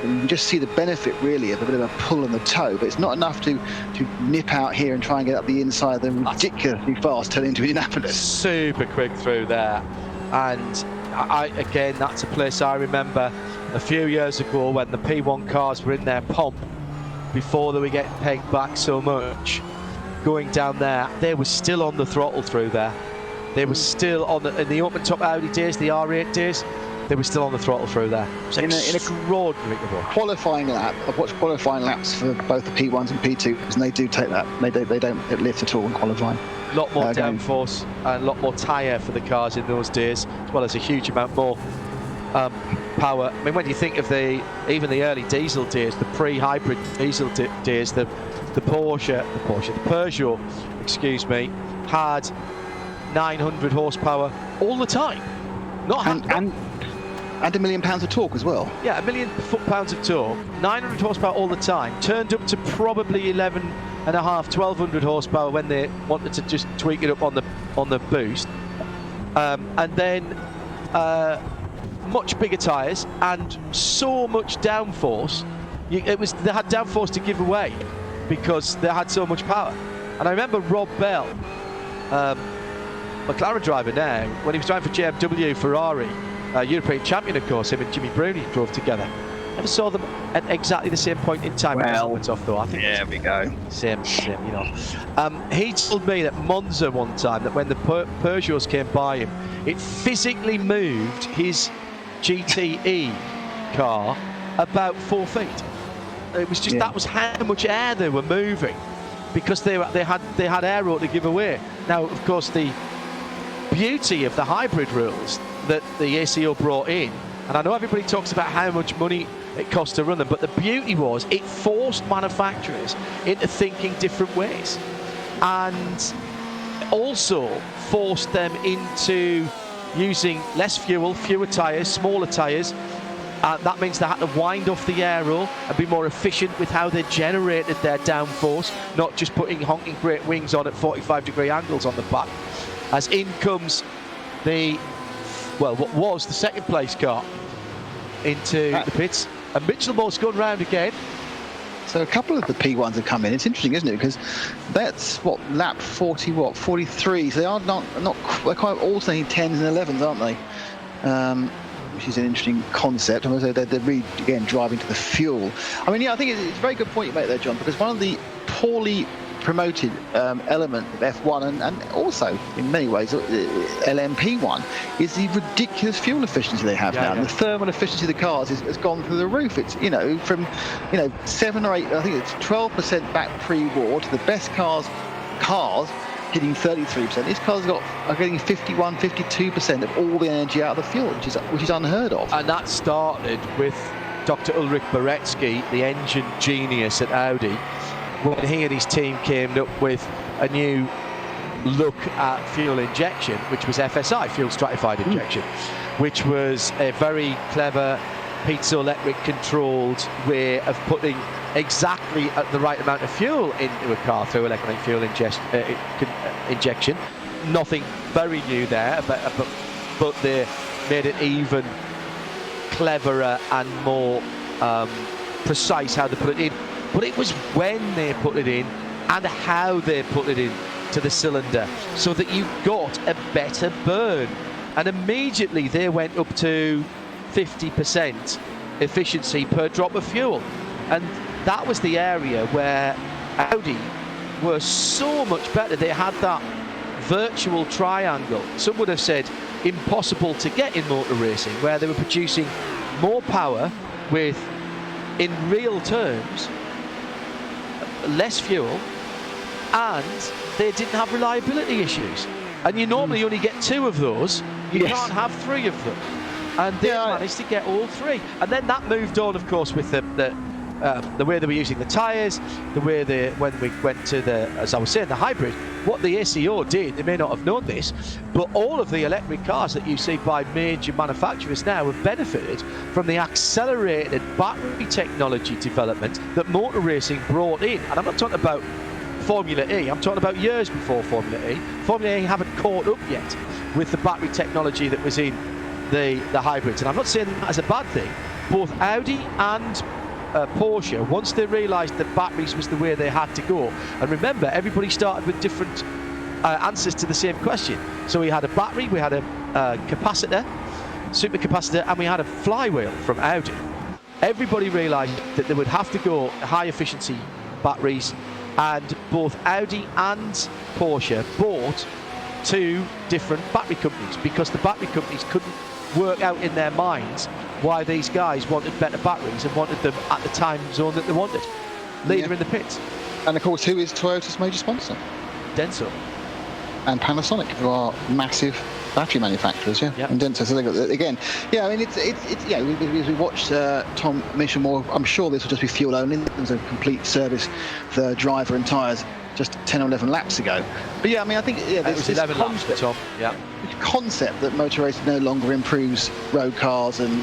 can just see the benefit really of a bit of a pull on the toe, but it's not enough to nip out here and try and get up the inside of the ridiculously fast turn into Indianapolis. Super quick through there. And again, that's a place I remember a few years ago when the P1 cars were in their pomp before they were getting pegged back so much. Going down there, they were still on the throttle through there. They were still on in the open top Audi days, the R8 days. They were still on the throttle through there. It was extraordinary to watch. Qualifying lap, I've watched qualifying laps for both the P1s and P2s, and they do take that. They don't lift at all in qualifying. A lot more downforce and a lot more tyre for the cars in those days, as well as a huge amount more power. I mean, when you think of even the early diesel days, the pre-hybrid diesel days, the Peugeot, excuse me, had 900 horsepower all the time. And £1 million of torque as well. Yeah, £1 million pounds of torque, 900 horsepower all the time, turned up to probably 1,1200 horsepower when they wanted to just tweak it up on the boost, and then much bigger tyres and so much downforce. They had downforce to give away because they had so much power. And I remember Rob Bell, McLaren driver now, when he was driving for BMW Ferrari, European champion, of course, him and Jimmy Bruni drove together. Never saw them at exactly the same point in time. Well, went off though. I think there we go. Same, you know. He told me that Monza one time, that when the Peugeots came by him, it physically moved his GTE car about 4 feet. It was just that was how much air they were moving, because they had aero to give away. Now, of course, the beauty of the hybrid rules that the ACO brought in, and I know everybody talks about how much money it costs to run them, but the beauty was it forced manufacturers into thinking different ways, and also forced them into using less fuel, fewer tyres, smaller tyres. That means they had to wind off the aero and be more efficient with how they generated their downforce, not just putting honking great wings on at 45-degree angles on the back. As in comes what was the second place car into the pits, and Mitchell Moore's gone round again. So a couple of the P1s have come in. It's interesting, isn't it? Because that's lap 43. So they are they're kind of alternating 10s and 11s, aren't they? Which is an interesting concept. And they're really, again, driving to the fuel. I mean, yeah, I think it's a very good point you make there, John, because one of the poorly promoted element of F1 and also in many ways LMP1 is the ridiculous fuel efficiency they have now. And the thermal efficiency of the cars has gone through the roof. It's from 7 or 8, I think it's 12% back pre-war to the best cars hitting 33%. These cars are getting 51, 52% of all the energy out of the fuel, which is unheard of. And that started with Dr. Ulrich Baretsky, the engine genius at Audi, when he and his team came up with a new look at fuel injection, which was FSI, fuel stratified injection, which was a very clever piezoelectric controlled way of putting exactly the right amount of fuel into a car through electronic fuel injection. Nothing very new there, but they made it even cleverer and more precise how they put it in. But it was when they put it in and how they put it in to the cylinder so that you got a better burn. And immediately they went up to 50% efficiency per drop of fuel. And that was the area where Audi were so much better. They had that virtual triangle, some would have said impossible to get in motor racing, where they were producing more power with, in real terms, less fuel, and they didn't have reliability issues. And you normally only get 2 of those. You can't have 3 of them. And they managed to get all 3. And then that moved on, of course, with the way they were using the tyres, the way when we went to as I was saying, the hybrid. What the VCO did, they may not have known this, but all of the electric cars that you see by major manufacturers now have benefited from the accelerated battery technology development that motor racing brought in. And I'm not talking about Formula E, I'm talking about years before Formula E. Formula E haven't caught up yet with the battery technology that was in the hybrids. And I'm not saying that as a bad thing. Both Audi and Porsche, once they realised that batteries was the way they had to go, and remember, everybody started with different answers to the same question. So we had a battery, we had a capacitor, supercapacitor, and we had a flywheel from Audi. Everybody realised that they would have to go high efficiency batteries, and both Audi and Porsche bought 2 different battery companies because the battery companies couldn't work out in their minds why these guys wanted better batteries and wanted them at the time zone that they wanted. Leader in the pits. And of course, who is Toyota's major sponsor? Denso. And Panasonic, who are massive battery manufacturers, and Denso. So they got, again, I mean, as we watched Tom Mishamore, I'm sure this will just be fuel only. There's a complete service for driver and tyres just 10 or 11 laps ago. But I mean, I think it was 11 laps for Tom. The concept that motor racing no longer improves road cars and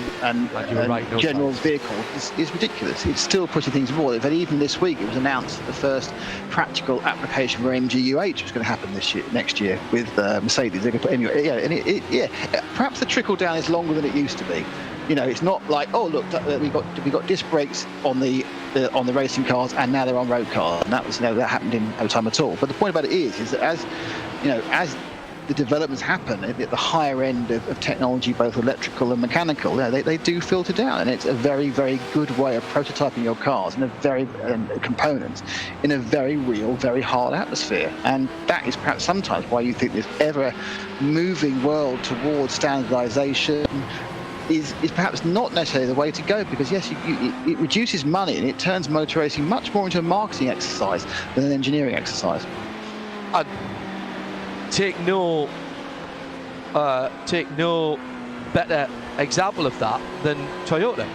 general vehicles is ridiculous. It's still pushing things forward. In even this week, it was announced that the first practical application for MGUH was going to happen next year with Mercedes. They're going to put anyway. Perhaps the trickle down is longer than it used to be. It's not like, oh look, we got disc brakes on the racing cars, and now they're on road cars, and that was that happened in no time at all. But the point about it is that as the developments happen at the higher end of technology, both electrical and mechanical, they do filter down, and it's a very, very good way of prototyping your cars and components in a very real, very hard atmosphere. And that is perhaps sometimes why you think this ever moving world towards standardization is perhaps not necessarily the way to go, because yes, it reduces money and it turns motor racing much more into a marketing exercise than an engineering exercise. I'd take no better example of that than Toyota.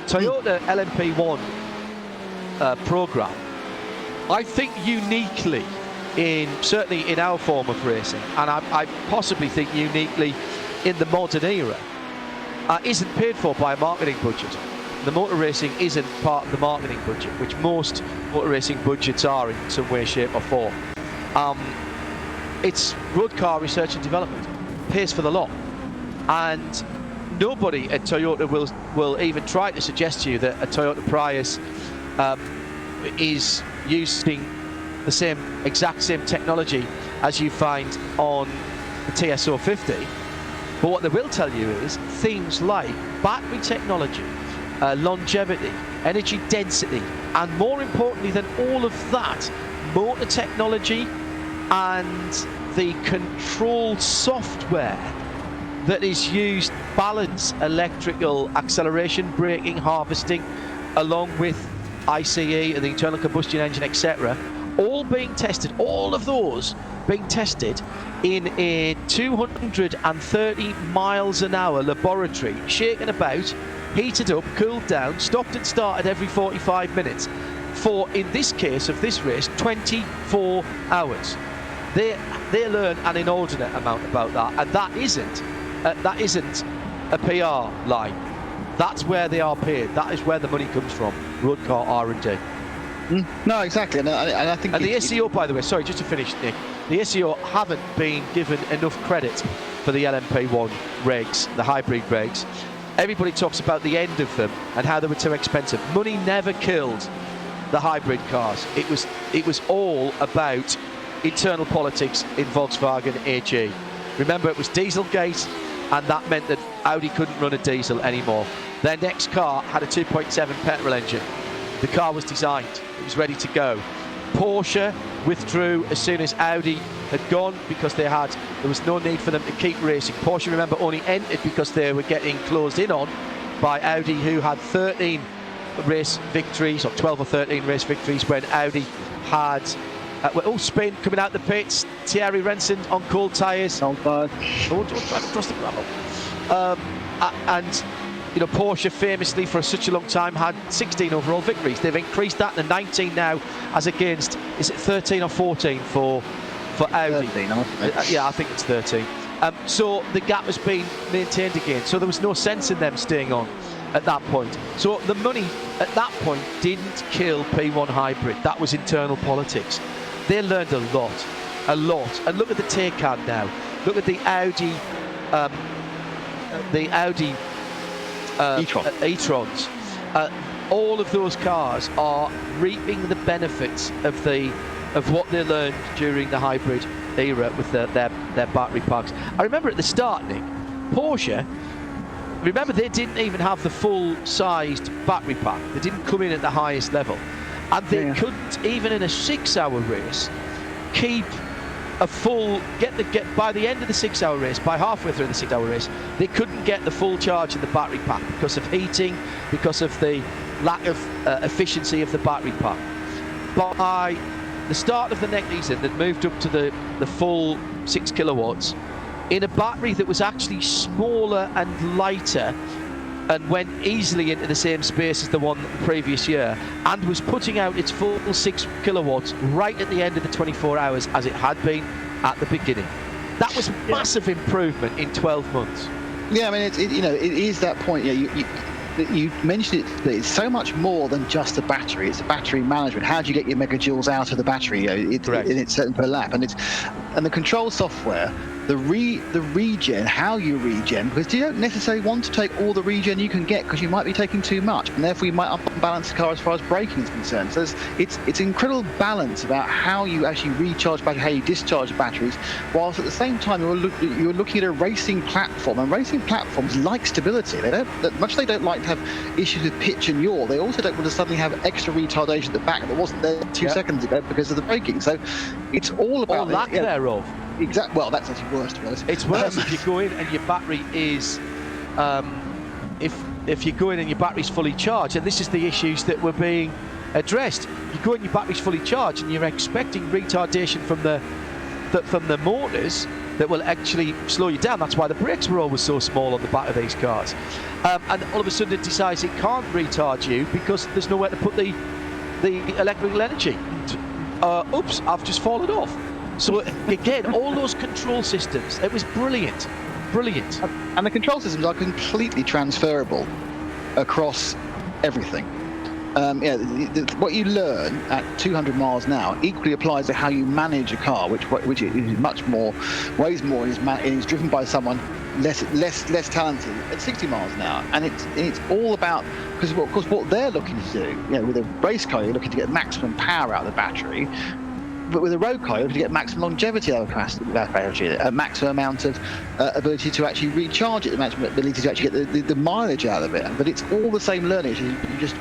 Toyota LMP1 program, I think uniquely certainly in our form of racing, and I possibly think uniquely in the modern era, isn't paid for by a marketing budget. The motor racing isn't part of the marketing budget, which most motor racing budgets are in some way, shape or form. It's road car research and development, pays for the lot. And nobody at Toyota will even try to suggest to you that a Toyota Prius is using the exact same technology as you find on the TSO 50. But what they will tell you is things like battery technology, longevity, energy density, and more importantly than all of that, motor technology and the control software that is used to balance electrical acceleration, braking, harvesting, along with ICE and the internal combustion engine, etc., all being tested, all of those being tested in a 230 miles an hour laboratory, shaken about, heated up, cooled down, stopped and started every 45 minutes for, in this case of this race, 24 hours. They learn an inordinate amount about that, and that isn't a PR line. That's where they are paid. That is where the money comes from. Road car R&D. No, exactly, and I think. And the SEO, by the way, sorry, just to finish, Nick, the SEO haven't been given enough credit for the LMP1 regs, the hybrid regs. Everybody talks about the end of them and how they were too expensive. Money never killed the hybrid cars. It was all about internal politics in Volkswagen AG. Remember, it was Dieselgate, and that meant that Audi couldn't run a diesel anymore. Their next car had a 2.7 petrol engine. The car was designed, it was ready to go. Porsche withdrew as soon as Audi had gone because there was no need for them to keep racing. Porsche, remember, only entered because they were getting closed in on by Audi, who had 13 race victories, or 12 or 13 race victories, when Audi had Spain coming out the pits, Thierry Renson on cold tyres. Don't try to cross the gravel. And you know, Porsche famously for such a long time had 16 overall victories. They've increased that to 19 now, as against, is it 13 or 14 for Audi? 13, yeah, I think it's 13. So the gap has been maintained again. So there was no sense in them staying on at that point. So the money at that point didn't kill P1 hybrid. That was internal politics. They learned a lot. And look at the Taycan now. Look at the Audi e-trons. All of those cars are reaping the benefits of what they learned during the hybrid era with their battery packs. I remember at the start, Nick, Porsche, remember they didn't even have the full-sized battery pack. They didn't come in at the highest level, and they couldn't, even in a 6-hour race, keep a full by the end of the 6-hour race, by halfway through the 6-hour race, they couldn't get the full charge of the battery pack because of heating, because of the lack of efficiency of the battery pack. By the start of the next season, they'd moved up to the full 6 kilowatts in a battery that was actually smaller and lighter, and went easily into the same space as the one the previous year, and was putting out its full 6 kilowatts right at the end of the 24 hours as it had been at the beginning. That was massive improvement in 12 months. Yeah, I mean, it is that point. Yeah, you mentioned it. That it's so much more than just a battery. It's a battery management. How do you get your megajoules out of the battery? It's certain per lap, and the control software. The regen, how you regen, because you don't necessarily want to take all the regen you can get, because you might be taking too much, and therefore you might unbalance the car as far as braking is concerned. So it's incredible balance about how you actually recharge batteries, how you discharge batteries, whilst at the same time you're looking at a racing platform, and racing platforms like stability. They don't like to have issues with pitch and yaw. They also don't want to suddenly have extra retardation at the back that wasn't there 2 seconds ago because of the braking. So it's all about lack thereof. Exactly. Well, that's actually worse, to be honest. It's worse if you go in and your battery is, if you go in and your battery's fully charged, and this is the issues that were being addressed. You go in, your battery's fully charged, and you're expecting retardation from the motors that will actually slow you down. That's why the brakes were always so small on the back of these cars. And all of a sudden it decides it can't retard you because there's nowhere to put the electrical energy. Oops, I've just fallen off. So again, all those control systems, it was brilliant. And the control systems are completely transferable across everything. What you learn at 200 miles an hour equally applies to how you manage a car, which is much more, weighs more, and is driven by someone less talented at 60 miles an hour. And it's all about, because of course what they're looking to do, with a race car, you're looking to get maximum power out of the battery. But with a road car, you're to get maximum longevity out of the battery, a maximum amount of ability to actually recharge it, the maximum ability to actually get the mileage out of it. But it's all the same learning. You just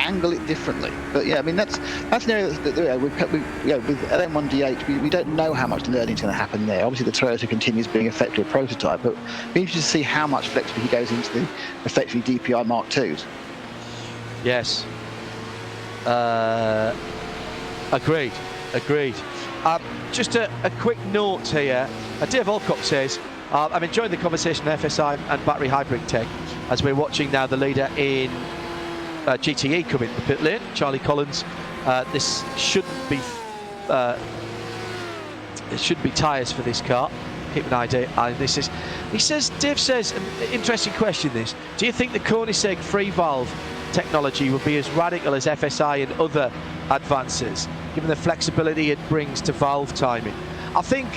angle it differently. But yeah, I mean that's an area that with LM1D8 we don't know how much learning is going to happen there. Obviously, the Toyota continues being effectively a prototype, but be interested to see how much flexibility goes into the effectively DPI Mark IIs. Yes. Agreed. Just a quick note here. Dave Alcott says, I'm enjoying the conversation on FSI and battery hybrid tech as we're watching now the leader in GTE come into the pit lane, Charlie Collins. This shouldn't be tyres for this car. Keep an eye on this. Dave says, an interesting question this. Do you think the Koenigsegg free valve technology will be as radical as FSI and other advances, given the flexibility it brings to valve timing? I think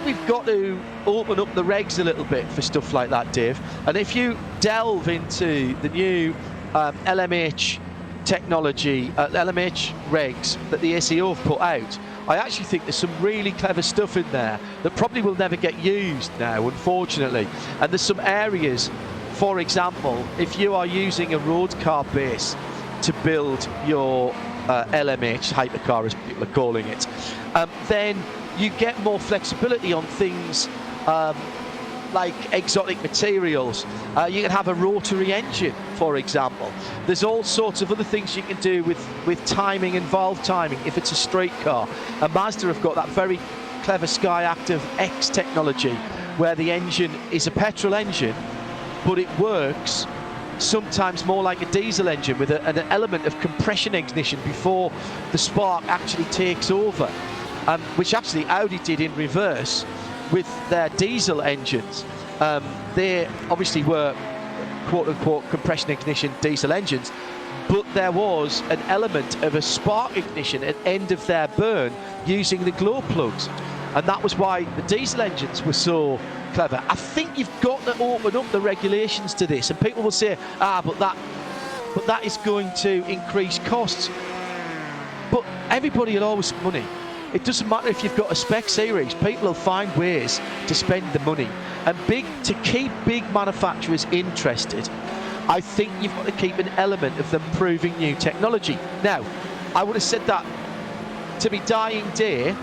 we've got to open up the regs a little bit for stuff like that, Dave. And if you delve into the new LMH technology, LMH regs that the ACO have put out, I actually think there's some really clever stuff in there that probably will never get used now, unfortunately. And there's some areas, for example, if you are using a road car base to build your LMH, hypercar as people are calling it, then you get more flexibility on things like exotic materials. You can have a rotary engine, for example. There's all sorts of other things you can do with timing and valve timing if it's a straight car. And Mazda have got that very clever SkyActiv X technology where the engine is a petrol engine, but it works sometimes more like a diesel engine with an element of compression ignition before the spark actually takes over, which actually Audi did in reverse with their diesel engines. They obviously were quote-unquote compression ignition diesel engines, but there was an element of a spark ignition at the end of their burn using the glow plugs, and that was why the diesel engines were so clever. I think you've got to open up the regulations to this, and people will say, but that is going to increase costs. But everybody will always spend money. It doesn't matter if you've got a spec series, people will find ways to spend the money. And to keep big manufacturers interested, I think you've got to keep an element of them proving new technology. Now, I would have said that to be dying day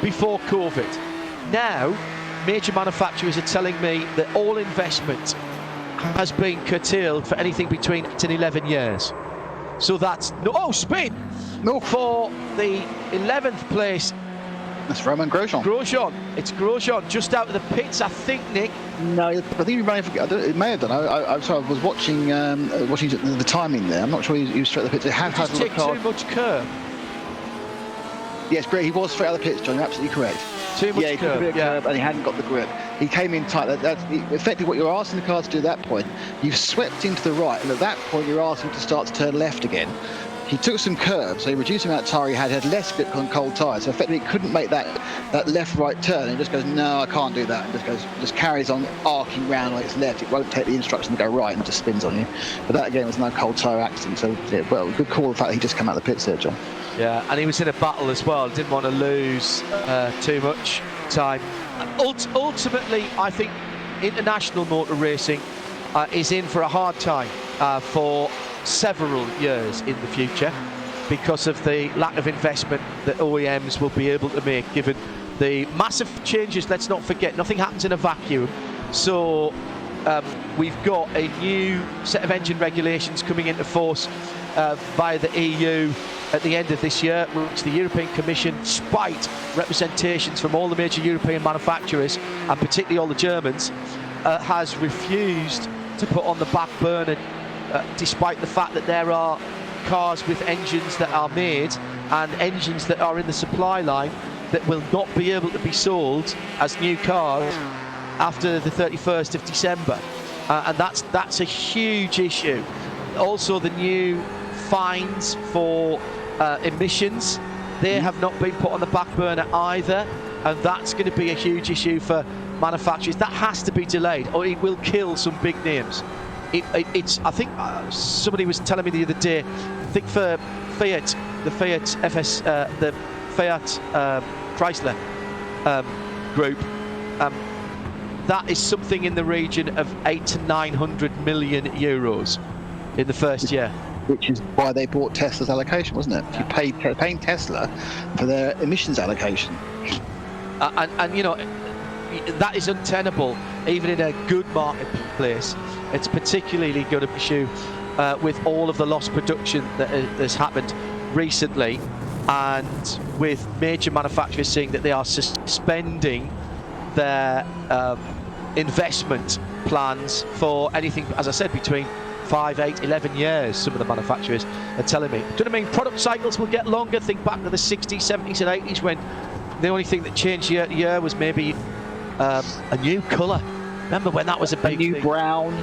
before COVID. Now, major manufacturers are telling me that all investment has been curtailed for anything between 8 and 11 years. So that's spin! No. For the 11th place. That's Romain Grosjean. It's Grosjean just out of the pits, I think, Nick. No, I think he ran. It may have done. I'm sorry. I was watching the timing there. I'm not sure he was straight out of the pits. It had take too much curb. Yes, great. He was straight out of the pits, John. You're absolutely correct. Too much curb, curb, and he hadn't got the grip. He came in tight. That's effectively what you're asking the car to do at that point. You've swept into the right, and at that point you're asking to start to turn left again. He took some curb, so he reduced the amount of tyre he had less grip on cold tyres. So effectively, he couldn't make that left-right turn. And he just goes, no, I can't do that. And just carries on arcing round like it's left. It won't take the instruction to go right and just spins on you. But that again was no cold tyre accident. So yeah, well, good call. The fact that he just came out of the pits there, John. Yeah, and he was in a battle as well. Didn't want to lose too much time. Ultimately, I think international motor racing is in for a hard time for several years in the future because of the lack of investment that OEMs will be able to make given the massive changes. Let's not forget, nothing happens in a vacuum. So we've got a new set of engine regulations coming into force by the EU at the end of this year, which the European Commission, despite representations from all the major European manufacturers and particularly all the Germans, has refused to put on the back burner, despite the fact that there are cars with engines that are made and engines that are in the supply line that will not be able to be sold as new cars after the 31st of December. And that's a huge issue. Also, the new fines for emissions, they have not been put on the back burner either, and that's going to be a huge issue for manufacturers. That has to be delayed or it will kill some big names. It's I think somebody was telling me the other day, I think for Fiat, the Fiat FS, the Fiat Chrysler group, that is something in the region of 800 to 900 million euros in the first year. which is why they bought Tesla's allocation, wasn't it? You paying Tesla for their emissions allocation. And you know, that is untenable, even in a good marketplace. It's particularly going to be issue with all of the lost production that has happened recently, and with major manufacturers saying that they are suspending their investment plans for anything, as I said, between 5, 8, 11 years. Some of the manufacturers are telling me. Do you know what I mean? Product cycles will get longer. Think back to the 60s, 70s and 80s when the only thing that changed year to year was maybe a new colour. Remember when that was a big new thing? Brown,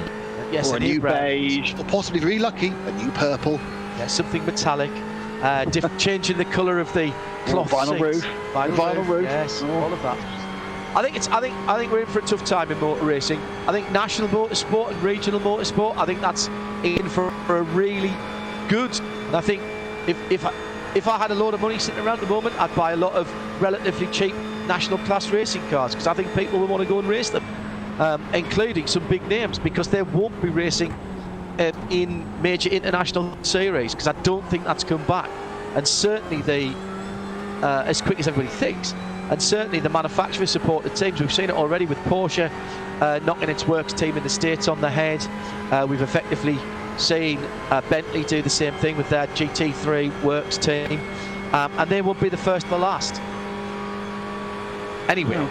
yes, or a new beige, or possibly really lucky, a new purple. Yeah, something metallic. Changing the colour of the cloth vinyl seats. roof. Vinyl roof. Yes, all of that. I think we're in for a tough time in motor racing. I think national motorsport and regional motorsport, I think that's in for a really good. And I think if I had a load of money sitting around at the moment, I'd buy a lot of relatively cheap national class racing cars, because I think people will want to go and race them, including some big names, because they won't be racing in major international series, because I don't think that's come back. And certainly as quick as everybody thinks. And certainly the manufacturer supported teams, we've seen it already with Porsche knocking its works team in the States on the head. We've effectively seen Bentley do the same thing with their GT3 works team, and they won't be the first or the last. Anyway,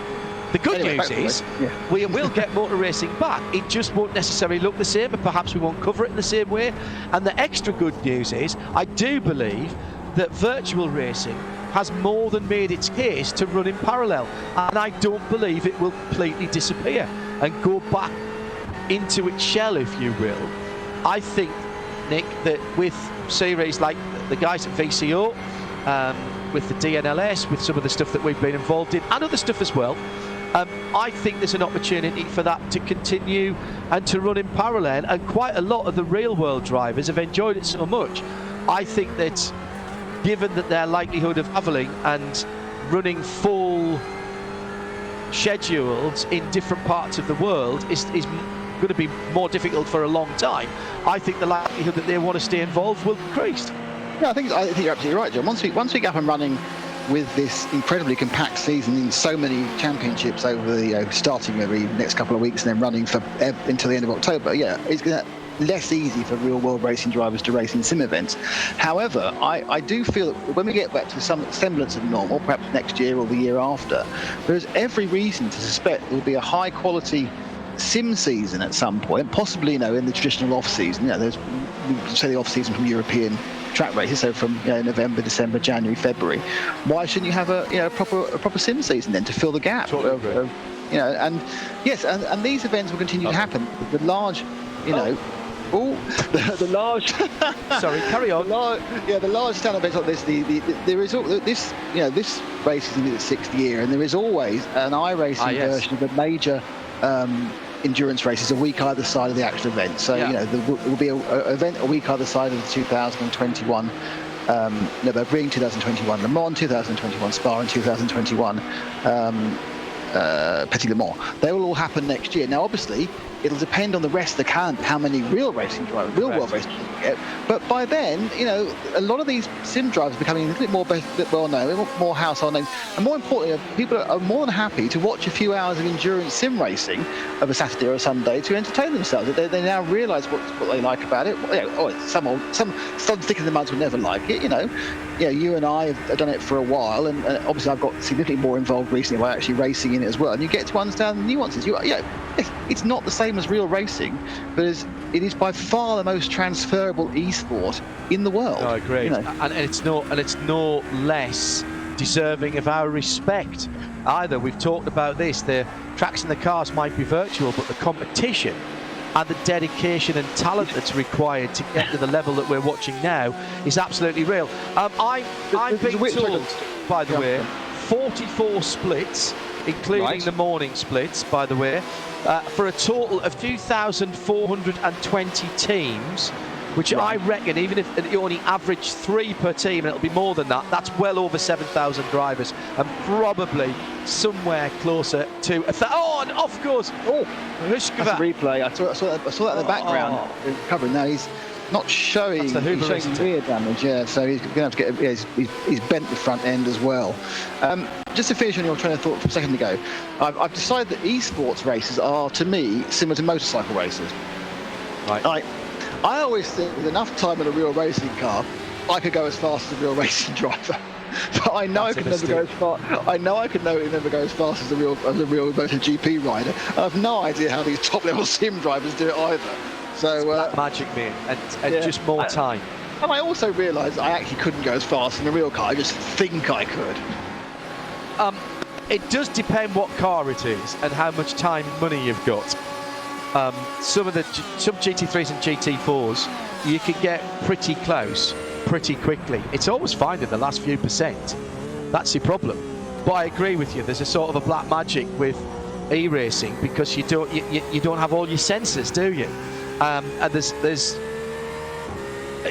the good news is we will get motor racing back. It just won't necessarily look the same, and perhaps we won't cover it in the same way. And the extra good news is I do believe that virtual racing has more than made its case to run in parallel, and I don't believe it will completely disappear and go back into its shell, if you will. I think, Nick, that with series like the guys at VCO, with the DNLS, with some of the stuff that we've been involved in, and other stuff as well, I think there's an opportunity for that to continue and to run in parallel, and quite a lot of the real world drivers have enjoyed it so much. I think that given that their likelihood of travelling and running full schedules in different parts of the world is going to be more difficult for a long time, I think the likelihood that they want to stay involved will increase. Yeah, I think you're absolutely right, John. Once we get up and running with this incredibly compact season in so many championships over the starting every next couple of weeks and then running for until the end of October, it's going to less easy for real world racing drivers to race in sim events. However, I do feel that when we get back to some semblance of normal, perhaps next year or the year after, there's every reason to suspect there will be a high quality sim season at some point, possibly in the traditional off season. There's say the off season from European track races, so from November, December, January, February. Why shouldn't you have a proper sim season then to fill the gap? Totally and yes, and these events will continue to happen. The large, the large. Sorry, carry on. The large stand events like this. There is this race is in its 6th year, and there is always an iRacing version of the major endurance races a week either side of the actual event. So there will be an event a week either side of the 2021. Nürburgring 2021, Le Mans 2021, Spa in 2021. Petit Le Mans. They will all happen next year. Now, obviously, it'll depend on the rest of the calendar, how many real world racing drivers we get. But by then, a lot of these sim drivers are becoming a little bit more well known, a little more household names, and more importantly, people are more than happy to watch a few hours of endurance sim racing of a Saturday or a Sunday to entertain themselves. They now realise what they like about it. Some stick in the muds will never like it. You and I have done it for a while, and obviously I've got significantly more involved recently by actually racing in it as well. And you get to understand the nuances. It's not the same as real racing, but it is by far the most transferable e-sport in the world. I agree, and it's no less deserving of our respect either. We've talked about this. The tracks and the cars might be virtual, but the competition and the dedication and talent that's required to get to the level that we're watching now is absolutely real. I'm being told, by the way, 44 splits, including the morning splits, by the way, for a total of 2,420 teams, which I reckon, even if you only average 3 per team, and it'll be more than that, that's well over 7,000 drivers, and probably somewhere closer to and off goes. That's a replay. I saw that in the background covering. Now he's not showing, That's the Hoover he's showing rear damage, yeah, so he's going to have to get, yeah, he's bent the front end as well. Just to finish on your train of thought from a second ago, I've decided that esports races are, to me, similar to motorcycle races. Right. I always think with enough time in a real racing car, I could go as fast as a real racing driver. But I know I could never go as far. I know I could never go as fast as a real MotoGP rider. I have no idea how these top-level sim drivers do it either. So black magic, mate, and yeah, just more time. And I also realised I actually couldn't go as fast in a real car. I just think I could. It does depend what car it is and how much time and money you've got. Some GT3s and GT4s, you can get pretty close pretty quickly. It's always fine in the last few percent. That's your problem. But I agree with you. There's a sort of a black magic with e-racing because you don't have all your sensors, do you? And there's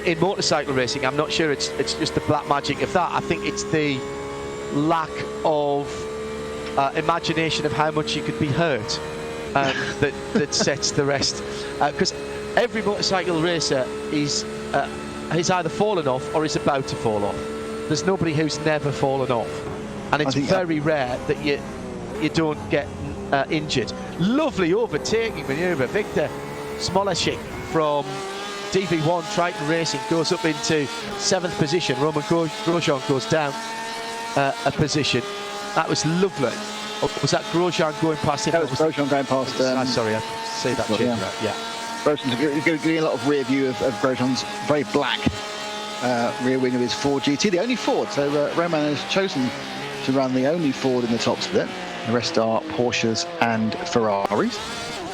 in motorcycle racing, I'm not sure it's just the black magic of that. I think it's the lack of imagination of how much you could be hurt that sets the rest. Because every motorcycle racer is either fallen off or is about to fall off. There's nobody who's never fallen off, and it's very rare that you don't get injured. Lovely overtaking manoeuvre. Victor Smolashik from DV1 Triton Racing goes up into 7th position. Roman Grosjean goes down a position. That was lovely. Was that Grosjean going past him? That was Grosjean going past. Sorry, I say that. Yeah. Grosjean's getting a lot of rear view of Grosjean's very black rear wing of his Ford GT, the only Ford. So Roman has chosen to run the only Ford in the top split. The rest are Porsches and Ferraris.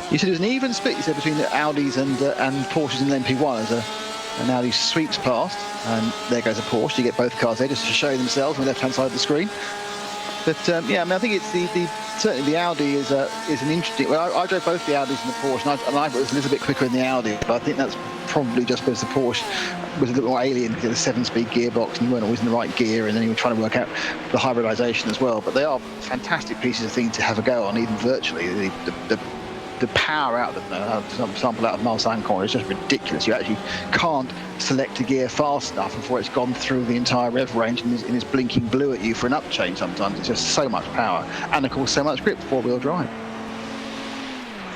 He said it was an even split, he said, between the Audis and Porsches in the MP1 as an Audi sweeps past, and there goes a Porsche. You get both cars there just to show themselves on the left-hand side of the screen. But yeah, I mean, I think it's certainly the Audi is an interesting. Well, I drove both the Audis and the Porsche, and I was a little bit quicker in the Audi, but I think that's probably just because the Porsche was a little more alien because it had a 7-speed gearbox and you weren't always in the right gear, and then you were trying to work out the hybridization as well. But they are fantastic pieces of things to have a go on, even virtually. The power out of them, some sample out of Marsanne is just ridiculous. You actually can't select a gear fast enough before it's gone through the entire rev range and is blinking blue at you for an up change sometimes. It's just so much power. And of course, so much grip, 4-wheel drive.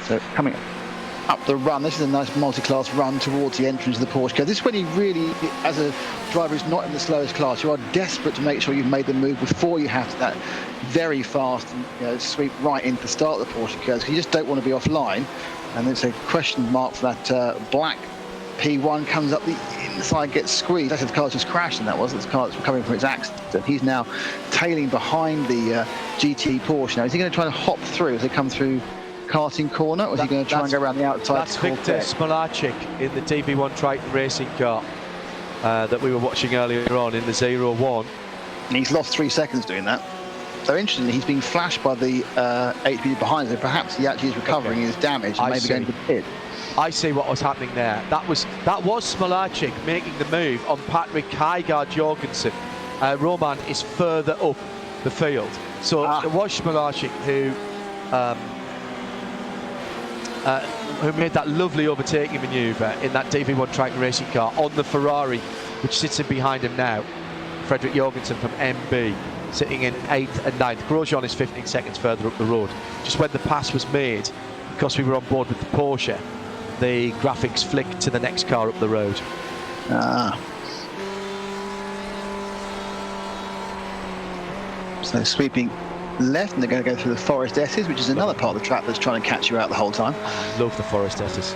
So coming up the run, this is a nice multi-class run towards the entrance of the Porsche car. This is when you really, as a driver who's not in the slowest class, you are desperate to make sure you've made the move before you have that very fast and sweep right into the start of the Porsche cars, because you just don't want to be offline. And it's a question mark for that black P1 comes up the inside, gets squeezed. Actually, the car just crashed, and that wasn't the car that's recovering from its accident. He's now tailing behind the GT Porsche. Now, is he going to try and hop through as they come through karting corner, or is he going to try and go around the outside? That's Victor Smolashik in the DB1 Triton racing car that we were watching earlier on in the 0-1. And he's lost 3 seconds doing that. So interestingly, he's being flashed by the HP behind him. So perhaps he actually is recovering his damage and maybe going to the pit. I see what was happening there. That was Smolashik making the move on Patrick Heigard-Jorgensen. Roman is further up the field. So it was Smolashik who made that lovely overtaking manoeuvre in that DV1 Triton racing car on the Ferrari, which sits in behind him now. Frederick Jorgensen from MB sitting in 8th and 9th. Grosjean is 15 seconds further up the road. Just when the pass was made, because we were on board with the Porsche, the graphics flicked to the next car up the road. So sweeping left, and they're going to go through the Forest S's, which is another part of the track that's trying to catch you out the whole time. I love the Forest S's.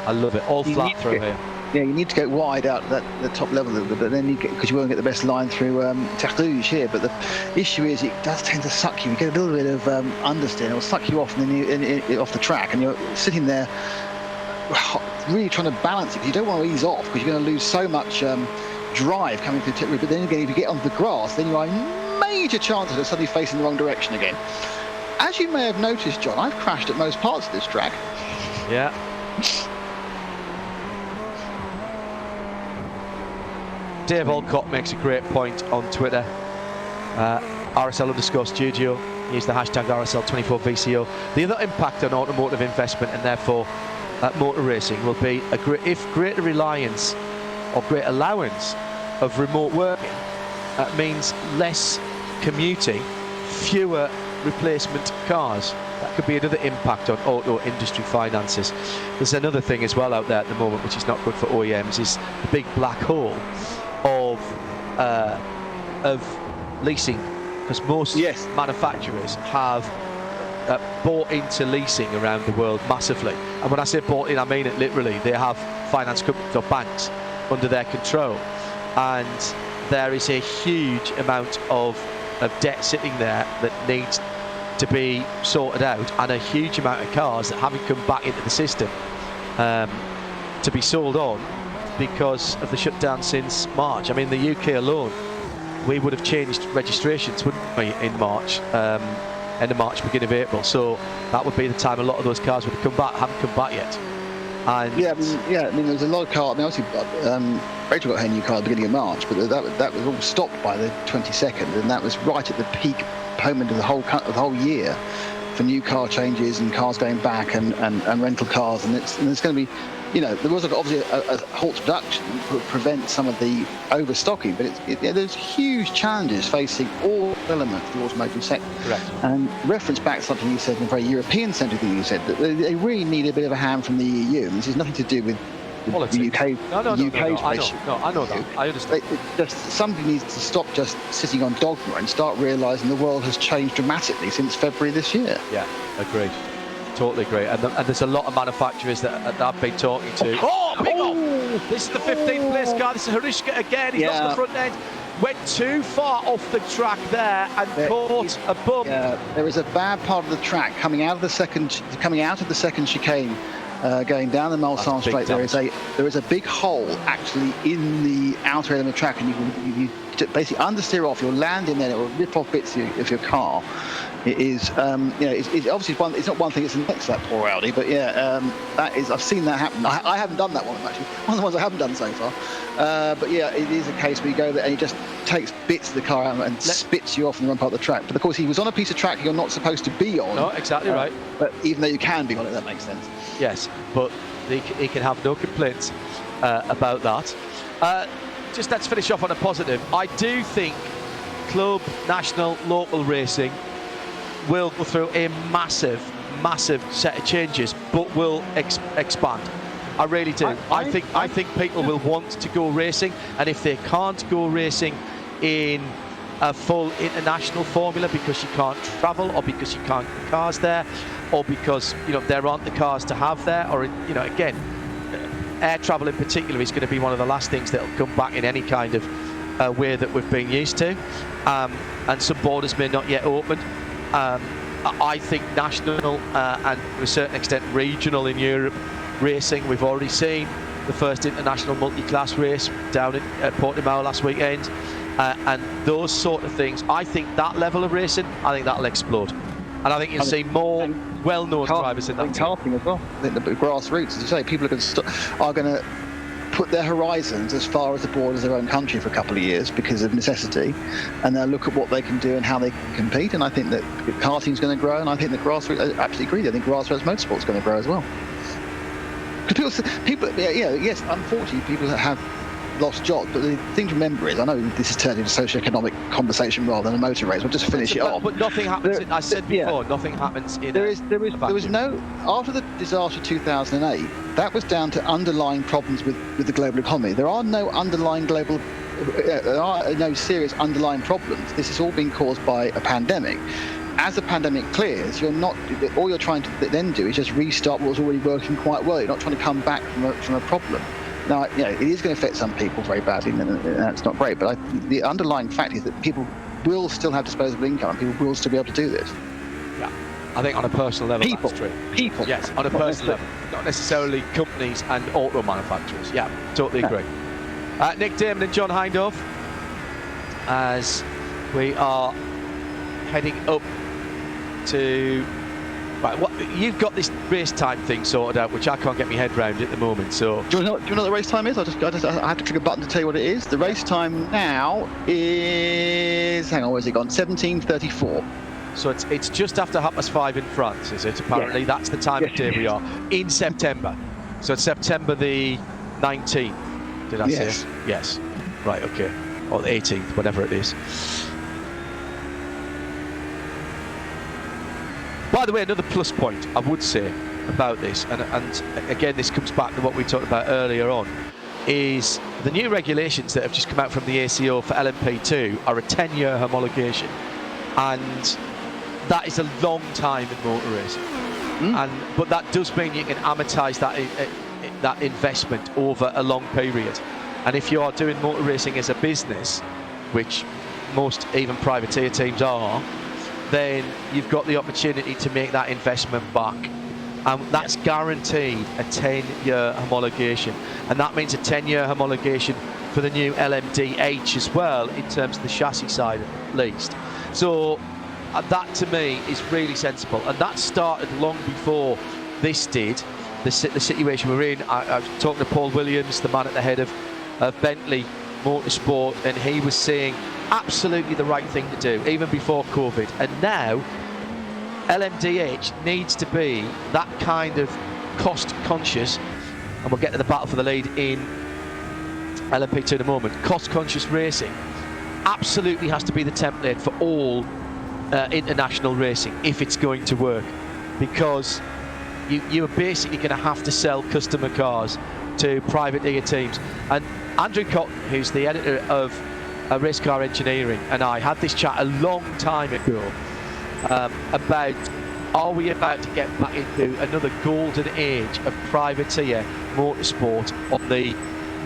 I love it. All flat through here. Yeah, you need to go wide out the top level a little bit, but then because you won't get the best line through Terrouge here. But the issue is it does tend to suck you. You get a little bit of understeer, it'll suck you off, and then off the track, and you're sitting there really trying to balance it. You don't want to ease off because you're going to lose so much drive coming through Terrouge. But then again, if you get onto the grass, then you are major chances of suddenly facing the wrong direction again. As you may have noticed, John, I've crashed at most parts of this track. Yeah. Dave Alcott makes a great point on Twitter. RSL_studio. Use the hashtag RSL24VCO. The other impact on automotive investment, and therefore at motor racing will be if greater reliance or greater allowance of remote working means less commuting, fewer replacement cars. That could be another impact on auto industry finances. There's another thing as well out there at the moment which is not good for OEMs, is the big black hole of leasing, because most manufacturers have bought into leasing around the world massively. And when I say bought in, I mean it literally. They have finance companies or banks under their control, and there is a huge amount of debt sitting there that needs to be sorted out, and a huge amount of cars that haven't come back into the system to be sold on because of the shutdown since March. I mean, the UK alone, we would have changed registrations, wouldn't we, in March, end of March, beginning of April. So that would be the time a lot of those cars would have come back, haven't come back yet. And I mean, there's a lot of cars. I mean, obviously, Rachel got her new car at the beginning of March, but that was all stopped by the 22nd, and that was right at the peak moment of the whole year for new car changes and cars going back and rental cars, and it's going to be, you know, there was obviously a halt to production to prevent some of the overstocking, but there's huge challenges facing all elements of the automotive sector. Correct. And reference back to something you said in a very European-centric thing you said, that they really need a bit of a hand from the EU, and this has nothing to do with the UK. No, I know that. I understand. Somebody needs to stop just sitting on dogma and start realising the world has changed dramatically since February this year. Yeah, agreed. Totally agree. And there's a lot of manufacturers that I've been talking to. This is the 15th place car. This is Harishka again. He's lost the front end. Went too far off the track there and caught a bump. Yeah, there is a bad part of the track coming out of the second chicane. Going down the Mulsanne straight, there is a big hole actually in the outer element of the track, and you basically understeer off. You'll land in there, it will rip off bits of your car. It is, it's obviously it's not one thing. It's the next to that poor Audi, but that is. I've seen that happen. I haven't done that one actually. One of the ones I haven't done so far. But yeah, it is a case where you go there and he just takes bits of the car out and spits you off and run part of the track. But of course, he was on a piece of track you're not supposed to be on. No, exactly right. But even though you can be on it, that makes sense. Yes, but he can have no complaints about that. Just let's finish off on a positive. I do think club, national, local racing will go through a massive set of changes, but will expand. I really do. I think people will want to go racing, and if they can't go racing in a full international formula because you can't travel, or because you can't get cars there, or because there aren't the cars to have there, or again, air travel in particular is going to be one of the last things that will come back in any kind of way that we've been used to, and some borders may not yet open. I think national and to a certain extent regional in Europe racing, we've already seen the first international multi-class race down at Portimao last weekend, and those sort of things. I think that level of racing, I think that'll explode, and I think you'll see more well-known drivers in that team. Karting as well. I think the grassroots, as you say, people are going to put their horizons as far as the borders of their own country for a couple of years because of necessity, and they'll look at what they can do and how they can compete. And I think that karting's going to grow, and I think the grassroots, I absolutely agree, I think grassroots motorsport's going to grow as well. Because yes, unfortunately, people have lost jobs, but the thing to remember is, I know this is turning into a socio-economic conversation rather than a motor race. We'll just finish it off. But nothing happens. I said before, nothing happens in. There was no, after the disaster of 2008. That was down to underlying problems with the global economy. There are no underlying there are no serious underlying problems. This has all been caused by a pandemic. As the pandemic clears, all you're trying to then do is just restart what was already working quite well. You're not trying to come back from a problem. Now, it is going to affect some people very badly, and that's not great. But the underlying fact is that people will still have disposable income, and people will still be able to do this. Yeah, I think on a personal level, that's true. People. Yes, on a personal level, not necessarily companies and auto manufacturers. Yeah, totally agree. Nick Damon and John Hindhaugh, as we are heading up to. Right, you've got this race time thing sorted out, which I can't get my head round at the moment. So, do you know what the race time is? I have to click a button to tell you what it is. The race time now is, hang on, where's it gone? 17:34. So it's just after 5:30 in France, is it? Apparently, that's the time of day we are in September. So it's September the 19th, did I say? Yes. Right, okay. Or the 18th, whatever it is. By the way, another plus point I would say about this, and again this comes back to what we talked about earlier on, is the new regulations that have just come out from the ACO for LMP2 are a 10-year homologation, and that is a long time in motor racing. But that does mean you can amortise that investment over a long period. And if you are doing motor racing as a business, which most even privateer teams are, then you've got the opportunity to make that investment back. And that's guaranteed a 10-year homologation. And that means a 10-year homologation for the new LMDH as well, in terms of the chassis side at least. So that to me is really sensible. And that started long before this did, the situation we're in. I was talking to Paul Williams, the man at the head of Bentley Motorsport, and he was saying absolutely the right thing to do, even before COVID. And now LMDH needs to be that kind of cost conscious, and we'll get to the battle for the lead in LMP2 in a moment. Cost conscious racing absolutely has to be the template for all international racing if it's going to work, because you are basically going to have to sell customer cars to privateer teams. And Andrew Cotton, who's the editor of Race Car Engineering, and I had this chat a long time ago about, are we about to get back into another golden age of privateer motorsport on the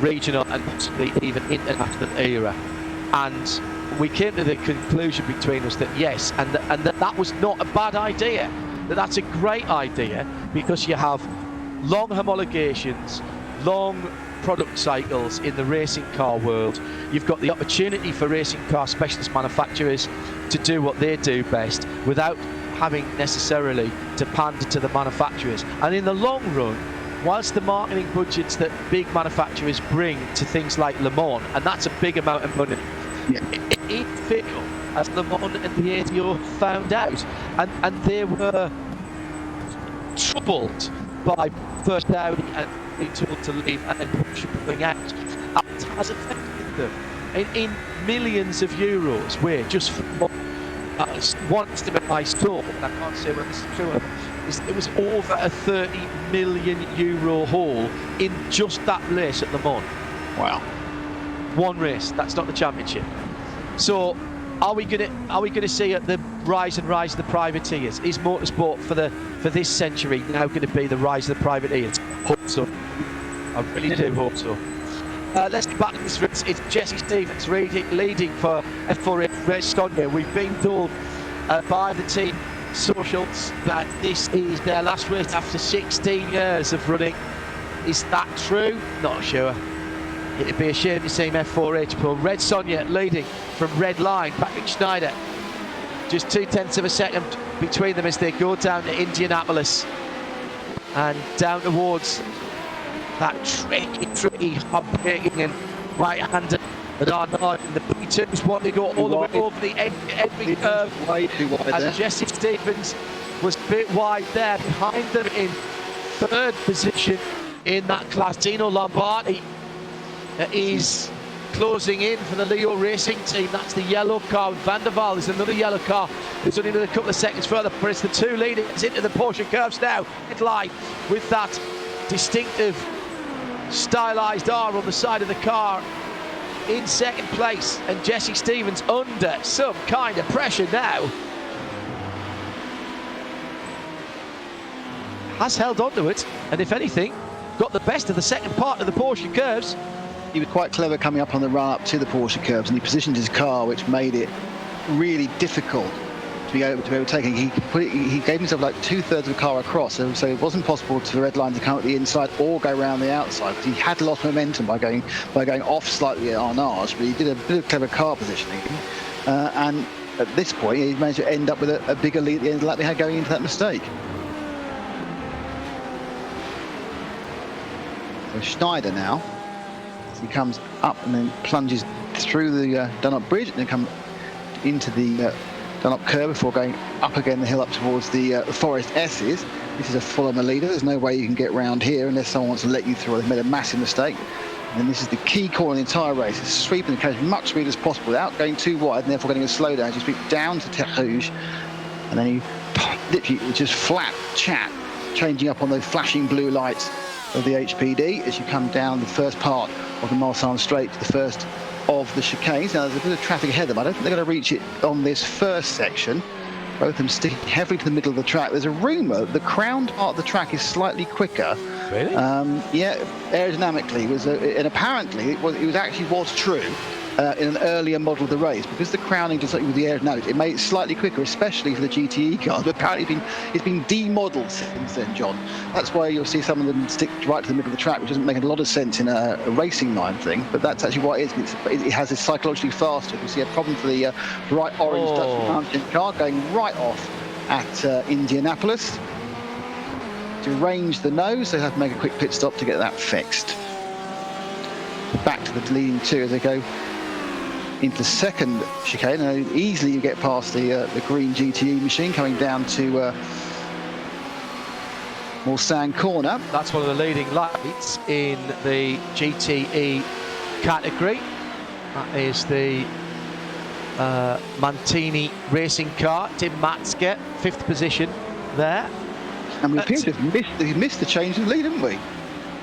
regional and possibly even international era? And we came to the conclusion between us that yes, and that was not a bad idea, that's a great idea, because you have long homologations, long product cycles in the racing car world. You've got the opportunity for racing car specialist manufacturers to do what they do best without having necessarily to pander to the manufacturers. And in the long run, whilst the marketing budgets that big manufacturers bring to things like Le Mans, and that's a big amount of money, it failed, as Le Mans and the ATO found out, and they were troubled by first Audi and being told to leave and then Porsche pulling out. It has affected them in millions of euros, where just for one estimate I saw, and I can't say whether this is true, it was over a €30 million haul in just that race at Le Mans. Wow. One race, that's not the championship. So are we gonna see the rise of the privateers? Is motorsport for this century now going to be the rise of the privateers? Hope so. I really do hope so. Let's get back to this race. It's Jesse Stevens leading for F4 Race Sonia. We've been told by the team socials that this is their last race after 16 years of running. Is that true? Not sure. It'd be a shame to see him F4H pull. Red Sonja leading from Red Line. Patrick Schneider just 0.2 of a second between them as they go down to Indianapolis and down towards that tricky hub-breaking and right-hander that Arnaud and the B2s want to go all the way over the end curve. And Jesse Stevens was a bit wide there. Behind them in third position in that class, Dino Lombardi is closing in for the Leo Racing team. That's the yellow car. Van der Waal is another yellow car. It's only another couple of seconds further, but it's the two leaders into the Porsche curves now. Headline with that distinctive stylized R on the side of the car in second place, and Jesse Stevens under some kind of pressure now. Has held on to it, and if anything, got the best of the second part of the Porsche curves. He was quite clever coming up on the run-up to the Porsche curves, and he positioned his car, which made it really difficult to be overtaken. He gave himself like 2/3 of the car across, so it wasn't possible for the Red Line to come at the inside or go around the outside, because he had lost momentum by going off slightly at Arnage, but he did a bit of clever car positioning. And at this point, he managed to end up with a bigger lead at the end of the lap they had going into that mistake. So Schneider now, he comes up and then plunges through the Dunlop Bridge and then comes into the Dunlop curve before going up again the hill up towards the Forest S's. This is a full on the leader. There's no way you can get round here unless someone wants to let you through. They've made a massive mistake. And this is the key call in the entire race. It's sweeping the carriage as much speed as possible without going too wide and therefore getting a slowdown. As you sweep down to Terre Rouge, and then you literally just flat chat, changing up on those flashing blue lights of the HPD as you come down the first part of the Mulsanne Straight to the first of the chicanes. Now, there's a bit of traffic ahead of them. I don't think they're going to reach it on this first section. Both of them sticking heavily to the middle of the track. There's a rumour the crowned part of the track is slightly quicker. Really? Yeah, aerodynamically was, and apparently it was true in an earlier model of the race, because the crowning just like with the aerodynamics, it made it slightly quicker, especially for the GTE cars. But apparently it's been demodelled since then, John. That's why you'll see some of them stick right to the middle of the track, which doesn't make a lot of sense in a racing line thing. But that's actually what it is. It has this psychologically faster. You see a problem for the bright orange Dutch Mountain car going right off at Indianapolis. To range the nose, they have to make a quick pit stop to get that fixed. Back to the leading two as they go into the second chicane, and easily you get past the green GTE machine coming down to Mulsanne corner. That's one of the leading lights in the GTE category. That is the Mantini racing car. Tim Matske, 5th position there. And we appear to have missed the change of lead, haven't we?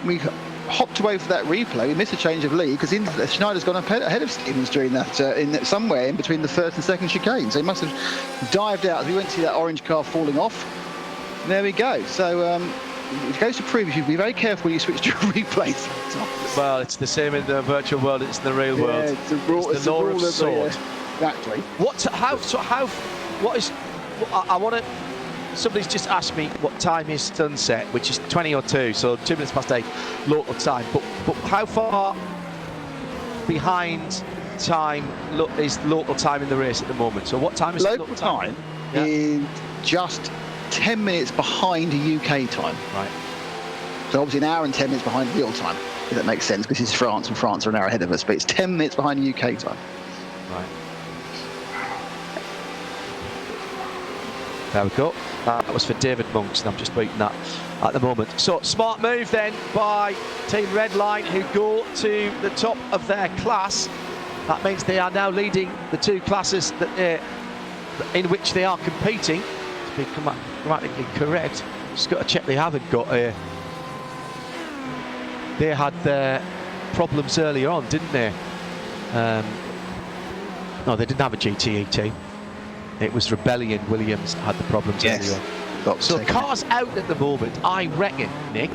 We hopped away for that replay. We missed a change of lead because Schneider's gone up ahead of Stevens during that, somewhere in between the first and second chicane. So he must have dived out as we went to see that orange car falling off. And there we go. So it goes to prove you should be very careful when you switch to replays. Well, it's the same in the virtual world. It's in the real world. It's the law of sword. Exactly. I want to. Somebody's just asked me what time is sunset, which is 20:02, so 2 minutes past 8 local time. But how far behind time is local time in the race at the moment? So what time is local time? Yeah. Is just 10 minutes behind UK time. Right. So obviously an hour and 10 minutes behind real time, if that makes sense, because it's France and France are an hour ahead of us, but it's 10 minutes behind UK time. Right. There we go. That was for David Monks, and I'm just beating that at the moment. So, smart move then by Team Redline, who go to the top of their class. That means they are now leading the two classes in which they are competing. To be grammatically correct, just got to check they haven't got a... They had their problems earlier on, didn't they? No, they didn't have a GTE team. It was Rebellion Williams that had the problems earlier on. So cars out at the moment, I reckon, Nick,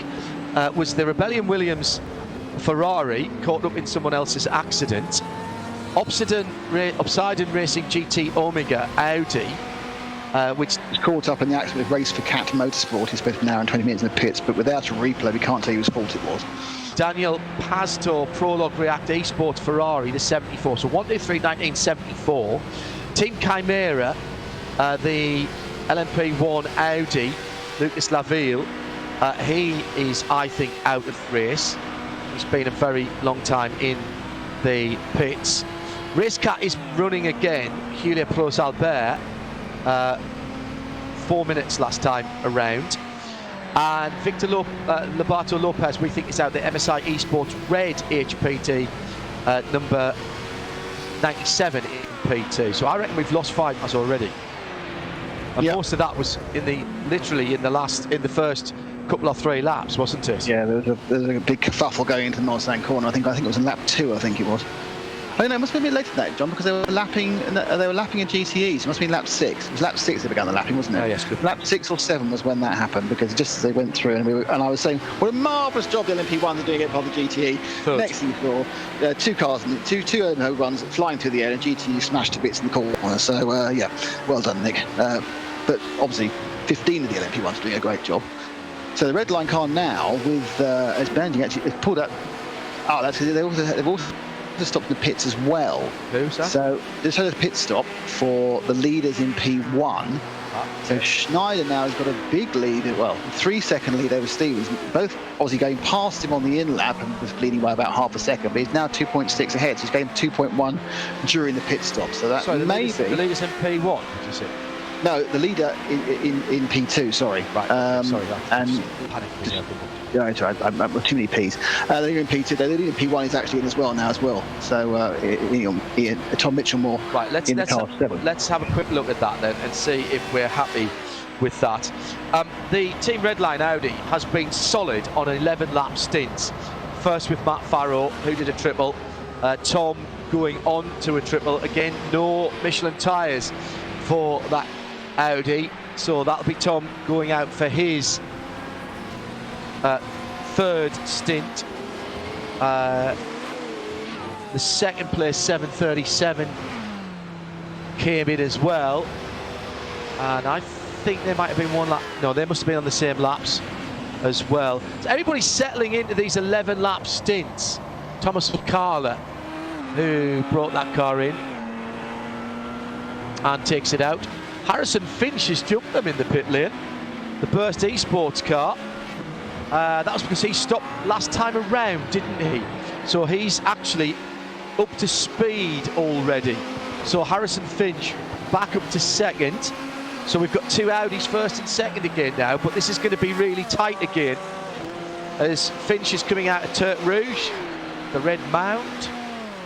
was the Rebellion Williams Ferrari caught up in someone else's accident. Obsidian Racing GT Omega Audi, which was caught up in the accident with Race for Cat Motorsport. He spent an hour and 20 minutes in the pits, but without a replay, we can't tell you whose fault it was. Daniel Pastor Prologue React Esports Ferrari, the 74. So 123 1974. Team Chimera, the LMP1 Audi, Lucas Laville, he is, I think, out of race. He's been a very long time in the pits. Racecat is running again, Julia Pros Albert, 4 minutes last time around. And Victor Lobato Lopez, we think, is out, the MSI Esports Red HPT, number 97 in P2. So I reckon we've lost 5 cars already. And most of that was literally in the first couple of 3 laps, wasn't it? Yeah, there was a big kerfuffle going into the Mulsanne corner. I think it was in lap 2. I think it was. Oh no, it must have been a bit later than that, John, because they were lapping a GTE. So it must have been lap 6. It was lap 6 they began the lapping, wasn't it? Oh yes, good. Lap 6 or 7 was when that happened, because just as they went through, and I was saying, what a marvellous job the LMP1s are doing it by the GTE. Good. Next thing you saw, 2 cars, two runs flying through the air, and GTE smashed to bits in the corner. So yeah, well done, Nick. But obviously, 15 of the LMP1s are doing a great job. So the red line car now, with as Banding actually has pulled up. Oh, that's they've also stopped in the pits as well. Who's that? So there's a pit stop for the leaders in P1. So Schneider now has got a big lead, 3-second lead over Stevens. Both obviously going past him on the in lap and was leading by about half a second, but he's now 2.6 ahead. So he's gained 2.1 during the pit stop. So that the may be the leaders in P1, did you say? No, the leader in P2. Sorry. Right. Sorry. And Panicking. yeah, it's right. I've got too many P's. The leader in P2. The leader in P1 is actually in as well now. So Tom Mitchell Right. Let's have a quick look at that then and see if we're happy with that. The Team Redline Audi has been solid on an 11-lap stint. First with Matt Farrow, who did a triple. Tom going on to a triple. Again, no Michelin tyres for that Audi. So that'll be Tom going out for his third stint. The second place 737 came in as well. And I think there might have been one lap. No, they must have been on the same laps as well. So everybody's settling into these 11-lap stints. Thomas Carla, who brought that car in and takes it out. Harrison Finch has jumped them in the pit lane. The Burst Esports car. That was because he stopped last time around, didn't he? So he's actually up to speed already. So Harrison Finch back up to second. So we've got two Audis first and second again now, but this is going to be really tight again as Finch is coming out of Turk Rouge, the red mount.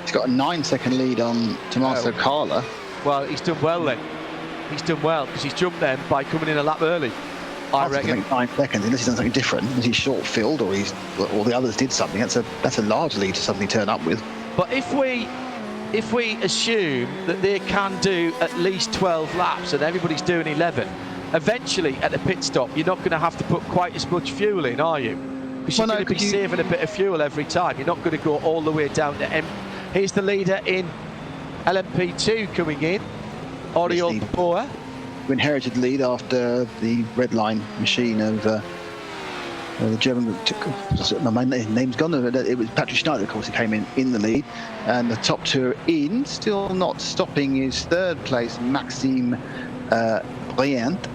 He's got a 9-second lead on Tommaso Carla. Well, he's done well then. He's done well because he's jumped them by coming in a lap early, I reckon. 9 seconds, unless he's done something different, unless he's short filled or the others did something. That's a large lead to suddenly turn up with. But if we assume that they can do at least 12 laps and everybody's doing 11, eventually at the pit stop you're not going to have to put quite as much fuel in, are you? Because you're going to be saving a bit of fuel every time. You're not going to go all the way down to M. Here's the leader in LMP2 coming in, Oriol Popoa. Who inherited the lead after the red line machine of the German. My name's gone. It was Patrick Schneider, of course, who came in the lead, and the top two are in. Still not stopping his third place, Maxime Briand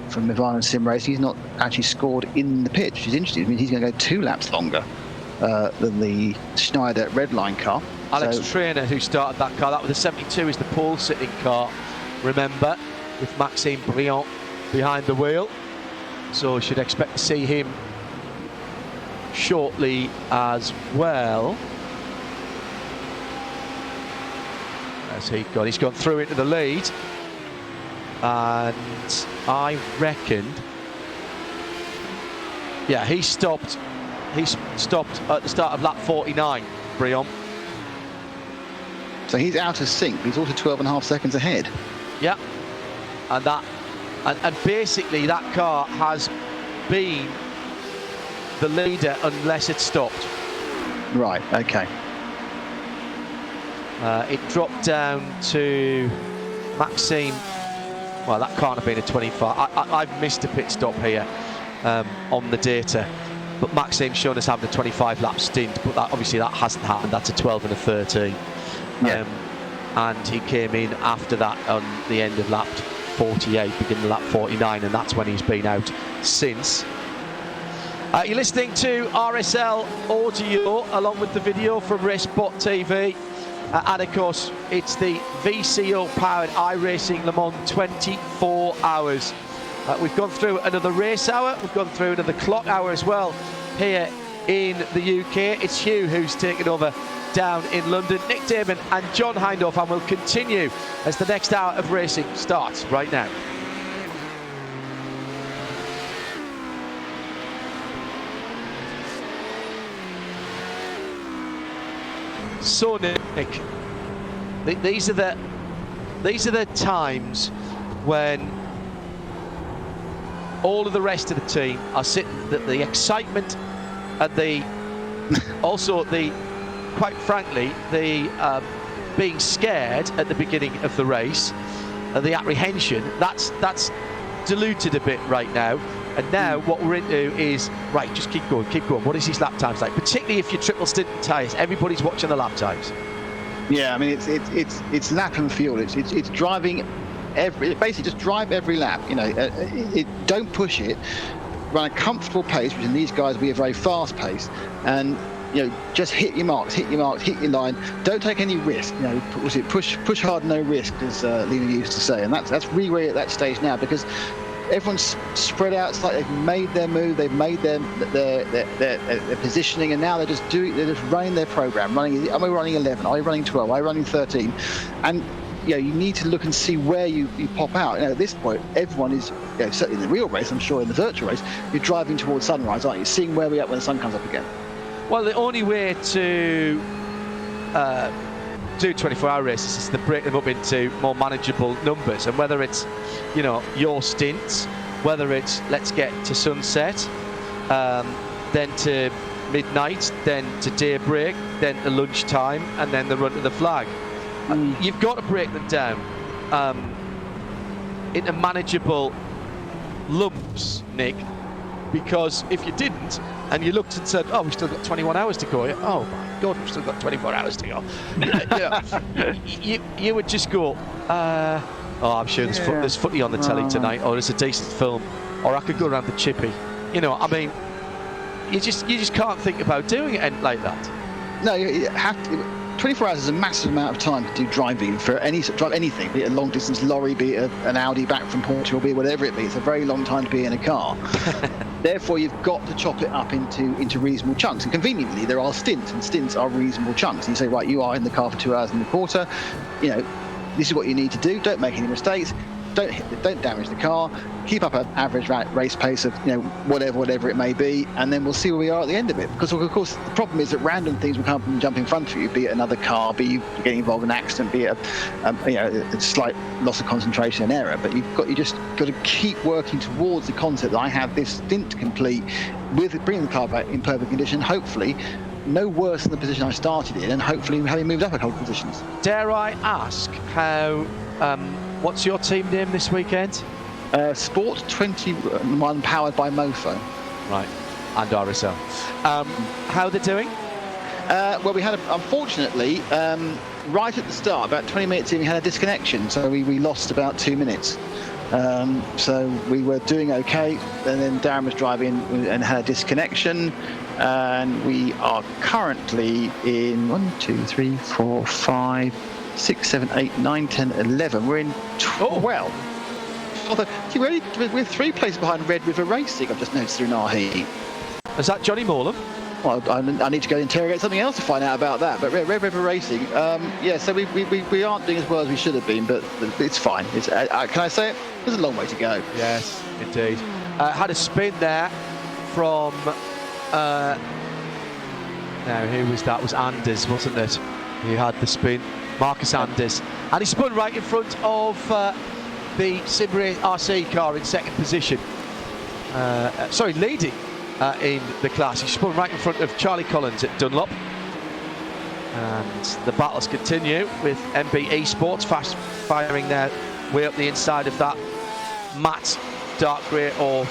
from Nirvana Sim Racing. He's not actually scored in the pit, which is interesting. I mean, he's going to go 2 laps longer than the Schneider red line car. Alex Trainer, who started that car, that was the 72, is the pole sitting car, remember, with Maxime Briand behind the wheel. So we should expect to see him shortly as well. As he's gone through into the lead, and I reckoned, yeah, he stopped at the start of lap 49, Briand. So he's out of sync. He's also 12.5 seconds ahead. Yeah, and basically that car has been the leader unless it stopped. Right. Okay. It dropped down to Maxime. Well, that can't have been a 25. I've missed a pit stop here on the data, but Maxime's shown us having a 25-lap stint. But obviously that hasn't happened. That's a 12 and a 13. Yeah. And he came in after that on the end of lap 48, beginning of lap 49, and that's when he's been out since. You're listening to RSL audio along with the video from RaceBot TV, and of course it's the VCO powered iRacing Le Mans 24 hours. We've gone through another race hour, we've gone through another clock hour as well here in the UK. It's Hugh who's taken over down in London, Nick Damon and John Hindhaugh, and we'll continue as the next hour of racing starts right now. So Nick, these are the times when all of the rest of the team are sitting, the excitement and the also the, quite frankly, the being scared at the beginning of the race, the apprehension, that's diluted a bit right now. And now what we're into is, right, just keep going. What is these lap times like? Particularly if you're triple stint tyres, everybody's watching the lap times. Yeah, I mean it's lap and fuel. It's driving basically just drive every lap. You know, don't push it. Run a comfortable pace, which in these guys we are very fast pace, and just hit your marks, hit your line. Don't take any risk. Push hard, no risk, as Lena used to say. And that's really where at that stage now, because everyone's spread out. It's like they've made their move, they've made their positioning, and now they're just running their program. Am I running 11? Are you running 12? Are you running 13? And you need to look and see where you pop out. At this point, everyone is, certainly in the real race, I'm sure in the virtual race, you're driving towards sunrise, aren't you? Seeing where we're at when the sun comes up again. Well, the only way to do 24-hour races is to break them up into more manageable numbers, and whether it's your stints, whether it's let's get to sunset, then to midnight, then to daybreak, then to lunchtime, and then the run to the flag. You've got to break them down into manageable lumps, Nick, because if you didn't and you looked and said, oh, we've still got 21 hours to go, oh my God, we've still got 24 hours to go, you would just go, I'm sure there's footy on the telly tonight, or there's a decent film, or I could go around the chippy. I mean, you just can't think about doing it like that. No, you have to. 24 hours is a massive amount of time to do driving for drive anything, be it a long distance lorry, be it an Audi back from Portugal, be it whatever it be. It's a very long time to be in a car. Therefore, you've got to chop it up into reasonable chunks. And conveniently, there are stints, and stints are reasonable chunks. And you say, right, you are in the car for 2 hours and a quarter. This is what you need to do. Don't make any mistakes. Don't damage the car. Keep up an average race pace of whatever it may be, and then we'll see where we are at the end of it. Because of course the problem is that random things will come up and jump in front of you, be it another car, be you getting involved in an accident, be it a slight loss of concentration and error. But you just got to keep working towards the concept that I have this stint complete with bringing the car back in perfect condition. Hopefully, no worse than the position I started in, and hopefully having moved up a couple of positions. Dare I ask how? What's your team name this weekend? Sport 21, powered by Mofo. Right, and RSL. How are they doing? Well, we had, unfortunately, right at the start, about 20 minutes in, we had a disconnection, so we lost about 2 minutes. So we were doing okay, and then Darren was driving and had a disconnection, and we are currently in 1, 2, 3, 4, 5, 6, 7, 8, 9, 10, 11. We're in 12. We're 3 places behind Red River Racing, I've just noticed through Nahi. Is that Johnny Morland? Well, I need to go interrogate something else to find out about that. But Red River Racing, so we aren't doing as well as we should have been, but it's fine. Can I say it? There's a long way to go. Yes, indeed. Had a spin there from... now, who was that? It was Anders, wasn't it? He had the spin. Marcus Anders, and he spun right in front of the Simray RC car in second position. Leading in the class. He spun right in front of Charlie Collins at Dunlop. And the battles continue with MB Esports fast firing their way up the inside of that matte dark grey or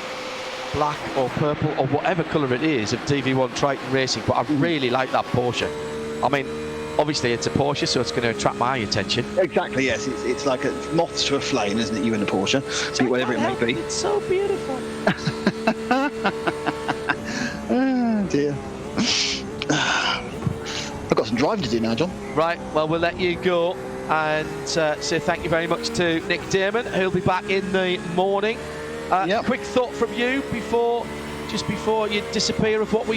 black or purple or whatever colour it is of DV1 Triton Racing. But I really like that Porsche. I mean, obviously it's a Porsche, so it's going to attract my attention. Exactly, yes. It's like a moths to a flame, isn't it? You and a Porsche, whatever it may be. It's so beautiful. Oh dear. I've got some driving to do now, John. Right, well, we'll let you go and say thank you very much to Nick Damon, who'll be back in the morning. Quick thought from you just before you disappear of what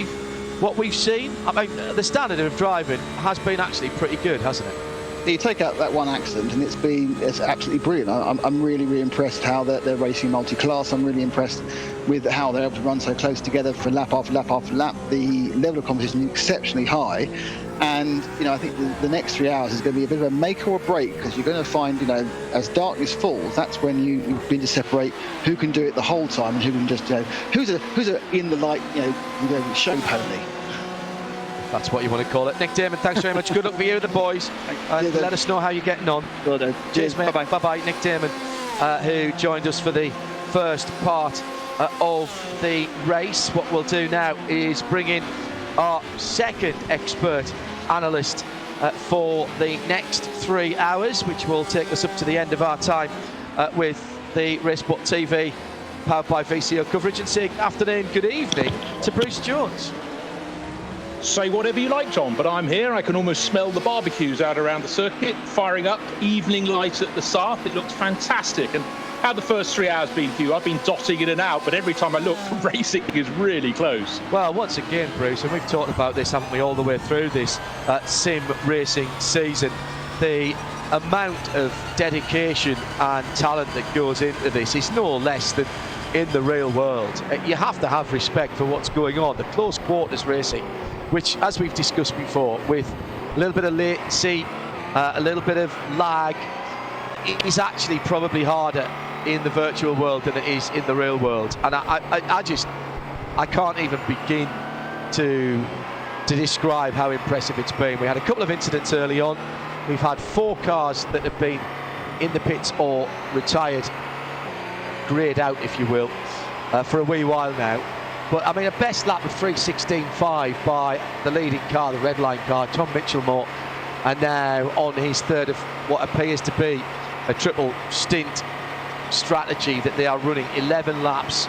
we've seen. I mean, the standard of driving has been actually pretty good, hasn't it? You take out that one accident and it's absolutely brilliant. I'm really, really impressed how they're racing multi-class. I'm really impressed with how they're able to run so close together for lap after lap after lap. The level of competition is exceptionally high, and I think the next 3 hours is going to be a bit of a make or a break, because you're going to find as darkness falls, that's when you begin to separate who can do it the whole time and who can just who's a in the light show pony. That's what you want to call it. Nick Damon, thanks very much. Good luck for you, the boys. And let us know how you're getting on. Well, cheers, mate. Bye-bye. Bye-bye, Nick Damon, who joined us for the first part of the race. What we'll do now is bring in our second expert analyst for the next 3 hours, which will take us up to the end of our time with the Racebot TV powered by VCO coverage, and say good afternoon, good evening to Bruce Jones. Say whatever you like, John, but I'm here. I can almost smell the barbecues out around the circuit, firing up, evening light at the start. It looks fantastic. And how the first 3 hours been for you? I've been dotting in and out, but every time I look, the racing is really close. Well, once again, Bruce, and we've talked about this, haven't we, all the way through this sim racing season, the amount of dedication and talent that goes into this is no less than in the real world. You have to have respect for what's going on. The close quarters racing, which, as we've discussed before, with a little bit of latency, a little bit of lag, it is actually probably harder in the virtual world than it is in the real world. And I can't even begin to describe how impressive it's been. We had a couple of incidents early on. We've had 4 cars that have been in the pits or retired, greyed out, if you will, for a wee while now. But I mean, a best lap of 3:16.5 by the leading car, the red line car, Tom Mitchell-Moore, and now on his third of what appears to be a triple stint strategy that they are running. 11 laps,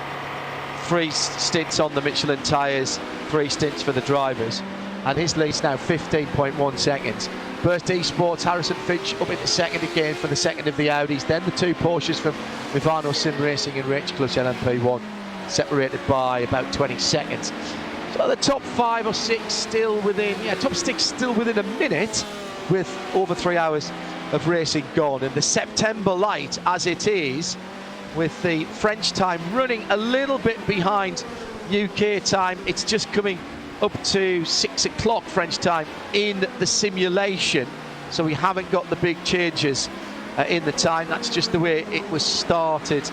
3 stints on the Michelin tyres, 3 stints for the drivers, and his lead's now 15.1 seconds. Burst Esports, Harrison Finch up into second again for the second of the Audis, then the 2 Porsches from Mivano Sim Racing and Rich Clutch LMP1, separated by about 20 seconds. So the top 5 or 6 still within, top 6 still within a minute, with over 3 hours of racing gone. And the September light, as it is, with the French time running a little bit behind UK time, it's just coming up to 6 o'clock French time in the simulation, so we haven't got the big changes in the time. That's just the way it was started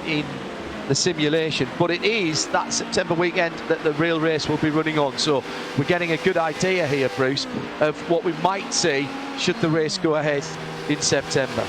in the simulation, but it is that September weekend that the real race will be running on, so we're getting a good idea here, Bruce, of what we might see should the race go ahead in September.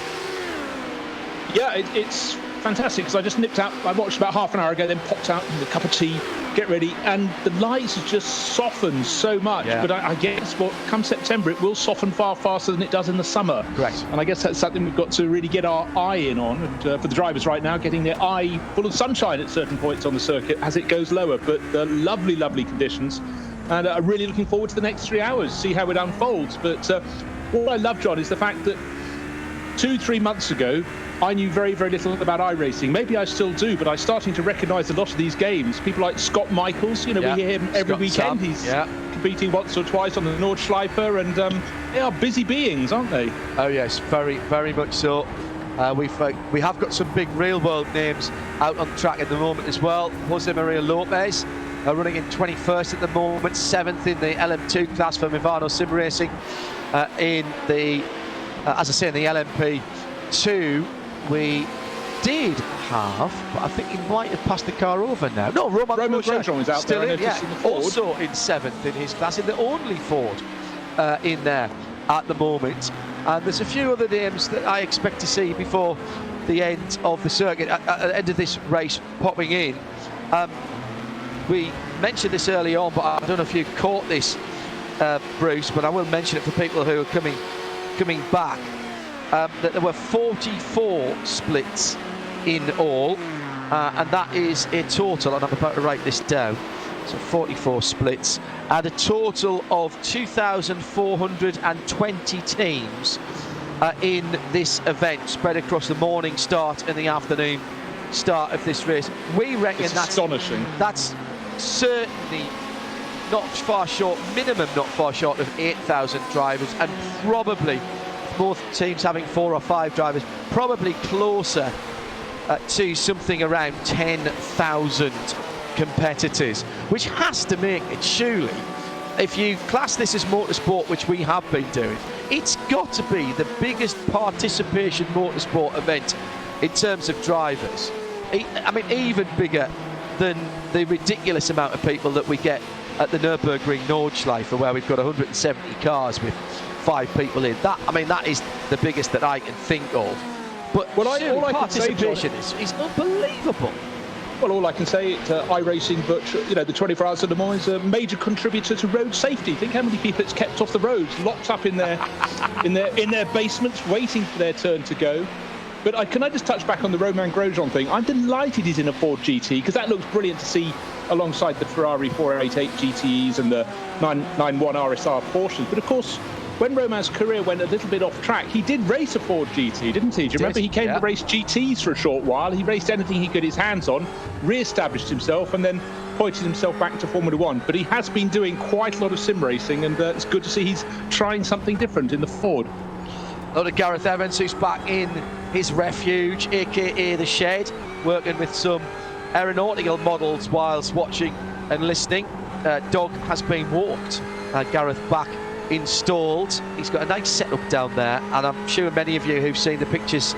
Yeah, it's fantastic, because I just nipped out, I watched about half an hour ago, then popped out with a cup of tea, get ready, and the lights have just softened so much. But I guess come September it will soften far faster than it does in the summer. Correct. And I guess that's something we've got to really get our eye in on, and for the drivers right now, getting their eye full of sunshine at certain points on the circuit as it goes lower. But lovely conditions, and I'm really looking forward to the next 3 hours, see how it unfolds. But what I love, John, is the fact that 2-3 months ago I knew very little about iRacing. Maybe I still do, but I'm starting to recognise a lot of these games. People like Scott Michaels, we hear him every weekend. He's competing once or twice on the Nordschleifer, and they are busy beings, aren't they? Oh yes, very much so. We have got some big real world names out on track at the moment as well. Jose Maria Lopez running in 21st at the moment, 7th in the LM2 class for Mivano Sim Racing. In the, as I say, in the LMP2, we did have, but I think he might have passed the car over now. No, Roman Grosjean is out still there, in, yeah. in the Ford. Also in 7th in his class, in the only Ford in there at the moment. And there's a few other names that I expect to see before the end of the circuit, at the end of this race popping in. We mentioned this early on, but I don't know if you caught this, Bruce, but I will mention it for people who are coming back. That there were 44 splits in all, and that is a total, and I'm about to write this down, so 44 splits, and a total of 2,420 teams in this event, spread across the morning start and the afternoon start of this race. We reckon that's astonishing. That's certainly not far short, minimum not far short of 8,000 drivers, and probably both teams having 4 or 5 drivers, probably closer to something around 10,000 competitors, which has to make it, surely, if you class this as motorsport, which we have been doing, it's got to be the biggest participation motorsport event in terms of drivers. I mean, even bigger than the ridiculous amount of people that we get at the Nürburgring Nordschleife, where we've got 170 cars with 5 people in. That is the biggest that I can think of. But participation is unbelievable. Well, all I can say at iRacing, but the 24 Hours of Le Mans is a major contributor to road safety. Think how many people it's kept off the roads, locked up in their in their basements, waiting for their turn to go. But can I just touch back on the Romain Grosjean thing? I'm delighted he's in a Ford GT, because that looks brilliant to see alongside the Ferrari 488 GTEs and the 991 RSR Porsches. But of course, when Romain's career went a little bit off track, he did race a Ford GT, didn't he? Do you remember? He came to race GTs for a short while. He raced anything he could get his hands on, re-established himself, and then pointed himself back to Formula One. But he has been doing quite a lot of sim racing, and it's good to see he's trying something different in the Ford. A lot of Gareth Evans, who's back in his refuge, aka the shed, working with some aeronautical models whilst watching and listening. Dog has been walked. Gareth back installed. He's got a nice setup down there, and I'm sure many of you who've seen the pictures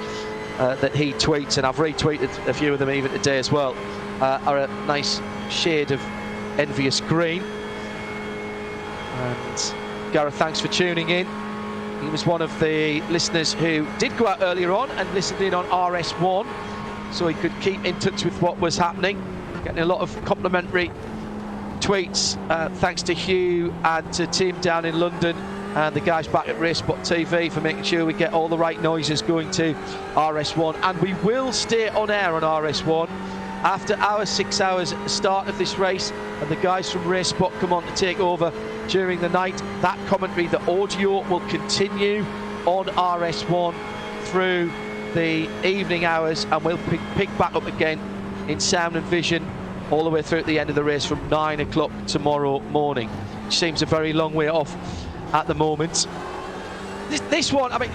that he tweets, and I've retweeted a few of them even today as well, are a nice shade of envious green. And Gareth, thanks for tuning in. He was one of the listeners who did go out earlier on and listened in on RS1, so he could keep in touch with what was happening. Getting a lot of complimentary tweets, thanks to Hugh and to Tim down in London and the guys back at RaceSpot TV for making sure we get all the right noises going to RS1. And we will stay on air on RS1 after our 6 hours at the start of this race, and the guys from RaceSpot come on to take over during the night. That commentary, the audio, will continue on RS1 through the evening hours, and we'll pick back up again in sound and vision all the way through at the end of the race from 9 o'clock tomorrow morning, which seems a very long way off at the moment. This one, I mean,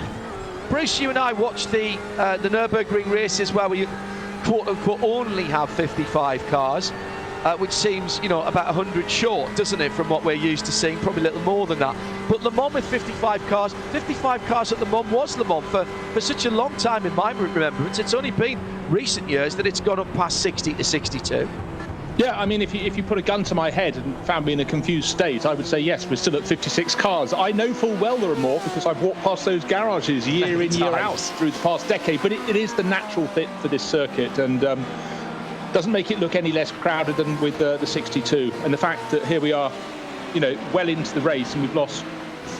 Bruce, you and I watched the Nürburgring races where we quote-unquote only have 55 cars, which seems, you know, about 100 short, doesn't it, from what we're used to seeing, probably a little more than that. But Le Mans with 55 cars at Le Mans was Le Mans for such a long time in my remembrance. It's only been recent years that it's gone up past 60 to 62. Yeah, I mean, if you put a gun to my head and found me in a confused state, I would say, yes, we're still at 56 cars. I know full well there are more, because I've walked past those garages year in, year out through the past decade. But it is the natural fit for this circuit, and doesn't make it look any less crowded than with the 62. And the fact that here we are, you know, well into the race, and we've lost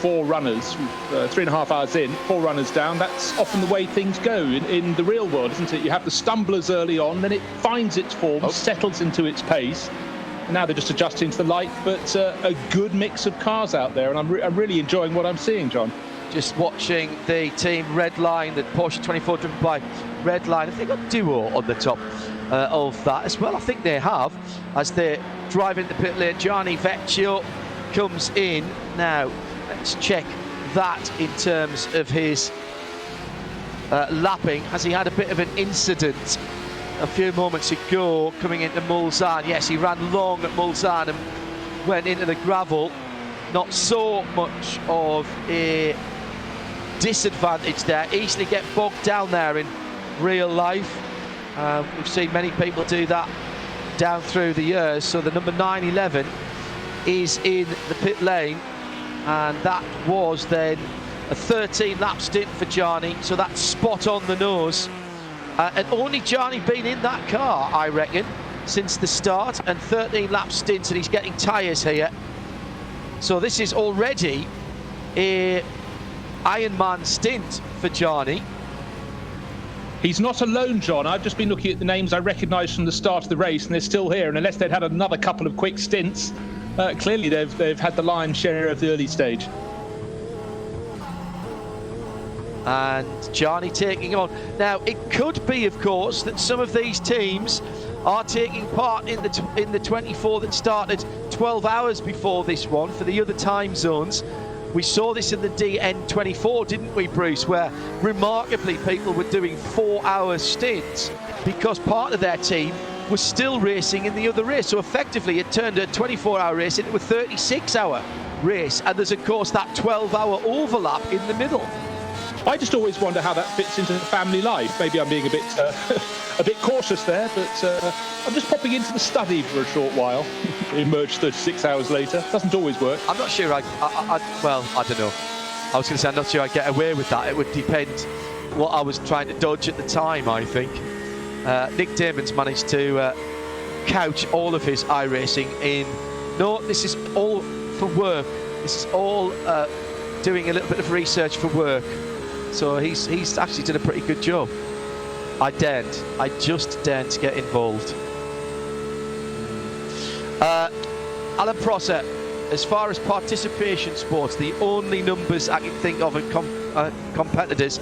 4 runners, 3.5 hours in, 4 runners down. That's often the way things go in the real world, isn't it? You have the stumblers early on, then it finds its form, settles into its pace. And now they're just adjusting to the light, but a good mix of cars out there, and I'm really enjoying what I'm seeing, John. Just watching the team Redline, the Porsche 24 driven by Redline. Have they got Duo on the top of that as well? I think they have, as they drive into the pit lane. Gianni Vecchio comes in now. Let's check that in terms of his lapping. Has he had a bit of an incident a few moments ago coming into Mulsanne? Yes, he ran long at Mulsanne and went into the gravel. Not so much of a disadvantage there. Easily get bogged down there in real life. We've seen many people do that down through the years. So the number 911 is in the pit lane, and that was then a 13-lap stint for Gianni, so that's spot on the nose. And only Gianni been in that car, I reckon, since the start, and 13-lap stints, and he's getting tyres here. So this is already a Ironman stint for Gianni. He's not alone, John. I've just been looking at the names I recognised from the start of the race, and they're still here. And unless they'd had another couple of quick stints, clearly they've had the lion's share of the early stage. And Gianni taking on. Now, it could be, of course, that some of these teams are taking part in the 24 that started 12 hours before this one for the other time zones. We saw this in the DN24, didn't we, Bruce, where remarkably people were doing 4-hour stints because part of their team was still racing in the other race. So effectively it turned a 24-hour race into a 36-hour race. And there's, of course, that 12-hour overlap in the middle. I just always wonder how that fits into family life. Maybe I'm being a bit cautious there, but I'm just popping into the study for a short while. Emerge 36 hours later. Doesn't always work. I'm not sure well, I don't know. I was going to say I'm not sure I'd get away with that. It would depend what I was trying to dodge at the time, I think. Nick Damon's managed to couch all of his iRacing in, no, this is all for work. This is all doing a little bit of research for work. So he's actually done a pretty good job. I daren't. I just daren't get involved. Alan Prosser, as far as participation sports, the only numbers I can think of competitors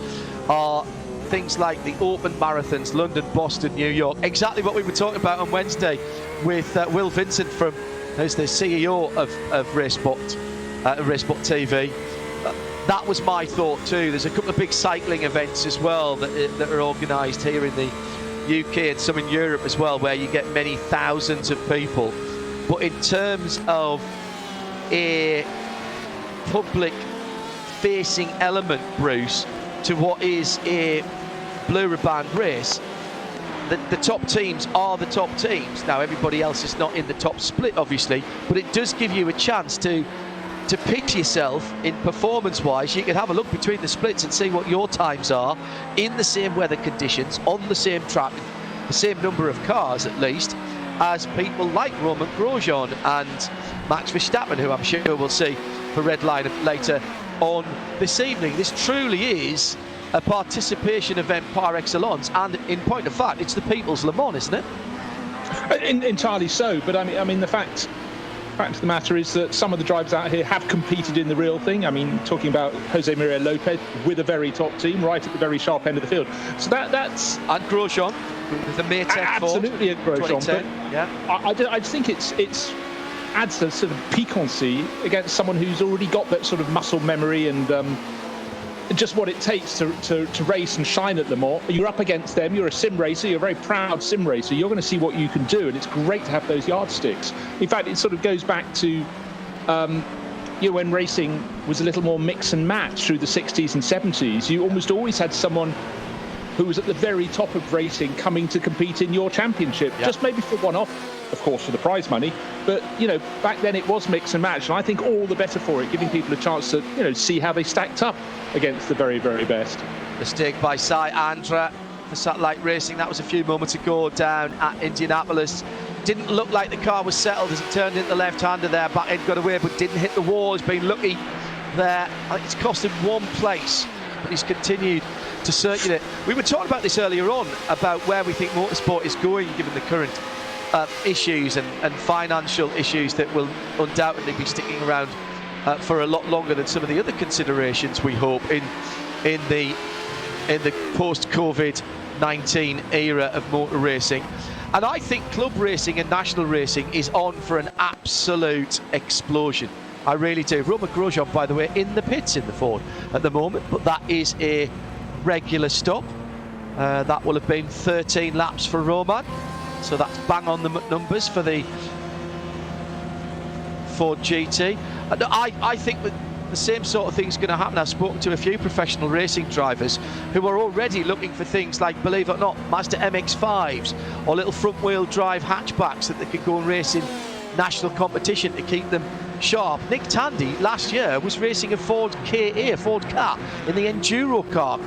are things like the open marathons, London, Boston, New York. Exactly what we were talking about on Wednesday with Will Vincent, who's the CEO of Racebot TV. That was my thought too. There's a couple of big cycling events as well that are organised here in the UK and some in Europe as well, where you get many thousands of people. But in terms of a public-facing element, Bruce, to what is a blue ribbon race, the top teams are the top teams. Now, everybody else is not in the top split, obviously, but it does give you a chance to pitch yourself in performance-wise. You can have a look between the splits and see what your times are in the same weather conditions, on the same track, the same number of cars at least, as people like Romain Grosjean and Max Verstappen, who I'm sure we'll see for Red Line later on this evening. This truly is a participation event par excellence, and in point of fact, it's the People's Le Mans, isn't it? Entirely so, but I mean the fact of the matter is that some of the drivers out here have competed in the real thing. I mean, talking about Jose Maria Lopez with a very top team right at the very sharp end of the field. So that's... And Grosjean with the Maytech absolutely at Grosjean. But yeah. I just think it's adds a sort of piquancy against someone who's already got that sort of muscle memory and just what it takes to race and shine at Le Mans. You're up against them, you're a sim racer, you're a very proud sim racer, you're going to see what you can do, and it's great to have those yardsticks. In fact, it sort of goes back to when racing was a little more mix and match through the 60s and 70s. You almost always had someone who was at the very top of racing coming to compete in your championship, just maybe for one-off, of course, for the prize money. But, back then it was mix and match, and I think all the better for it, giving people a chance to, see how they stacked up against the very, very best. Mistake by Cy Andra for Satellite Racing. That was a few moments ago down at Indianapolis. Didn't look like the car was settled as it turned into the left-hander there. Back end got away, but didn't hit the wall. He's been lucky there. It's cost him one place, but he's continued to circulate. We were talking about this earlier on, about where we think motorsport is going, given the current issues and financial issues that will undoubtedly be sticking around for a lot longer than some of the other considerations, we hope, in the post-COVID-19 era of motor racing. And I think club racing and national racing is on for an absolute explosion. I really do. Romain Grosjean, by the way, in the pits in the Ford at the moment, but that is a regular stop. That will have been 13 laps for Romain, so that's bang on the numbers for the Ford GT. I think that the same sort of thing's going to happen. I've spoken to a few professional racing drivers who are already looking for things like, believe it or not, Mazda MX-5s or little front-wheel drive hatchbacks that they could go and race in national competition to keep them sharp. Nick Tandy last year was racing a Ford KA, Ford car, in the Enduro car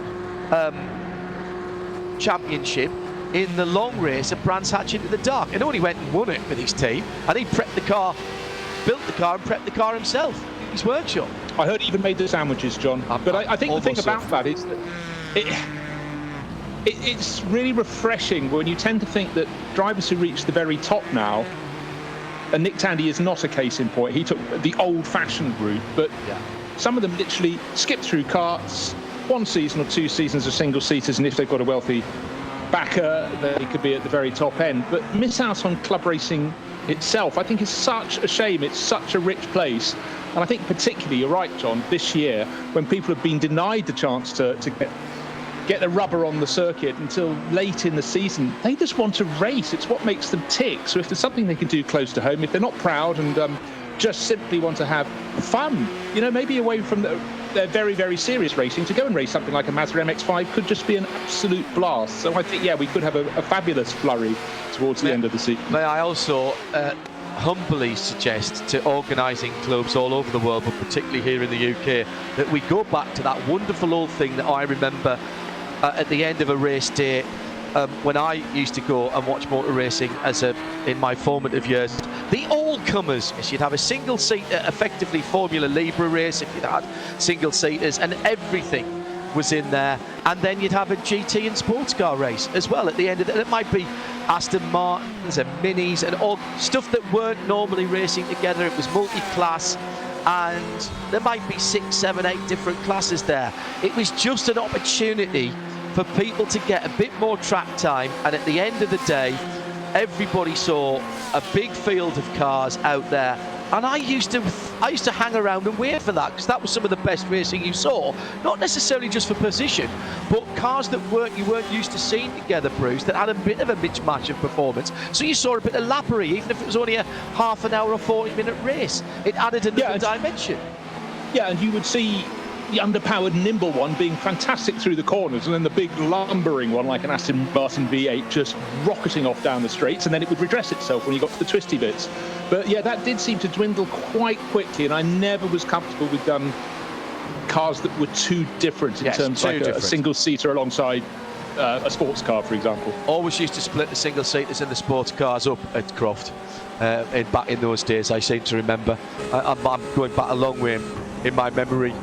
championship in the long race at Brands Hatch into the Dark, and only went and won it with his team, and he prepped the car, built the car and prepped the car himself in his workshop. I heard he even made the sandwiches, John. But I think the thing about that is that it's really refreshing when you tend to think that drivers who reach the very top now, and Nick Tandy is not a case in point, he took the old-fashioned route, but some of them literally skip through karts, one season or two seasons of single-seaters, and if they've got a wealthy backer, they could be at the very top end, but miss out on club racing itself. I think it's such a shame. It's such a rich place, and I think particularly, you're right, John, this year when people have been denied the chance to get the rubber on the circuit until late in the season, they just want to race. It's what makes them tick. So if there's something they can do close to home, if they're not proud and just simply want to have fun, maybe away from their very, very serious racing, to go and race something like a Mazda MX-5 could just be an absolute blast. So I think, we could have a fabulous flurry towards the end of the season. May I also humbly suggest to organising clubs all over the world, but particularly here in the UK, that we go back to that wonderful old thing that I remember at the end of a race day when I used to go and watch motor racing in my formative years. The all-comers, yes, you'd have a single-seater, effectively Formula Libre race if you'd had single-seaters, and everything was in there, and then you'd have a GT and sports car race as well at the end of it. It might be Aston Martins and Minis and all stuff that weren't normally racing together. It was multi-class, and there might be 6, 7, 8 different classes there. It was just an opportunity for people to get a bit more track time, and at the end of the day, everybody saw a big field of cars out there. And I used to hang around and wait for that, because that was some of the best racing you saw. Not necessarily just for position, but cars that you weren't used to seeing together, Bruce, that had a bit of a mismatch of performance. So you saw a bit of lappery, even if it was only a half an hour or 40-minute race. It added another dimension. Yeah, and you would see the underpowered nimble one being fantastic through the corners, and then the big lumbering one like an Aston Martin V8 just rocketing off down the straights, and then it would redress itself when you got to the twisty bits. But yeah, that did seem to dwindle quite quickly, and I never was comfortable with cars that were too different in terms of like a single-seater alongside a sports car, for example. Always used to split the single-seaters and the sports cars up at Croft. Back in those days, I seem to remember. I'm going back a long way in my memory.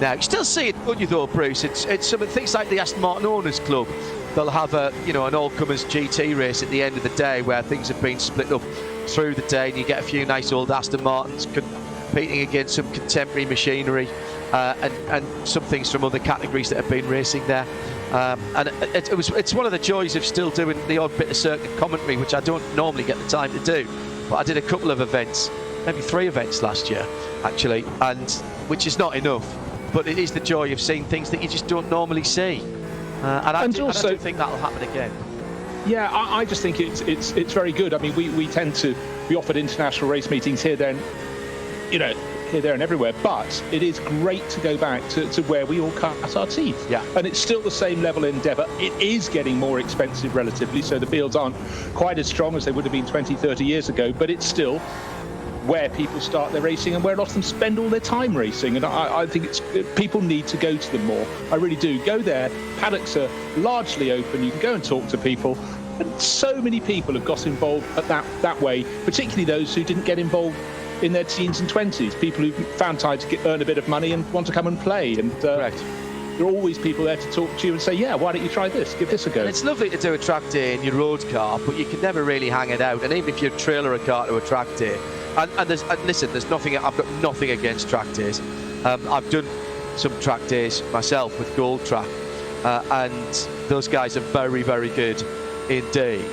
Now, you still see it, don't you, though, Bruce? It's some things like the Aston Martin Owners Club. They'll have an all-comers GT race at the end of the day where things have been split up through the day, and you get a few nice old Aston Martins competing against some contemporary machinery and some things from other categories that have been racing there. And it's one of the joys of still doing the odd bit of circuit commentary, which I don't normally get the time to do. But I did a couple of events, maybe 3 events last year, actually, and which is not enough. But it is the joy of seeing things that you just don't normally see, and I do think that'll happen again. Yeah, I just think it's very good. I mean, we tend to be offered international race meetings here, there, and here, there, and everywhere. But it is great to go back to where we all cut our teeth. Yeah, and it's still the same level of endeavour. It is getting more expensive relatively, so the fields aren't quite as strong as they would have been 20, 30 years ago. But it's still where people start their racing and where a lot of them spend all their time racing, and I think people need to go to them more. I really do. Go there. Paddocks are largely open. You can go and talk to people, and so many people have got involved at that way, particularly those who didn't get involved in their teens and 20s, people who found time to earn a bit of money and want to come and play. And correct. There are always people there to talk to you and say, yeah, why don't you try this? Give this a go. And it's lovely to do a track day in your road car, but you can never really hang it out. And even if you trailer a car to a track day, and listen, I've got nothing against track days. I've done some track days myself with Gold Track, and those guys are very, very good indeed.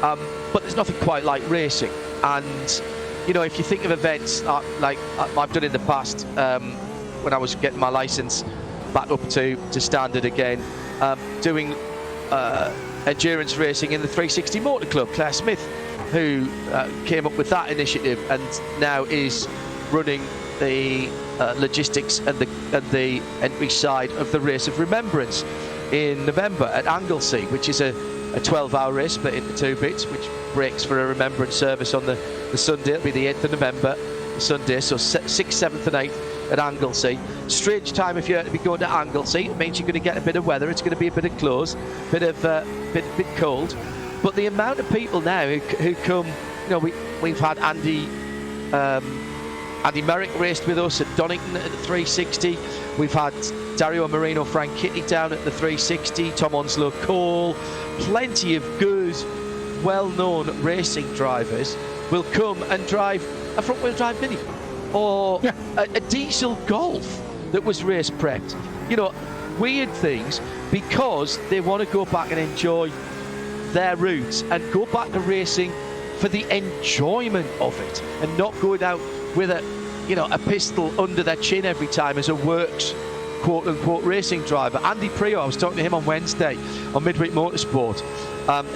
But there's nothing quite like racing. And if you think of events like I've done in the past, when I was getting my license back up to standard again, doing endurance racing in the 360 Motor Club, Claire Smith, who came up with that initiative and now is running the logistics and the entry side of the Race of Remembrance in November at Anglesey, which is a 12-hour race split into 2 bits, which breaks for a remembrance service on the Sunday. It'll be the 8th of November, Sunday, so 6th, 7th and 8th at Anglesey. Strange time if you're to be going to Anglesey. It means you're going to get a bit of weather. It's going to be a bit of close, bit cold. But the amount of people now who come, we've had Andy Merrick raced with us at Donington at the 360. We've had Dario Marino Franchitti down at the 360, Tom Onslow Cole. Plenty of good, well-known racing drivers will come and drive a front-wheel drive Mini or a diesel Golf that was race prepped. Weird things, because they want to go back and enjoy their roots and go back to racing for the enjoyment of it, and not going out with a pistol under their chin every time as a works quote-unquote racing driver. Andy Prio, I was talking to him on Wednesday on Midweek Motorsport.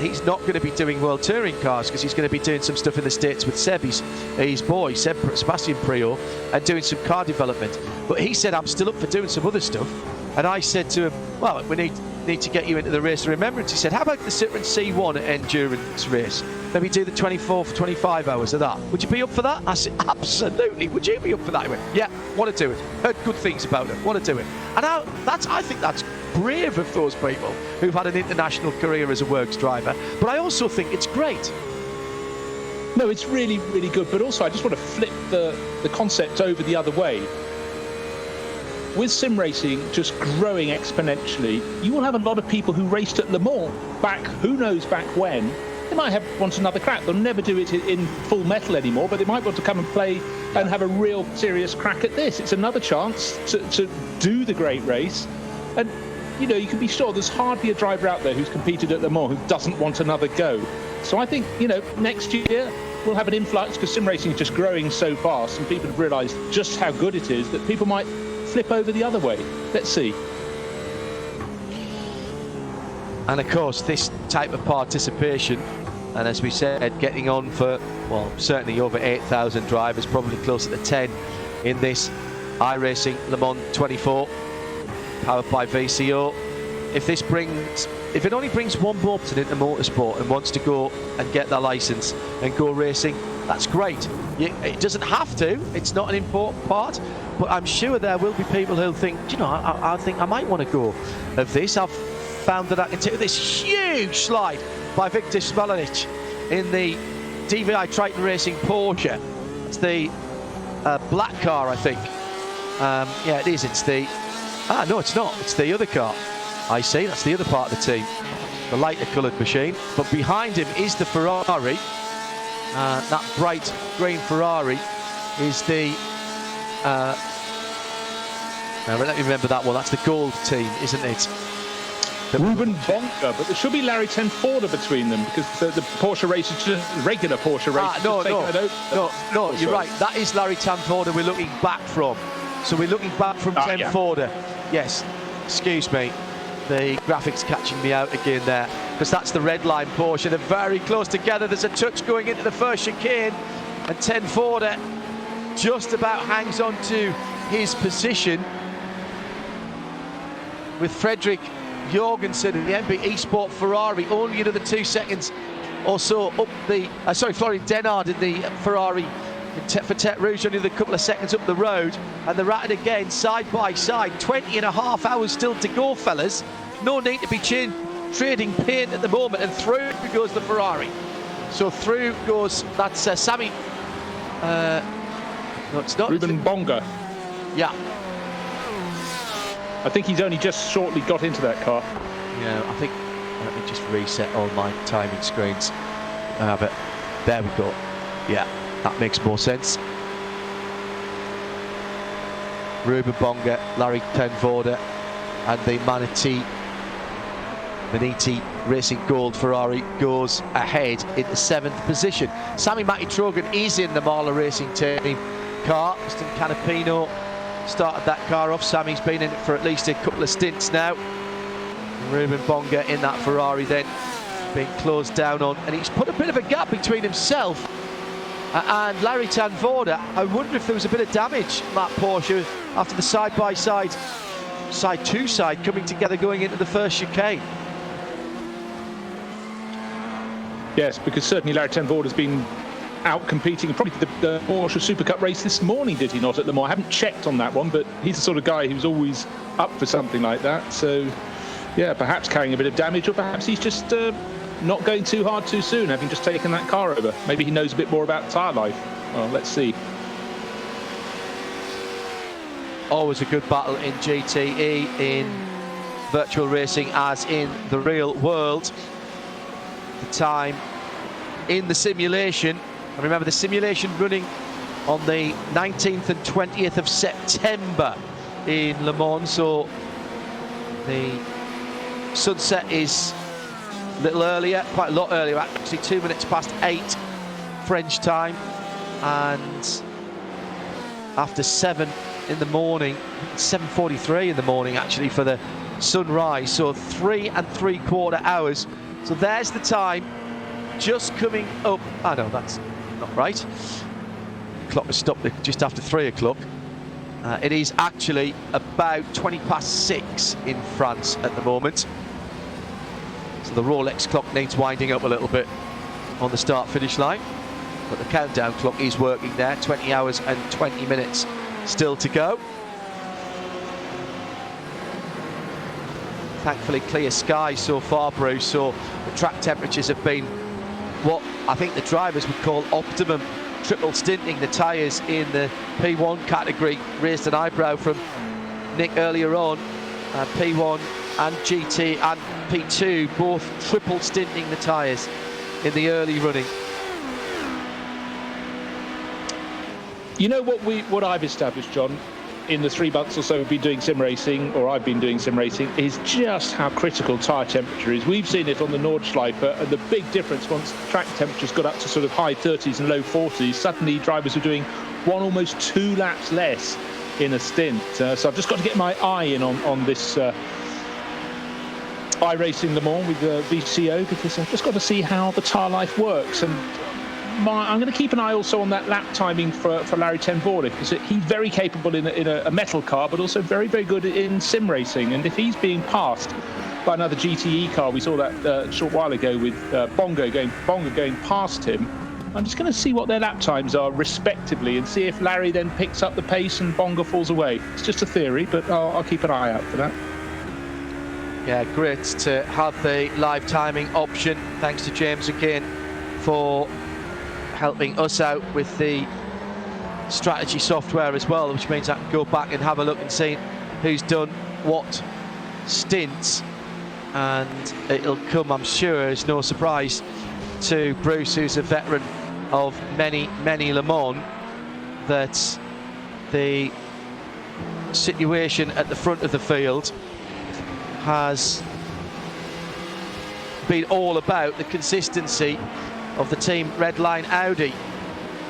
He's not going to be doing World Touring cars because he's going to be doing some stuff in the States with Seb, his boy, Sebastian Prio, and doing some car development. But he said, I'm still up for doing some other stuff. And I said to him, well, we need to get you into the Race of Remembrance. He said, how about the Citroen C1 endurance race? Maybe do the 24 for 25 hours of that. Would you be up for that? I said, absolutely. Would you be up for that? He went, yeah, want to do it. Heard good things about it. Want to do it. And I think that's brave of those people who've had an international career as a works driver. But I also think it's great. No, it's really, really good. But also, I just want to flip the concept over the other way. with sim racing just growing exponentially, you will have a lot of people who raced at Le Mans back, who knows back when. They might want another crack. They'll never do it in full metal anymore, but they might want to come and play and have a real serious crack at this. It's another chance to do the great race. And, you know, you can be sure there's hardly a driver out there who's competed at Le Mans who doesn't want another go. So I think, you know, next year we'll have an influx because sim racing is just growing so fast and people have realised just how good it is that people might flip over the other way. Let's see. And of course, this type of participation, and as we said, getting on for, well, certainly over 8,000 drivers, probably closer to 10 in this iRacing Le Mans 24, powered by VCO. If it only brings one more person into motorsport and wants to go and get their license and go racing, that's great. It doesn't have to, it's not an important part, but I'm sure there will be people who'll think, you know, I think I might want to go of this. I've found that I can take this huge slide by Victor Smolanich in the DVI Triton Racing Porsche. It's the black car, I think. Yeah, it is. It's the... no, it's not. It's the other car. I see. That's the other part of the team. The lighter coloured machine. But behind him is the Ferrari. That bright green Ferrari is the... now, let me remember that one. That's the gold team, isn't it? Ruben Bonka, but there should be Larry Tenforder between them because the Porsche race is just regular Porsche race. No, you're right. That is Larry Tenforder we're looking back from. So we're looking back from Tenforder. Yeah. Yes, excuse me. The graphics catching me out again there because that's the red line Porsche. They're very close together. There's a touch going into the first chicane and Tenforder just about hangs on to his position with Frederick Jorgensen in the MB Esport Ferrari only another 2 seconds or so up the Florian Denard in the Ferrari for Tete Rouge, only a couple of seconds up the road, and they're at it again side by side. 20.5 hours still to go, fellas. No need to be trading paint at the moment, and through goes the Ferrari. So through goes, that's Sammy, no it's not. Ruben Bonga. Yeah. I think he's only just shortly got into that car. Yeah, I think, let me just reset all my timing screens. But there we go. Yeah, that makes more sense. Ruben Bonga, Larry Tenforder, and the Maniti Racing Gold Ferrari goes ahead in the 7th position. Sammy Matti-Trogan is in the Marla Racing Team car. Austin Canapino started that car off. Sammy's been in it for at least a couple of stints now. Ruben Bonga in that Ferrari then being closed down on, and he's put a bit of a gap between himself and Larry Tenforder. I wonder if there was a bit of damage on that Porsche after the side-by-side, side-to-side coming together going into the first chicane. Yes, because certainly Larry Tenforder has been out competing probably the Porsche Super Cup race this morning, did he not, at Le Mans? I haven't checked on that one, but he's the sort of guy who's always up for something like that. So, yeah, perhaps carrying a bit of damage, or perhaps he's just not going too hard too soon, having just taken that car over. Maybe he knows a bit more about tyre life. Well, let's see. Always a good battle in GTE, in virtual racing as in the real world. The time in the simulation, and remember the simulation running on the 19th and 20th of September in Le Mans, so the sunset is a little earlier, quite a lot earlier actually, 2 minutes past 8 French time, and after 7 in the morning, 7:43 in the morning actually for the sunrise, so 3 3/4 hours. So there's the time just coming up. Oh no, that's not right. The clock has stopped just after 3 o'clock. It is actually about 20 past 6 in France at the moment. So the Rolex clock needs winding up a little bit on the start-finish line. But the countdown clock is working there. 20 hours and 20 minutes still to go. Thankfully clear skies so far, Bruce, so the track temperatures have been what I think the drivers would call optimum. Triple stinting the tyres in the P1 category raised an eyebrow from Nick, earlier on. P1 and GT and P2 both triple stinting the tyres in the early running. You know what I've established, John, in the 3 months or so we've been doing sim racing, or I've been doing sim racing, is just how critical tyre temperature is. We've seen it on the Nordschleife, and the big difference once track temperatures got up to sort of high 30s and low 40s, suddenly drivers were doing almost 2 laps less in a stint. So I've just got to get my eye in on this iRacing Le Mans with VCO, because I've just got to see how the tyre life works. And I'm going to keep an eye also on that lap timing for Larry Ten Voorde, because he's very capable in a metal car, but also very, very good in sim racing. And if he's being passed by another GTE car, we saw that a short while ago with Bongo going past him, I'm just going to see what their lap times are respectively and see if Larry then picks up the pace and Bongo falls away. It's just a theory, but I'll keep an eye out for that. Yeah, great to have the live timing option. Thanks to James again for helping us out with the strategy software as well, which means I can go back and have a look and see who's done what stints, and it'll come, I'm sure, as no surprise to Bruce, who's a veteran of many Le Mans, that the situation at the front of the field has been all about the consistency of the Team Redline Audi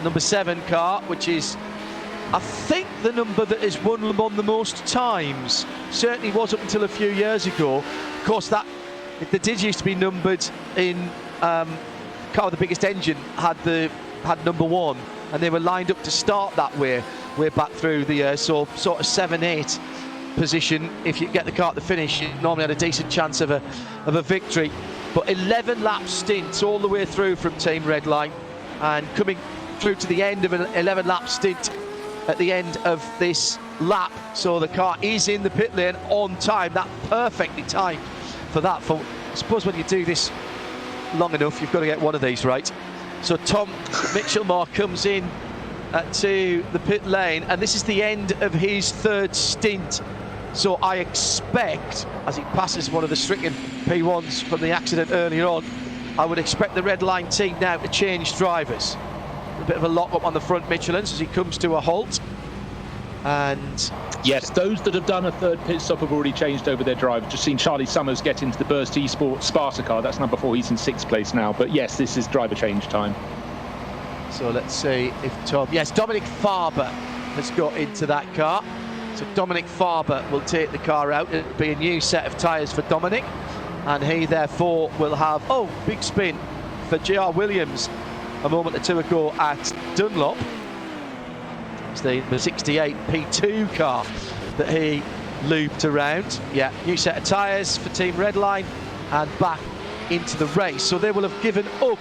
number 7 car, which is, I think, the number that has won Le Mans the most times. Certainly was up until a few years ago. Of course, that did used to be numbered in car with the biggest engine had number 1, and they were lined up to start that way back through the year. So sort of 7-8 position. If you get the car at the finish, you normally had a decent chance of a victory. But 11 lap stints all the way through from Team Redline, and coming through to the end of an 11 lap stint at the end of this lap. So the car is in the pit lane on time. That perfectly timed for that. For I suppose when you do this long enough, you've got to get one of these right. So Tom Mitchellmore comes in to the pit lane, and this is the end of his 3rd stint. So I expect, as he passes one of the stricken P1s from the accident earlier on, I would expect the Redline team now to change drivers. A bit of a lock-up on the front Michelins as he comes to a halt. And yes, those that have done a 3rd pit stop have already changed over their driver. Just seen Charlie Summers get into the Burst Esports Sparta car. That's number 4. He's in 6th place now. But yes, this is driver change time. So let's see if Tom... Yes, Dominic Farber has got into that car. So Dominic Farber will take the car out. It'll be a new set of tyres for Dominic, and he therefore will have, big spin for JR Williams a moment or two ago at Dunlop. It's the 68 P2 car that he looped around. Yeah, new set of tyres for Team Redline and back into the race. So they will have given up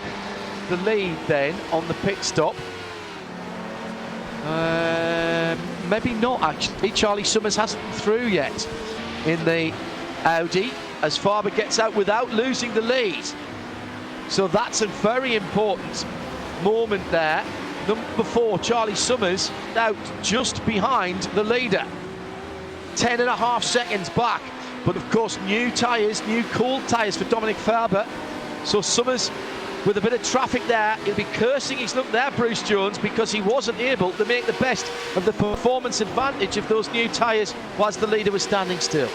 the lead then on the pit stop. Maybe not, actually. Charlie Summers hasn't been through yet in the Audi as Farber gets out without losing the lead. So that's a very important moment there. Number 4, Charlie Summers, out just behind the leader. 10.5 seconds back. But of course, new tyres, new cold tyres for Dominic Farber. So Summers, with a bit of traffic there, he'll be cursing his luck there, Bruce Jones, because he wasn't able to make the best of the performance advantage of those new tyres whilst the leader was standing still.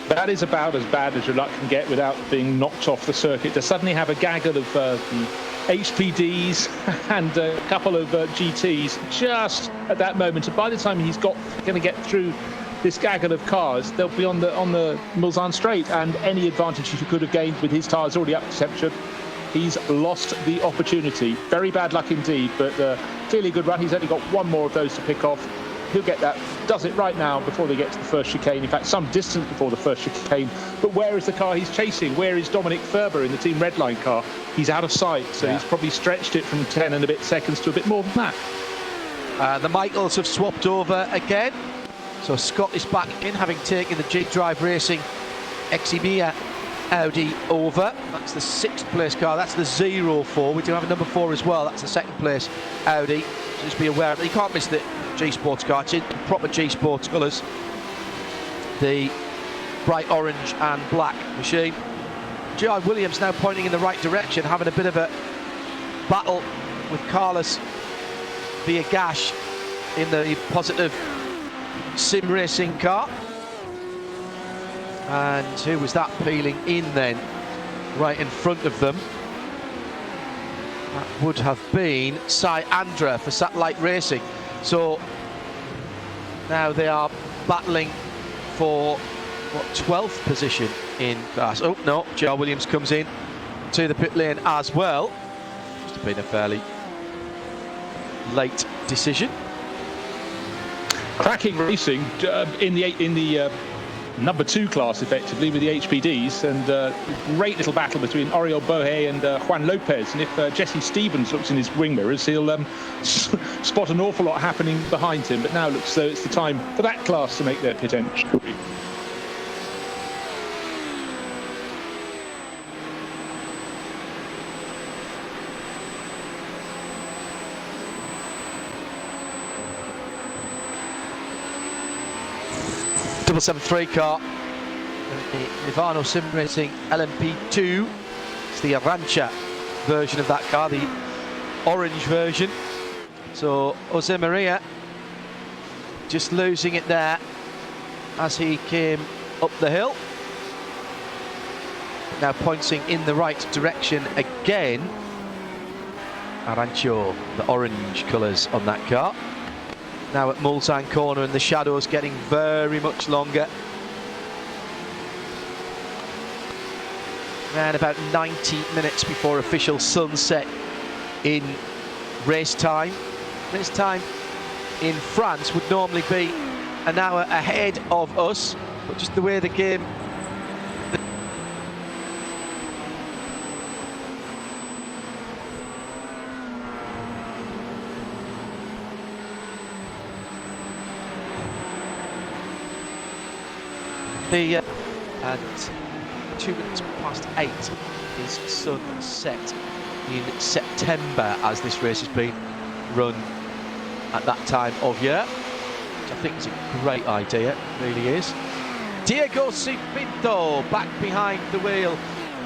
That is about as bad as your luck can get without being knocked off the circuit. To suddenly have a gaggle of the HPDs and a couple of GTs just at that moment, and by the time he's going to get through this gaggle of cars, they'll be on the Mulsanne straight, and any advantage he could have gained with his tyres already up to temperature, he's lost the opportunity. Very bad luck indeed, but clearly a good run. He's only got one more of those to pick off. He'll get that. Does it right now before they get to the first chicane. In fact, some distance before the first chicane. But where is the car he's chasing? Where is Dominic Farber in the Team Redline car? He's out of sight, so he's probably stretched it from 10 and a bit seconds to a bit more than that. The Michaels have swapped over again. So Scott is back in, having taken the G-Drive Racing Eximia Audi over. That's the 6th place car. That's the 04. We do have a number 4 as well. That's the 2nd place Audi. So just be aware of it. You can't miss the G Sports car. It's in proper G Sports colours. the bright orange and black machine. G.I. Williams now pointing in the right direction, having a bit of a battle with Carlos Villagash in the positive sim racing car. And who was that peeling in then, right in front of them? That would have been Sai Andra for Satellite Racing. So now they are battling for, what, 12th position in class. Oh no, G.I. Williams comes in to the pit lane as well. Must have been a fairly late decision. Cracking racing in the number 2 class, effectively, with the HPDs, and great little battle between Oriol Bohe and Juan Lopez. And if Jesse Stevens looks in his wing mirrors, he'll spot an awful lot happening behind him. But now it looks as though it's the time for that class to make their pit entry. Double 7-3 car, the Nivano Sim Racing LMP2. It's the Arancha version of that car, the orange version. So Jose Maria just losing it there as he came up the hill. Now pointing in the right direction again. Arancho, the orange colours on that car. Now at Mulsanne corner, and the shadows getting very much longer. And about 90 minutes before official sunset in race time. Race time in France would normally be an hour ahead of us, but just the way the game and 2 minutes past 8 is sunset in September, as this race has been run at that time of year, which I think is a great idea, it really is. Diego Cipinto back behind the wheel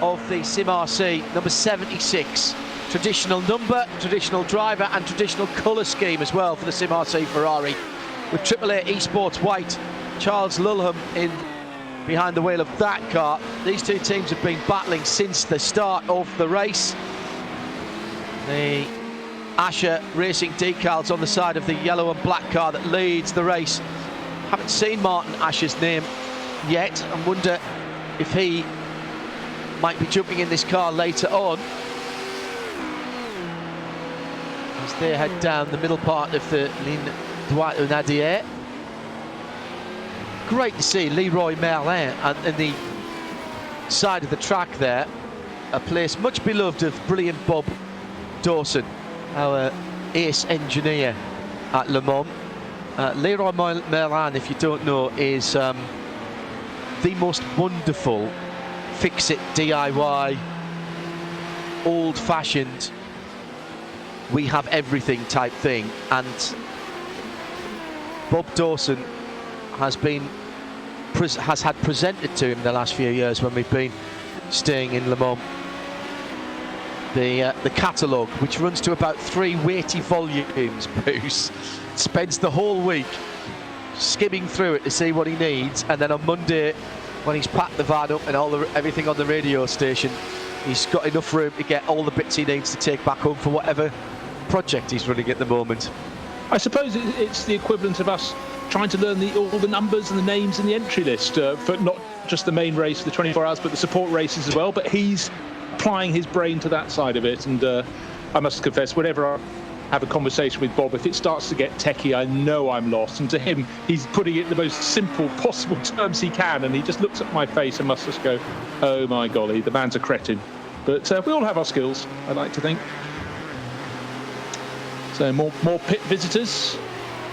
of the Sim RC, number 76. Traditional number, traditional driver and traditional colour scheme as well for the Sim RC Ferrari, with AAA Esports white. Charles Lulham in behind the wheel of that car. These two teams have been battling since the start of the race. The Asher Racing decals on the side of the yellow and black car that leads the race. Haven't seen Martin Asher's name yet, and wonder if he might be jumping in this car later on as they head down the middle part of the Ligne Droite Nadier. Great to see Leroy Merlin and the side of the track there, a place much beloved of brilliant Bob Dawson, our ace engineer at Le Mans. Leroy Merlin, if you don't know, is the most wonderful fix-it DIY, old-fashioned, we have everything type thing, and Bob Dawson has had presented to him the last few years when we've been staying in Le Mans the catalogue, which runs to about 3 weighty volumes. Bruce spends the whole week skimming through it to see what he needs, and then on Monday, when he's packed the van up and everything on the radio station, he's got enough room to get all the bits he needs to take back home for whatever project he's running at the moment. I suppose it's the equivalent of us trying to learn all the numbers and the names in the entry list for not just the main race, the 24 hours, but the support races as well. But he's applying his brain to that side of it, and I must confess, whenever I have a conversation with Bob, if it starts to get techie, I know I'm lost. And to him, he's putting it in the most simple possible terms he can, and he just looks at my face and must just go, oh my golly, the man's a cretin. But we all have our skills, I like to think. So more pit visitors.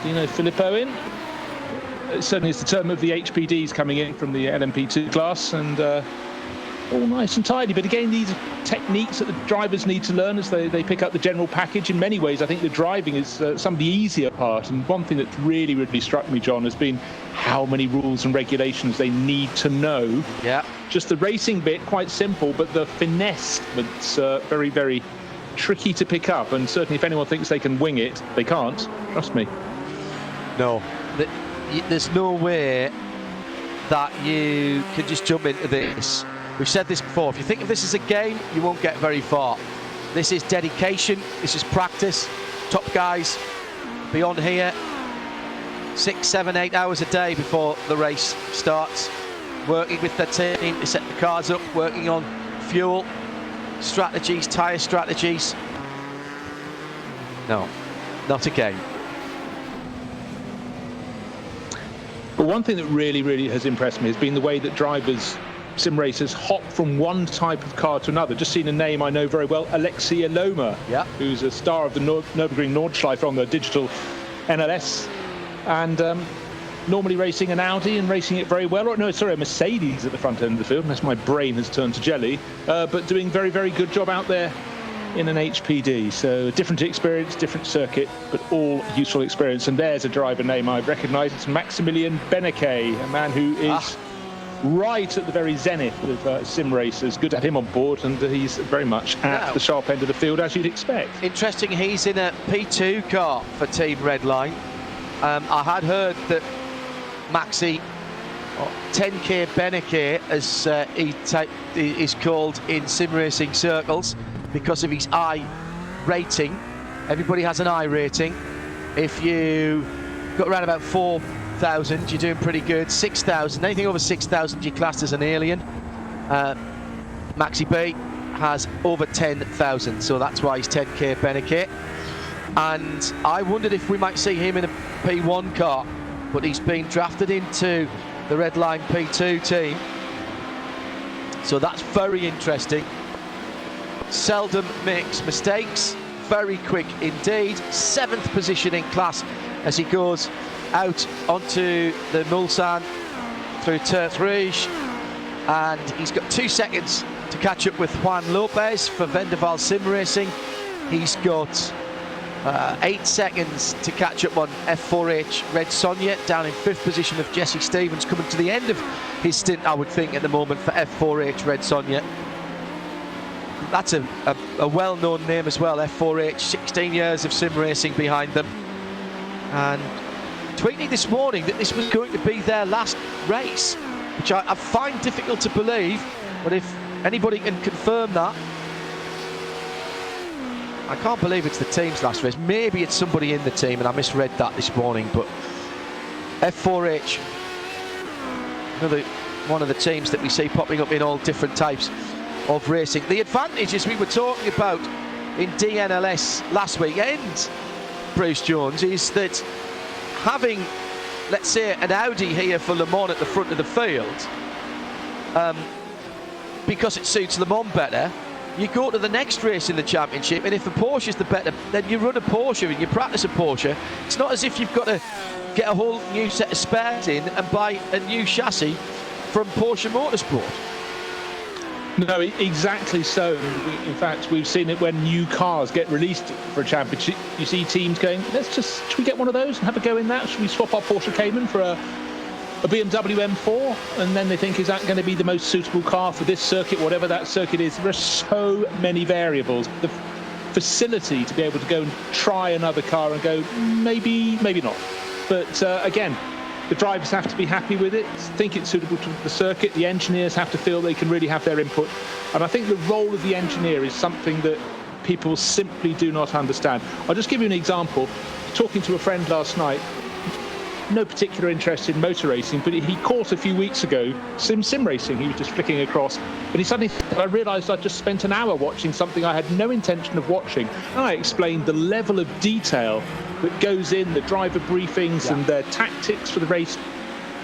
Dino Filippo in. It certainly is the term of the HPDs coming in from the LMP2 class, and all nice and tidy. But again, these are techniques that the drivers need to learn as they pick up the general package. In many ways, I think the driving is some of the easier part. And one thing that's really, really struck me, John, has been how many rules and regulations they need to know. Yeah. Just the racing bit, quite simple, but the finesse, that's very, very tricky to pick up. And certainly if anyone thinks they can wing it, they can't. Trust me. No. There's no way that you can just jump into this. We've said this before. If you think of this as a game, you won't get very far. This is dedication. This is practice. Top guys beyond here, 6, 7, 8 hours a day before the race starts, working with their team to set the cars up, working on fuel strategies, tyre strategies. No, not a game. But one thing that really, really has impressed me has been the way that drivers, sim racers, hop from one type of car to another. Just seen a name I know very well, Alexia Loma, who's a star of the Nürburgring Nordschleife on the digital NLS, and normally racing an Audi and racing it very well. Or no, sorry, a Mercedes at the front end of the field, unless my brain has turned to jelly, but doing very, very good job out there in an HPD. So different experience, different circuit, but all useful experience. And there's a driver name I recognise. It's Maximilian Beneke, a man who is right at the very zenith of sim racers. Good to have him on board, and he's very much at the sharp end of the field, as you'd expect. Interesting, he's in a P2 car for Team Redline. I had heard that Maxi, 10K Beneke, as he is called in sim racing circles, because of his I rating. Everybody has an I rating. If you got around about 4,000, you're doing pretty good. 6,000, anything over 6,000, you're classed as an alien. Maxi B has over 10,000, so that's why he's 10K Beneke. And I wondered if we might see him in a P1 car, but he's been drafted into the Redline P2 team. So that's very interesting. Seldom makes mistakes, very quick indeed. 7th position in class as he goes out onto the Mulsanne through Tertre Rouge, and he's got 2 seconds to catch up with Juan Lopez for Vendaval Sim Racing. He's got 8 seconds to catch up on F4H Red Sonja, down in 5th position of Jesse Stevens, coming to the end of his stint, I would think, at the moment for F4H Red Sonja. That's a well-known name as well, F4H, 16 years of sim racing behind them. And tweeting this morning that this was going to be their last race, which I find difficult to believe, but if anybody can confirm that. I can't believe it's the team's last race. Maybe it's somebody in the team, and I misread that this morning, but F4H, another one of the teams that we see popping up in all different types of racing. The advantage, as we were talking about in DNLS last weekend, Bruce Jones, is that having, let's say, an Audi here for Le Mans at the front of the field, because it suits Le Mans better, you go to the next race in the championship, and if a Porsche's the better, then you run a Porsche and you practice a Porsche. It's not as if you've got to get a whole new set of spares in and buy a new chassis from Porsche Motorsport. No, exactly so. In fact, we've seen it when new cars get released for a championship. You see teams going, should we get one of those and have a go in that? Should we swap our Porsche Cayman for a BMW M4? And then they think, is that going to be the most suitable car for this circuit, whatever that circuit is? There are so many variables. The facility to be able to go and try another car and go, maybe not. But again, the drivers have to be happy with it, think it's suitable to the circuit. The engineers have to feel they can really have their input. And I think the role of the engineer is something that people simply do not understand. I'll just give you an example. Talking to a friend last night, no particular interest in motor racing, but he caught a few weeks ago sim racing. He was just flicking across, and he suddenly, I realised I'd just spent an hour watching something I had no intention of watching. And I explained the level of detail that goes in the driver briefings and their tactics for the race,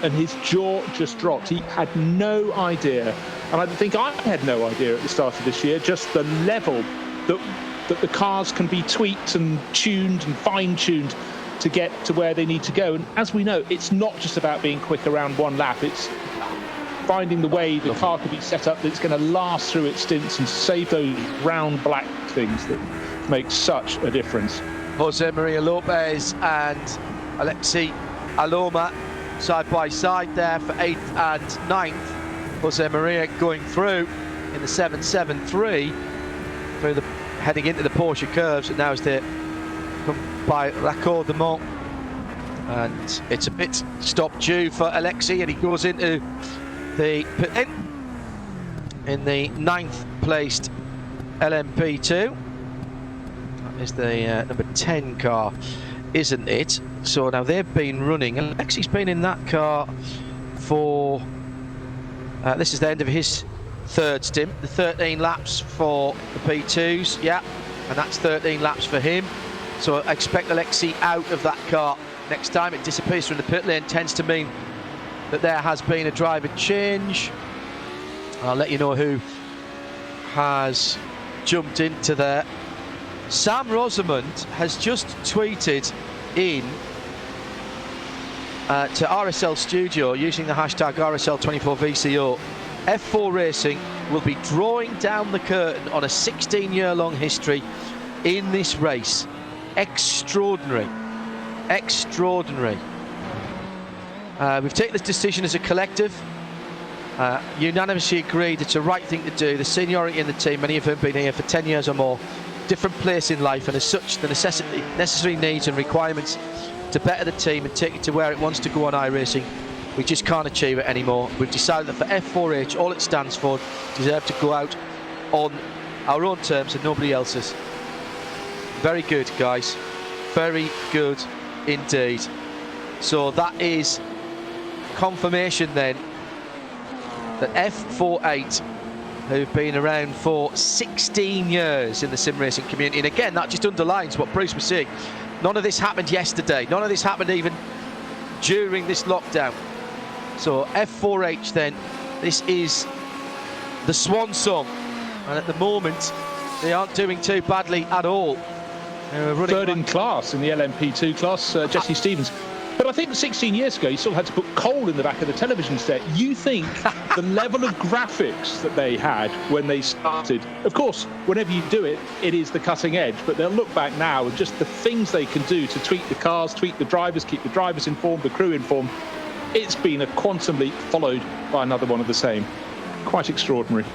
and his jaw just dropped. He had no idea, and I think I had no idea at the start of this year, just the level that the cars can be tweaked and tuned and fine-tuned to get to where they need to go. And as we know, it's not just about being quick around one lap. It's finding the way the car could be set up that's going to last through its stints and save those round black things that make such a difference. Jose Maria Lopez and Alexei Aloma side by side there for 8th and 9th. Jose Maria going through in the 773 through the heading into the Porsche curves, and now as they come by Raccord de Mont, and it's a bit stop due for Alexei, and he goes into the pit in the 9th placed LMP2. That is the number 10 car, isn't it? So now they've been running, and Alexei's been in that car for this is the end of his 3rd stint, the 13 laps for the P2s, yeah, and that's 13 laps for him. So I expect Alexei out of that car next time. It disappears from the pit lane, tends to mean that there has been a driver change. I'll let you know who has jumped into there. Sam Rosamond has just tweeted in to RSL Studio using the hashtag RSL24VCO. F4 Racing will be drawing down the curtain on a 16-year-long history in this race. Extraordinary. Extraordinary. We've taken this decision as a collective. Unanimously agreed it's the right thing to do. The seniority in the team, many of whom have been here for 10 years or more, different place in life, and as such the necessary needs and requirements to better the team and take it to where it wants to go on iRacing, we just can't achieve it anymore. We've decided that for F4H, all it stands for, deserve to go out on our own terms and nobody else's. Very good, guys. Very good indeed. So that is confirmation then that F48, who've been around for 16 years in the sim racing community, and again that just underlines what Bruce was saying, none of this happened yesterday, none of this happened even during this lockdown. So F4H then, this is the swan song, and at the moment they aren't doing too badly at all. Third in class in the LMP2 class, Jesse Stevens. But I think 16 years ago, you still had to put coal in the back of the television set. You think the level of graphics that they had when they started, of course, whenever you do it, it is the cutting edge, but they'll look back now and just the things they can do to tweak the cars, tweak the drivers, keep the drivers informed, the crew informed. It's been a quantum leap followed by another one of the same. Quite extraordinary.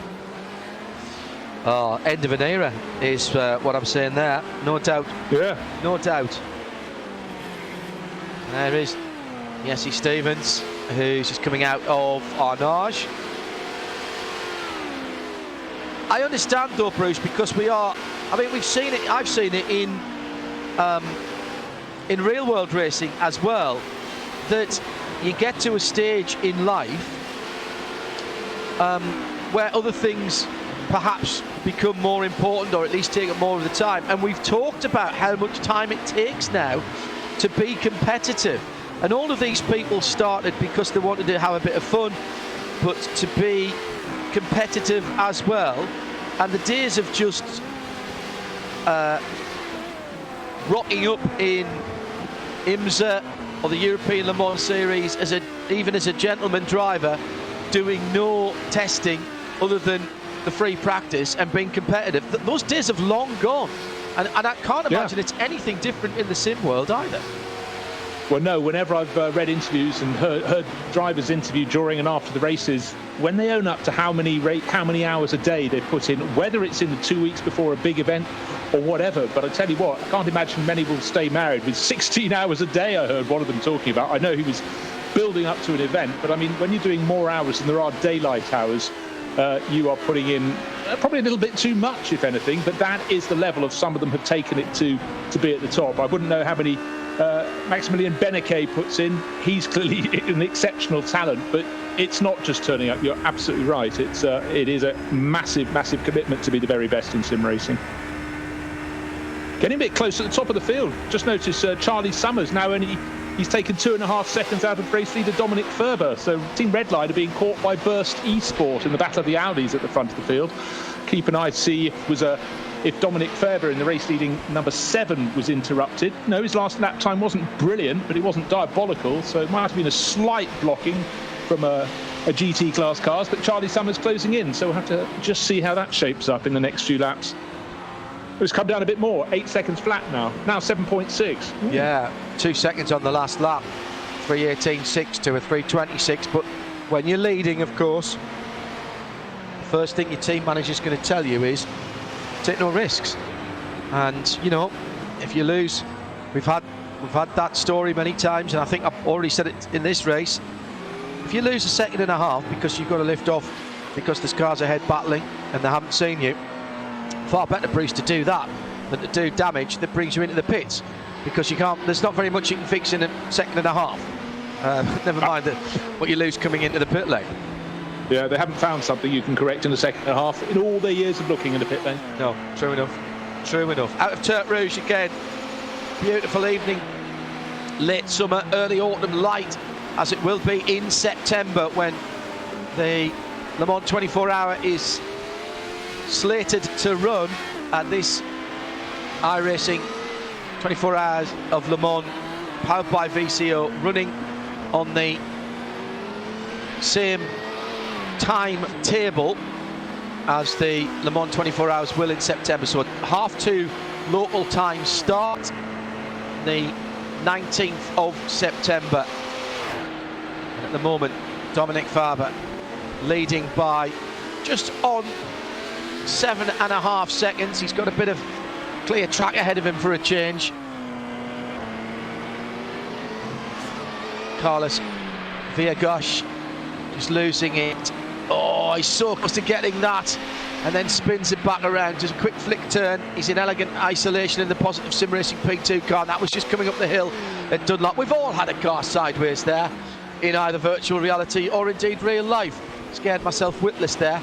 Oh, end of an era is what I'm saying there. No doubt. Yeah. No doubt. There is Jesse Stevens, who's just coming out of Arnage. I understand though, Bruce, because we are, I mean, we've seen it, I've seen it in real world racing as well, that you get to a stage in life where other things perhaps become more important, or at least take up more of the time. And we've talked about how much time it takes now to be competitive, and all of these people started because they wanted to have a bit of fun, but to be competitive as well. And the days of just rocking up in IMSA or the European Le Mans Series as even as a gentleman driver, doing no testing other than the free practice and being competitive, those days have long gone. And I can't imagine it's anything different in the sim world either. Well, no, whenever I've read interviews and heard drivers interviewed during and after the races, when they own up to how many hours a day they put in, whether it's in the 2 weeks before a big event or whatever. But I tell you what, I can't imagine many will stay married with 16 hours a day, I heard one of them talking about. I know he was building up to an event, but I mean, when you're doing more hours than there are daylight hours, you are putting in probably a little bit too much, if anything, but that is the level of some of them have taken it to be at the top. I wouldn't know how many Maximilian Beneke puts in. He's clearly an exceptional talent, but it's not just turning up. You're absolutely right. It is a massive, massive commitment to be the very best in sim racing. Getting a bit close at the top of the field. Just notice Charlie Summers now he's taken 2.5 seconds out of race leader Dominic Ferber. So Team Redline are being caught by Burst Esport in the battle of the Audis at the front of the field. Keep an eye to see if Dominic Ferber in the race leading number 7 was interrupted. No, his last lap time wasn't brilliant, but it wasn't diabolical. So it might have been a slight blocking from GT class cars, but Charlie Summers closing in, so we'll have to just see how that shapes up in the next few laps. It's come down a bit more, 8 seconds flat now 7.6. Yeah, 2 seconds on the last lap, 3:18.6 to a 3:26. But when you're leading, of course, the first thing your team manager's going to tell you is take no risks. And you know, if you lose, we've had that story many times, and I think I've already said it in this race. If you lose a second and a half because you've got to lift off because there's cars ahead battling and they haven't seen you, far better, Bruce, to do that than to do damage that brings you into the pits, because you can't. There's not very much you can fix in a second and a half. Never mind what you lose coming into the pit lane. Yeah, they haven't found something you can correct in a second and a half in all their years of looking in the pit lane. No, true enough. True enough. Out of Turk Rouge again. Beautiful evening. Late summer, early autumn light, as it will be in September when the Le Mans 24-hour is slated to run, and this iRacing 24 Hours of Le Mans, powered by VCO, running on the same timetable as the Le Mans 24 Hours will in September. So 2:30 local time start, the 19th of September. And at the moment, Dominic Faber leading by just on 7.5 seconds. He's got a bit of clear track ahead of him for a change. Carlos Villegas just losing it. Oh, he's so close to getting that, and then spins it back around. Just a quick flick turn. He's in elegant isolation in the positive Sim Racing P2 car. That was just coming up the hill at Dunlop. We've all had a car sideways there in either virtual reality or indeed real life. Scared myself witless there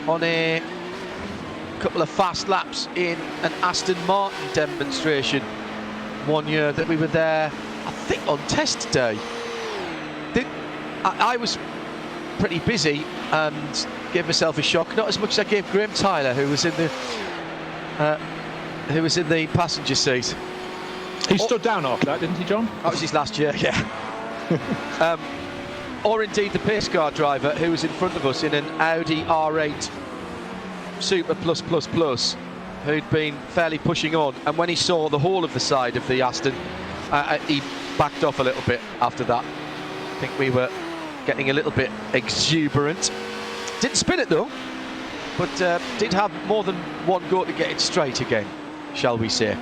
on a couple of fast laps in an Aston Martin demonstration one year that we were there, I think on test day. I was pretty busy and gave myself a shock, not as much as I gave Graham Tyler, who was in the passenger seat. He stood down after that, didn't he, John? That was his last year, yeah. Or indeed the pace car driver who was in front of us in an Audi R8 Super Plus Plus Plus, who'd been fairly pushing on, and when he saw the whole of the side of the Aston, he backed off a little bit after that. I think we were getting a little bit exuberant. Didn't spin it though, but did have more than one go to get it straight again, shall we say.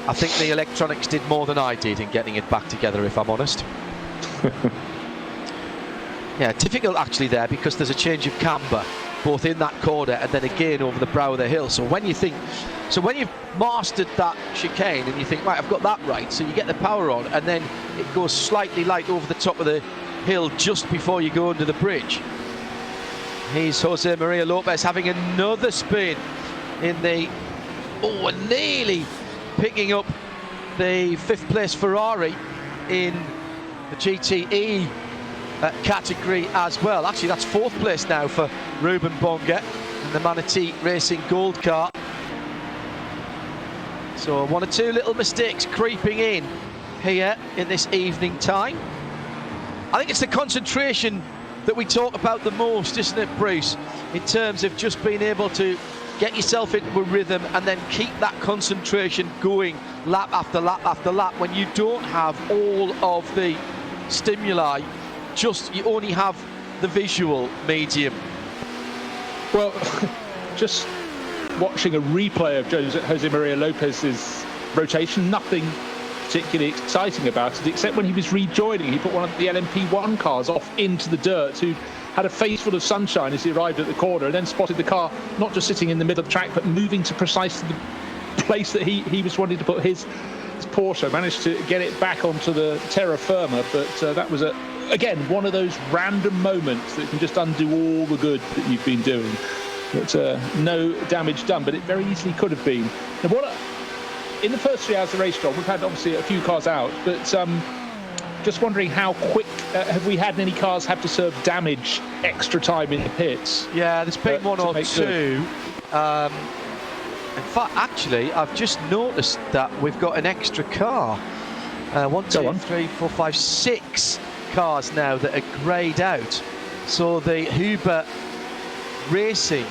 I think the electronics did more than I did in getting it back together, if I'm honest. Yeah, difficult actually there, because there's a change of camber both in that corner and then again over the brow of the hill. So when you've mastered that chicane and you think, right, I've got that right, so you get the power on, and then it goes slightly light over the top of the hill just before you go under the bridge. Here's Jose Maria Lopez having another spin in the, nearly picking up the 5th place Ferrari in the GTE category as well. Actually, that's 4th place now for Ruben Bonga in the Manatee Racing Gold car. So one or two little mistakes creeping in here in this evening time. I think it's the concentration that we talk about the most, isn't it, Bruce? In terms of just being able to get yourself into a rhythm and then keep that concentration going lap after lap after lap when you don't have all of the stimuli, you only have the visual medium. Well, just watching a replay of Jose Maria Lopez's rotation, nothing particularly exciting about it, except when he was rejoining, he put one of the LMP1 cars off into the dirt, who had a face full of sunshine as he arrived at the corner, and then spotted the car not just sitting in the middle of the track, but moving to precisely the place that he was wanting to put his Porsche. Managed to get it back onto the terra firma, but that was again one of those random moments that can just undo all the good that you've been doing. But no damage done, but it very easily could have been. Now, in the first 3 hours of the race, John, we've had obviously a few cars out, but just wondering how quick have we had any cars have to serve damage extra time in the pits? Yeah, there's been one or two. In fact, actually, I've just noticed that we've got an extra car. 1, 2, 3, 4, 5, 6 cars now that are greyed out So the Huber Racing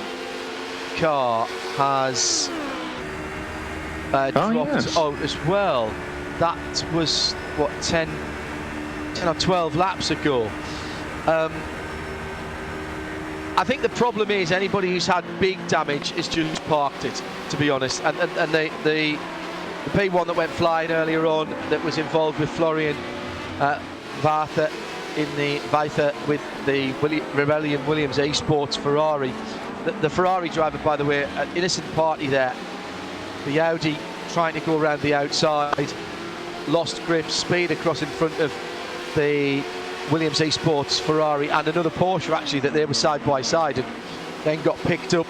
car has dropped out as well. That was, what, 10 or 12 laps ago. I think the problem is anybody who's had big damage has just parked it, to be honest. And the P1 that went flying earlier on, that was involved with Florian Vartha with the Rebellion Williams Esports Ferrari. The Ferrari driver, by the way, an innocent party there. The Audi trying to go around the outside, lost grip, speed across in front of the Williams Esports Ferrari and another Porsche, actually, that they were side by side, and then got picked up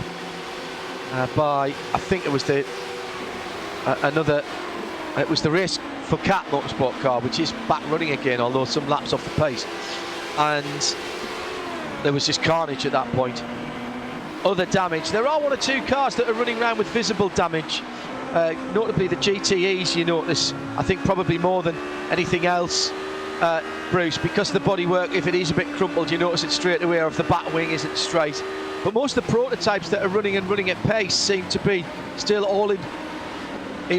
by, I think it was the race for Cat Motorsport car, which is back running again, although some laps off the pace, and there was just carnage at that point. Other damage, there are one or two cars that are running around with visible damage, notably the GTEs. You notice, I think probably more than anything else, Bruce, because of the bodywork, if it is a bit crumpled, you notice it straight away, or if the back wing isn't straight. But most of the prototypes that are running at pace seem to be still all in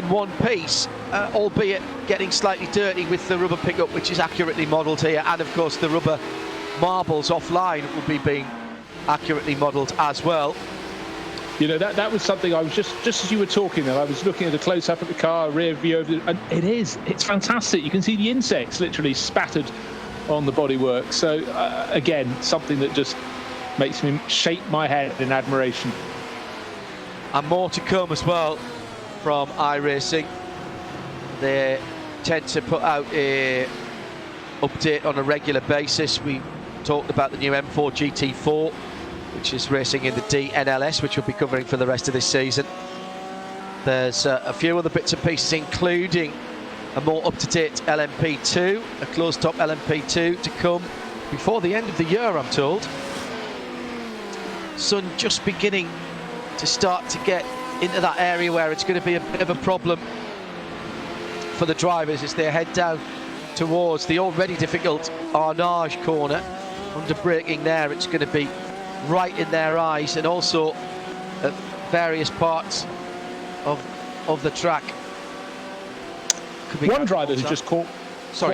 one piece, albeit getting slightly dirty with the rubber pickup, which is accurately modelled here, and of course the rubber marbles offline will be being accurately modelled as well. You know, that was something I was just as you were talking there, I was looking at a close-up at the car, rear view of it, and it's fantastic. You can see the insects literally spattered on the bodywork. So again, something that just makes me shake my head in admiration. And more to come as well from iRacing. They tend to put out a update on a regular basis. We talked about the new M4 GT4, which is racing in the DNLS, which we'll be covering for the rest of this season. There's a few other bits and pieces, including a more up-to-date LMP2, a closed-top LMP2 to come before the end of the year, I'm told. Sun just beginning to start to get into that area where it's going to be a bit of a problem for the drivers as they head down towards the already difficult Arnage corner. Under braking there, it's going to be right in their eyes, and also at various parts of the track. One driver who just caught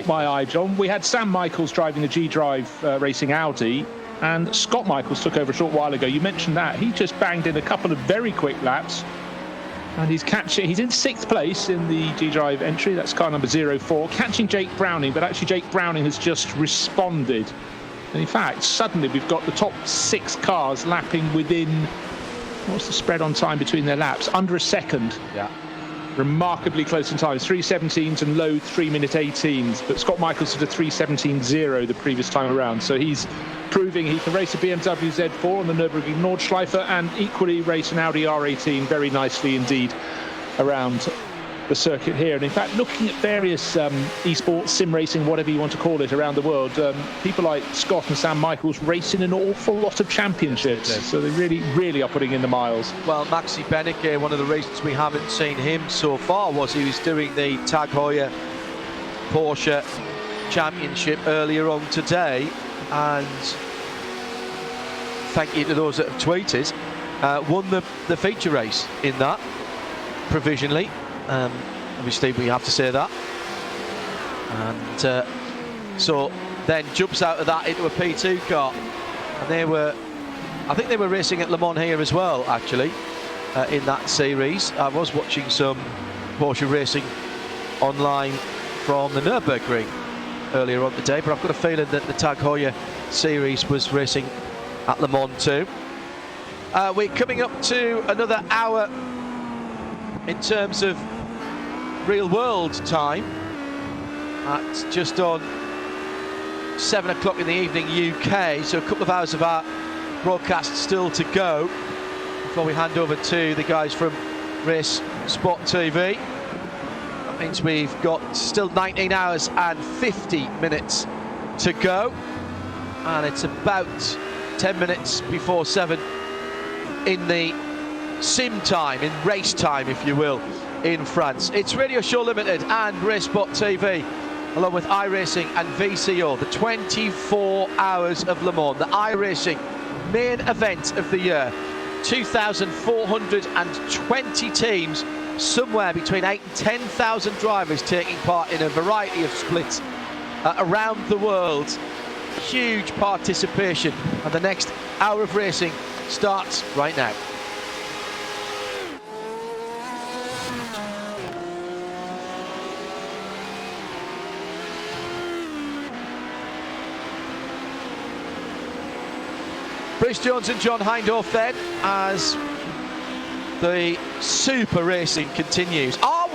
my eye, John. We had Sam Michaels driving the G-Drive Racing Audi, and Scott Michaels took over a short while ago. You mentioned that. He just banged in a couple of very quick laps, and he's in 6th place in the G-Drive entry. That's car number 04, catching Jake Browning, but actually Jake Browning has just responded. And in fact, suddenly we've got the top 6 cars lapping within, what's the spread on time between their laps? Under a second. Yeah. Remarkably close in times, 3:17s and low 3-minute 18s. But Scott Michaels did a 3:17.0 the previous time around. So he's proving he can race a BMW Z4 on the Nürburgring Nordschleife and equally race an Audi R18 very nicely indeed around the circuit here. And in fact, looking at various esports, sim racing, whatever you want to call it, around the world, people like Scott and Sam Michaels racing an awful lot of championships. Yes. So they really are putting in the miles. Well, Maxi Beneke, one of the reasons we haven't seen him so far was he was doing the Tag Heuer Porsche Championship earlier on today, and thank you to those that have tweeted, won the feature race in that provisionally. Obviously we have to say that, and so then jumps out of that into a P2 car, and I think they were racing at Le Mans here as well, actually, in that series. I was watching some Porsche racing online from the Nürburgring earlier on today, but I've got a feeling that the Tag Heuer series was racing at Le Mans too. We're coming up to another hour in terms of real world time at just on 7 o'clock in the evening UK, so a couple of hours of our broadcast still to go before we hand over to the guys from Race Spot TV. That means we've got still 19 hours and 50 minutes to go, and it's about 10 minutes before 7 in the sim time, in race time if you will, in France. It's Radio Show Limited and Race Spot TV along with iRacing and VCO, the 24 hours of Le Mans, the iRacing main event of the year. 2,420 teams, somewhere between 8,000 and 10,000 drivers taking part in a variety of splits around the world. Huge participation, and the next hour of racing starts right now. Bruce Jones and John Hindhaugh then, as the super racing continues. Are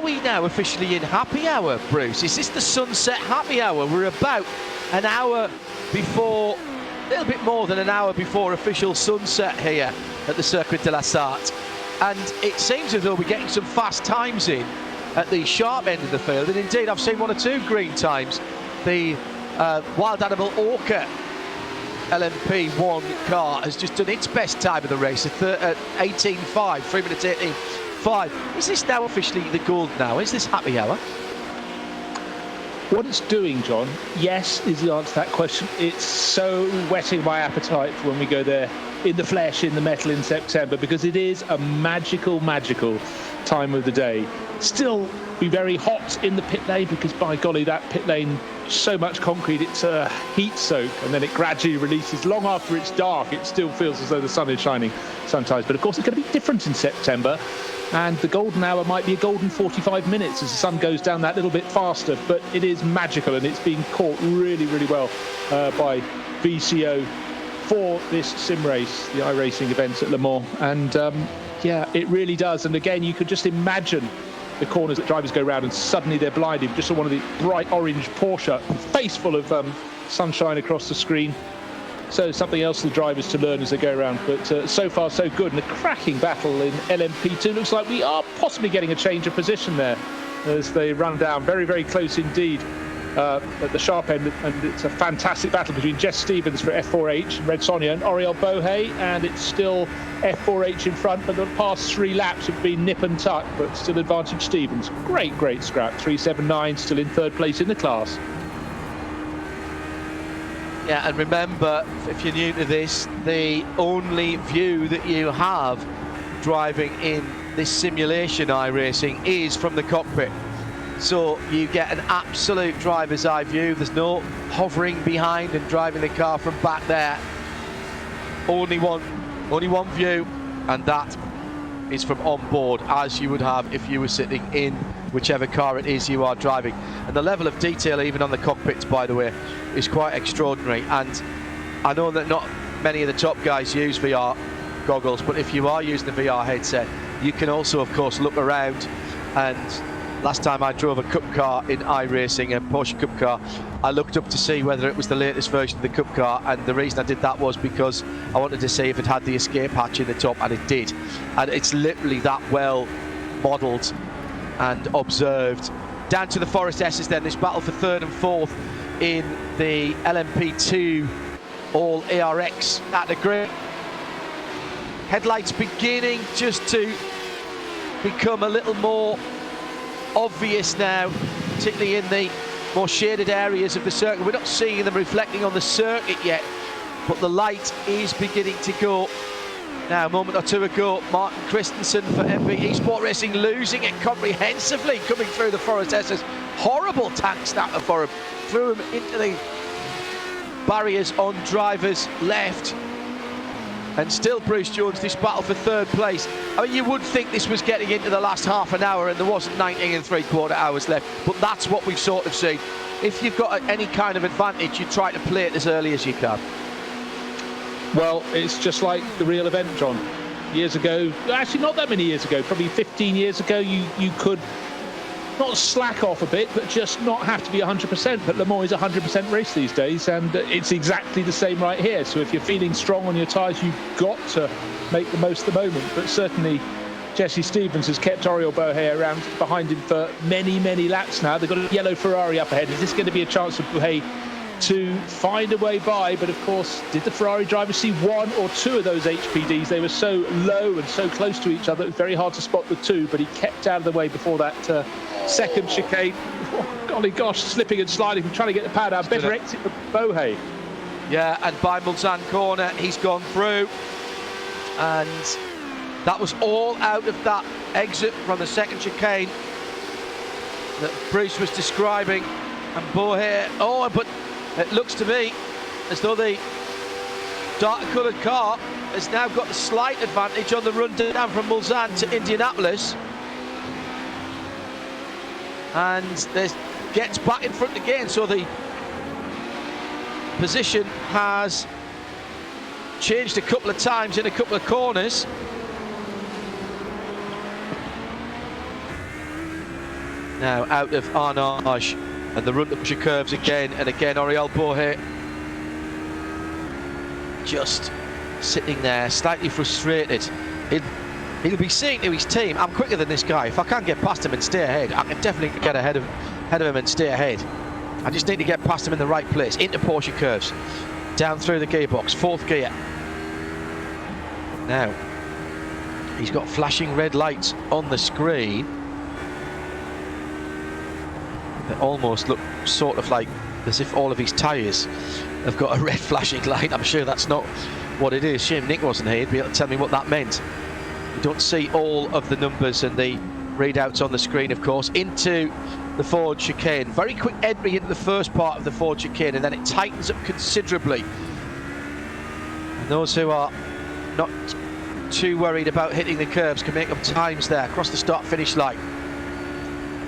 we now officially in happy hour, Bruce? Is this the sunset happy hour? We're about an hour before, a little bit more than an hour before official sunset here at the Circuit de la Sarthe. And it seems as though we're getting some fast times in at the sharp end of the field. And indeed, I've seen 1 or 2 green times. The Wild Animal Orca LMP1 car has just done its best time of the race at 18.5, 3 minutes 18.5. Is this now officially the golden hour? Is this happy hour? What it's doing, John, yes, is the answer to that question. It's so whetting my appetite for when we go there in the flesh, in the metal in September, because it is a magical, magical time of the day. Still be very hot in the pit lane, because by golly, that pit lane, so much concrete, it's a heat soak, and then it gradually releases. Long after it's dark, it still feels as though the sun is shining sometimes. But of course, it's going to be different in September, and the golden hour might be a golden 45 minutes as the sun goes down that little bit faster. But it is magical, and it's being caught really, really well by VCO for this sim race, the iRacing events at Le Mans. And yeah, it really does. And again, you could just imagine the corners that drivers go round and suddenly they're blinded. Just saw one of the bright orange Porsche, face full of sunshine across the screen. So something else for the drivers to learn as they go around. But so far so good. And a cracking battle in LMP2. Looks like we are possibly getting a change of position there as they run down. Very, very close indeed at the sharp end. And it's a fantastic battle between Jess Stevens for F4H and Red Sonja and Oriol Bohe. And it's still F4H in front, but the past 3 laps have been nip and tuck, but still advantage Stevens. Great, great scrap. 3.79, still in 3rd place in the class. Yeah, and remember, if you're new to this, the only view that you have driving in this simulation iRacing is from the cockpit. So you get an absolute driver's eye view. There's no hovering behind and driving the car from back there. Only one view, and that is from on board, as you would have if you were sitting in whichever car it is you are driving. And the level of detail even on the cockpits, by the way, is quite extraordinary. And I know that not many of the top guys use VR goggles, but if you are using the VR headset, you can also of course look around. And last time I drove a Cup car in iRacing, a Porsche Cup car, I looked up to see whether it was the latest version of the Cup car, and the reason I did that was because I wanted to see if it had the escape hatch in the top, and it did. And it's literally that well modelled and observed. Down to the Forest S's then, this battle for 3rd and 4th in the LMP2 all ARX category. Headlights beginning just to become a little more obvious now, particularly in the more shaded areas of the circuit. We're not seeing them reflecting on the circuit yet, but the light is beginning to go. Now, a moment or two ago, Martin Christensen for MB Esport Racing losing it comprehensively coming through the Forest S's. Horrible tank snapper for him. Threw him into the barriers on driver's left. And still Bruce Jones, this battle for 3rd place. I mean, you would think this was getting into the last half an hour and there wasn't 19 3/4 hours left, but that's what we've sort of seen. If you've got any kind of advantage, you try to play it as early as you can. Well, it's just like the real event, John. Years ago, actually not that many years ago, probably 15 years ago, you could not slack off a bit, but just not have to be 100%. But Le Mans is a 100% race these days, and it's exactly the same right here. So if you're feeling strong on your tyres, you've got to make the most of the moment. But certainly, Jesse Stevens has kept Oriol Bohe around behind him for many, many laps now. They've got a yellow Ferrari up ahead. Is this going to be a chance for Bohe to find a way by? But of course, did the Ferrari drivers see 1 or 2 of those HPDs? They were so low and so close to each other, it was very hard to spot the 2, but he kept out of the way before that second chicane. Oh, golly gosh, slipping and sliding, trying to get the pad out. Better exit for Bohe. Yeah, and by Mulsanne corner, he's gone through. And that was all out of that exit from the second chicane that Bruce was describing. And Bohe, oh, but it looks to me as though the darker coloured car has now got the slight advantage on the run down from Mulsanne to Indianapolis. And this gets back in front again, so the position has changed a couple of times in a couple of corners. Now out of Arnage, and the run to pusher curves again, and again Oriol Bohe just sitting there, slightly frustrated. He'll be saying to his team, I'm quicker than this guy. If I can't get past him and stay ahead, I can definitely get ahead of him and stay ahead. I just need to get past him in the right place, into Porsche curves, down through the gearbox, fourth gear. Now, he's got flashing red lights on the screen that almost look sort of like as if all of his tyres have got a red flashing light. I'm sure that's not what it is. Shame Nick wasn't here to be able to tell me what that meant. You don't see all of the numbers and the readouts on the screen, of course. Into the Ford chicane. Very quick entry into the first part of the Ford chicane, and then it tightens up considerably. And those who are not too worried about hitting the curbs can make up times there across the start-finish line.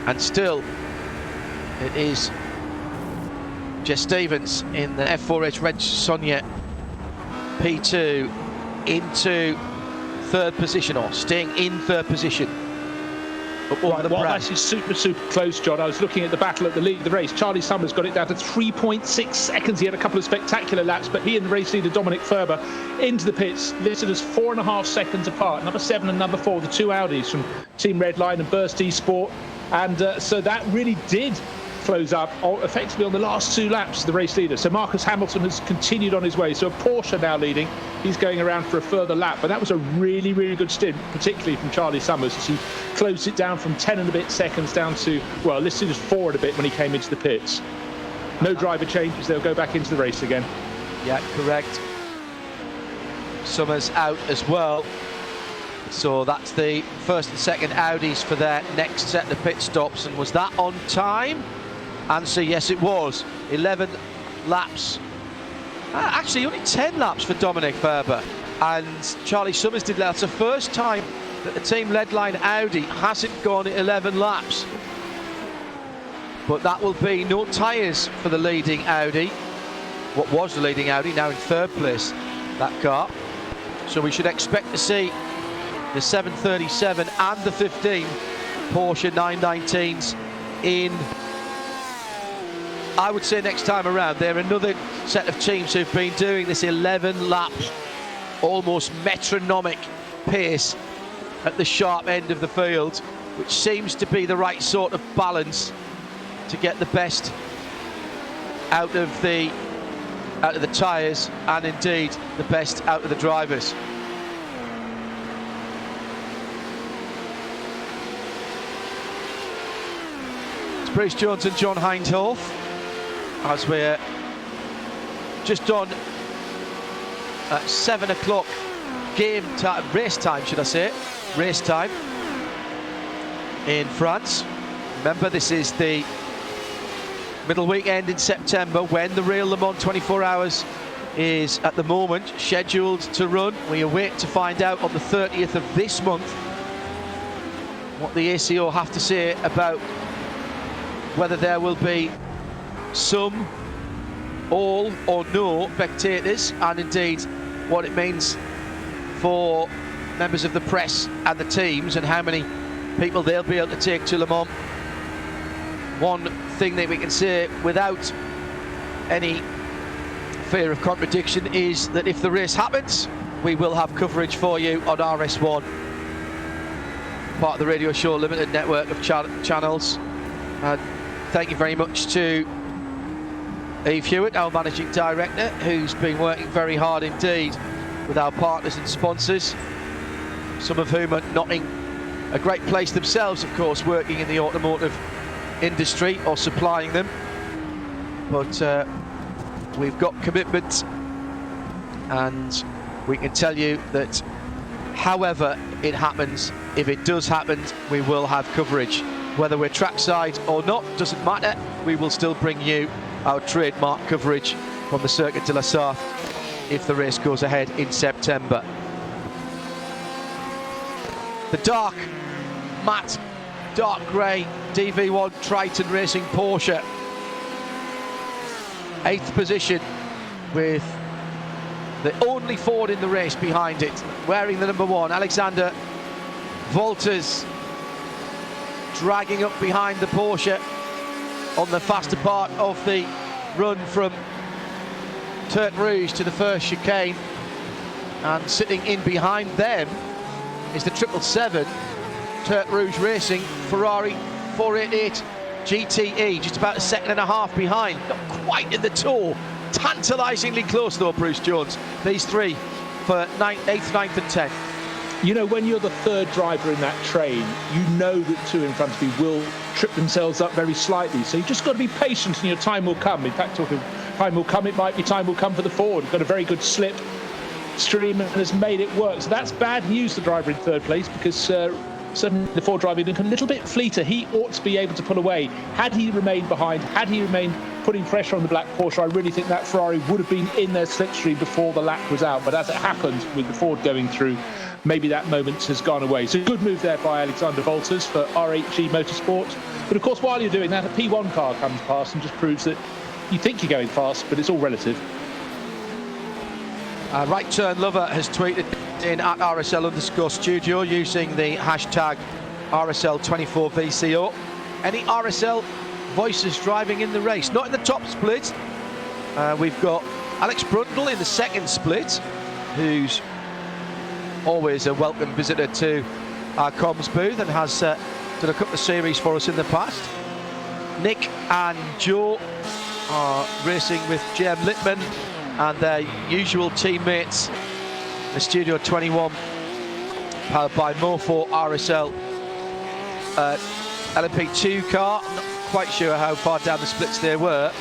And still, it is Jess Stevens in the F4H Red Sonia P2 into third position, or staying in third position. Right, well, this is super close, John. I was looking at the battle at the lead of the race. Charlie Summers got it down to 3.6 seconds. He had a couple of spectacular laps, but he and the race leader Dominic Ferber into the pits, listed as 4.5 seconds apart. Number 7 and number 4, the two Audis from Team Redline and Burst eSport. And so that really did close up effectively on the last 2 laps, the race leader. So Marcus Hamilton has continued on his way. So Porsche now leading. He's going around for a further lap. But that was a really, really good stint, particularly from Charlie Summers, as he closed it down from 10 and a bit seconds down to, well, listed as 4 and a bit when he came into the pits. No driver changes. They'll go back into the race again. Yeah, correct. Summers out as well. So that's the first and second Audis for their next set of pit stops. And was that on time? Answer, yes it was. 11 laps. Actually only 10 laps for Dominic Ferber. And Charlie Summers did that. It's the first time that the team Redline Audi hasn't gone 11 laps. But that will be no tyres for the leading Audi. What was the leading Audi, now in third place, that car. So we should expect to see the 737 and the 15 Porsche 919s in, I would say, next time around. They're another set of teams who've been doing this 11 lap, almost metronomic pace at the sharp end of the field, which seems to be the right sort of balance to get the best out of the tyres, and indeed the best out of the drivers. It's Bruce Jones and John Hindhoff as we're just on at 7 o'clock game time, race time, should I say, race time in France. Remember, this is the middle weekend in September when the Real Le Mans 24 Hours is at the moment scheduled to run. We await to find out on the 30th of this month what the ACO have to say about whether there will be some, all or no spectators, and indeed what it means for members of the press and the teams and how many people they'll be able to take to Le Mans. One thing that we can say without any fear of contradiction is that if the race happens, we will have coverage for you on RS1, part of the Radio Show Limited network of channels. And thank you very much to Eve Hewitt, our Managing Director, who's been working very hard indeed with our partners and sponsors, some of whom are knotting a great place themselves, of course, working in the automotive industry or supplying them. But we've got commitment, and we can tell you that however it happens, if it does happen, we will have coverage. Whether we're trackside or not, doesn't matter. We will still bring you our trademark coverage from the Circuit de la Sarthe if the race goes ahead in September. The dark, matte, dark grey DV1 Triton Racing Porsche. 8th position with the only Ford in the race behind it, wearing the number 1, Alexander Wolters, dragging up behind the Porsche on the faster part of the run from Tertre Rouge to the first chicane, and sitting in behind them is the 777 Tertre Rouge Racing Ferrari 488 GTE, just about a second and a half behind, not quite in the tour. Tantalisingly close though, Bruce Jones. These three for 8th, 9th and 10th. You know, when you're the third driver in that train, you know that 2 in front of you will trip themselves up very slightly. So you've just got to be patient and your time will come. In fact, talking time will come, it might be time will come for the Ford. Got a very good slip stream and has made it work. So that's bad news, the driver in third place, because certainly the Ford driver looking a little bit fleeter. He ought to be able to pull away. Had he remained behind, had he remained putting pressure on the black Porsche, I really think that Ferrari would have been in their slipstream before the lap was out. But as it happened, with the Ford going through, maybe that moment has gone away. So good move there by Alexander Wolters for RHG Motorsport. But of course, while you're doing that, a P1 car comes past and just proves that you think you're going fast, but it's all relative. Right Turn Lover has tweeted in at RSL_studio using the hashtag RSL24VCO. Any RSL voices driving in the race? Not in the top split. We've got Alex Brundle in the second split, who's always a welcome visitor to our comms booth and has done a couple of series for us in the past. Nick and Joe are racing with Jem Littman and their usual teammates, the Studio 21, powered by Mofo RSL LMP2 car. I'm not quite sure how far down the splits they were.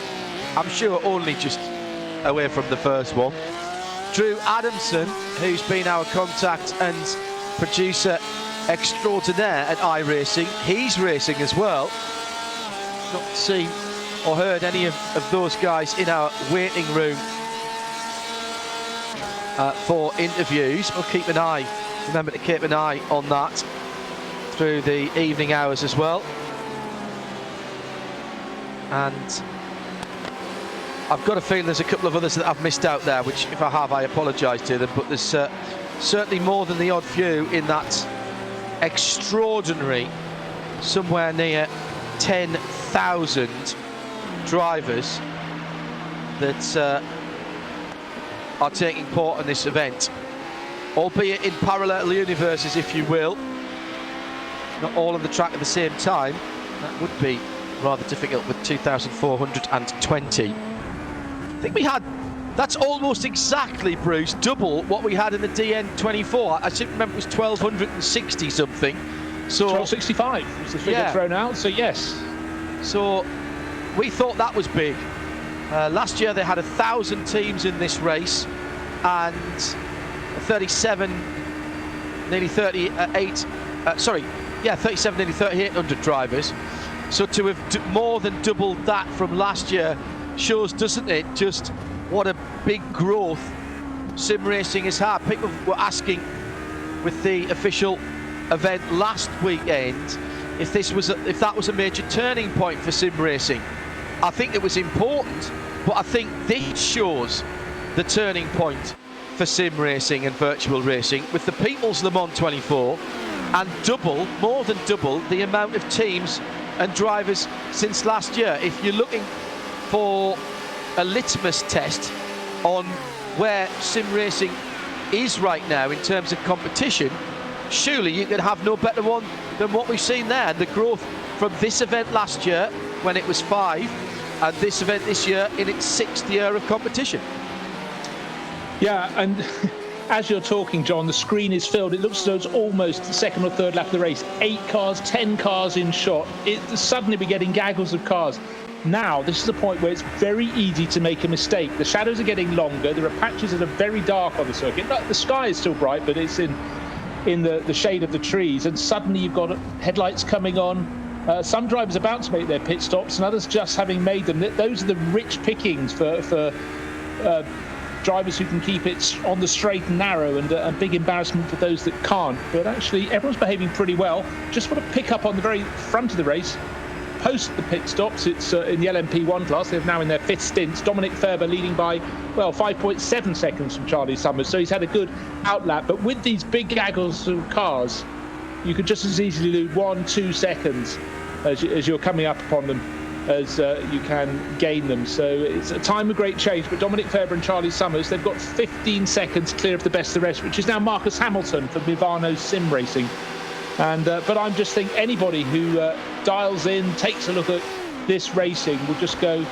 I'm sure only just away from the first one. Drew Adamson, who's been our contact and producer extraordinaire at iRacing, he's racing as well. Not seen or heard any of those guys in our waiting room for interviews. We'll keep an eye, remember to keep an eye on that through the evening hours as well. And I've got a feeling there's a couple of others that I've missed out there, which if I have, I apologise to them, but there's certainly more than the odd few in that extraordinary, somewhere near 10,000 drivers that are taking part in this event, albeit in parallel universes, if you will, not all on the track at the same time. That would be rather difficult with 2,420. I think we had, that's almost exactly, Bruce, double what we had in the DN24. I seem to remember it was 1,260 something. So 1,265 was the figure thrown out, so yes. So we thought that was big. Last year they had 1,000 teams in this race and 37, nearly 38, 37, nearly 3,800 drivers. So to have more than doubled that from last year shows, doesn't it, just what a big growth sim racing has had. People were asking with the official event last weekend if that was a major turning point for sim racing. I think it was important, but I think this shows the turning point for sim racing and virtual racing with the People's Le Mans 24 and more than double the amount of teams and drivers since last year. If you're looking for a litmus test on where sim racing is right now in terms of competition, surely you could have no better one than what we've seen there. And the growth from this event last year, when it was 5, and this event this year in its 6th year of competition. Yeah, and as you're talking, John, the screen is filled. It looks as though it's almost the second or third lap of the race. 8 cars, 10 cars in shot. Suddenly we're getting gaggles of cars. Now, this is a point where it's very easy to make a mistake. The shadows are getting longer. There are patches that are very dark on the circuit. The sky is still bright, but it's in the shade of the trees. And suddenly you've got headlights coming on. Some drivers about to make their pit stops and others just having made them. Those are the rich pickings for drivers who can keep it on the straight and narrow, and a big embarrassment for those that can't. But actually, everyone's behaving pretty well. Just want to pick up on the very front of the race. Post the pit stops, it's in the LMP1 class. They're now in their 5th stints. Dominic Ferber leading by, 5.7 seconds from Charlie Summers. So he's had a good outlap. But with these big gaggles of cars, you could just as easily lose 1-2 seconds as you're coming up upon them as you can gain them. So it's a time of great change. But Dominic Ferber and Charlie Summers, they've got 15 seconds clear of the best of the rest, which is now Marcus Hamilton for Mivano's Sim Racing. And but I'm just think anybody who dials in, takes a look at this racing will just go,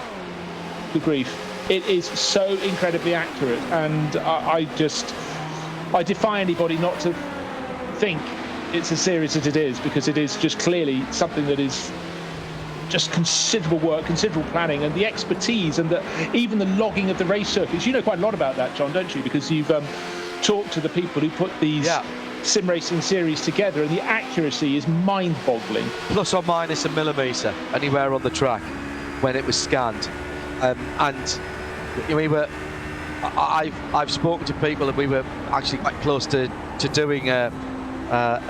good grief. It is so incredibly accurate, and I defy anybody not to think it's as serious as it is, because it is just clearly something that is just considerable work, considerable planning, and the expertise, and even the logging of the race circuits. You know quite a lot about that, John, don't you? Because you've talked to the people who put these sim racing series together, and the accuracy is mind-boggling. Plus or minus a millimetre anywhere on the track when it was scanned. And we were, I've spoken to people, and we were actually quite close to doing a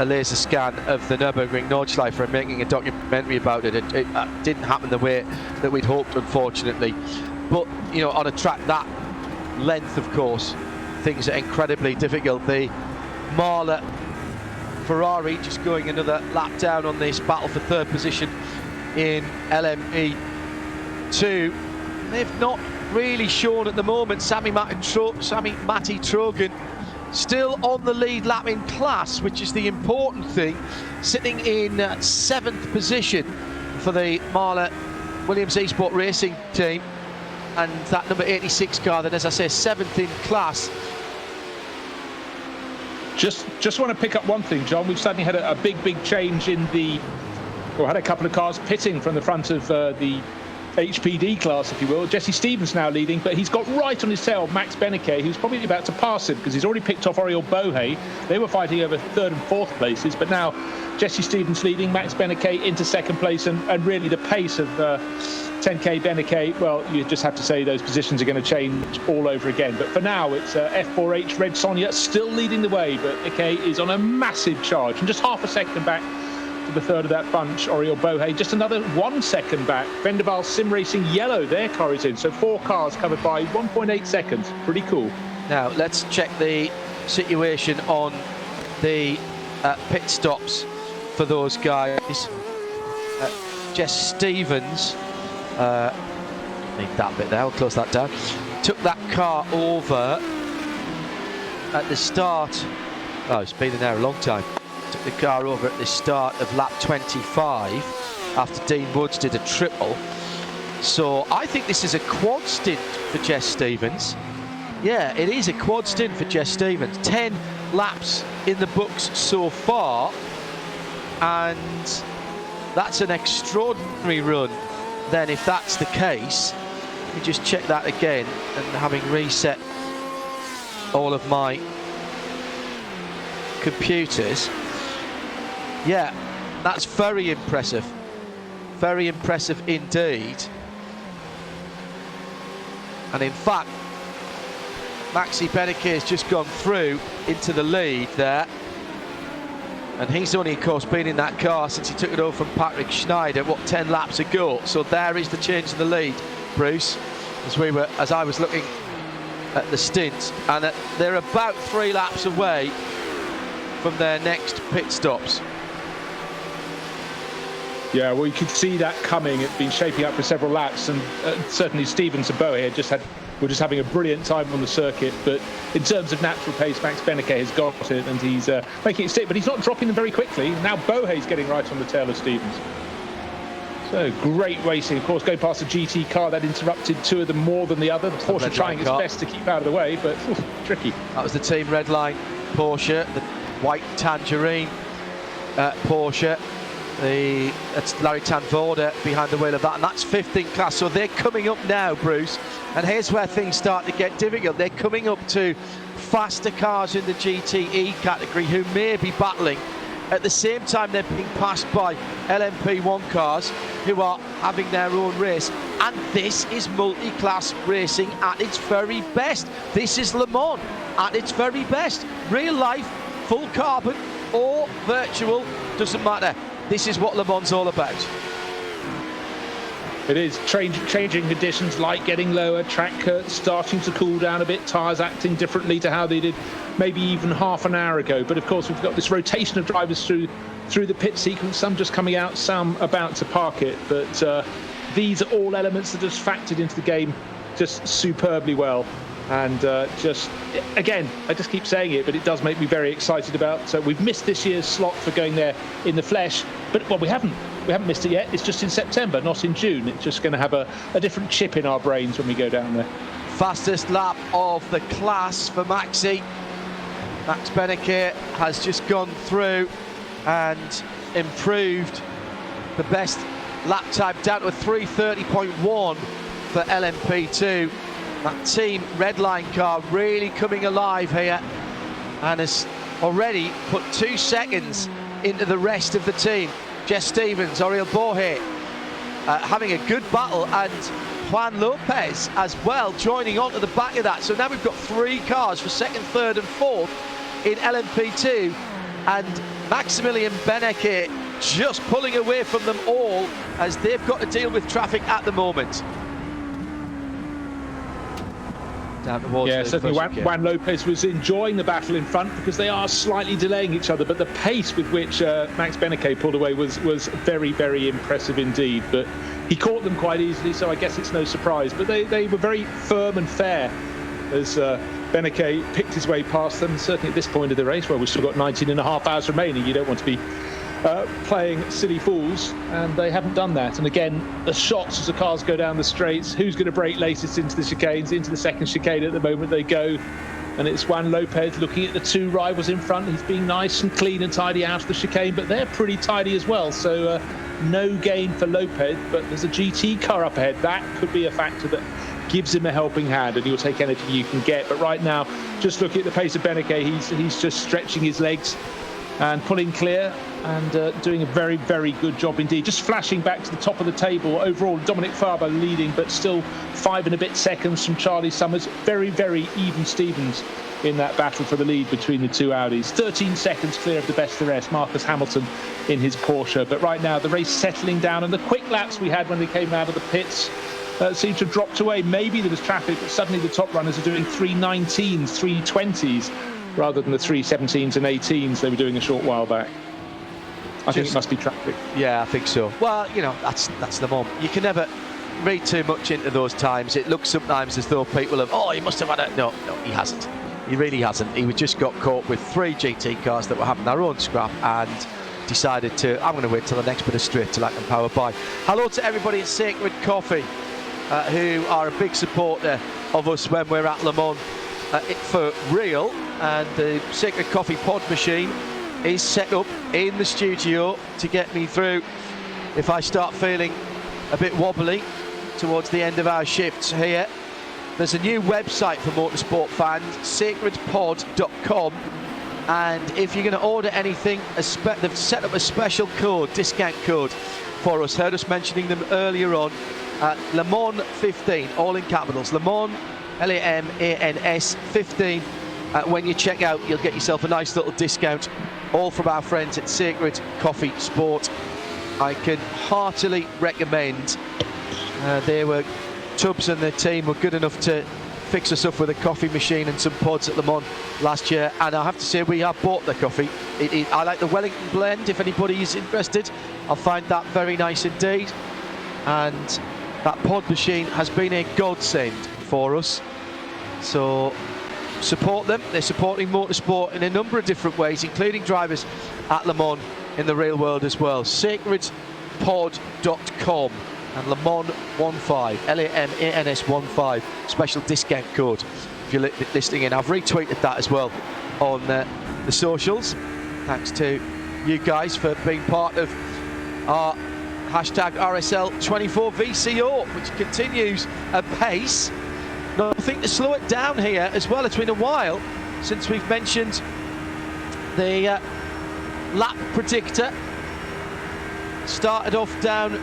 laser scan of the Nürburgring Nordschleife and making a documentary about it. It didn't happen the way that we'd hoped, unfortunately. But on a track that length, of course, things are incredibly difficult. The Marla Ferrari just going another lap down on this battle for 3rd position in LMP2. They've not really shown at the moment. Sami Matti Trogan still on the lead lap in class, which is the important thing, sitting in 7th position for the Marla Williams Esport Racing team, and that number 86 car then, as I say, 7th in class. Just want to pick up one thing, John. We've suddenly had a big change in had a couple of cars pitting from the front of the HPD class, if you will. Jesse Stevens now leading, but he's got right on his tail Max Beneke, who's probably about to pass him because he's already picked off Oriol Bohe. They were fighting over 3rd and 4th places, but now Jesse Stevens leading, Max Beneke into 2nd place, and really the pace of 10K Beneke, well, you just have to say those positions are going to change all over again. But for now, it's F4H Red Sonja still leading the way, but Beneke is on a massive charge, and just half a second back to the 3rd of that bunch. Oriol Bohe just another 1 second back. Vendaval Sim Racing Yellow, their car is in, so 4 cars covered by 1.8 seconds. Pretty cool. Now let's check the situation on the pit stops for those guys. Jess Stevens, need that bit there, I'll close that down. Took that car over at the start. Oh, it's been in there a long time. Took the car over at the start of lap 25 after Dean Woods did a triple. So I think this is a quad stint for Jess Stevens. Yeah, it is a quad stint for Jess Stevens. 10 laps in the books so far, and that's an extraordinary run. Then if that's the case, let me just check that again, and having reset all of my computers, yeah, that's very impressive indeed. And in fact, Maxi Beneke has just gone through into the lead there, and he's only, of course, been in that car since he took it over from Patrick Schneider, 10 laps ago. So there is the change in the lead, Bruce, as I was looking at the stint, and they're about 3 laps away from their next pit stops. Yeah, well, you could see that coming. It's been shaping up for several laps, and certainly Stevens and Bohe were just having a brilliant time on the circuit. But in terms of natural pace, Max Beneke has got it, and he's making it stick, but he's not dropping them very quickly. Now Bohe's getting right on the tail of Stevens. So great racing, of course, going past the GT car that interrupted two of them more than the other. The Porsche trying its best to keep out of the way, but tricky. That was the team Redline Porsche, the white tangerine Porsche. That's Larry Tanvoorde behind the wheel of that, and that's 15th class. So they're coming up now, Bruce, and here's where things start to get difficult. They're coming up to faster cars in the GTE category who may be battling. At the same time, they're being passed by LMP1 cars who are having their own race. And this is multi-class racing at its very best. This is Le Mans at its very best. Real life, full carbon or virtual, doesn't matter. This is what Le Mans is all about. It is changing conditions, light getting lower, track starting to cool down a bit, tyres acting differently to how they did maybe even half an hour ago. But of course, we've got this rotation of drivers through the pit sequence, some just coming out, some about to park it. But these are all elements that are just factored into the game just superbly well. And just, again, I just keep saying it, but it does make me very excited about. So we've missed this year's slot for going there in the flesh, but well, we haven't missed it yet. It's just in September, not in June. It's just going to have a different chip in our brains when we go down there. Fastest lap of the class for Maxi. Max Beneke has just gone through and improved the best lap time down to a 3:30.1 for LMP2. That team Redline car really coming alive here and has already put 2 seconds into the rest of the team. Jess Stevens, Oriel Borge having a good battle, and Juan Lopez as well joining on to the back of that. So now we've got 3 cars for second, third and fourth in LMP2, and Maximilian Beneke just pulling away from them all as they've got to deal with traffic at the moment. Yeah, certainly Juan Lopez was enjoying the battle in front because they are slightly delaying each other, but the pace with which Max Beneke pulled away was very, very impressive indeed. But he caught them quite easily, so I guess it's no surprise. But they were very firm and fair as Beneke picked his way past them. Certainly at this point of the race, where we've still got 19.5 hours remaining, you don't want to be playing silly fools, and they haven't done that. And again, the shots as the cars go down the straights, who's going to brake latest into the chicanes, into the second chicane at the moment they go, and it's Juan Lopez looking at the 2 rivals in front. He's being nice and clean and tidy out of the chicane, but they're pretty tidy as well, so no gain for Lopez, but there's a GT car up ahead. That could be a factor that gives him a helping hand, and you'll take anything you can get. But right now, just looking at the pace of Beneke, he's just stretching his legs and pulling clear and doing a very, very good job indeed. Just flashing back to the top of the table. Overall, Dominic Faber leading, but still 5 and a bit seconds from Charlie Summers. Very, very even Stevens in that battle for the lead between the 2 Audis. 13 seconds clear of the best of the rest, Marcus Hamilton in his Porsche. But right now, the race settling down, and the quick laps we had when they came out of the pits seem to have dropped away. Maybe there was traffic, but suddenly the top runners are doing 3:19s, 3:20s, rather than the 3:17s and 18s they were doing a short while back. I think it must be traffic. Yeah, I think so. Well, you know, that's the moment. You can never read too much into those times. It looks sometimes as though people have, he must have had it. No, he hasn't. He really hasn't. He just got caught with 3 GT cars that were having their own scrap and decided I'm going to wait till the next bit of straight till I can power by. Hello to everybody at Sacred Coffee, who are a big supporter of us when we're at Le Mans for real. And the Sacred Coffee pod machine is set up in the studio to get me through if I start feeling a bit wobbly towards the end of our shifts here. There's a new website for motorsport fans, sacredpod.com, and if you're going to order anything, they've set up a special discount code for us. Heard us mentioning them earlier on. Le Mans 15, all in capitals. Le Mans, LAMANS 15. When you check out, you'll get yourself a nice little discount, all from our friends at Sacred Coffee Sport. I can heartily recommend. Tubbs and their team were good enough to fix us up with a coffee machine and some pods at Le Mans last year, and I have to say we have bought the coffee. I like the Wellington blend. If anybody is interested, I'll find that very nice indeed. And that pod machine has been a godsend for us. So support them. They're supporting motorsport in a number of different ways, including drivers at Le Mans in the real world as well. Sacred pod.com and LeMans15, LAMANS15, special discount code if you're listening in. I've retweeted that as well on the socials. Thanks to you guys for being part of our hashtag RSL24 VCO, which continues apace. Nothing to slow it down here as well. It's been a while since we've mentioned the lap predictor. Started off down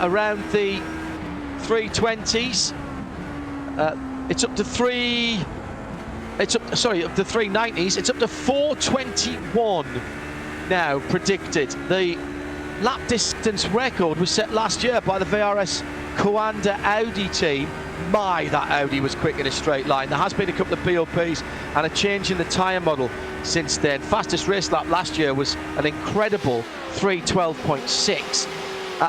around the 320s. It's up to 390s. It's up to 421 now predicted. The lap distance record was set last year by the VRS Coanda Audi team. My, that Audi was quick in a straight line. There has been a couple of BOPs and a change in the tyre model since then. Fastest race lap last year was an incredible 3:12.6.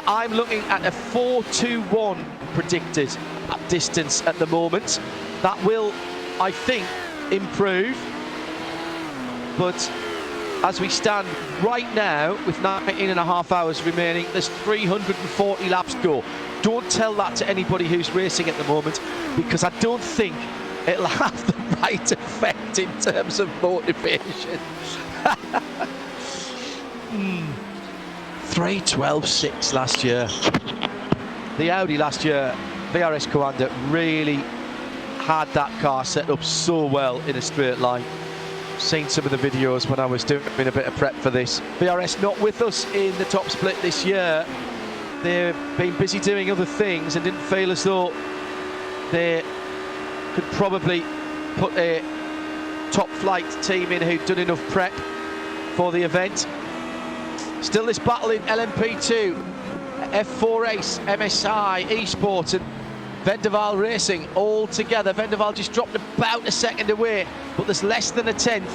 I'm looking at a 4:21 predicted lap distance at the moment. That will, I think, improve. But as we stand right now, with 19.5 hours remaining, there's 340 laps to go. Don't tell that to anybody who's racing at the moment, because I don't think it'll have the right effect in terms of motivation. 3:12.6 last year. The Audi last year, VRS Coanda, really had that car set up so well in a straight line. Seen some of the videos when I was doing a bit of prep for this. VRS not with us in the top split this year. They've been busy doing other things and didn't feel as though they could probably put a top flight team in who'd done enough prep for the event. Still this battle in LMP2, F4 Ace, MSI, Esports and Vendaval Racing all together. Vendaval just dropped about a second away, but there's less than a tenth.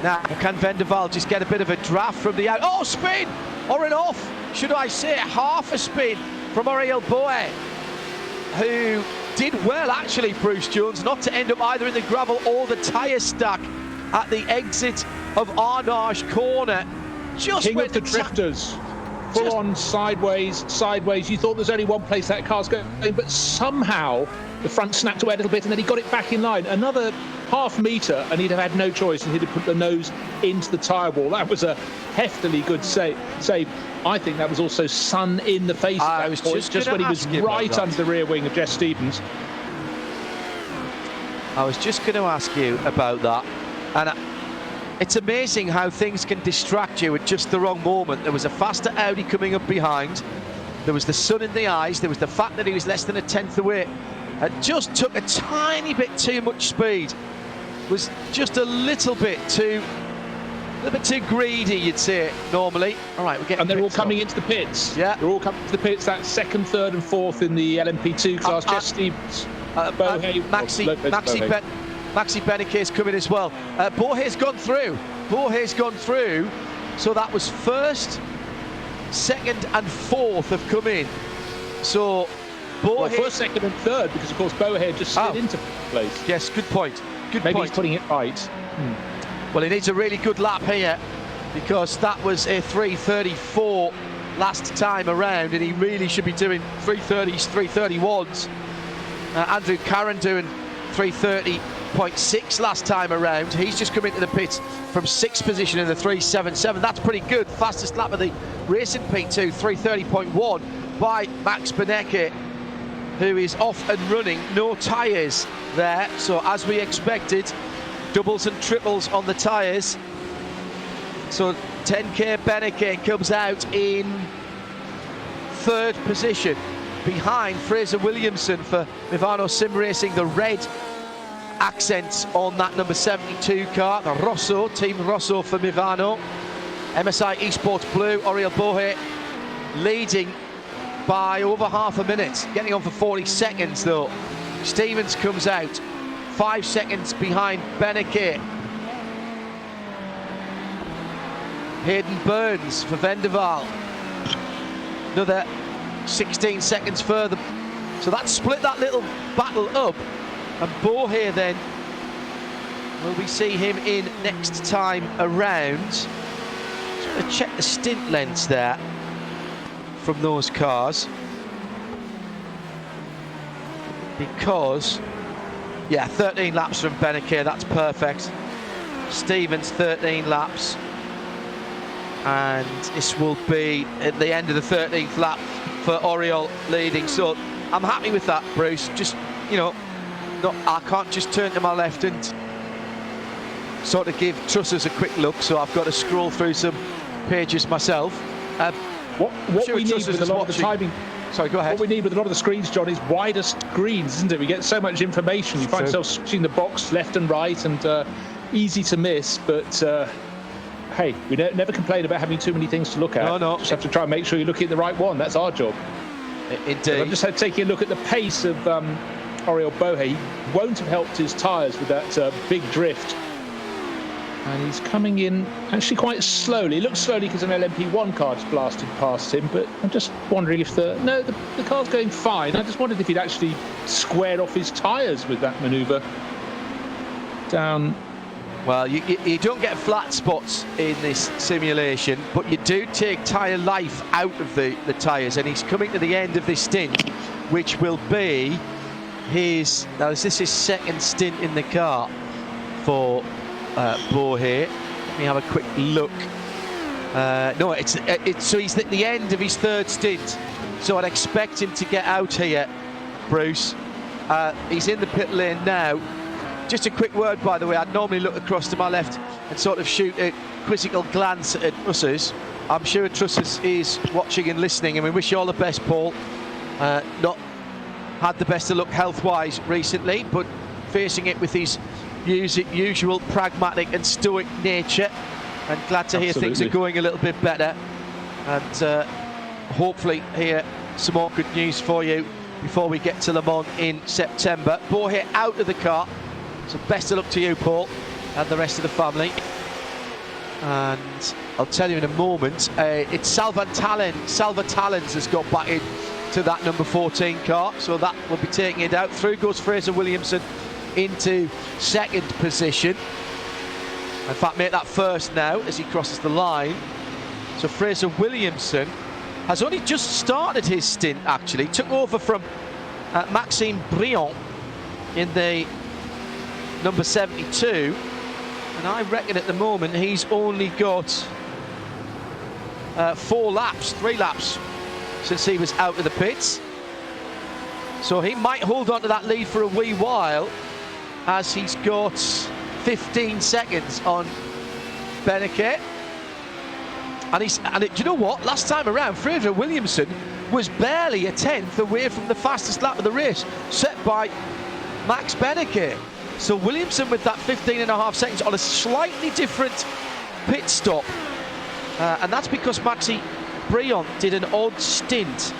Now, can Vendaval just get a bit of a draft from the out? Oh, spin! Or an off, should I say, half a spin from Ariel Boe, who did well, actually, Bruce Jones, not to end up either in the gravel or the tyre stack at the exit of Arnage Corner. Just King of the drifters. Full on sideways. You thought there's only one place that car's going, but somehow the front snapped away a little bit and then he got it back in line. Another half metre and he'd have had no choice and he'd have put the nose into the tyre wall. That was a heftily good save. I think that was also sun in the face at that point, just when he was right under the rear wing of Jess Stevens. I was just going to ask you about that. And it's amazing how things can distract you at just the wrong moment. There was a faster Audi coming up behind. There was the sun in the eyes. There was the fact that he was less than a tenth away. It just took a tiny bit too much speed. Was just a little bit too greedy, you'd say, normally. All right, we're getting. And they're all coming into the pits. Yeah, they're all coming to the pits. That's second, third, and fourth in the LMP2 class. Jess Stevens, Maxi Benike's coming as well. Bohe's gone through. So that was first, second, and fourth have come in. So first, second, and third, because of course Bohe just slid into place. Yes, good point. Maybe he's putting it right. Well, he needs a really good lap here, because that was a 3:34 last time around, and he really should be doing 3:30s, 3:31s. Andrew Carron doing 3:30.6 last time around. He's just come into the pits from 6th position in the 3:77. That's pretty good. Fastest lap of the racing P2, 3:30.1 by Max Benecke, who is off and running. No tyres there, so as we expected, doubles and triples on the tyres. So 10K Benecke comes out in 3rd position, behind Fraser Williamson for Mivano Sim Racing. The red accents on that number 72 car, the Rosso, Team Rosso for Mivano. MSI Esports Blue, Oriel Bohe leading by over half a minute, getting on for 40 seconds though. Stevens comes out 5 seconds behind Benecke. Hayden Burns for Vendaval, another 16 seconds further. So that split that little battle up, and Bohe then, will we see him in next time around? Let's check the stint lengths there from those cars. Because, yeah, 13 laps from Beneke, that's perfect. Stevens 13 laps. And this will be at the end of the 13th lap for Oriol leading. So I'm happy with that, Bruce. Just, you know, I can't just turn to my left and sort of give Trussers a quick look, so I've got to scroll through some pages myself. What we need with a lot of the timing... Sorry, go ahead. What we need with a lot of the screens, John, is wider screens, isn't it? We get so much information. You find yourself switching the box left and right, and easy to miss. But hey, we never complain about having too many things to look at. No. Just have to try and make sure you're looking at the right one. That's our job. Indeed. I'm just taking a look at the pace of Oriol Bohe. He won't have helped his tyres with that big drift. And he's coming in actually quite slowly. It looks slowly because an LMP1 car just blasted past him, but I'm just wondering if the car's going fine. I just wondered if he'd actually squared off his tyres with that manoeuvre. Down. Well, you don't get flat spots in this simulation, but you do take tyre life out of the tyres, and he's coming to the end of this stint, which will be his... Now, is this his second stint in the car for... Bohe? Let me have a quick look. No, it's so he's at the end of his third stint. So I'd expect him to get out here, Bruce. He's in the pit lane now. Just a quick word, by the way. I'd normally look across to my left and sort of shoot a quizzical glance at Trussers. I'm sure Trussers is watching and listening, and we wish you all the best, Paul. Not had the best of luck health-wise recently, but facing it with his usual pragmatic and stoic nature, and glad to hear things are going a little bit better, and hopefully hear some more good news for you before we get to Le Mans in September. Bohe out of the car, so best of luck to you, Paul, and the rest of the family. And I'll tell you in a moment, it's Salva Talens has got back in to that number 14 car, so that will be taking it out. Through goes Fraser Williamson into second position. In fact, make that first now as he crosses the line. So Fraser Williamson has only just started his stint, actually. Took over from Maxime Briand in the number 72. And I reckon at the moment he's only got 3 laps since he was out of the pits. So he might hold on to that lead for a wee while, as he's got 15 seconds on Beneke. And do you know what? Last time around, Fraser Williamson was barely a tenth away from the fastest lap of the race, set by Max Beneke. So Williamson with that 15.5 seconds on a slightly different pit stop. And that's because Maxi Briand did an odd stint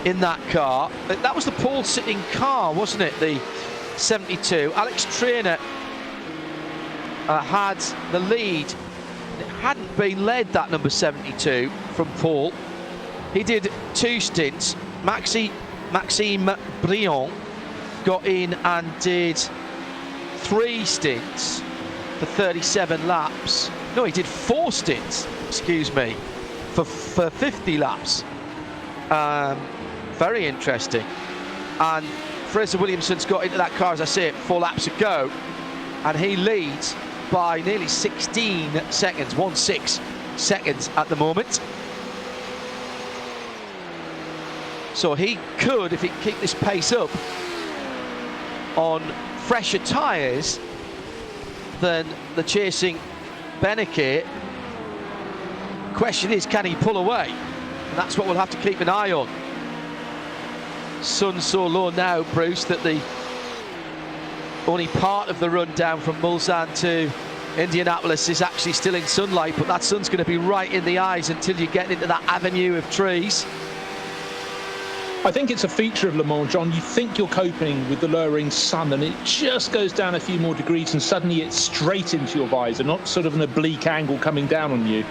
in that car. That was the pole sitting car, wasn't it? The 72. Alex Traynor had the lead. It hadn't been led, that number 72, from Paul. He did 2 stints. Maxime Briand got in and did 3 stints for 37 laps. No, he did 4 stints, excuse me, for 50 laps. Very interesting. And Fraser Williamson's got into that car, as I say, 4 laps ago, and he leads by nearly 16 seconds, 16 seconds at the moment. So he could, if he can keep this pace up on fresher tyres than the chasing Beneke, question is, can he pull away? And that's what we'll have to keep an eye on. Sun so low now, Bruce, that the only part of the run down from Mulsanne to Indianapolis is actually still in sunlight, but that sun's going to be right in the eyes until you get into that avenue of trees. I think it's a feature of Le Mans, John. You think you're coping with the lowering sun, and it just goes down a few more degrees, and suddenly it's straight into your visor, not sort of an oblique angle coming down on you.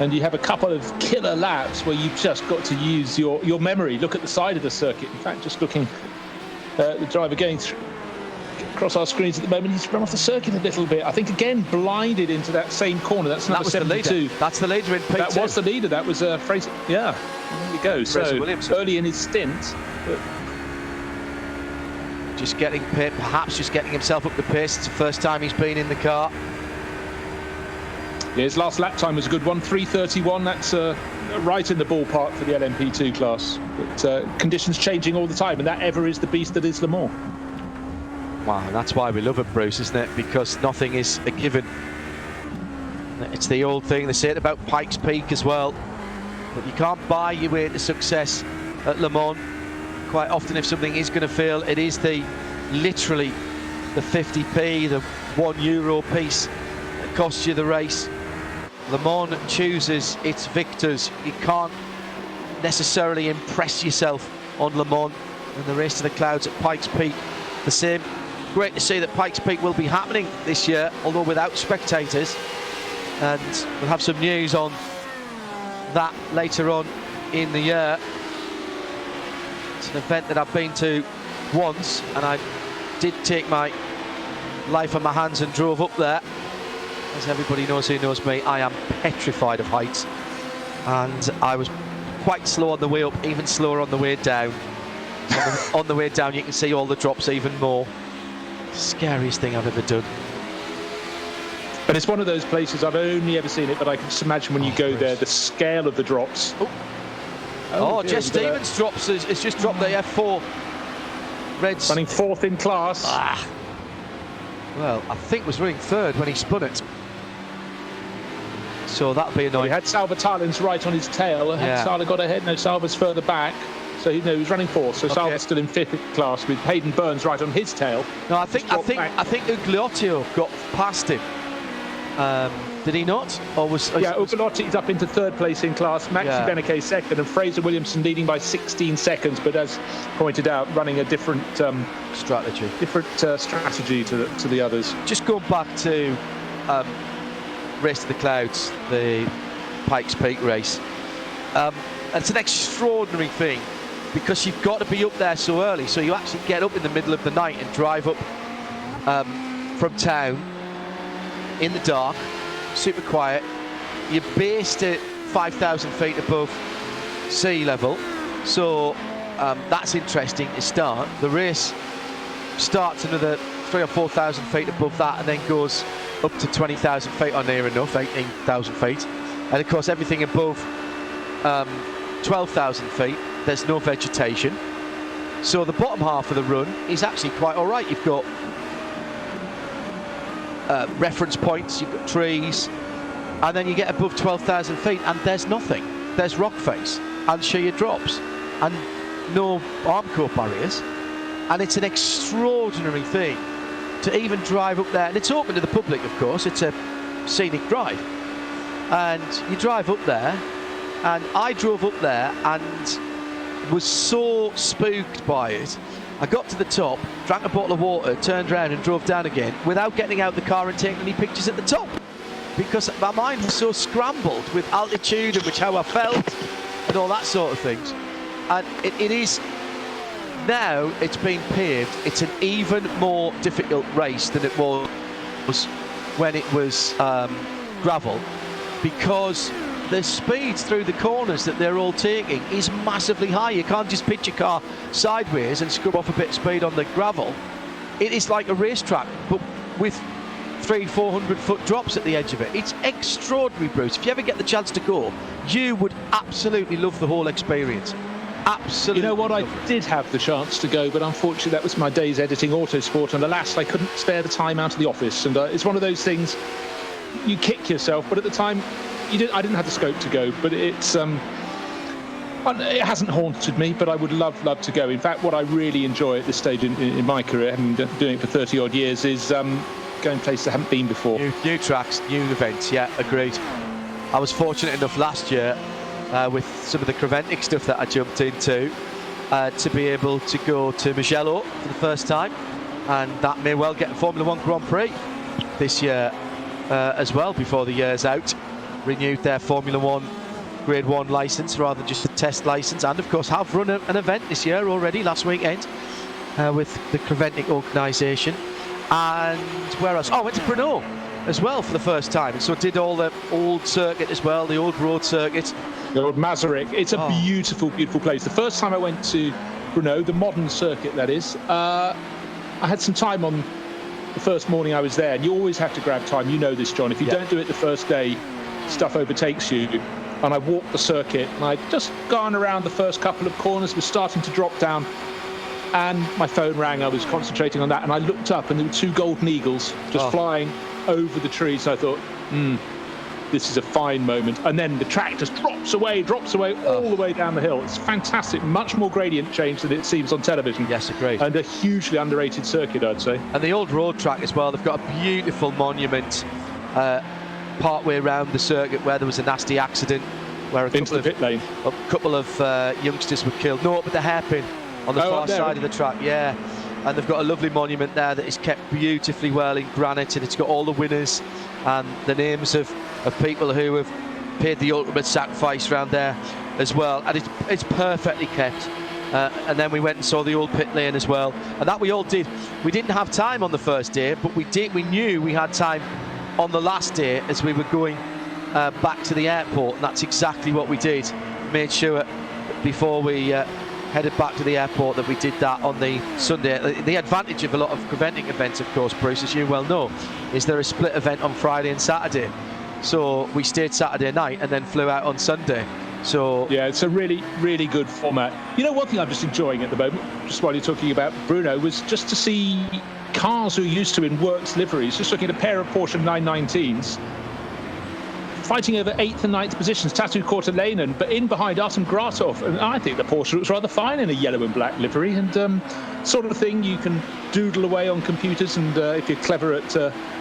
And you have a couple of killer laps where you've just got to use your memory. Look at the side of the circuit. In fact, just looking at the driver going across our screens at the moment. He's run off the circuit a little bit. I think, again, blinded into that same corner. That's number 72. That's the leader in P2. That was the leader. That was Fraser. Yeah, there we go. So early in his stint. But just getting perhaps just getting himself up the pace. It's the first time he's been in the car. Yeah, his last lap time was a good one, 3:31. That's right in the ballpark for the LMP2 class. But conditions changing all the time, and that ever is the beast that is Le Mans. Wow, that's why we love it, Bruce, isn't it? Because nothing is a given. It's the old thing, they say it about Pikes Peak as well. But you can't buy your way to success at Le Mans. Quite often, if something is going to fail, it is literally the 50p, the €1 piece that costs you the race. Le Mans chooses its victors. You can't necessarily impress yourself on Le Mans. And the race to the clouds at Pikes Peak, the same. Great to see that Pikes Peak will be happening this year, although without spectators. And we'll have some news on that later on in the year. It's an event that I've been to once, and I did take my life in my hands and drove up there. As everybody knows who knows me, I am petrified of heights, and I was quite slow on the way up, even slower on the way down. On the way down you can see all the drops even more. Scariest thing I've ever done. But it's one of those places, I've only ever seen it, but I can just imagine when you go there, the scale of the drops. Jess Stevens drops, it's just dropped the F4. Reds running 4th in class. Well, I think was running 3rd when he spun it. So that'll be annoying. He had Salva Tarlin's right on his tail. Had Salva got ahead? No, Salva's further back. So he was running 4th. So Salva's still in 5th class with Hayden Burns right on his tail. No, I think Ugliottio got past him. Did he not? Or was Ugliottio's up into 3rd place in class. Maxi Beneke 2nd, and Fraser Williamson leading by 16 seconds. But as pointed out, running a different strategy. Strategy to the others. Just going back to Race to the Clouds, the Pikes Peak race. It's an extraordinary thing because you've got to be up there so early. So you actually get up in the middle of the night and drive up from town in the dark, super quiet. You're based at 5,000 feet above sea level. So that's interesting to start. The race starts another 3,000 or 4,000 feet above that and then goes up to 20,000 feet or near enough, 18,000 feet. And of course everything above 12,000 feet, there's no vegetation. So the bottom half of the run is actually quite all right. You've got reference points, you've got trees, and then you get above 12,000 feet and there's nothing. There's rock face and sheer drops and no arm coat barriers. And it's an extraordinary thing to even drive up there. And it's open to the public, of course. It's a scenic drive. And you drive up there, and I drove up there and was so spooked by it. I got to the top, drank a bottle of water, turned around and drove down again without getting out the car and taking any pictures at the top, because my mind was so scrambled with altitude and how I felt and all that sort of things. And it is now, it's been paved, it's an even more difficult race than it was when it was gravel, because the speeds through the corners that they're all taking is massively high. You can't just pitch your car sideways and scrub off a bit of speed on the gravel. It is like a racetrack, but with 300-400 foot drops at the edge of it. It's extraordinary, Bruce. If you ever get the chance to go, you would absolutely love the whole experience. Absolutely. You know what, I did have the chance to go, but unfortunately that was my days editing Autosport, and alas, I couldn't spare the time out of the office. And it's one of those things, you kick yourself, but at the time, I didn't have the scope to go. But it hasn't haunted me, but I would love to go. In fact, what I really enjoy at this stage in my career, having been doing it for 30 odd years, is going places I haven't been before. New tracks, new events, yeah, agreed. I was fortunate enough last year with some of the Creventic stuff that I jumped into to be able to go to Mugello for the first time, and that may well get a Formula 1 Grand Prix this year as well before the year's out. Renewed their Formula 1 Grade 1 licence rather than just a test licence, and of course have run an event this year already last weekend with the Creventic organisation. and where else? Oh, I went to Brno as well for the first time. So did all the old circuit as well, the old road circuit. The old Masaryk. It's a beautiful, beautiful place. The first time I went to Brno, the modern circuit that is, I had some time on the first morning I was there, and you always have to grab time. You know this, John. If you don't do it the first day, stuff overtakes you. And I walked the circuit, and I'd just gone around the first couple of corners, was starting to drop down, and my phone rang. I was concentrating on that, and I looked up, and there were two golden eagles just flying over the trees. I thought, this is a fine moment. And then the track just drops away all the way down the hill. It's fantastic. Much more gradient change than it seems on television. Yes, agreed. And a hugely underrated circuit, I'd say. And the old road track as well. They've got a beautiful monument partway around the circuit where there was a nasty accident where a couple of youngsters were killed. No, but the hairpin on the far side of the track, yeah. And they've got a lovely monument there that is kept beautifully well in granite, and it's got all the winners and the names of people who have paid the ultimate sacrifice around there as well. And it's perfectly kept. And then we went and saw the old pit lane as well, and that we all did. We didn't have time on the first day, but we knew we had time on the last day as we were going back to the airport, and that's exactly what we did. Made sure before we headed back to the airport that we did that on the Sunday. The advantage of a lot of preventing events, of course, Bruce, as you well know, is there a split event on Friday and Saturday. So we stayed Saturday night and then flew out on Sunday. So yeah, it's a really, really good format. You know, one thing I'm just enjoying at the moment, just while you're talking about Brno, was just to see cars who are used to in works liveries, just looking at a pair of Porsche 919s, fighting over 8th and 9th positions, Tatu Kortelainen, but in behind Artem Gratov. And I think the Porsche looks rather fine in a yellow and black livery, and sort of thing you can doodle away on computers, and if you're clever at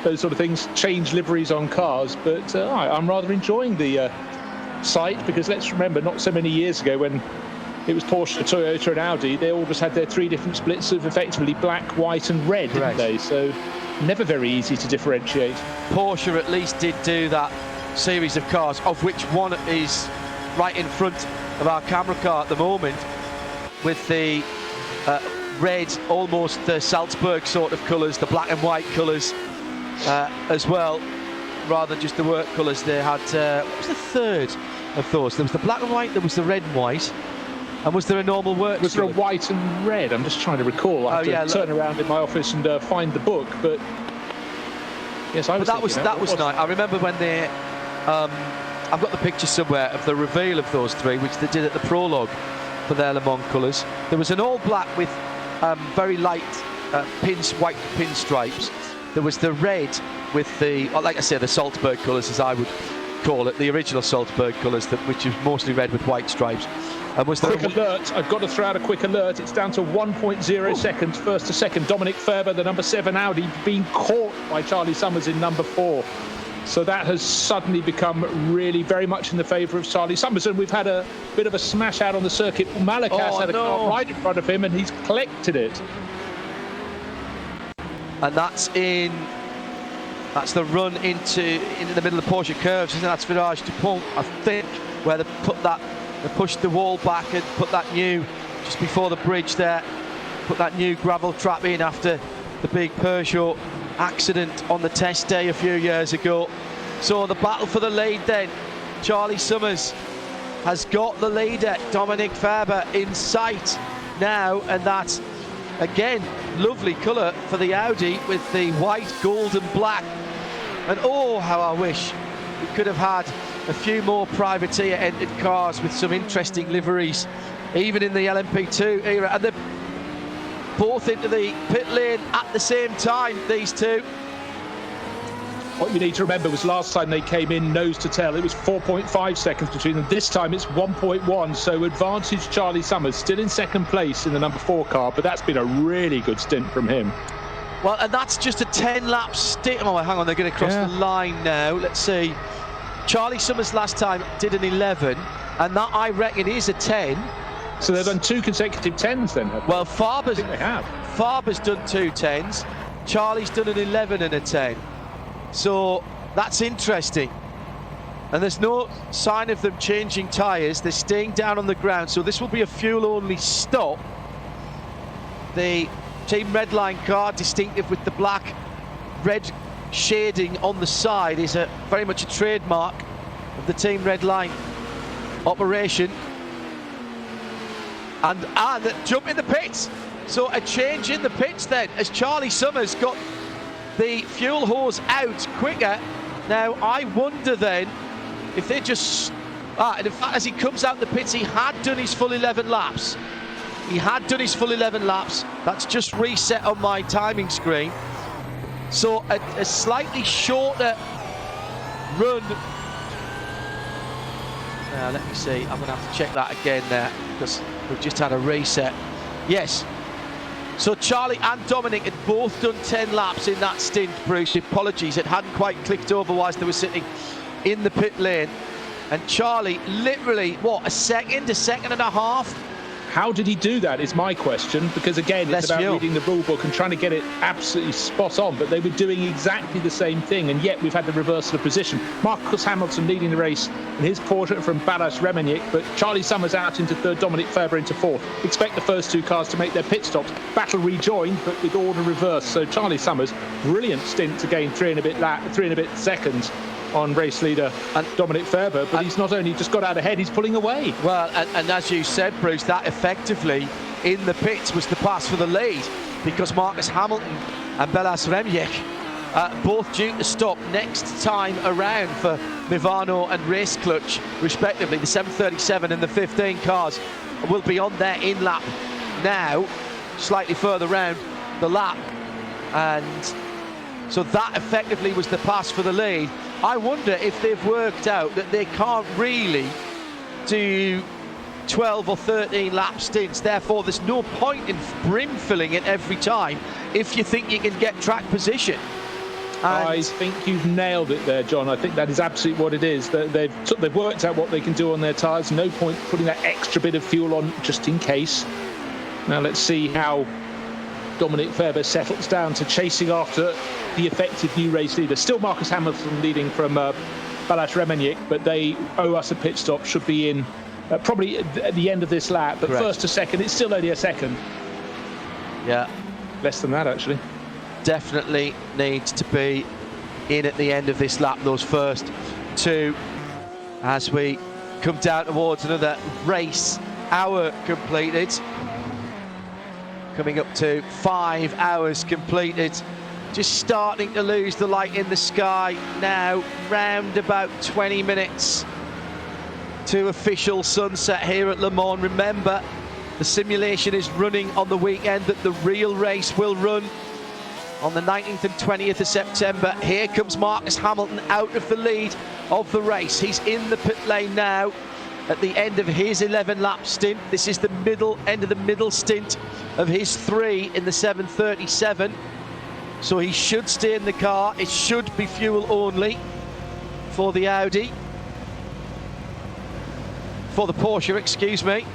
those sort of things, change liveries on cars. But I'm rather enjoying the site, because let's remember, not so many years ago when it was Porsche, Toyota and Audi, they all just had their three different splits of effectively black, white and red, didn't they? So never very easy to differentiate. Porsche at least did do that series of cars, of which one is right in front of our camera car at the moment, with the red, almost the Salzburg sort of colours, the black and white colours as well, rather than just the work colours. They had, what was the third of those? There was the black and white, there was the red and white, and was there a normal work? Was there a white and red? I'm just trying to recall. I have to turn around in my office and find the book, but yes, I was. But that was nice. I remember when they. I've got the picture somewhere of the reveal of those three, which they did at the prologue for their Le Mans colours. There was an all black with very light white pinstripes. There was the red with the, like I say, the Salzburg colours, as I would call it, the original Salzburg colours, which is mostly red with white stripes. And was there quick alert? I've got to throw out a quick alert. It's down to 1.0 seconds, first to second. Dominic Ferber, the number 7 Audi, being caught by Charlie Summers in number 4. So that has suddenly become really very much in the favour of Charlie Summers. And we've had a bit of a smash out on the circuit. Malakas had a car right in front of him, and he's collected it. And that's the run into the middle of the Porsche curves, isn't it? That's Virage du Pont, I think, where they pushed the wall back and put that new, just before the bridge there, put that new gravel trap in after the big Peugeot accident on the test day a few years ago. So the battle for the lead then. Charlie Summers has got the leader, Dominic Ferber, in sight now, and that's, again, lovely colour for the Audi with the white, gold and black. And oh, how I wish we could have had a few more privateer entered cars with some interesting liveries, even in the LMP2 era. And they're both into the pit lane at the same time, these two. What you need to remember was last time they came in nose to tail, it was 4.5 seconds between them. This time it's 1.1, so advantage Charlie Summers, still in second place in the number 4 car, but that's been a really good stint from him. Well, and that's just a 10-lap stint. Oh, hang on, they're going to cross the line now. Let's see. Charlie Summers last time did an 11, and that, I reckon, is a 10. So they've done 2 consecutive 10s then, have they? Well, Faber's done 2 10s. Charlie's done an 11 and a 10. So that's interesting. And there's no sign of them changing tyres. They're staying down on the ground. So this will be a fuel-only stop. The Team Redline car, distinctive with the black red shading on the side, is very much a trademark of the Team Redline operation. And the jump in the pits. So a change in the pits then, as Charlie Summers got the fuel hose out quicker. Now I wonder then if they just... and in fact, as he comes out the pits, he had done his full 11 laps. He had done his full 11 laps. That's just reset on my timing screen. So a slightly shorter run. Now let me see, I'm going to have to check that again there because we've just had a reset. Yes. So Charlie and Dominic had both done 10 laps in that stint, Bruce. Apologies, it hadn't quite clicked over whilst they were sitting in the pit lane. And Charlie, literally, what, a second and a half? How did he do that is my question, because again, it's about reading the rule book and trying to get it absolutely spot on, but they were doing exactly the same thing, and yet we've had the reversal of position. Marcus Hamilton leading the race in his Porsche from Balázs Reményik, but Charlie Summers out into third, Dominic Ferber into fourth. Expect the first two cars to make their pit stops. Battle rejoined, but with order reversed. So Charlie Summers, brilliant stint to gain 3 and a bit seconds on race leader Dominic Ferber, but he's not only just got out ahead, he's pulling away. Well, and as you said, Bruce, that effectively in the pits was the pass for the lead, because Marcus Hamilton and Balázs Reményik both due to stop next time around for Mivano and Race Clutch, respectively. The 737 and the 15 cars will be on their in-lap now, slightly further round the lap, and so that effectively was the pass for the lead. I wonder if they've worked out that they can't really do 12 or 13 lap stints, therefore there's no point in brim filling it every time if you think you can get track position. And I think you've nailed it there, John. I think that is absolutely what it is. They've worked out what they can do on their tyres. No point putting that extra bit of fuel on just in case. Now let's see how Dominic Ferber settles down to chasing after the effective new race leader. Still Marcus Hamilton leading from Balázs Reményik, but they owe us a pit stop. Should be in probably at the end of this lap, but correct. First to second, it's still only a second. Yeah. Less than that, actually. Definitely needs to be in at the end of this lap, those first two, as we come down towards another race hour completed. Coming up to 5 hours completed. Just starting to lose the light in the sky now, round about 20 minutes to official sunset here at Le Mans. Remember, the simulation is running on the weekend that the real race will run on the 19th and 20th of September. Here comes Marcus Hamilton out of the lead of the race. He's in the pit lane now at the end of his 11-lap stint. This is the end of the middle stint of his 3 in the 737. So he should stay in the car. It should be fuel only for the Audi. For the Porsche, excuse me.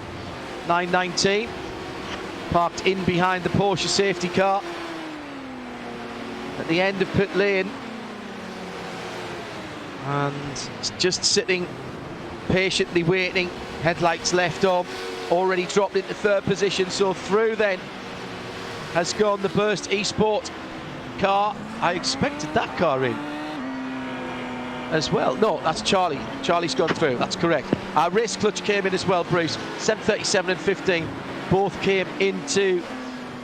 919. Parked in behind the Porsche safety car. At the end of pit lane. And just sitting patiently waiting, headlights left on, already dropped into third position. So through then has gone the Burst Esport car. I expected that car in as well. No, that's Charlie. Charlie's gone through, that's correct. Our Race Clutch came in as well, Bruce. 737 and 15 both came into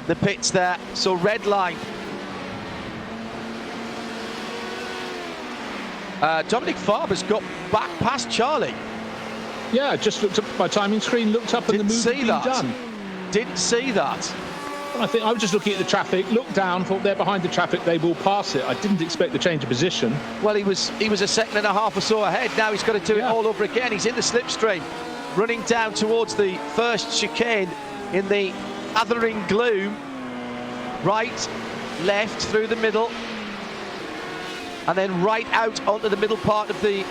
the pits there. So red line. Dominic Farber's got back past Charlie. Yeah, just looked up my timing screen, looked up, and the move had been done. Didn't see that. I think I was just looking at the traffic, looked down, thought they're behind the traffic, they will pass it. I didn't expect the change of position. Well, he was a second and a half or so ahead. Now he's got to do it all over again. He's in the slipstream, running down towards the first chicane in the gathering gloom. Right, left, through the middle, and then right out onto the middle part of the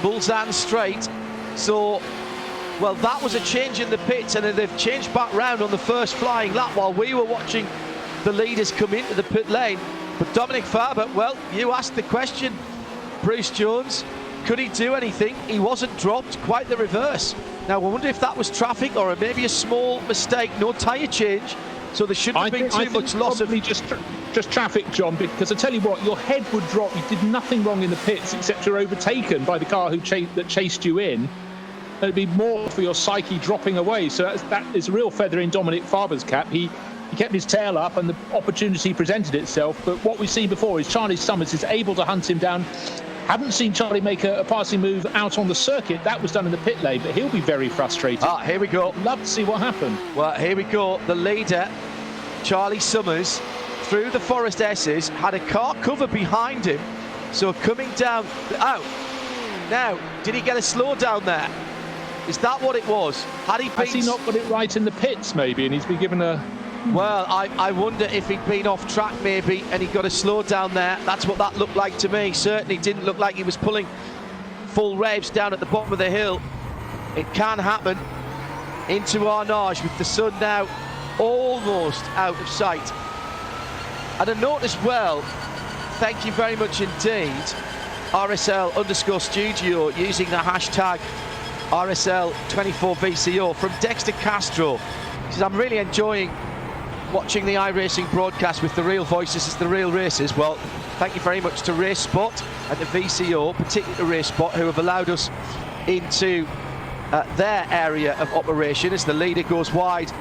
Mulsanne straight. So, well, that was a change in the pits, and then they've changed back round on the first flying lap while we were watching the leaders come into the pit lane. But Dominic Farber, well, you asked the question, Bruce Jones, could he do anything? He wasn't dropped, quite the reverse. Now, I wonder if that was traffic or maybe a small mistake, no tyre change. So there shouldn't have been too much loss of... Just traffic, John, because I tell you what, your head would drop. You did nothing wrong in the pits except you're overtaken by the car that chased you in. It'd be more for your psyche dropping away. So that is a real feather in Dominic Farber's cap. He kept his tail up and the opportunity presented itself. But what we've seen before is Charlie Summers is able to hunt him down. Haven't seen Charlie make a passing move out on the circuit. That was done in the pit lane, but he'll be very frustrated. Here we go. Love to see what happened. Well, here we go. The leader, Charlie Summers, through the Forest S's, had a car cover behind him. So coming down... out. Now, did he get a slowdown there? Is that what it was? Has he not got it right in the pits, maybe, and he's been given a... Well, I wonder if he'd been off track, maybe, and he got a slowdown there. That's what that looked like to me. Certainly didn't look like he was pulling full revs down at the bottom of the hill. It can happen. Into Arnage with the sun now almost out of sight. And I noticed, well, thank you very much indeed, RSL_studio, using the hashtag RSL24VCO from Dexter Castro. He says, I'm really enjoying watching the iRacing broadcast with the real voices as the real races. Well, thank you very much to Race Spot and the VCO, particularly to Race Spot, who have allowed us into their area of operation as the leader goes wide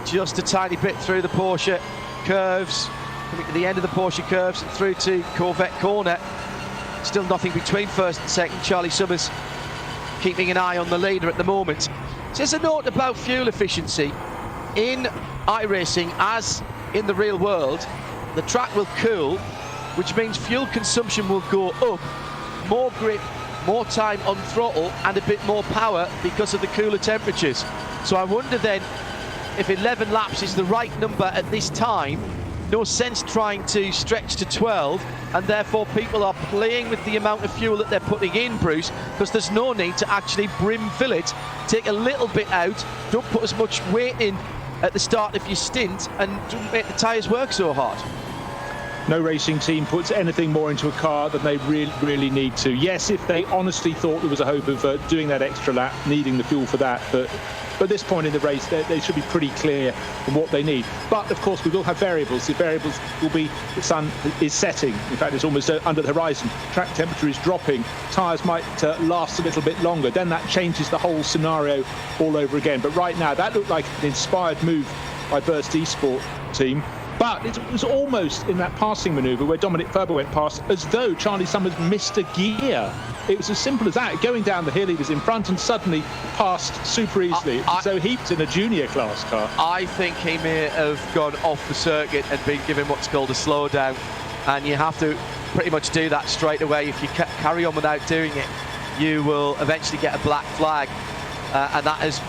just a tiny bit through the Porsche curves, coming to the end of the Porsche curves and through to Corvette corner. Still nothing between first and second. Charlie Summers keeping an eye on the leader at the moment. So there's a note about fuel efficiency. In iRacing, as in the real world, the track will cool, which means fuel consumption will go up, more grip, more time on throttle and a bit more power because of the cooler temperatures. So I wonder then if 11 laps is the right number at this time. No sense trying to stretch to 12, and therefore people are playing with the amount of fuel that they're putting in, Bruce, because there's no need to actually brim fill it. Take a little bit out, don't put as much weight in at the start of your stint, and don't make the tyres work so hard. No racing team puts anything more into a car than they really need to. Yes, if they honestly thought there was a hope of doing that extra lap, needing the fuel for that, but at this point in the race, they should be pretty clear on what they need. But, of course, we will have variables. The variables will be the sun is setting. In fact, it's almost under the horizon. Track temperature is dropping. Tyres might last a little bit longer. Then that changes the whole scenario all over again. But right now, that looked like an inspired move by Burst Esport team. But it was almost in that passing manoeuvre where Dominic Farber went past as though Charlie Summers missed a gear. It was as simple as that. Going down the hill, he was in front and suddenly passed super easily. So he was in a junior class car. I think he may have gone off the circuit and been given what's called a slowdown. And you have to pretty much do that straight away. If you carry on without doing it, you will eventually get a black flag. And that has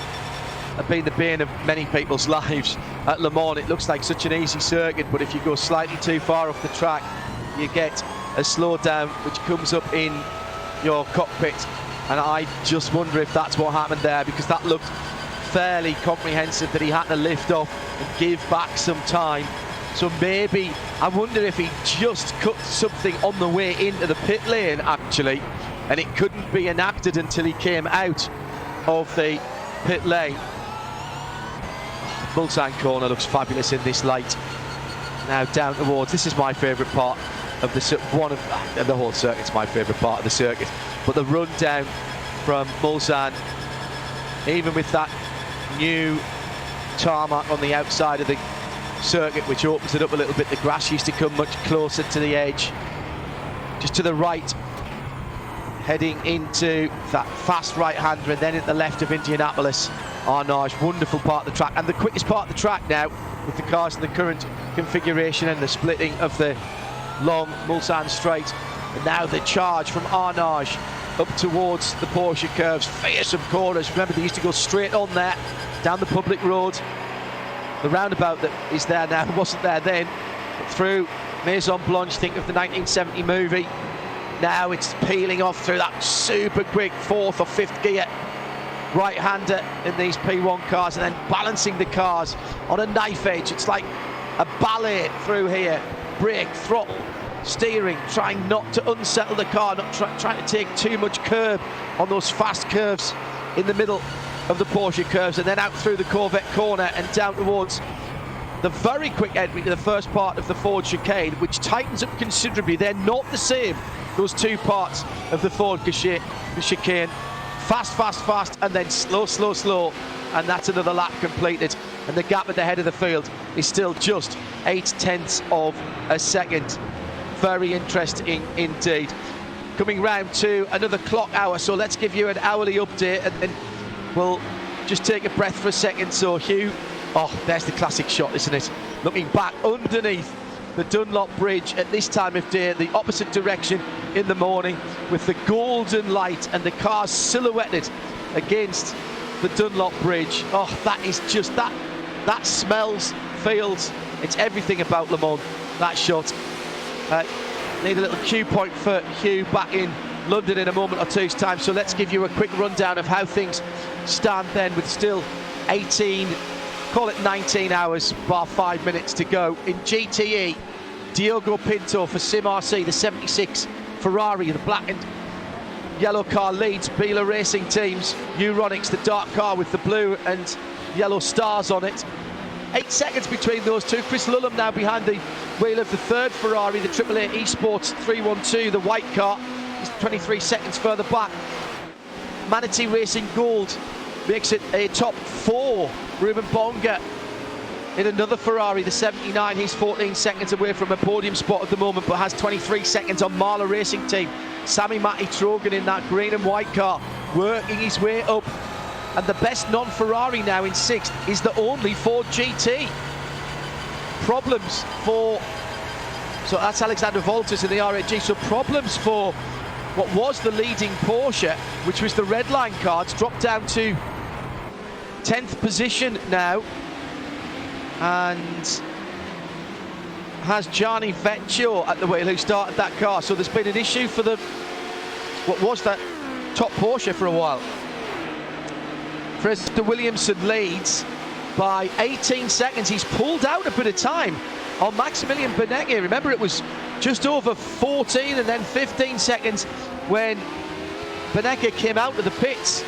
been the bane of many people's lives at Le Mans. It looks like such an easy circuit, but if you go slightly too far off the track, you get a slowdown which comes up in your cockpit. And I just wonder if that's what happened there, because that looked fairly comprehensive, that he had to lift off and give back some time. So maybe, I wonder if he just cut something on the way into the pit lane actually, and it couldn't be enacted until he came out of the pit lane. Mulsanne corner looks fabulous in this light. Now down towards, this is my favourite part of the the whole circuit's my favourite part of the circuit, but the run down from Mulsanne, even with that new tarmac on the outside of the circuit, which opens it up a little bit, the grass used to come much closer to the edge, just to the right, heading into that fast right-hander, and then at the left of Indianapolis. Arnage, wonderful part of the track, and the quickest part of the track now with the cars in the current configuration and the splitting of the long Mulsanne straight. And now the charge from Arnage up towards the Porsche curves, fearsome corners. Remember, they used to go straight on there down the public road. The roundabout that is there now wasn't there then, but through Maison Blanche, think of the 1970 movie. Now it's peeling off through that super quick fourth or fifth gear right-hander in these P1 cars, and then balancing the cars on a knife edge. It's like a ballet through here. Brake, throttle, steering, trying not to unsettle the car, not trying to take too much curb on those fast curves in the middle of the Porsche curves, and then out through the Corvette corner and down towards the very quick entry to the first part of the forward chicane, which tightens up considerably. They're not the same, those two parts of the forward chicane. Fast, fast, fast, and then slow, slow, slow. And that's another lap completed. And the gap at the head of the field is still just 0.8 of a second. Very interesting indeed. Coming round to another clock hour, so let's give you an hourly update, and then we'll just take a breath for a second. So Hugh, oh, there's the classic shot, isn't it? Looking back underneath the Dunlop Bridge at this time of day, the opposite direction in the morning, with the golden light and the cars silhouetted against the Dunlop Bridge. Oh, that is just, that smells, feels, it's everything about Le Mans, that shot. Need a little cue point for Hugh back in London in a moment or two's time, so let's give you a quick rundown of how things stand then, with still 18, call it 19 hours bar 5 minutes to go. In GTE, Diogo Pinto for Sim RC, the 76 Ferrari, the black and yellow car leads Bila Racing Teams. Euronics, the dark car with the blue and yellow stars on it. 8 seconds between those two. Chris Lullum now behind the wheel of the third Ferrari, the AAA Esports 312, the white car. He's 23 seconds further back. Manatee Racing Gold makes it a top 4. Ruben Bonga in another Ferrari, the 79. He's 14 seconds away from a podium spot at the moment, but has 23 seconds on Marla Racing Team. Sammy Matty Trogan in that green and white car, working his way up. And the best non-Ferrari now in 6th is the only Ford GT. Problems for, so that's Alexander Voltas in the RAG, so problems for what was the leading Porsche, which was the red line car. It's dropped down to 10th position now, and has Gianni Vecchio at the wheel, who started that car. So there's been an issue for the, what was that top Porsche for a while. Fraser Williamson leads by 18 seconds. He's pulled out a bit of time on Maximilian Benecke. Remember, it was just over 14 and then 15 seconds when Benecke came out of the pits.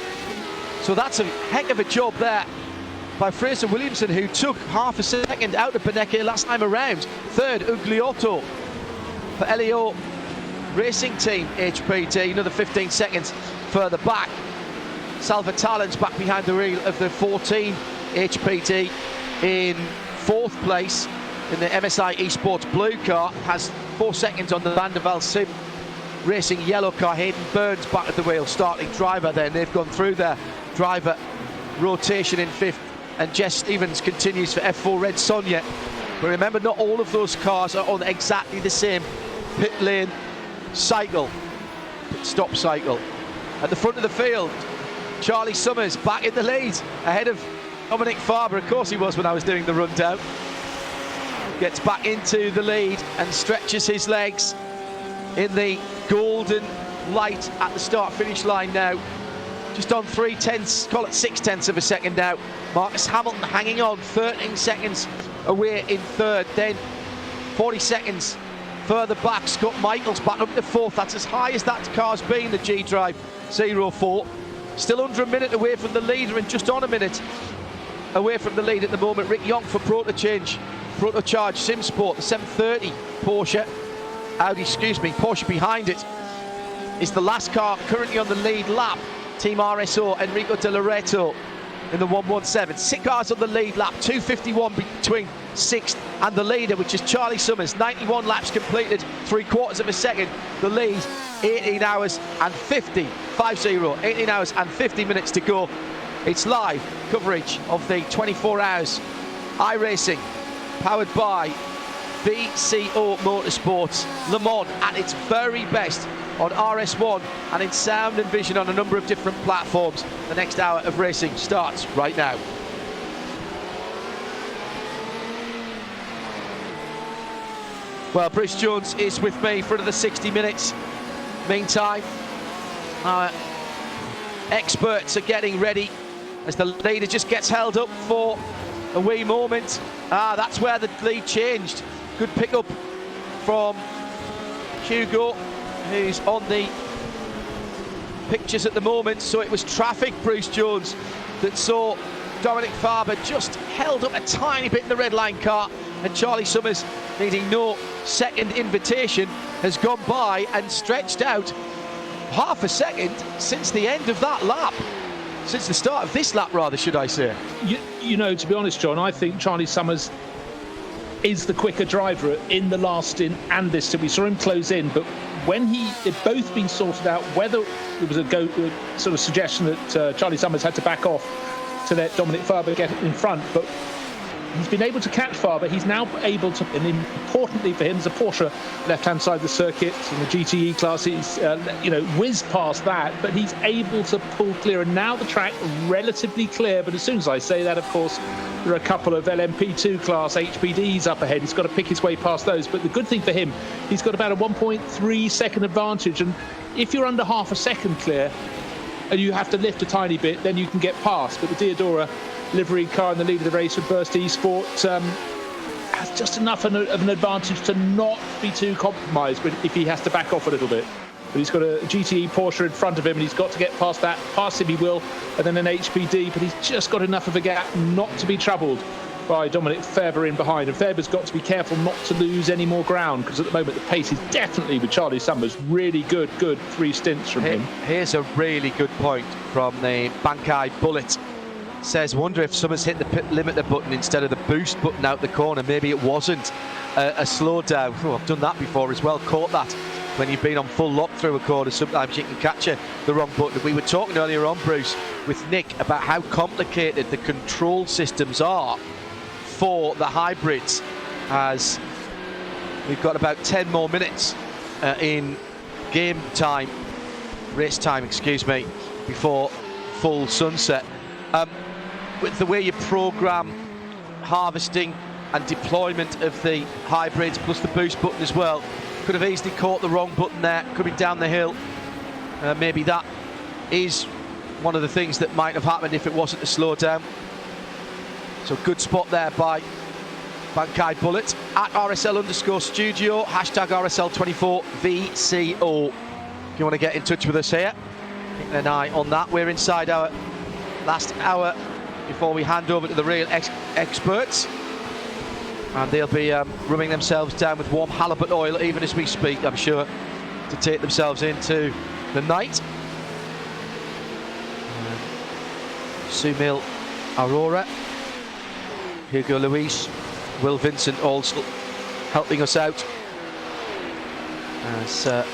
So that's a heck of a job there by Fraser Williamson, who took half a second out of Benecke last time around. Third, Ugliotto for LEO Racing Team HPT, another 15 seconds further back. Salvatalen's back behind the wheel of the 14 HPT in 4th place in the MSI Esports blue car, has 4 seconds on the Van der Waals Sim Racing yellow car. Hayden Burns back at the wheel, starting driver then. They've gone through their driver rotation in 5th, and Jess Stevens continues for F4 Red Sonja. But remember, not all of those cars are on exactly the same pit lane cycle, pit stop cycle. At the front of the field, Charlie Summers back in the lead, ahead of Dominic Farber. Of course he was when I was doing the rundown. Gets back into the lead and stretches his legs in the golden light at the start-finish line now. Just on 3/10, call it 6/10 of a second now. Marcus Hamilton hanging on, 13 seconds away in 3rd. Then 40 seconds further back, Scott Michaels back up to 4th. That's as high as that car's been, the G-Drive 04. Still under a minute away from the leader, and just on a minute away from the lead at the moment, Rick Young for Protocharge Simsport, the 730 Porsche. Porsche behind it is the last car currently on the lead lap. Team RSO, Enrico De Loreto in the 117. 6 cars on the lead lap, 2:51 between 6th and the leader, which is Charlie Summers. 91 laps completed, 3/4 of a second. The lead, 18 hours and 18 hours and 50 minutes to go. It's live coverage of the 24 hours iRacing, powered by VCO Motorsports. Le Mans at its very best on RS1 and in sound and vision on a number of different platforms. The next hour of racing starts right now. Well, Bruce Jones is with me for another 60 minutes. Meantime, our experts are getting ready as the leader just gets held up for a wee moment. That's where the lead changed. Good pick up from Hugo, who's on the pictures at the moment. So it was traffic, Bruce Jones, that saw Dominic Farber just held up a tiny bit in the red line car, and Charlie Summers, needing no second invitation, has gone by and stretched out half a second since the end of that lap. Since the start of this lap, rather, should I say. You know, to be honest, John, I think Charlie Summers is the quicker driver in the last stint and this stint. We saw him close in, but when they'd both been sorted out, whether there was a sort of suggestion that Charlie Summers had to back off to let Dominic Farber get in front, but he's been able to catch Farber. He's now able to, and importantly for him, as a Porsche left-hand side of the circuit in the GTE class, he's whizzed past that, but he's able to pull clear. And now the track relatively clear. But as soon as I say that, of course, there are a couple of LMP2 class HPDs up ahead. He's got to pick his way past those. But the good thing for him, he's got about a 1.3 second advantage. And if you're under half a second clear, and you have to lift a tiny bit, then you can get past. But the Diodora livery car in the lead of the race with Burst Esport has just enough of an advantage to not be too compromised if he has to back off a little bit. But he's got a GTE Porsche in front of him, and he's got to get past that. Past him he will, and then an HPD, but he's just got enough of a gap not to be troubled by Dominic Farber in behind. And Farber's got to be careful not to lose any more ground, because at the moment the pace is definitely with Charlie Summers. Really good 3 stints from him. Here's a really good point from the Bankai Bullet. Says, wonder if Summers hit the pit limiter button instead of the boost button out the corner. Maybe it wasn't a slowdown. Oh, I've done that before as well, caught that. When you've been on full lock through a corner, sometimes you can catch the wrong button. We were talking earlier on, Bruce, with Nick about how complicated the control systems are for the hybrids, as we've got about 10 more minutes in game time, race time, excuse me, before full sunset. With the way you program harvesting and deployment of the hybrids, plus the boost button as well, could have easily caught the wrong button there, coming down the hill. Maybe that is one of the things that might have happened if it wasn't a slowdown. So good spot there by Bankai Bullet. At RSL_studio, hashtag RSL24 VCO. If you want to get in touch with us here, keep an eye on that. We're inside our last hour before we hand over to the real experts, and they'll be rubbing themselves down with warm halibut oil even as we speak, I'm sure, to take themselves into the night. Sumil Aurora, Hugo Luis, Will Vincent also helping us out.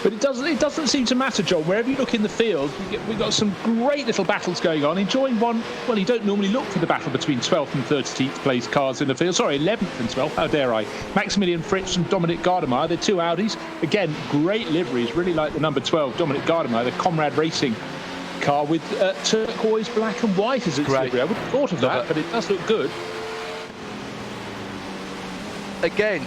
But it doesn't seem to matter, John. Wherever you look in the field, we've got some great little battles going on. Enjoying one. Well, you don't normally look for the battle between 12th and 13th place cars in the field. Sorry, 11th and 12th. How dare I? Maximilian Fritz and Dominic Gardemeier. They're 2 Audis. Again, great liveries. Really like the number 12, Dominic Gardemeier, the Comrade Racing car with turquoise, black and white as its livery. I would have thought of that, but it does look good. Again,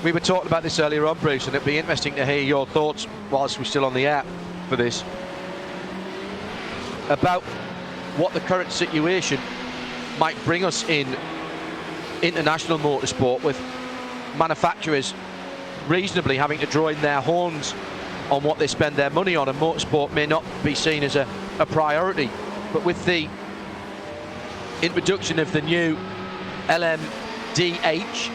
we were talking about this earlier on, Bruce, and it'd be interesting to hear your thoughts whilst we're still on the air for this, about what the current situation might bring us in international motorsport, with manufacturers reasonably having to draw in their horns on what they spend their money on, and motorsport may not be seen as a priority. But with the introduction of the new LMDH,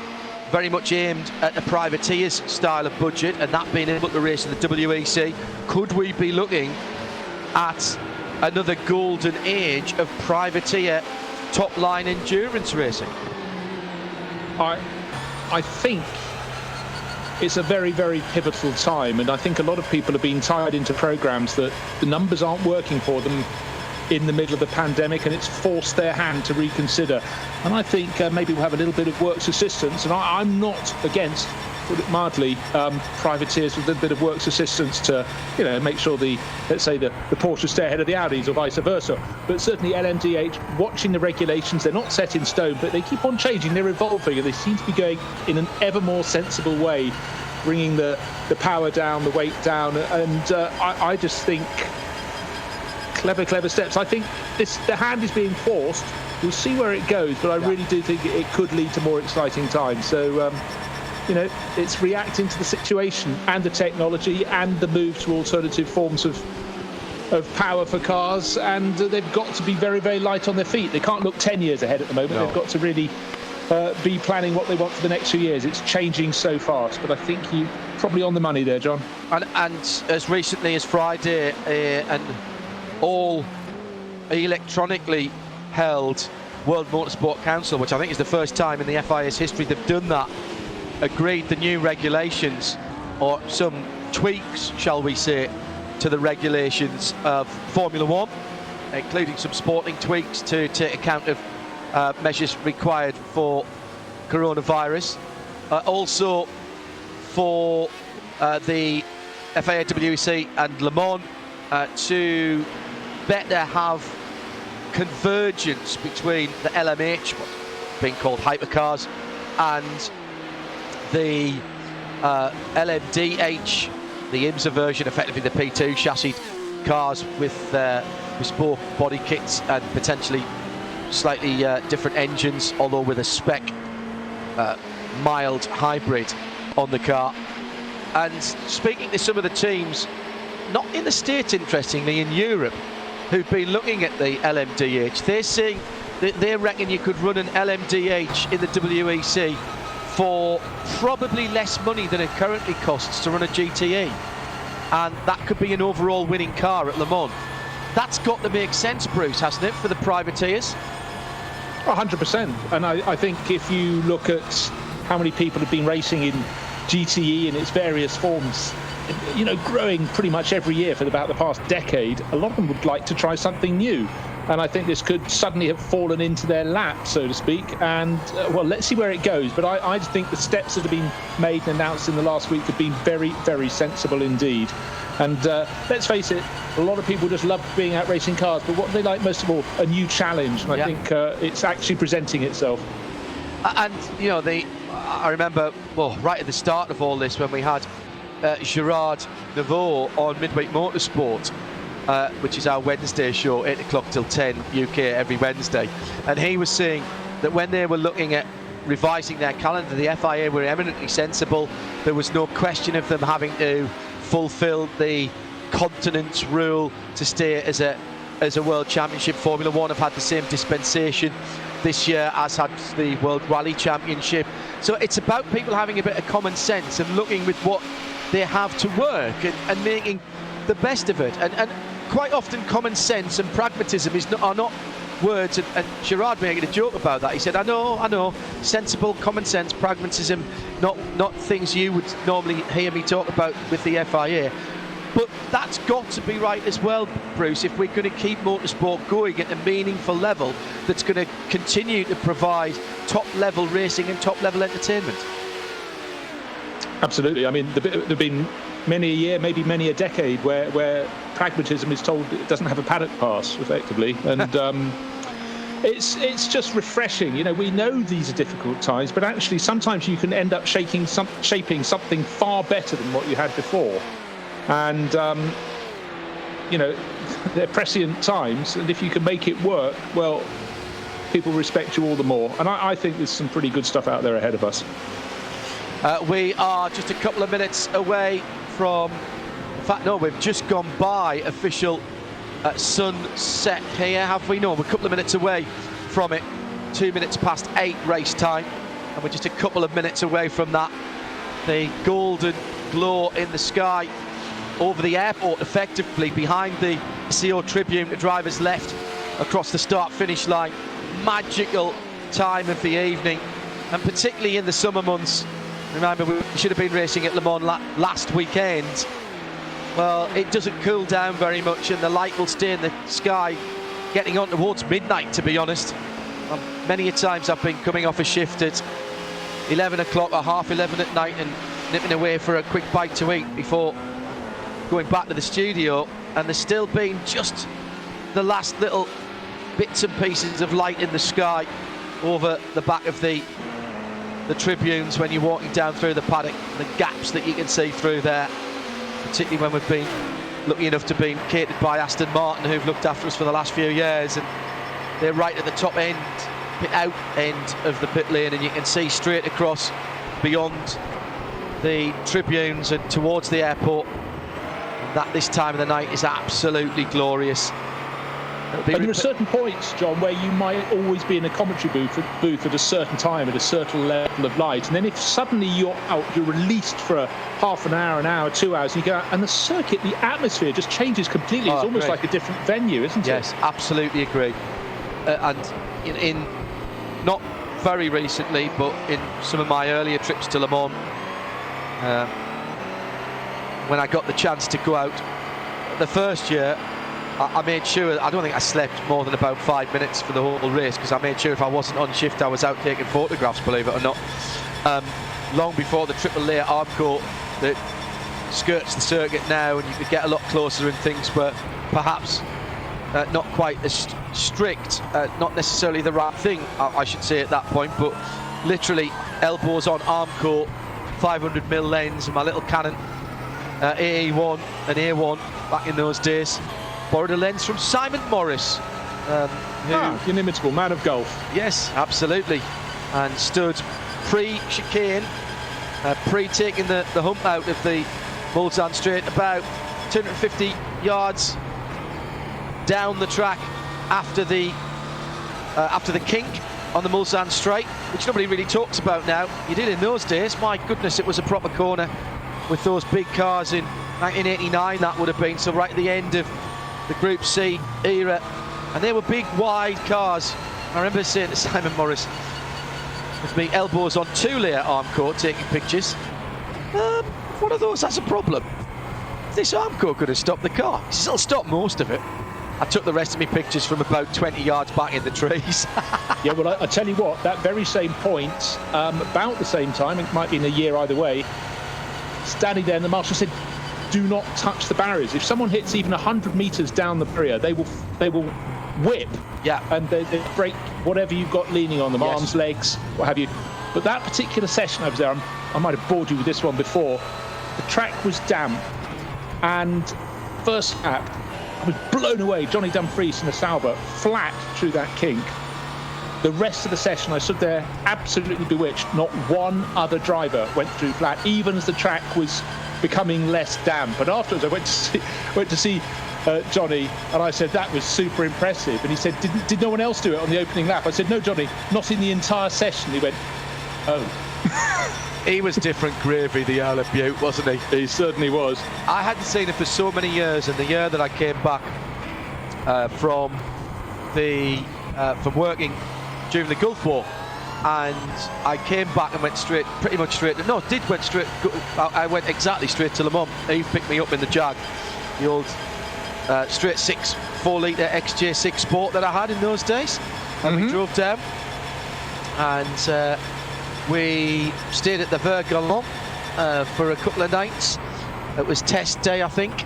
very much aimed at a privateer's style of budget, and that being able to race in the WEC, could we be looking at another golden age of privateer top-line endurance racing? I think it's a very, very pivotal time, and I think a lot of people have been tied into programs that the numbers aren't working for them in the middle of the pandemic, and it's forced their hand to reconsider. And I think maybe we'll have a little bit of works assistance, and I'm not against, put it mildly, privateers with a little bit of works assistance to, make sure let's say the Porsches stay ahead of the Audis or vice versa. But certainly LMDH, watching the regulations, they're not set in stone, but they keep on changing, they're evolving, and they seem to be going in an ever more sensible way, bringing the power down, the weight down, and I just think clever steps. I think the hand is being forced. We'll see where it goes, but I really do think it could lead to more exciting times. So, it's reacting to the situation and the technology and the move to alternative forms of of power for cars, and they've got to be very, very light on their feet. They can't look 10 years ahead at the moment. No. They've got to really be planning what they want for the next few years. It's changing so fast, but I think you're probably on the money there, John. And as recently as Friday, and all electronically held World Motorsport Council, which I think is the first time in the FIA's history they've done that, agreed the new regulations, or some tweaks, shall we say, to the regulations of Formula One, including some sporting tweaks to take account of measures required for coronavirus. Also for the FIA, WEC and Le Mans to better have convergence between the LMH, what's being called hypercars, and the LMDH, the IMSA version, effectively the P2 chassis cars with bespoke body kits and potentially slightly different engines, although with a spec mild hybrid on the car. And speaking to some of the teams, not in the States interestingly, in Europe, who've been looking at the LMDH, they're saying that they reckon you could run an LMDH in the WEC for probably less money than it currently costs to run a GTE, and that could be an overall winning car at Le Mans. That's got to make sense, Bruce, hasn't it, for the privateers? 100%. And I think if you look at how many people have been racing in GTE in its various forms, you know, growing pretty much every year for about the past decade, a lot of them would like to try something new. And I think this could suddenly have fallen into their lap, so to speak. And, well, let's see where it goes. But I think the steps that have been made and announced in the last week have been very, very sensible indeed. And let's face it, a lot of people just love being out racing cars. But what do they like most of all? A new challenge. And I think it's actually presenting itself. And, you know, I remember, well, right at the start of all this, when we had Gerard Neveu on Midweek Motorsport, which is our Wednesday show, 8 o'clock till 10 UK every Wednesday, and he was saying that when they were looking at revising their calendar, the FIA were eminently sensible. There was no question of them having to fulfil the continent's rule to stay as a World Championship. Formula One have had the same dispensation this year as had the World Rally Championship. So it's about people having a bit of common sense and looking with what they have to work and making the best of it. And quite often common sense and pragmatism are not words, and Gerard making a joke about that. He said, I know, sensible, common sense, pragmatism, not things you would normally hear me talk about with the FIA. But that's got to be right as well, Bruce, if we're going to keep motorsport going at a meaningful level that's going to continue to provide top-level racing and top-level entertainment. Absolutely. I mean, there've been many a year, maybe many a decade, where pragmatism is told it doesn't have a paddock pass, effectively, and it's just refreshing. You know, we know these are difficult times, but actually sometimes you can end up shaping something far better than what you had before. And you know, they're prescient times, and if you can make it work, well, people respect you all the more. And I think there's some pretty good stuff out there ahead of us. We are just a couple of minutes away from, in fact, no, we've just gone by official sunset here, have we? No, we're a couple of minutes away from it. 2 minutes past 8 race time, and we're just a couple of minutes away from that. The golden glow in the sky over the airport, effectively behind the VCO tribune to drivers left across the start-finish line. Magical time of the evening, and particularly in the summer months. Remember, we should have been racing at Le Mans last weekend. Well, it doesn't cool down very much, and the light will stay in the sky getting on towards midnight, to be honest. Many a times I've been coming off a shift at 11 o'clock or half 11 at night and nipping away for a quick bite to eat before going back to the studio, and there's still been just the last little bits and pieces of light in the sky over the back of the tribunes when you're walking down through the paddock, the gaps that you can see through there, particularly when we've been lucky enough to be catered by Aston Martin, who've looked after us for the last few years, and they're right at the top end, out end of the pit lane, and you can see straight across beyond the tribunes and towards the airport. that this time of the night is absolutely glorious. And there are certain points, John, where you might always be in a commentary booth at a certain time, at a certain level of light. And then if suddenly you're out, you're released for half an hour, 2 hours, and you go out, and the circuit, the atmosphere just changes completely. It's almost like a different venue, isn't it? Yes, absolutely agree. And in not very recently, but in some of my earlier trips to Le Mans, when I got the chance to go out the first year, I made sure, I don't think I slept more than about 5 minutes for the whole race, because I made sure if I wasn't on shift I was out taking photographs, believe it or not. Long before the triple layer arm coat that skirts the circuit now, and you could get a lot closer and things were perhaps not quite as strict, not necessarily the right thing, I should say at that point, but literally elbows on arm coat, 500mm lens, and my little Canon AE1 and A1 back in those days. Borrowed a lens from Simon Morris, who, inimitable man of golf. Yes, absolutely, and stood pre-chicane, pre-taking the hump out of the Mulsanne straight, about 250 yards down the track after the kink on the Mulsanne straight, which nobody really talks about now. You did in those days. My goodness, it was a proper corner with those big cars in 1989. That would have been, so right at the end of the Group C era, and they were big wide cars. I remember saying to Simon Morris, with me elbows on 2-layer arm coat taking pictures, one of those has a problem. This arm coat could have stopped the car. He says, it'll stop most of it. I took the rest of my pictures from about 20 yards back in the trees. Yeah, well, I tell you what, that very same point, about the same time, it might be in a year either way, standing there, and the marshal said, do not touch the barriers. If someone hits even 100 meters down the barrier, they will whip. Yeah. And they break whatever you've got leaning on them, yes. Arms, legs, what have you. But that particular session I was there, I might have bored you with this one before, the track was damp, and first lap, I was blown away. Johnny Dumfries in the Sauber, flat through that kink. The rest of the session, I stood there absolutely bewitched. Not one other driver went through flat, even as the track was becoming less damp. But afterwards, I went to see Johnny, and I said that was super impressive. And he said, "Did no one else do it on the opening lap?" I said, "No, Johnny, not in the entire session." He went, "Oh." He was different gravy, the Earl of Bute, wasn't he? He certainly was. I hadn't seen him for so many years, and the year that I came back from working during the Gulf War, and I came back and went I went exactly straight to Le Mans. He picked me up in the Jag, the old straight 6 4-litre XJ6 Sport that I had in those days, and we drove down, and we stayed at the Vergalon for a couple of nights. It was test day, I think,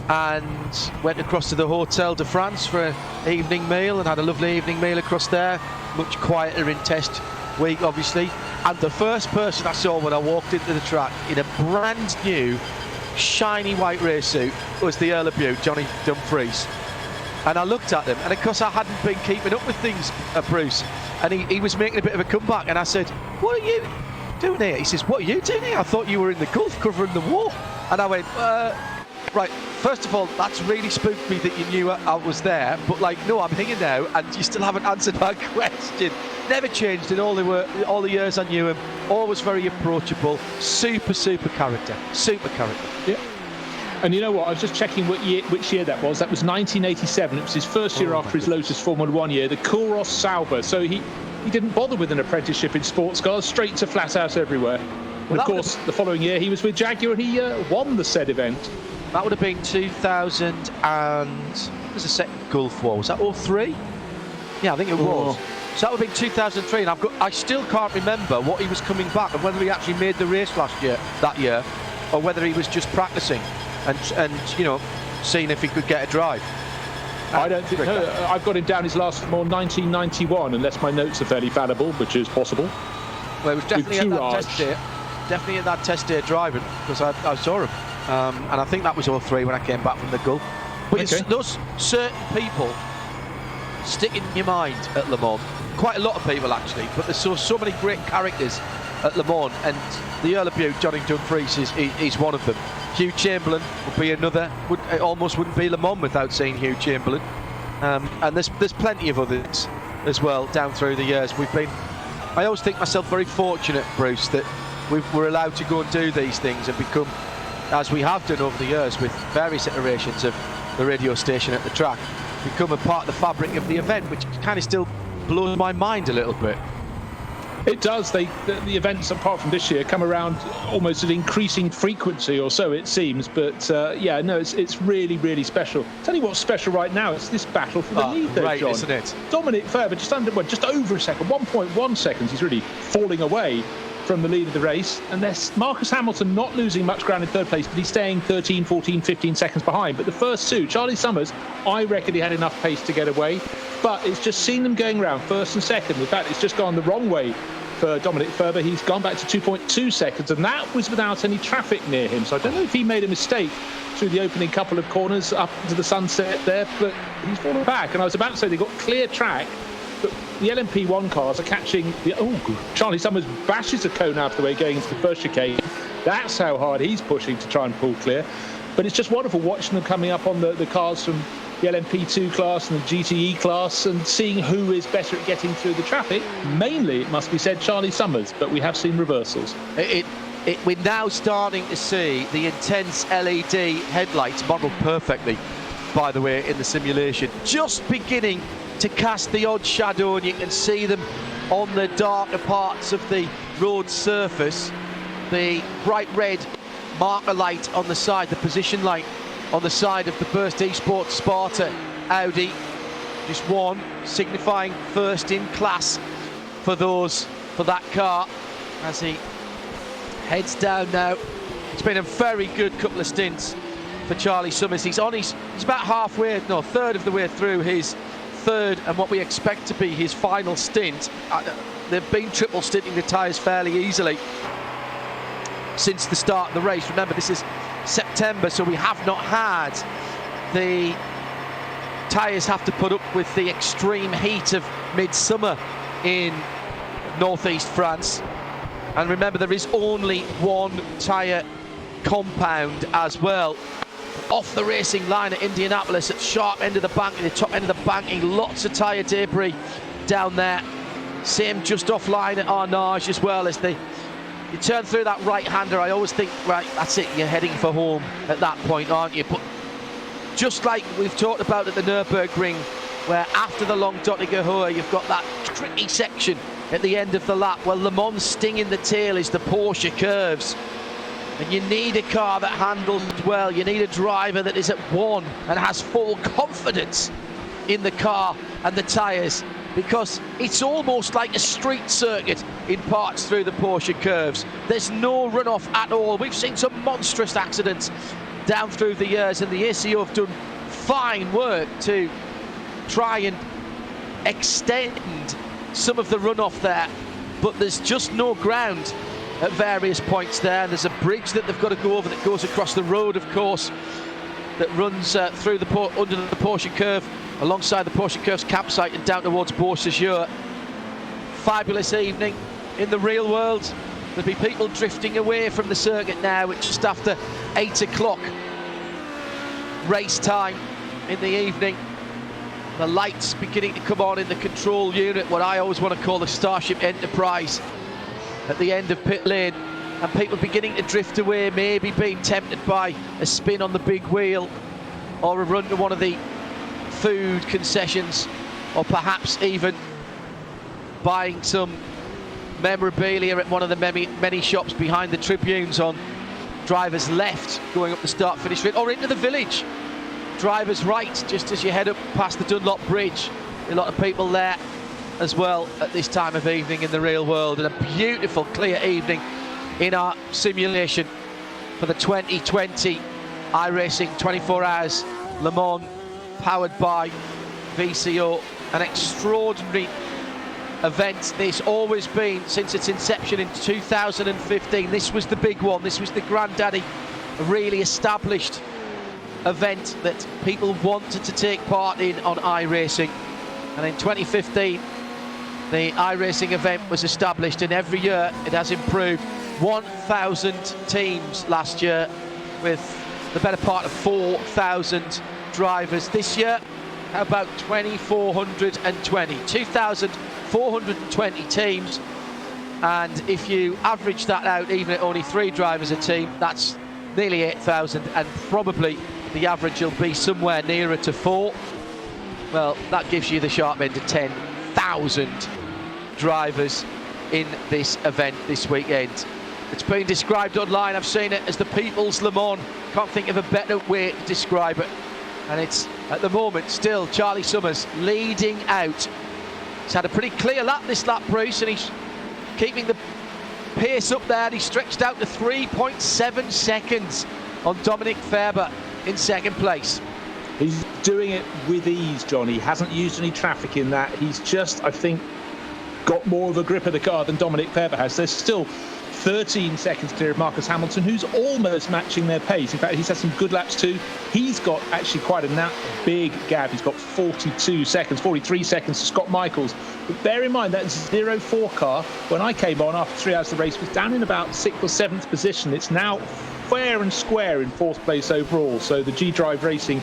and went across to the Hotel de France for an evening meal, and had a lovely evening meal across there. Much quieter in test week, obviously. And the first person I saw when I walked into the track in a brand new shiny white race suit was the Earl of Bute, Johnny Dumfries. And I looked at him, and of course I hadn't been keeping up with things, Bruce, and he was making a bit of a comeback, and I said, "What are you doing here?" He says, "What are you doing here? I thought you were in the Gulf covering the war." And I went, right, first of all, that's really spooked me that you knew I was there, but like, no, I'm here now, and you still haven't answered my question. Never changed in all the years I knew him. Always very approachable, super character, Yeah. And you know what? I was just checking which year that was. That was 1987. It was his first year after his Lotus Formula 1 year, the Kouros Sauber. So he didn't bother with an apprenticeship in sports cars, straight to flat out everywhere. And of course, the following year he was with Jaguar, and he won the said event. That would have been 2000 and... What was the second Gulf War? Was that 03? Yeah, I think it was. So that would have been 2003, and I still can't remember what he was coming back, and whether he actually made the race that year, or whether he was just practicing and you know, seeing if he could get a drive. I don't think. No, I've got him down his last more 1991, unless my notes are fairly fallible, which is possible. Well, it was definitely at that test day. Definitely at that test day driving, because I saw him, and I think that was 03 when I came back from the Gulf. But it's those certain people stick in your mind at Le Mans. Quite a lot of people actually, but there's so many great characters at Le Mans, and the Earl of Bute, Johnny Dumfries, is one of them. Hugh Chamberlain would be another. It almost wouldn't be Le Mans without seeing Hugh Chamberlain. And there's plenty of others as well down through the years. I always think myself very fortunate, Bruce, that we're allowed to go and do these things and become, as we have done over the years with various iterations of the radio station at the track, become a part of the fabric of the event, which kind of still blows my mind a little bit. It does. The events, apart from this year, come around almost at increasing frequency, or so it seems. But yeah, no, it's really, really special. Tell you what's special right now. It's this battle for the lead, though, right, John. isn't it? Dominic Ferber just over a second, 1.1 seconds. He's really falling away from the lead of the race, and there's Marcus Hamilton not losing much ground in third place, but he's staying 13, 14, 15 seconds behind. But the first two, Charlie Summers, I reckon he had enough pace to get away, but it's just seeing them going around first and second. In fact, it's just gone the wrong way for Dominic Ferber. He's gone back to 2.2 seconds, and that was without any traffic near him. So I don't know if he made a mistake through the opening couple of corners up to the sunset there, but he's fallen back. And I was about to say they got clear track, but the LMP1 cars are catching Charlie Summers bashes a cone out of the way going into the first chicane. That's how hard he's pushing to try and pull clear. But it's just wonderful watching them coming up on the cars from the LMP2 class and the GTE class and seeing who is better at getting through the traffic. Mainly, it must be said, Charlie Summers, but we have seen reversals. We're now starting to see the intense LED headlights, modelled perfectly, by the way, in the simulation, just beginning to cast the odd shadow, and you can see them on the darker parts of the road surface. The bright red marker light on the side, the position light on the side of the Burst Esports Sparta Audi, just one, signifying first in class for that car as he heads down now. It's been a very good couple of stints for Charlie Summers. He's about third of the way through his third and what we expect to be his final stint. They've been triple stinting the tyres fairly easily since the start of the race. Remember, this is September, so we have not had the tyres have to put up with the extreme heat of midsummer in northeast France. And remember, there is only one tyre compound as well. Off the racing line at Indianapolis, at the sharp end of the bank, the top end of the banking, lots of tyre debris down there. Same just offline at Arnage as well. As you turn through that right-hander, I always think, right, that's it, you're heading for home at that point, aren't you? But just like we've talked about at the Nürburgring, where after the long Dottinger you've got that tricky section at the end of the lap. Well, Le Mans' sting in the tail is the Porsche curves. And you need a car that handles well. You need a driver that is at one and has full confidence in the car and the tyres, because it's almost like a street circuit in parts through the Porsche curves. There's no runoff at all. We've seen some monstrous accidents down through the years, and the ACO have done fine work to try and extend some of the runoff there, but there's just no ground at various points there. There's a bridge that they've got to go over that goes across the road, of course, that runs through under the Porsche curve, alongside the Porsche curve's campsite and down towards Beausejour. Fabulous evening in the real world. There'll be people drifting away from the circuit now. It's just after 8 o'clock race time in the evening. The lights beginning to come on in the control unit, what I always want to call the Starship Enterprise, at the end of pit lane, and people beginning to drift away, maybe being tempted by a spin on the big wheel or a run to one of the food concessions, or perhaps even buying some memorabilia at one of the many shops behind the tribunes on driver's left going up the start-finish straight, or into the village. Driver's right, just as you head up past the Dunlop Bridge. A lot of people there as well at this time of evening in the real world, and a beautiful clear evening in our simulation for the 2020 iRacing 24 Hours Le Mans, powered by VCO. An extraordinary event this, always been since its inception in 2015. This was the big one, this was the granddaddy, a really established event that people wanted to take part in on iRacing. And in 2015 the iRacing event was established, and every year it has improved. 1,000 teams last year, with the better part of 4,000 drivers. This year, how about 2,420? 2,420 teams, and if you average that out, even at only 3 drivers a team, that's nearly 8,000, and probably the average will be somewhere nearer to 4. Well, that gives you the sharp end of 10,000 drivers in this event this weekend. It's been described online, I've seen it as the People's Le Mans. Can't think of a better way to describe it. And it's, at the moment, still Charlie Summers leading out. He's had a pretty clear lap this lap, Bruce, and he's keeping the pace up there. He stretched out to 3.7 seconds on Dominic Ferber in second place. He's doing it with ease, John. He hasn't used any traffic in that. He's just, I think, got more of a grip of the car than Dominic Ferber has. There's still 13 seconds clear of Marcus Hamilton, who's almost matching their pace. In fact, he's had some good laps too. He's got actually quite a big gap. He's got 42 seconds, 43 seconds to Scott Michaels. But bear in mind that 0-4 car, when I came on after 3 hours of the race, was down in about 6th or 7th position. It's now fair and square in 4th place overall. So the G-Drive Racing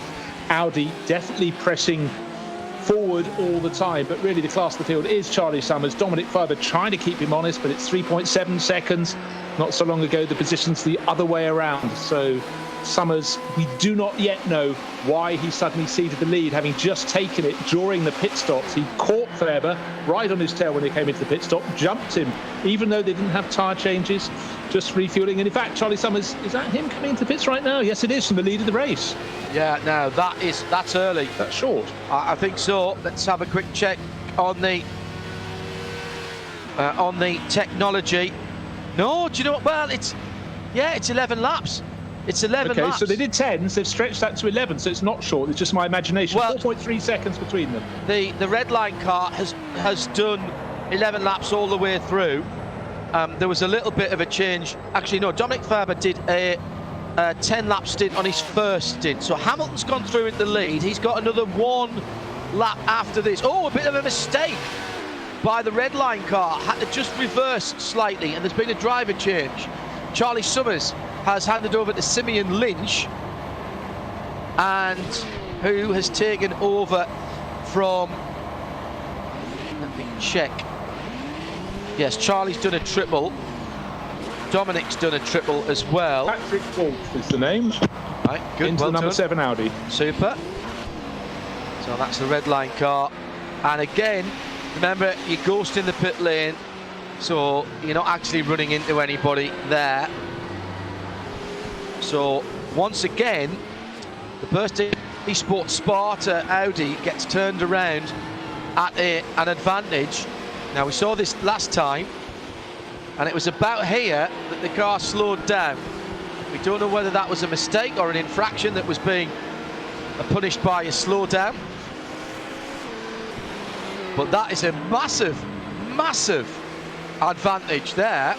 Audi definitely pressing forward all the time, but really the class of the field is Charlie Summers. Dominic Ferber trying to keep him honest, but it's 3.7 seconds. Not so long ago, the position's the other way around. So Summers, we do not yet know why he suddenly ceded the lead, having just taken it during the pit stops. He caught Ferber right on his tail when he came into the pit stop, jumped him, even though they didn't have tyre changes, just refueling. And in fact, Charlie Summers, is that him coming into the pits right now? Yes, it is, from the lead of the race. Yeah, no, that's early. That's short. I think so. Let's have a quick check on the technology. No, do you know what? Well, it's 11 laps. It's 11 laps. Okay, so they did 10, so they've stretched that to 11, so it's not short. It's just my imagination. Well, 4.3 seconds between them. The red line car has done 11 laps all the way through. There was a little bit of a change. Actually, no, Dominic Ferber did a 10-lap stint on his first stint. So Hamilton's gone through in the lead. He's got another 1 lap after this. Oh, a bit of a mistake by the red line car. Had to just reverse slightly, and there's been a driver change. Charlie Summers has handed over to Simeon Lynch, and who has taken over from, let me check. Yes, Charlie's done a triple. Dominic's done a triple as well. Patrick Wolf is the name. Right, good. Into well the number done. 7 Audi. Super. So that's the red line car. And again, remember, you're ghosting the pit lane, so you're not actually running into anybody there. So once again, the Bursting Esports Sparta Audi gets turned around at an advantage. Now, we saw this last time, and it was about here that the car slowed down. We don't know whether that was a mistake or an infraction that was being punished by a slowdown. But that is a massive, massive advantage there.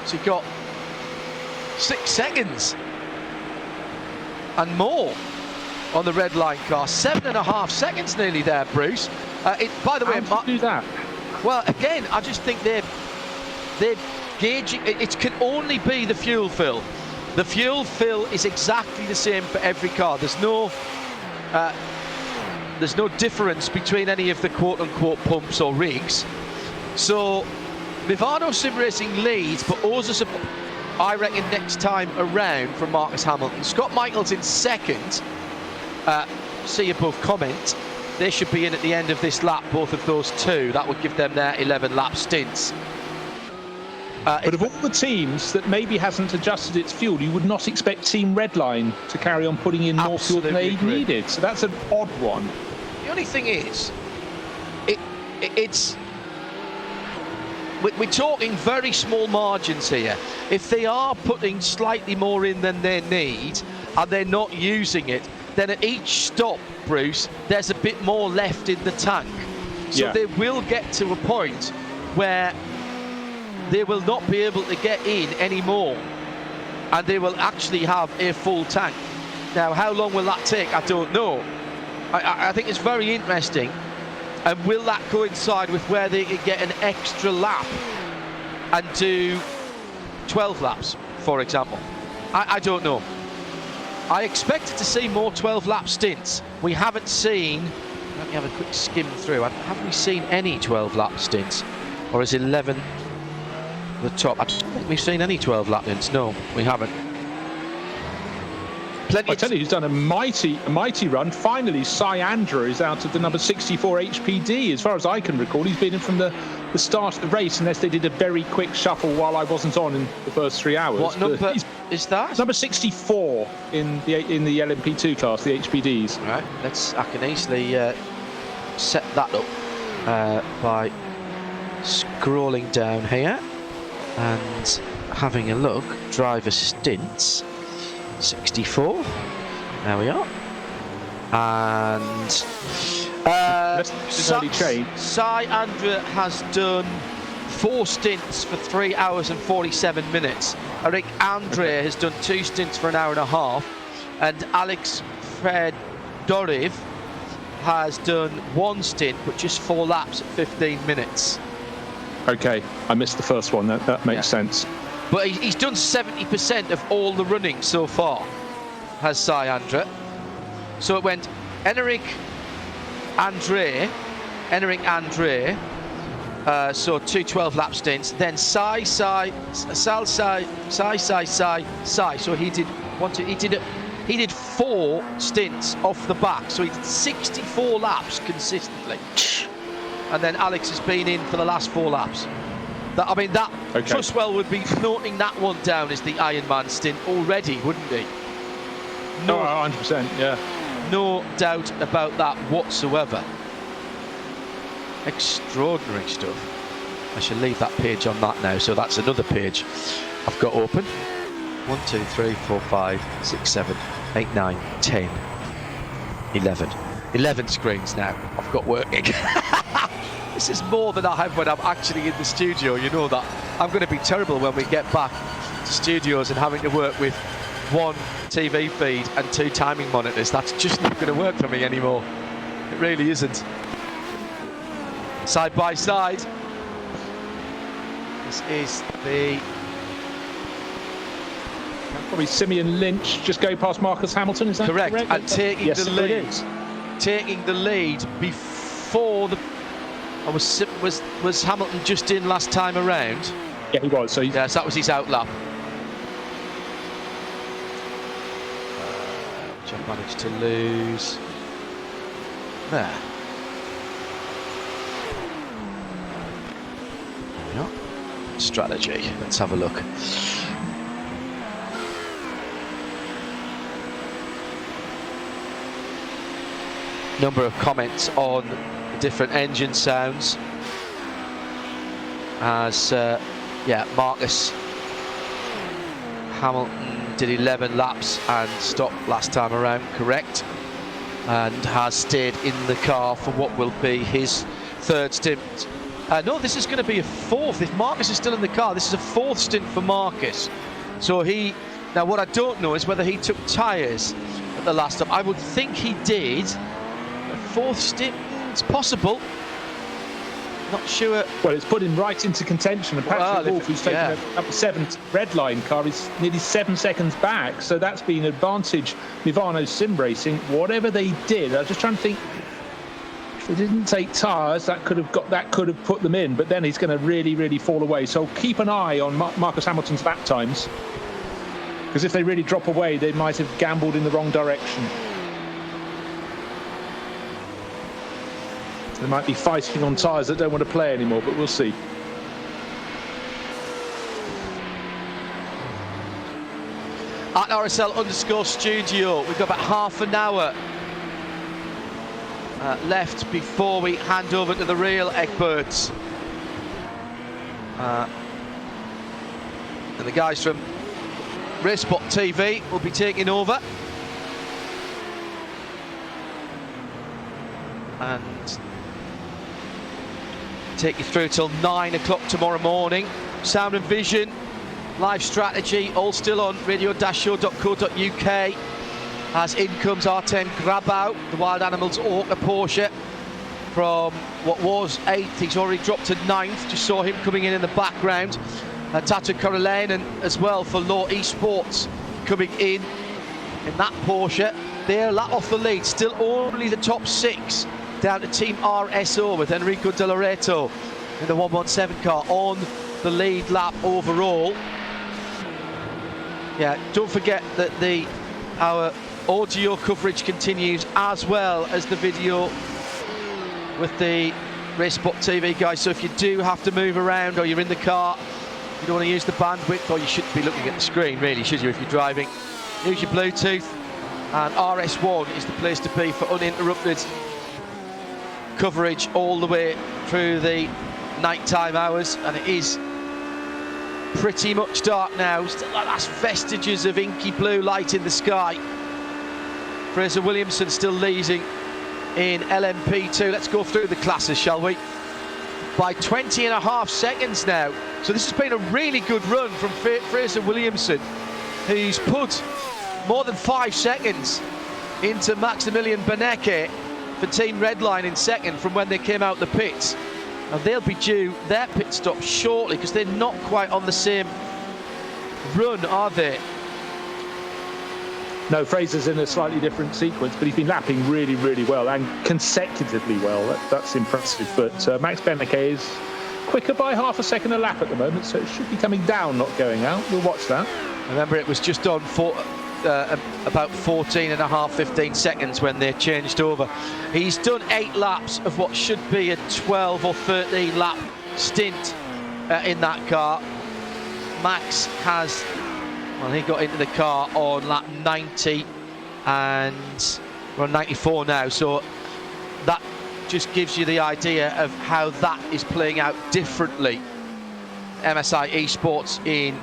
So he got 6 seconds and more on the red line car. 7.5 seconds nearly there, Bruce. By the way, how did you do that? Well, again, I just think they're gauging. It can only be the fuel fill. The fuel fill is exactly the same for every car. There's no difference between any of the quote-unquote pumps or rigs. So Movado Sim Racing leads, but Ozus, I reckon, next time around from Marcus Hamilton. Scott Michaels in second. See above comment. They should be in at the end of this lap, both of those two. That would give them their 11-lap stints. But of all the teams that maybe hasn't adjusted its fuel, you would not expect Team Redline to carry on putting in more fuel than they needed. So that's an odd one. The only thing is, we're talking very small margins here. If they are putting slightly more in than they need, and they're not using it, then at each stop, Bruce, there's a bit more left in the tank. So they will get to a point where they will not be able to get in anymore, and they will actually have a full tank. Now, how long will that take? I don't know. I think it's very interesting And will that coincide with where they can get an extra lap and do 12 laps, for example? I don't know. I expected to see more 12-lap stints. We haven't seen, let me have a quick skim through, have we seen any 12-lap stints? Or is 11 the top? I don't think we've seen any 12-lap stints. No, we haven't. I tell you, he's done a mighty run. Finally, Andrew is out of the number 64 HPD. As far as I can recall, he's been in from the start of the race, unless they did a very quick shuffle while I wasn't on in the first 3 hours. What number is that? Number 64 in the LMP2 class, the HPDs. Right, I can easily set that up by scrolling down here and having a look. Driver stints. 64. There we are. And Andrea has done 4 stints for 3 hours and 47 minutes. Eric Andre has done 2 stints for an hour and a half, and Alex Fedorov has done 1 stint, but just 4 laps at 15 minutes. Okay, I missed the first one. That makes sense. But he's done 70% of all the running so far, has Andrea. So it went Enric Andre, so 2 12-lap stints, then Sai. So he did 4 stints off the back, so he did 64 laps consistently. And then Alex has been in for the last 4 laps. Trustwell would be noting that one down as the Ironman stint already, wouldn't he? No, 100%, yeah. No doubt about that whatsoever. Extraordinary stuff. I shall leave that page on that now, so that's another page I've got open. 1, 2, 3, 4, 5, 6, 7, 8, 9, 10, 11. 11 screens now I've got working. This is more than I have when I'm actually in the studio. You know that I'm going to be terrible when we get back to studios and having to work with 1 TV feed and 2 timing monitors. That's just not going to work for me anymore. It really isn't. Side by side. This is the... Probably Simeon Lynch just go past Marcus Hamilton, is that correct? And taking the lead. Taking the lead before the... Was Hamilton just in last time around? Yeah, he was. So yes, that was his outlap. Which I managed to lose. There. Yeah. Strategy. Let's have a look. Number of comments on different engine sounds as Marcus Hamilton did 11 laps and stopped last time around, correct, and has stayed in the car for what will be his 3rd stint. No, this is going to be a 4th. If Marcus is still in the car, this is a 4th stint for Marcus. So now what I don't know is whether he took tyres at the last stop. I would think he did. A 4th stint, it's possible. Not sure. Well, it's put him right into contention. And Patrick Wolf, who's taken up the 7th red line car, is nearly 7 seconds back. So that's been an advantage. Mivano Sim Racing, whatever they did, I was just trying to think. If they didn't take tyres, that could have put them in. But then he's going to really, really fall away. So keep an eye on Marcus Hamilton's lap times, because if they really drop away, they might have gambled in the wrong direction. They might be fighting on tyres that don't want to play anymore, but we'll see. At RSL_studio, we've got about half an hour left before we hand over to the real experts. And the guys from Racespot TV will be taking over. And take you through till 9 o'clock tomorrow morning. Sound and Vision, live strategy, all still on radio-show.co.uk. As in comes R10 Grab Out, the Wild Animals Orca Porsche from what was 8th. He's already dropped to 9th. Just saw him coming in the background. Tatu Korolainen as well for Law Esports coming in that Porsche. They're a lap off the lead, still only the top 6 down to Team RSO with Enrico De Loreto in the 117 car on the lead lap overall. Yeah, don't forget that our audio coverage continues as well as the video with the Racebot TV guys. So if you do have to move around or you're in the car, you don't want to use the bandwidth, or you shouldn't be looking at the screen really, should you, if you're driving? Use your Bluetooth, and RS1 is the place to be for uninterrupted coverage all the way through the nighttime hours. And it is pretty much dark now, still the last vestiges of inky blue light in the sky. Fraser Williamson still leading in LMP2. Let's go through the classes, shall we? By 20.5 seconds now. So this has been a really good run from Fraser Williamson, who's put more than 5 seconds into Maximilian Benecke for Team Redline in second from when they came out the pits. And they'll be due their pit stop shortly because they're not quite on the same run, are they? No, Fraser's in a slightly different sequence, but he's been lapping really, really well and consecutively well. That's impressive. But Max Benecke is quicker by half a second a lap at the moment, so it should be coming down, not going out. We'll watch that. Remember, it was just on about 14.5, 15 seconds when they changed over. He's done 8 laps of what should be a 12 or 13 lap stint in that car. Max has, well, he got into the car on lap 90 and we're on 94 now, so that just gives you the idea of how that is playing out differently. MSI Esports in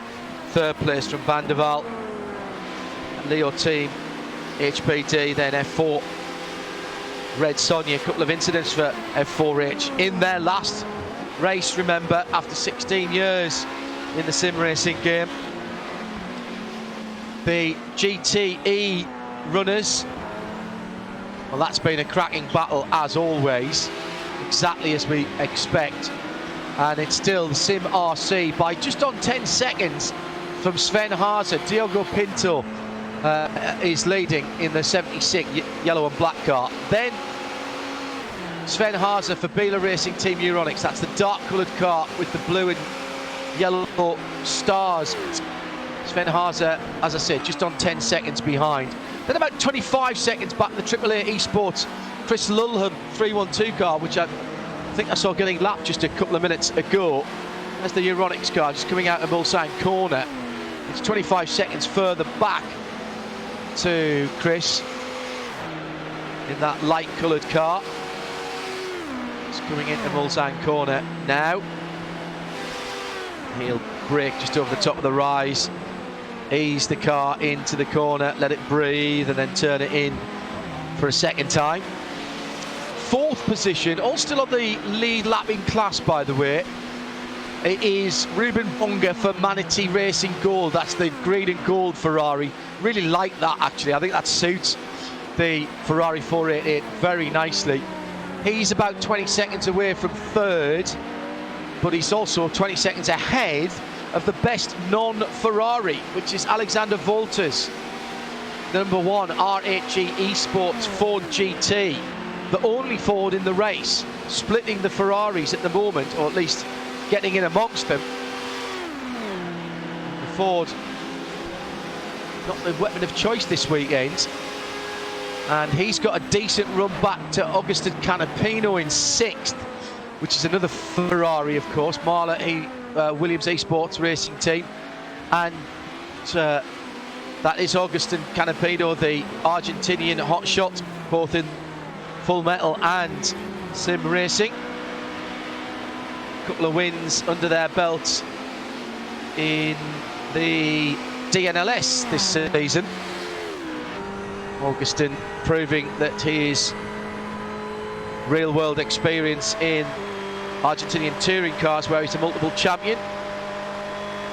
3rd place from Van der Waal. Leo Team, HPD, then F4. Red Sonja, a couple of incidents for F4H in their last race, remember, after 16 years in the sim racing game. The GTE runners, well, that's been a cracking battle as always, exactly as we expect. And it's still the Sim RC by just on 10 seconds from Sven Haase. Diogo Pinto is leading in the 76 yellow and black car. Then Sven Haase for Biela Racing Team Euronics. That's the dark coloured car with the blue and yellow stars. Sven Haase, as I said, just on 10 seconds behind. Then about 25 seconds back in the AAA Esports Chris Lulham 312 car, which I think I saw getting lapped just a couple of minutes ago. That's the Euronics car just coming out of Mulsanne corner. It's 25 seconds further back to Chris in that light coloured car. It's coming into Mulsanne corner now. He'll brake just over the top of the rise, ease the car into the corner, let it breathe and then turn it in for a second time. 4th position, all still on the lead lapping class, by the way. It is Ruben Bonga for Manatee Racing Gold. That's the green and gold Ferrari. Really like that, actually. I think that suits the Ferrari 488 very nicely. He's about 20 seconds away from 3rd, but he's also 20 seconds ahead of the best non-Ferrari, which is Alexander Wolters, number 1 RHE Esports Ford GT, the only Ford in the race, splitting the Ferraris at the moment, or at least getting in amongst them. The Ford, not the weapon of choice this weekend, and he's got a decent run back to Augustin Canapino in 6th, which is another Ferrari, of course, Marla Williams Esports Racing Team, and that is Augustin Canapino, the Argentinian hotshot, both in Full Metal and sim racing. Couple of wins under their belts in the DNLS this season. Augustin proving that his real world experience in Argentinian touring cars, where he's a multiple champion,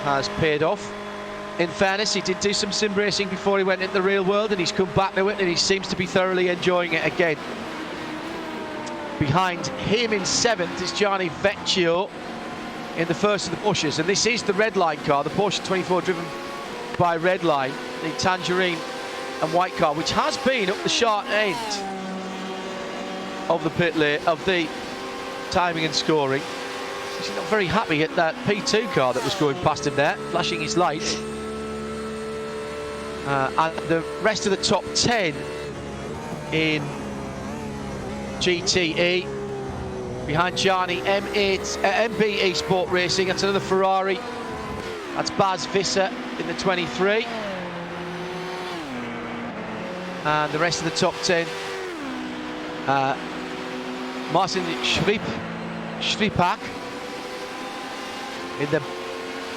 has paid off. In fairness, he did do some sim racing before he went into the real world, and he's come back to it and he seems to be thoroughly enjoying it again. Behind him in 7th is Gianni Vecchio in the first of the Porsches, and this is the Redline car, the Porsche 24 driven by Redline, the tangerine and white car, which has been up the sharp end of the pit lane, of the timing and scoring. He's not very happy at that P2 car that was going past him there, flashing his lights. And the rest of the top 10 in GTE, behind Gianni, MBE Sport Racing, that's another Ferrari. That's Baz Visser in the 23. And the rest of the top 10, Marcin Schripak in the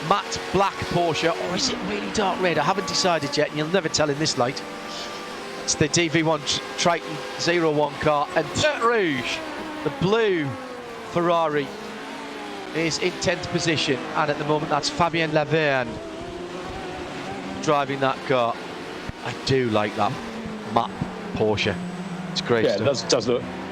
matte black Porsche, or is it really dark red? I haven't decided yet, and you'll never tell in this light. It's the DV1 Triton 01 car, and Dirt Rouge, the blue Ferrari, is in 10th position, and at the moment that's Fabien Laverne driving that car. I do like that matte Porsche. It's great stuff. It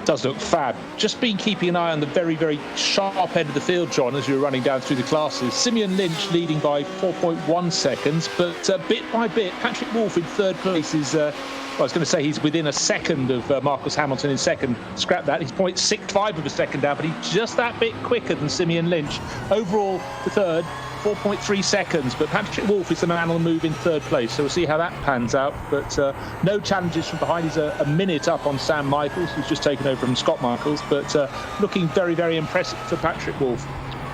does look fab. Just been keeping an eye on the very, very sharp end of the field, John, as you were running down through the classes. Simeon Lynch leading by 4.1 seconds, but bit by bit, Patrick Wolff in 3rd place is, I was going to say he's within a second of Marcus Hamilton in 2nd. Scrap that, he's 0.65 of a second down, but he's just that bit quicker than Simeon Lynch. Overall, the 3rd, 4.3 seconds, but Patrick Wolff is the man on the move in 3rd place, so we'll see how that pans out. But no challenges from behind. He's a minute up on Sam Michaels, who's just taken over from Scott Michaels, but looking very, very impressive for Patrick Wolff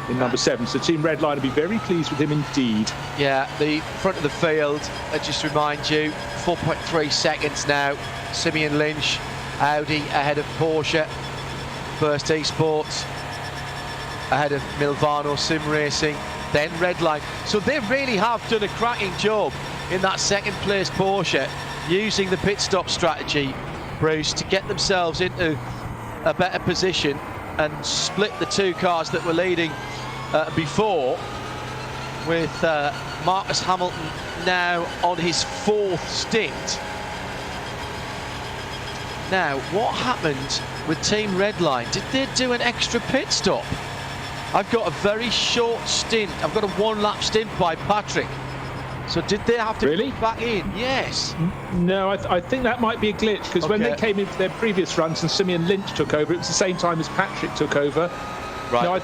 in number 7. So Team Redline will be very pleased with him indeed. Yeah, the front of the field, just remind you, 4.3 seconds now. Simeon Lynch, Audi ahead of Porsche, First Esports ahead of Milvano Sim Racing, then Redline. So they really have done a cracking job in that 2nd place Porsche, using the pit stop strategy, Bruce, to get themselves into a better position and split the 2 cars that were leading before, with Marcus Hamilton now on his 4th stint. Now, what happened with Team Redline? Did they do an extra pit stop? I've got a very short stint. I've got a 1-lap stint by Patrick. So did they have to put back in? Yes. No, I think that might be a glitch, because when they came into their previous runs and Simeon Lynch took over, it was the same time as Patrick took over. Right, no, I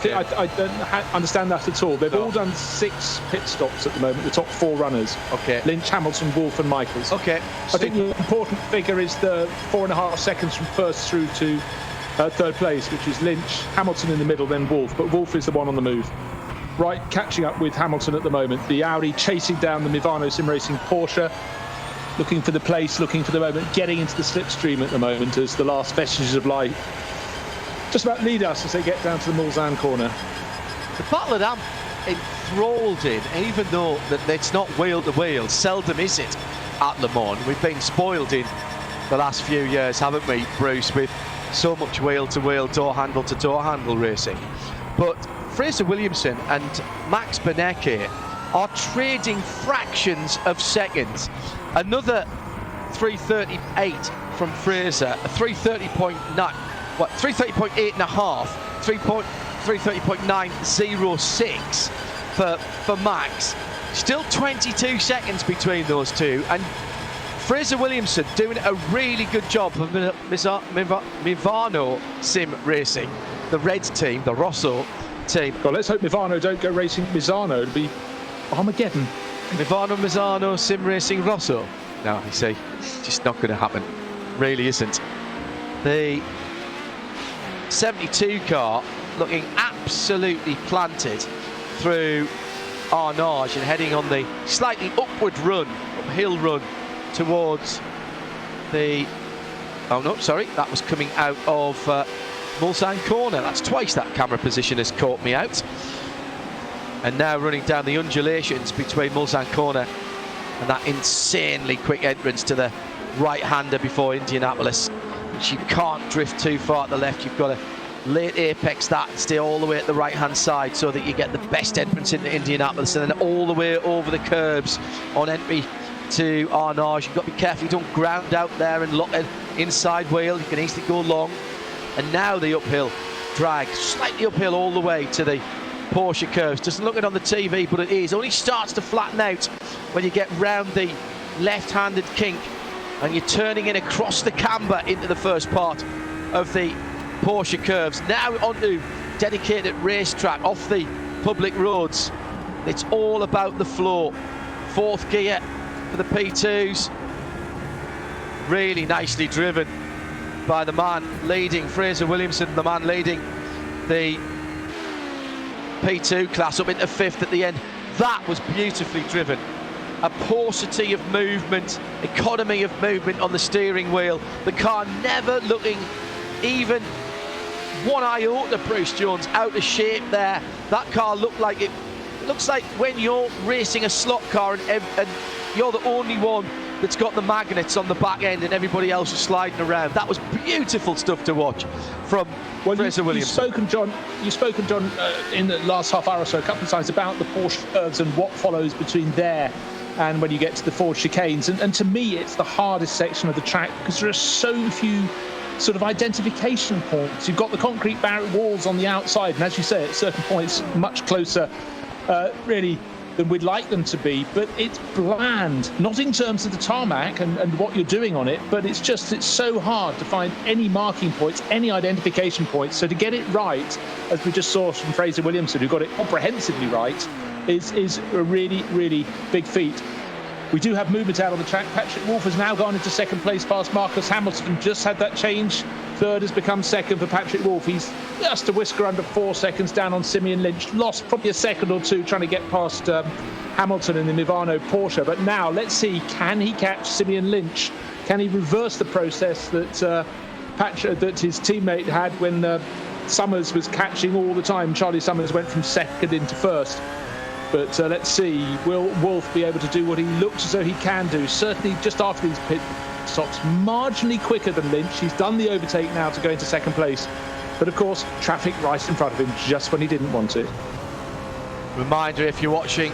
don't understand that at all. They've all done 6 pit stops at the moment, the top 4 runners. Okay. Lynch, Hamilton, Wolff and Michaels. Okay. I think the important figure is the 4.5 seconds from 1st through to 3rd place, which is Lynch, Hamilton in the middle, then Wolff. But Wolff is the one on the move. Right, catching up with Hamilton at the moment. The Audi chasing down the Milvano Sim Racing Porsche, looking for the place, looking for the moment, getting into the slipstream at the moment as the last vestiges of light just about lead us as they get down to the Mulsanne corner. The battle that I'm enthralled in, even though that it's not wheel to wheel, seldom is it at Le Mans. We've been spoiled in the last few years, haven't we, Bruce, with so much wheel to wheel, door handle to door handle racing. But Fraser Williamson and Max Benecke are trading fractions of seconds. Another 3:38 from Fraser, a 3:30.9, 3:30.8 and a half, 3:30.906 for Max. Still 22 seconds between those two, and Fraser Williamson doing a really good job of Milvano Sim Racing, the red team, the Rosso team. Well, let's hope Milvano don't go racing Misano. It'll be Armageddon. Milvano Sim Racing Rosso. No, you see, just not going to happen. Really isn't. The 72 car looking absolutely planted through Arnage and heading on the slightly uphill run towards the, oh no, sorry, that was coming out of Mulsanne corner. That's twice that camera position has caught me out. And now running down the undulations between Mulsanne corner and that insanely quick entrance to the right-hander before Indianapolis, which you can't drift too far at the left. You've got to late apex that and stay all the way at the right-hand side so that you get the best entrance into Indianapolis, and then all the way over the curbs on entry to Arnage. You've got to be careful you don't ground out there and lock an inside wheel. You can easily go long. and now the uphill drag, slightly uphill all the way to the Porsche curves. Doesn't look it on the TV, but it is. Only starts to flatten out when you get round the left-handed kink and you're turning in across the camber into the first part of the Porsche curves. Now onto dedicated racetrack off the public roads. It's all about the floor. Fourth gear for the P2s. Really nicely driven by the man leading, Fraser Williamson, the man leading the P2 class up into fifth at the end. That was beautifully driven. A paucity of movement, economy of movement on the steering wheel. The car never looking even one iota, Bruce Jones, out of shape there. That car looked like it looks like when you're racing a slot car and you're the only one that's got the magnets on the back end and everybody else is sliding around. That was beautiful stuff to watch from Fraser Williamson. You've spoken, John, in the last half hour or so a couple of times about the Porsche curves and what follows between there and when you get to the Ford chicanes. And to me, it's the hardest section of the track because there are so few sort of identification points. You've got the concrete barrier walls on the outside, and as you say, at certain points, much closer, really, than we'd like them to be, but it's bland, not in terms of the tarmac and what you're doing on it, but it's so hard to find any marking points, any identification points. So to get it right, as we just saw from Fraser Williamson, who got it comprehensively right, is a really, really big feat. We do have movement out on the track. Patrick Wolff has now gone into second place past Marcus Hamilton. Just had that change. Third has become second for Patrick Wolff. He's just a whisker under 4 seconds down on Simeon Lynch. Lost probably a second or two trying to get past Hamilton in the Mivano Porsche. But now let's see, can he catch Simeon Lynch? Can he reverse the process that that his teammate had when Summers was catching all the time? Charlie Summers went from second into first. But let's see, will Wolff be able to do what he looks as though he can do? Certainly just after these pit stops, marginally quicker than Lynch. He's done the overtake now to go into second place. But of course, traffic right in front of him just when he didn't want to. Reminder, if you're watching,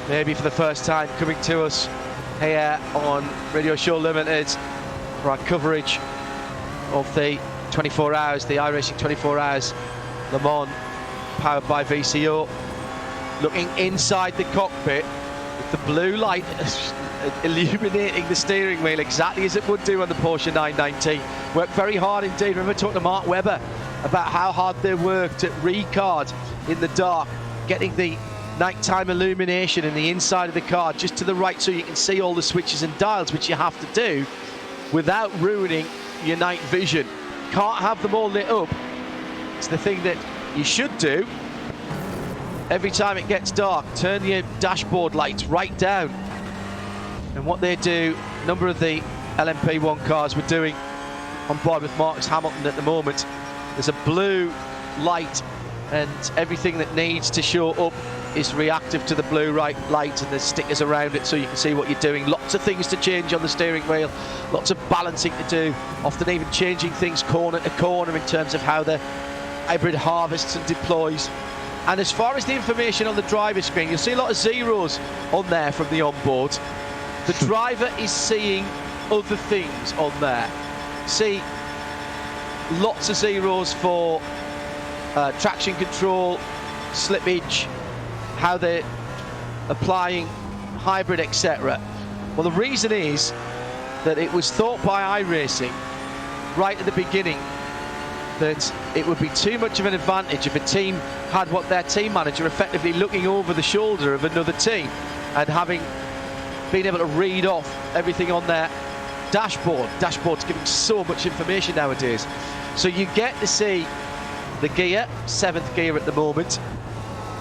maybe for the first time, coming to us here on Radio Show Limited for our coverage of the 24 hours, the iRacing 24 hours Le Mans, powered by VCO. Looking inside the cockpit with the blue light illuminating the steering wheel exactly as it would do on the Porsche 919. Worked very hard indeed. Remember talking to Mark Webber about how hard they worked at Ricard in the dark, getting the nighttime illumination in the inside of the car just to the right so you can see all the switches and dials, which you have to do without ruining your night vision. Can't have them all lit up. It's the thing that you should do. Every time it gets dark, turn your dashboard lights right down. And what they do, a number of the LMP1 cars were doing on board with Marcus Hamilton at the moment. There's a blue light and everything that needs to show up is reactive to the blue light, and there's stickers around it so you can see what you're doing. Lots of things to change on the steering wheel, lots of balancing to do, often even changing things corner to corner in terms of how the hybrid harvests and deploys. And as far as the information on the driver screen, you'll see a lot of zeros on there from the onboard. The driver is seeing other things on there. See lots of zeros for traction control, slippage, how they're applying hybrid, etc. Well, the reason is that it was thought by iRacing right at the beginning that it would be too much of an advantage if a team had what their team manager effectively looking over the shoulder of another team and having been able to read off everything on their dashboard. Dashboard's giving so much information nowadays. So you get to see the gear, 7th gear at the moment,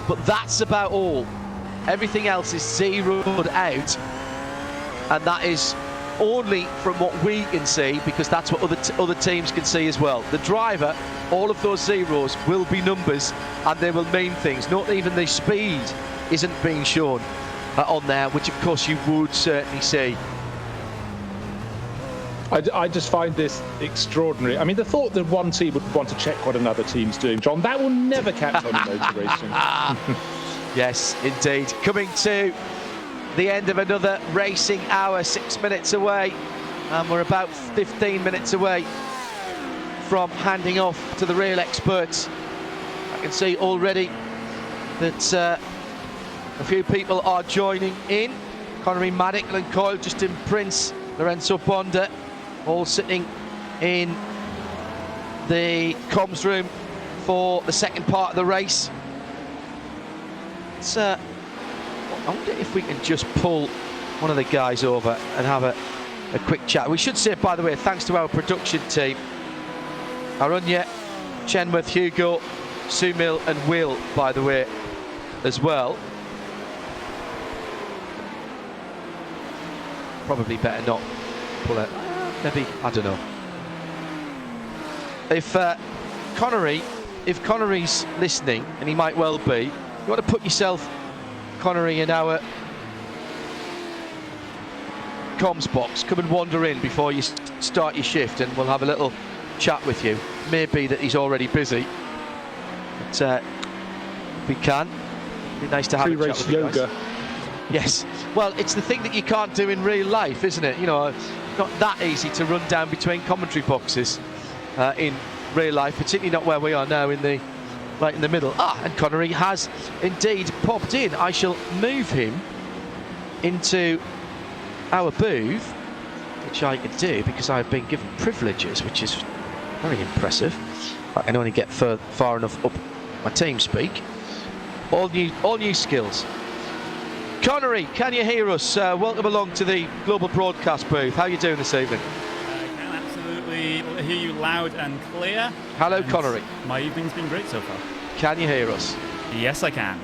but that's about all. Everything else is zeroed out, and that is only from what we can see, because that's what other teams can see as well. The driver, all of those zeros will be numbers and they will mean things. Not even the speed isn't being shown on there, which of course you would certainly see. I just find this extraordinary. I mean, the thought that one team would want to check what another team's doing, John, that will never catch on in motor racing. Yes, indeed. Coming to the end of another racing hour, 6 minutes away, and we're about 15 minutes away from handing off to the real experts. I can see already that a few people are joining in. Connery, Maddock, Alan Coyle, Justin Prince, Lorenzo Bonda, all sitting in the comms room for the second part of the race. I wonder if we can just pull one of the guys over and have a quick chat. We should say, by the way, thanks to our production team, Arunya, Chenworth, Hugo, Sumil and Will, by the way, as well. Probably better not pull it. Maybe, I don't know. If Connery's listening, and he might well be, you want to put yourself, Connery, in our comms box. Come and wander in before you start your shift, and we'll have a little chat with you. Maybe that he's already busy, but if we can, it'd be nice to have a chat with you guys. Yoga. Yes, well, it's the thing that you can't do in real life, isn't it? You know, not that easy to run down between commentary boxes in real life, particularly not where we are now, right in the middle. And Connery has indeed popped in. I shall move him into our booth, which I can do because I've been given privileges, which is very impressive. I can only get far enough up my TeamSpeak. All new skills. Connery, can you hear us? Welcome along to the Global Broadcast booth. How are you doing this evening? I can absolutely hear you loud and clear. Hello, Connery. My evening's been great so far. Can you hear us? Yes, I can.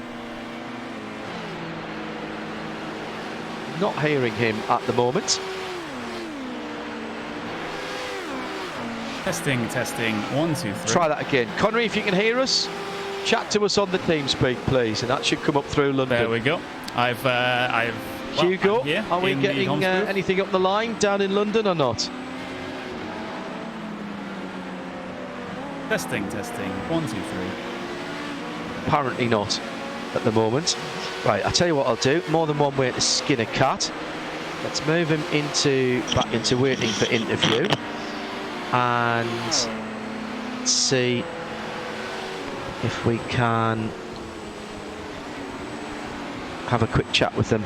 Not hearing him at the moment. Testing, testing. 1, 2, 3. Try that again. Connery, if you can hear us, chat to us on the TeamSpeak, please, and that should come up through London. There we go. Hugo, here are we getting anything up the line down in London or not? Testing, testing. 1, 2, 3. Apparently not at the moment. Right, I'll tell you what I'll do. More than one way to skin a cat. Let's move him back into waiting for interview, and see if we can have a quick chat with them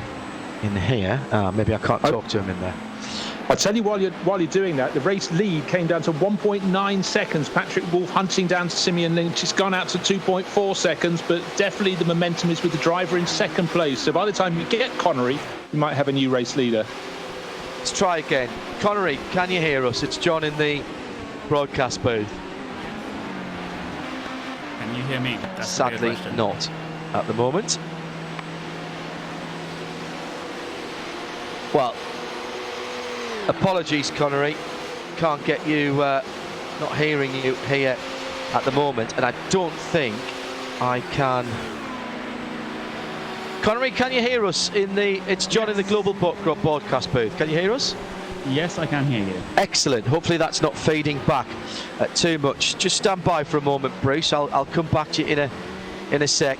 in here. Maybe I can't talk to him in there. I'll tell you while you're doing that, the race lead came down to 1.9 seconds. Patrick Wolf hunting down to Simeon Lynch. It's gone out to 2.4 seconds, but definitely the momentum is with the driver in second place. So by the time you get Connery, you might have a new race leader. Let's try again. Connery, can you hear us? It's John in the broadcast booth. Can you hear me? That's sadly not at the moment. Well, apologies, Connery. Can't get you, not hearing you here at the moment, and I don't think I can. Connery, can you hear us it's John in the Global Broadcast booth. Can you hear us? Yes, I can hear you. Excellent. Hopefully that's not feeding back too much. Just stand by for a moment, Bruce. I'll come back to you in a sec.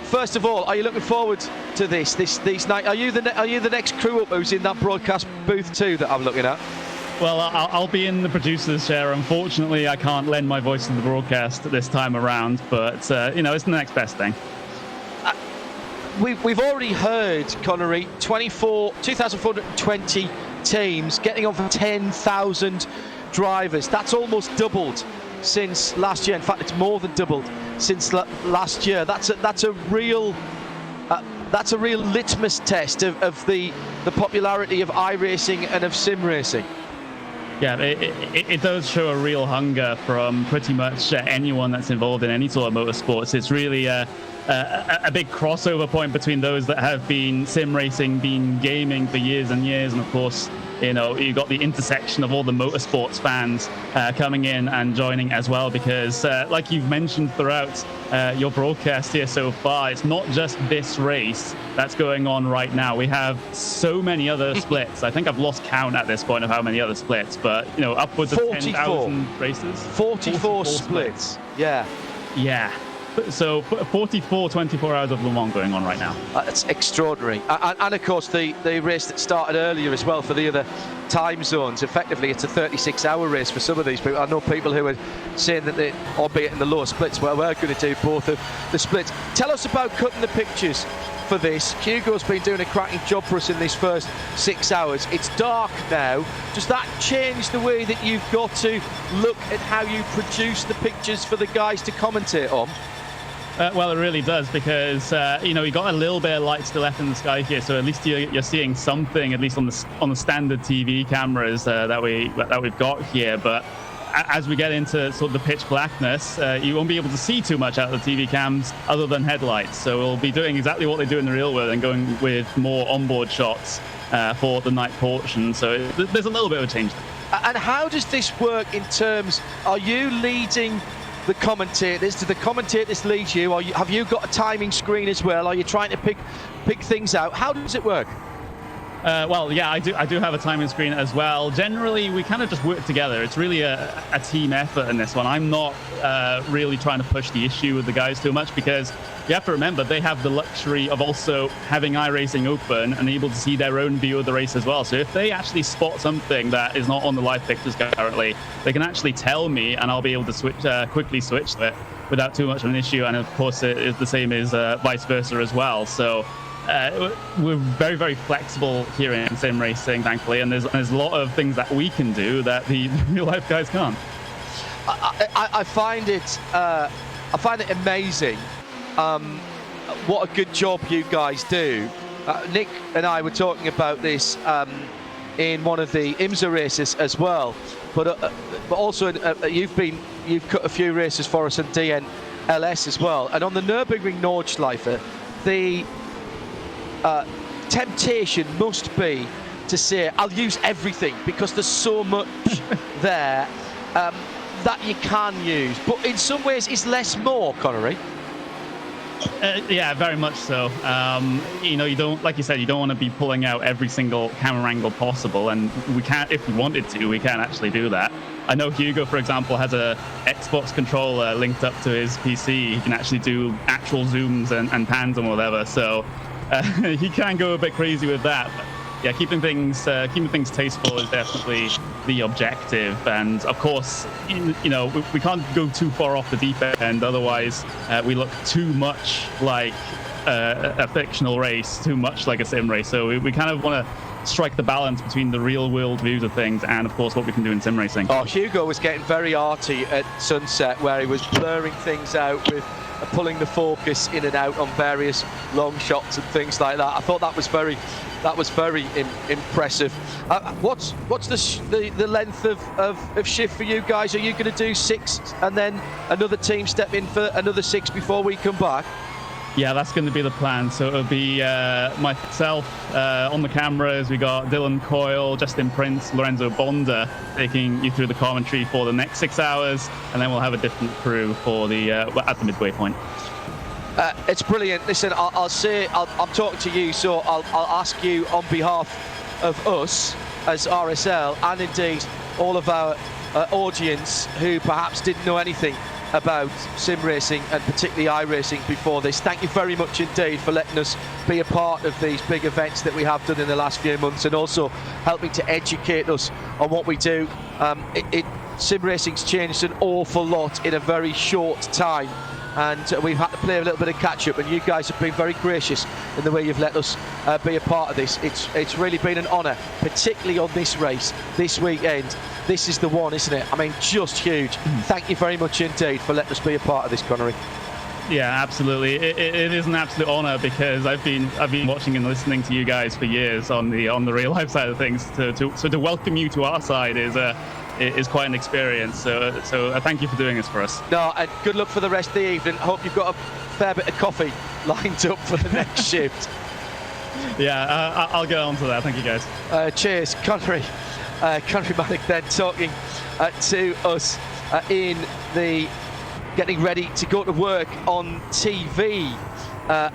First of all, are you looking forward to these night? Are you the next crew up who's in that broadcast booth too that I'm looking at? Well, I'll be in the producer's chair. Unfortunately, I can't lend my voice to the broadcast this time around, but it's the next best thing. We've already heard, Connery, 2,420 teams getting on for 10,000 drivers. That's almost doubled since last year. In fact, it's more than doubled since last year. That's a real litmus test of the popularity of iRacing and of sim racing. Yeah, it does show a real hunger from pretty much anyone that's involved in any sort of motorsports. It's really a big crossover point between those that have been sim racing, been gaming for years and years, and of course, you've got the intersection of all the motorsports fans coming in and joining as well, because like you've mentioned throughout your broadcast here so far, it's not just this race that's going on right now. We have so many other splits. I think I've lost count at this point of how many other splits, but upwards of 10,000 races. 44 splits. Yeah. So 44 24 hours of Le Mans going on right now. That's extraordinary. And of course the race that started earlier as well for the other time zones. Effectively, it's a 36-hour race for some of these people. I know people who are saying that they, albeit in the lower splits, well, we're going to do both of the splits. Tell us about cutting the pictures for this. Hugo's been doing a cracking job for us in these first 6 hours. It's dark now. Does that change the way that you've got to look at how you produce the pictures for the guys to commentate on? Well, it really does, because you know, you got a little bit of light still left in the sky here, so at least you're seeing something, at least on the standard TV cameras that we've got here. But as we get into sort of the pitch blackness, you won't be able to see too much out of the TV cams other than headlights. So we'll be doing exactly what they do in the real world and going with more onboard shots for the night portion. So there's a little bit of a change. And how does this work in terms? Are you leading the commentators? Do the commentators lead you? Have you got a timing screen as well? Are you trying to pick things out? How does it work? Well, yeah, I do have a timing screen as well. Generally, we kind of just work together. It's really a team effort in this one. I'm not really trying to push the issue with the guys too much, because you have to remember they have the luxury of also having iRacing open and able to see their own view of the race as well. So if they actually spot something that is not on the live pictures currently, they can actually tell me, and I'll be able to quickly switch to it without too much of an issue. And of course, it is the same as vice versa as well. So we're very, very flexible here in sim racing, thankfully, and there's a lot of things that we can do that the real life guys can't. I find it amazing what a good job you guys do. Nick and I were talking about this in one of the IMSA races as well, but also you've cut a few races for us in DNLS as well, and on the Nürburgring Nordschleife, the temptation must be to say, I'll use everything, because there's so much there that you can use. But in some ways, it's less more, Connery. Yeah, very much so. You know, you don't, like you said, you don't want to be pulling out every single camera angle possible, and we can't, if we wanted to, we can't actually do that. I know Hugo, for example, has a Xbox controller linked up to his PC. He can actually do actual zooms and pans and whatever. So he can go a bit crazy with that. But yeah, keeping things tasteful is definitely the objective. And of course, you know, we can't go too far off the deep end. Otherwise, we look too much like a fictional race, too much like a sim race. So we kind of want to strike the balance between the real world views of things and of course what we can do in sim racing. Oh, Hugo was getting very arty at sunset, where he was blurring things out with pulling the focus in and out on various long shots and things like that. I thought that was very impressive. What's the length of shift for you guys? Are you going to do 6 and then another team step in for another 6 before we come back? Yeah, that's going to be the plan. So it'll be myself on the cameras. We got Dylan Coyle, Justin Prince, Lorenzo Bonda taking you through the commentary for the next 6 hours, and then we'll have a different crew for the at the midway point. It's brilliant. Listen, I'm talking to you, so I'll ask you on behalf of us as RSL, and indeed all of our audience who perhaps didn't know anything about sim racing and particularly iRacing before this. Thank you very much indeed for letting us be a part of these big events that we have done in the last few months, and also helping to educate us on what we do. Sim racing's changed an awful lot in a very short time, and we've had to play a little bit of catch up, and you guys have been very gracious in the way you've let us be a part of this. It's really been an honour, particularly on this race this weekend. This is the one, isn't it? I mean, just huge. Thank you very much indeed for letting us be a part of this, Connery. Yeah, absolutely. It is an absolute honour, because I've been watching and listening to you guys for years on the real life side of things. So to welcome you to our side is quite an experience. So thank you for doing this for us. No, and good luck for the rest of the evening. Hope you've got a fair bit of coffee lined up for the next shift. Yeah, I'll get on to that. Thank you, guys. Cheers, Connery. Connery Manick then talking to us in the getting ready to go to work on TV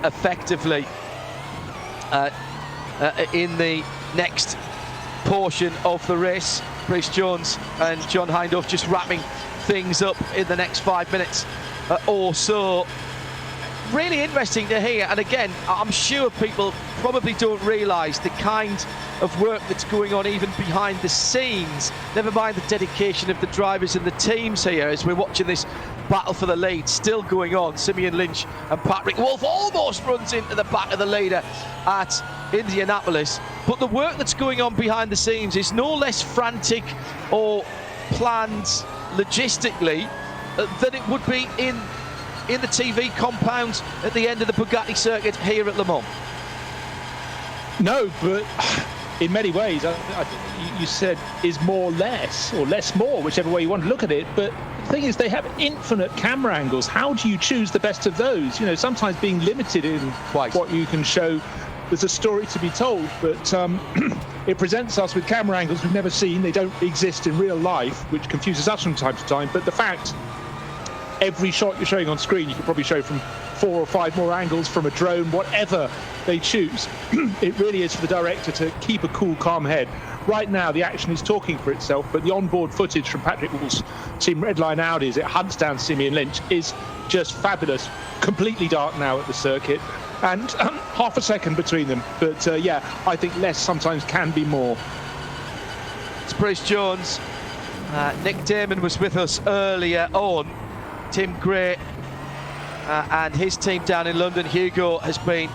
effectively in the next portion of the race. Bruce Jones and John Hindhaugh just wrapping things up in the next 5 minutes or so. really interesting to hear, and again, I'm sure people probably don't realise the kind of work that's going on even behind the scenes, never mind the dedication of the drivers and the teams here as we're watching this battle for the lead still going on. Simeon Lynch and Patrick Wolf almost runs into the back of the leader at Indianapolis, but the work that's going on behind the scenes is no less frantic or planned logistically than it would be in the TV compound at the end of the Bugatti circuit here at Le Mans. No, but in many ways, you said is more less, or less more, whichever way you want to look at it. But the thing is, they have infinite camera angles. How do you choose the best of those? You know, sometimes being limited in what you can show, there's a story to be told, but it presents us with camera angles we've never seen. They don't exist in real life, which confuses us from time to time. But the fact, every shot you're showing on screen, you could probably show from 4 or 5 more angles from a drone, whatever they choose. It really is for the director to keep a cool, calm head. Right now, the action is talking for itself, but the onboard footage from Patrick Wolf's Team Redline Audi as it hunts down Simeon Lynch is just fabulous. Completely dark now at the circuit, and half a second between them. But yeah, I think less sometimes can be more. It's Bruce Jones. Nick Damon was with us earlier on. Tim Gray and his team down in London. Hugo has been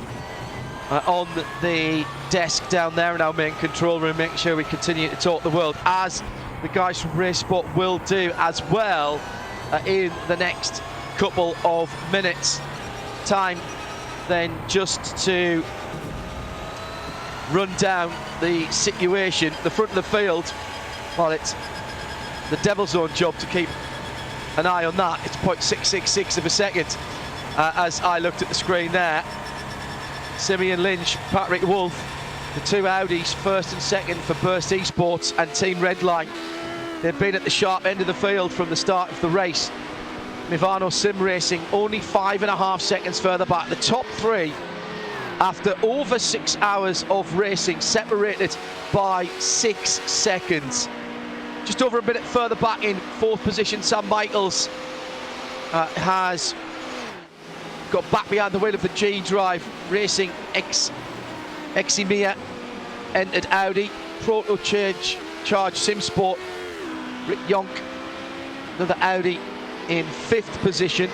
on the desk down there in our main control room, making sure we continue to talk the world, as the guys from Race Sport will do as well in the next couple of minutes. Time then just to run down the situation. The front of the field, well, it's the devil's own job to keep an eye on that. It's 0.666 of a second as I looked at the screen there. Simeon Lynch, Patrick Wolf, the two Audis, first and second for Burst Esports and Team Redline. They've been at the sharp end of the field from the start of the race. Mivano Sim Racing only 5.5 seconds further back. The top three, after over 6 hours of racing, separated by 6 seconds. Just over a minute further back in fourth position, Sam Michaels has got back behind the wheel of the G-Drive Racing Eximia entered Audi. Proto Charge Sim Sport, Rick Yonk, another Audi in fifth position.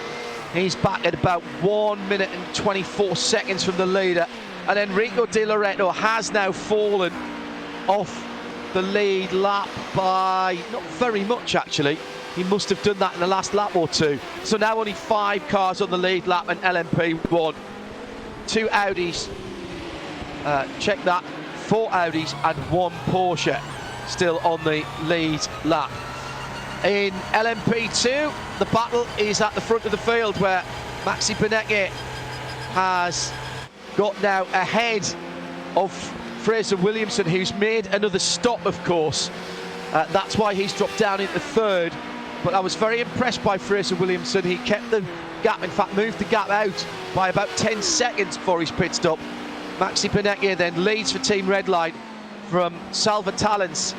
He's back at about 1 minute and 24 seconds from the leader. And Enrico De Loreto has now fallen off the lead lap by not very much, actually. He must have done that in the last lap or two. So now only 5 cars on the lead lap and LMP1. 2 Audis, check that, 4 Audis and 1 Porsche still on the lead lap. In LMP2, the battle is at the front of the field, where Maxi Benecke has got now ahead of Fraser Williamson, who's made another stop, of course. That's why he's dropped down into third. But I was very impressed by Fraser Williamson. He kept the gap, in fact moved the gap out by about 10 seconds before his pit stop. Maxi Benecke then leads for Team Redline from Salva Talents,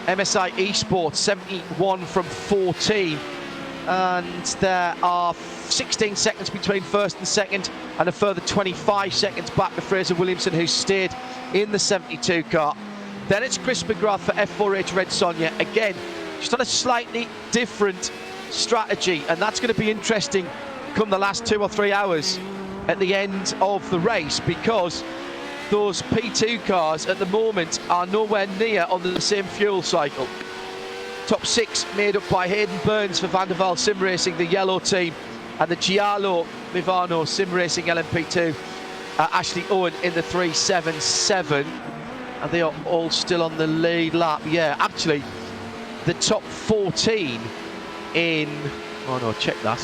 MSI Esports, 71 from 14. And there are 16 seconds between first and second, and a further 25 seconds back to Fraser Williamson, who stayed in the 72 car. Then it's Chris McGrath for F4H Red Sonja, again just on a slightly different strategy, and that's going to be interesting come the last 2 or 3 hours at the end of the race, because those P2 cars at the moment are nowhere near on the same fuel cycle. Top 6 made up by Hayden Burns for Van der Waal Sim Racing, the yellow team, and the Giallo Mivano Sim Racing LMP2, Ashley Owen in the 377, and they are all still on the lead lap. Yeah, actually the top 14 in, oh no, check that,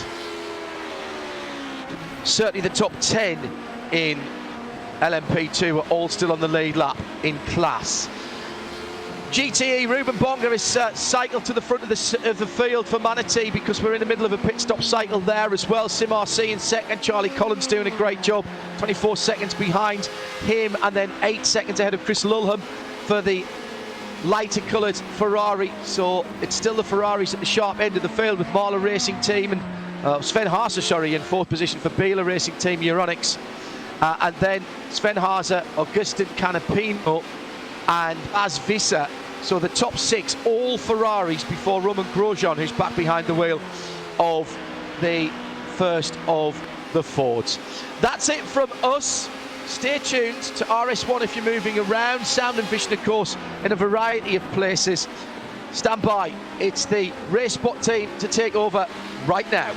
certainly the top 10 in LMP2 are all still on the lead lap in class. GTE, Ruben Bonga has cycled to the front of the field for Manatee, because we're in the middle of a pit stop cycle there as well. Sim RC in second, Charlie Collins doing a great job, 24 seconds behind him, and then 8 seconds ahead of Chris Lulham for the lighter coloured Ferrari. So it's still the Ferraris at the sharp end of the field, with Marla Racing Team and Sven Haase, sorry, in 4th position for Biela Racing Team Euronics. And then Sven Haase, Augustin Canapino, and Bas Visser. So the top 6, all Ferraris before Roman Grosjean, who's back behind the wheel of the first of the Fords. That's it from us. Stay tuned to RS1 if you're moving around. Sound and vision, of course, in a variety of places. Stand by. It's the RaceSpot team to take over right now.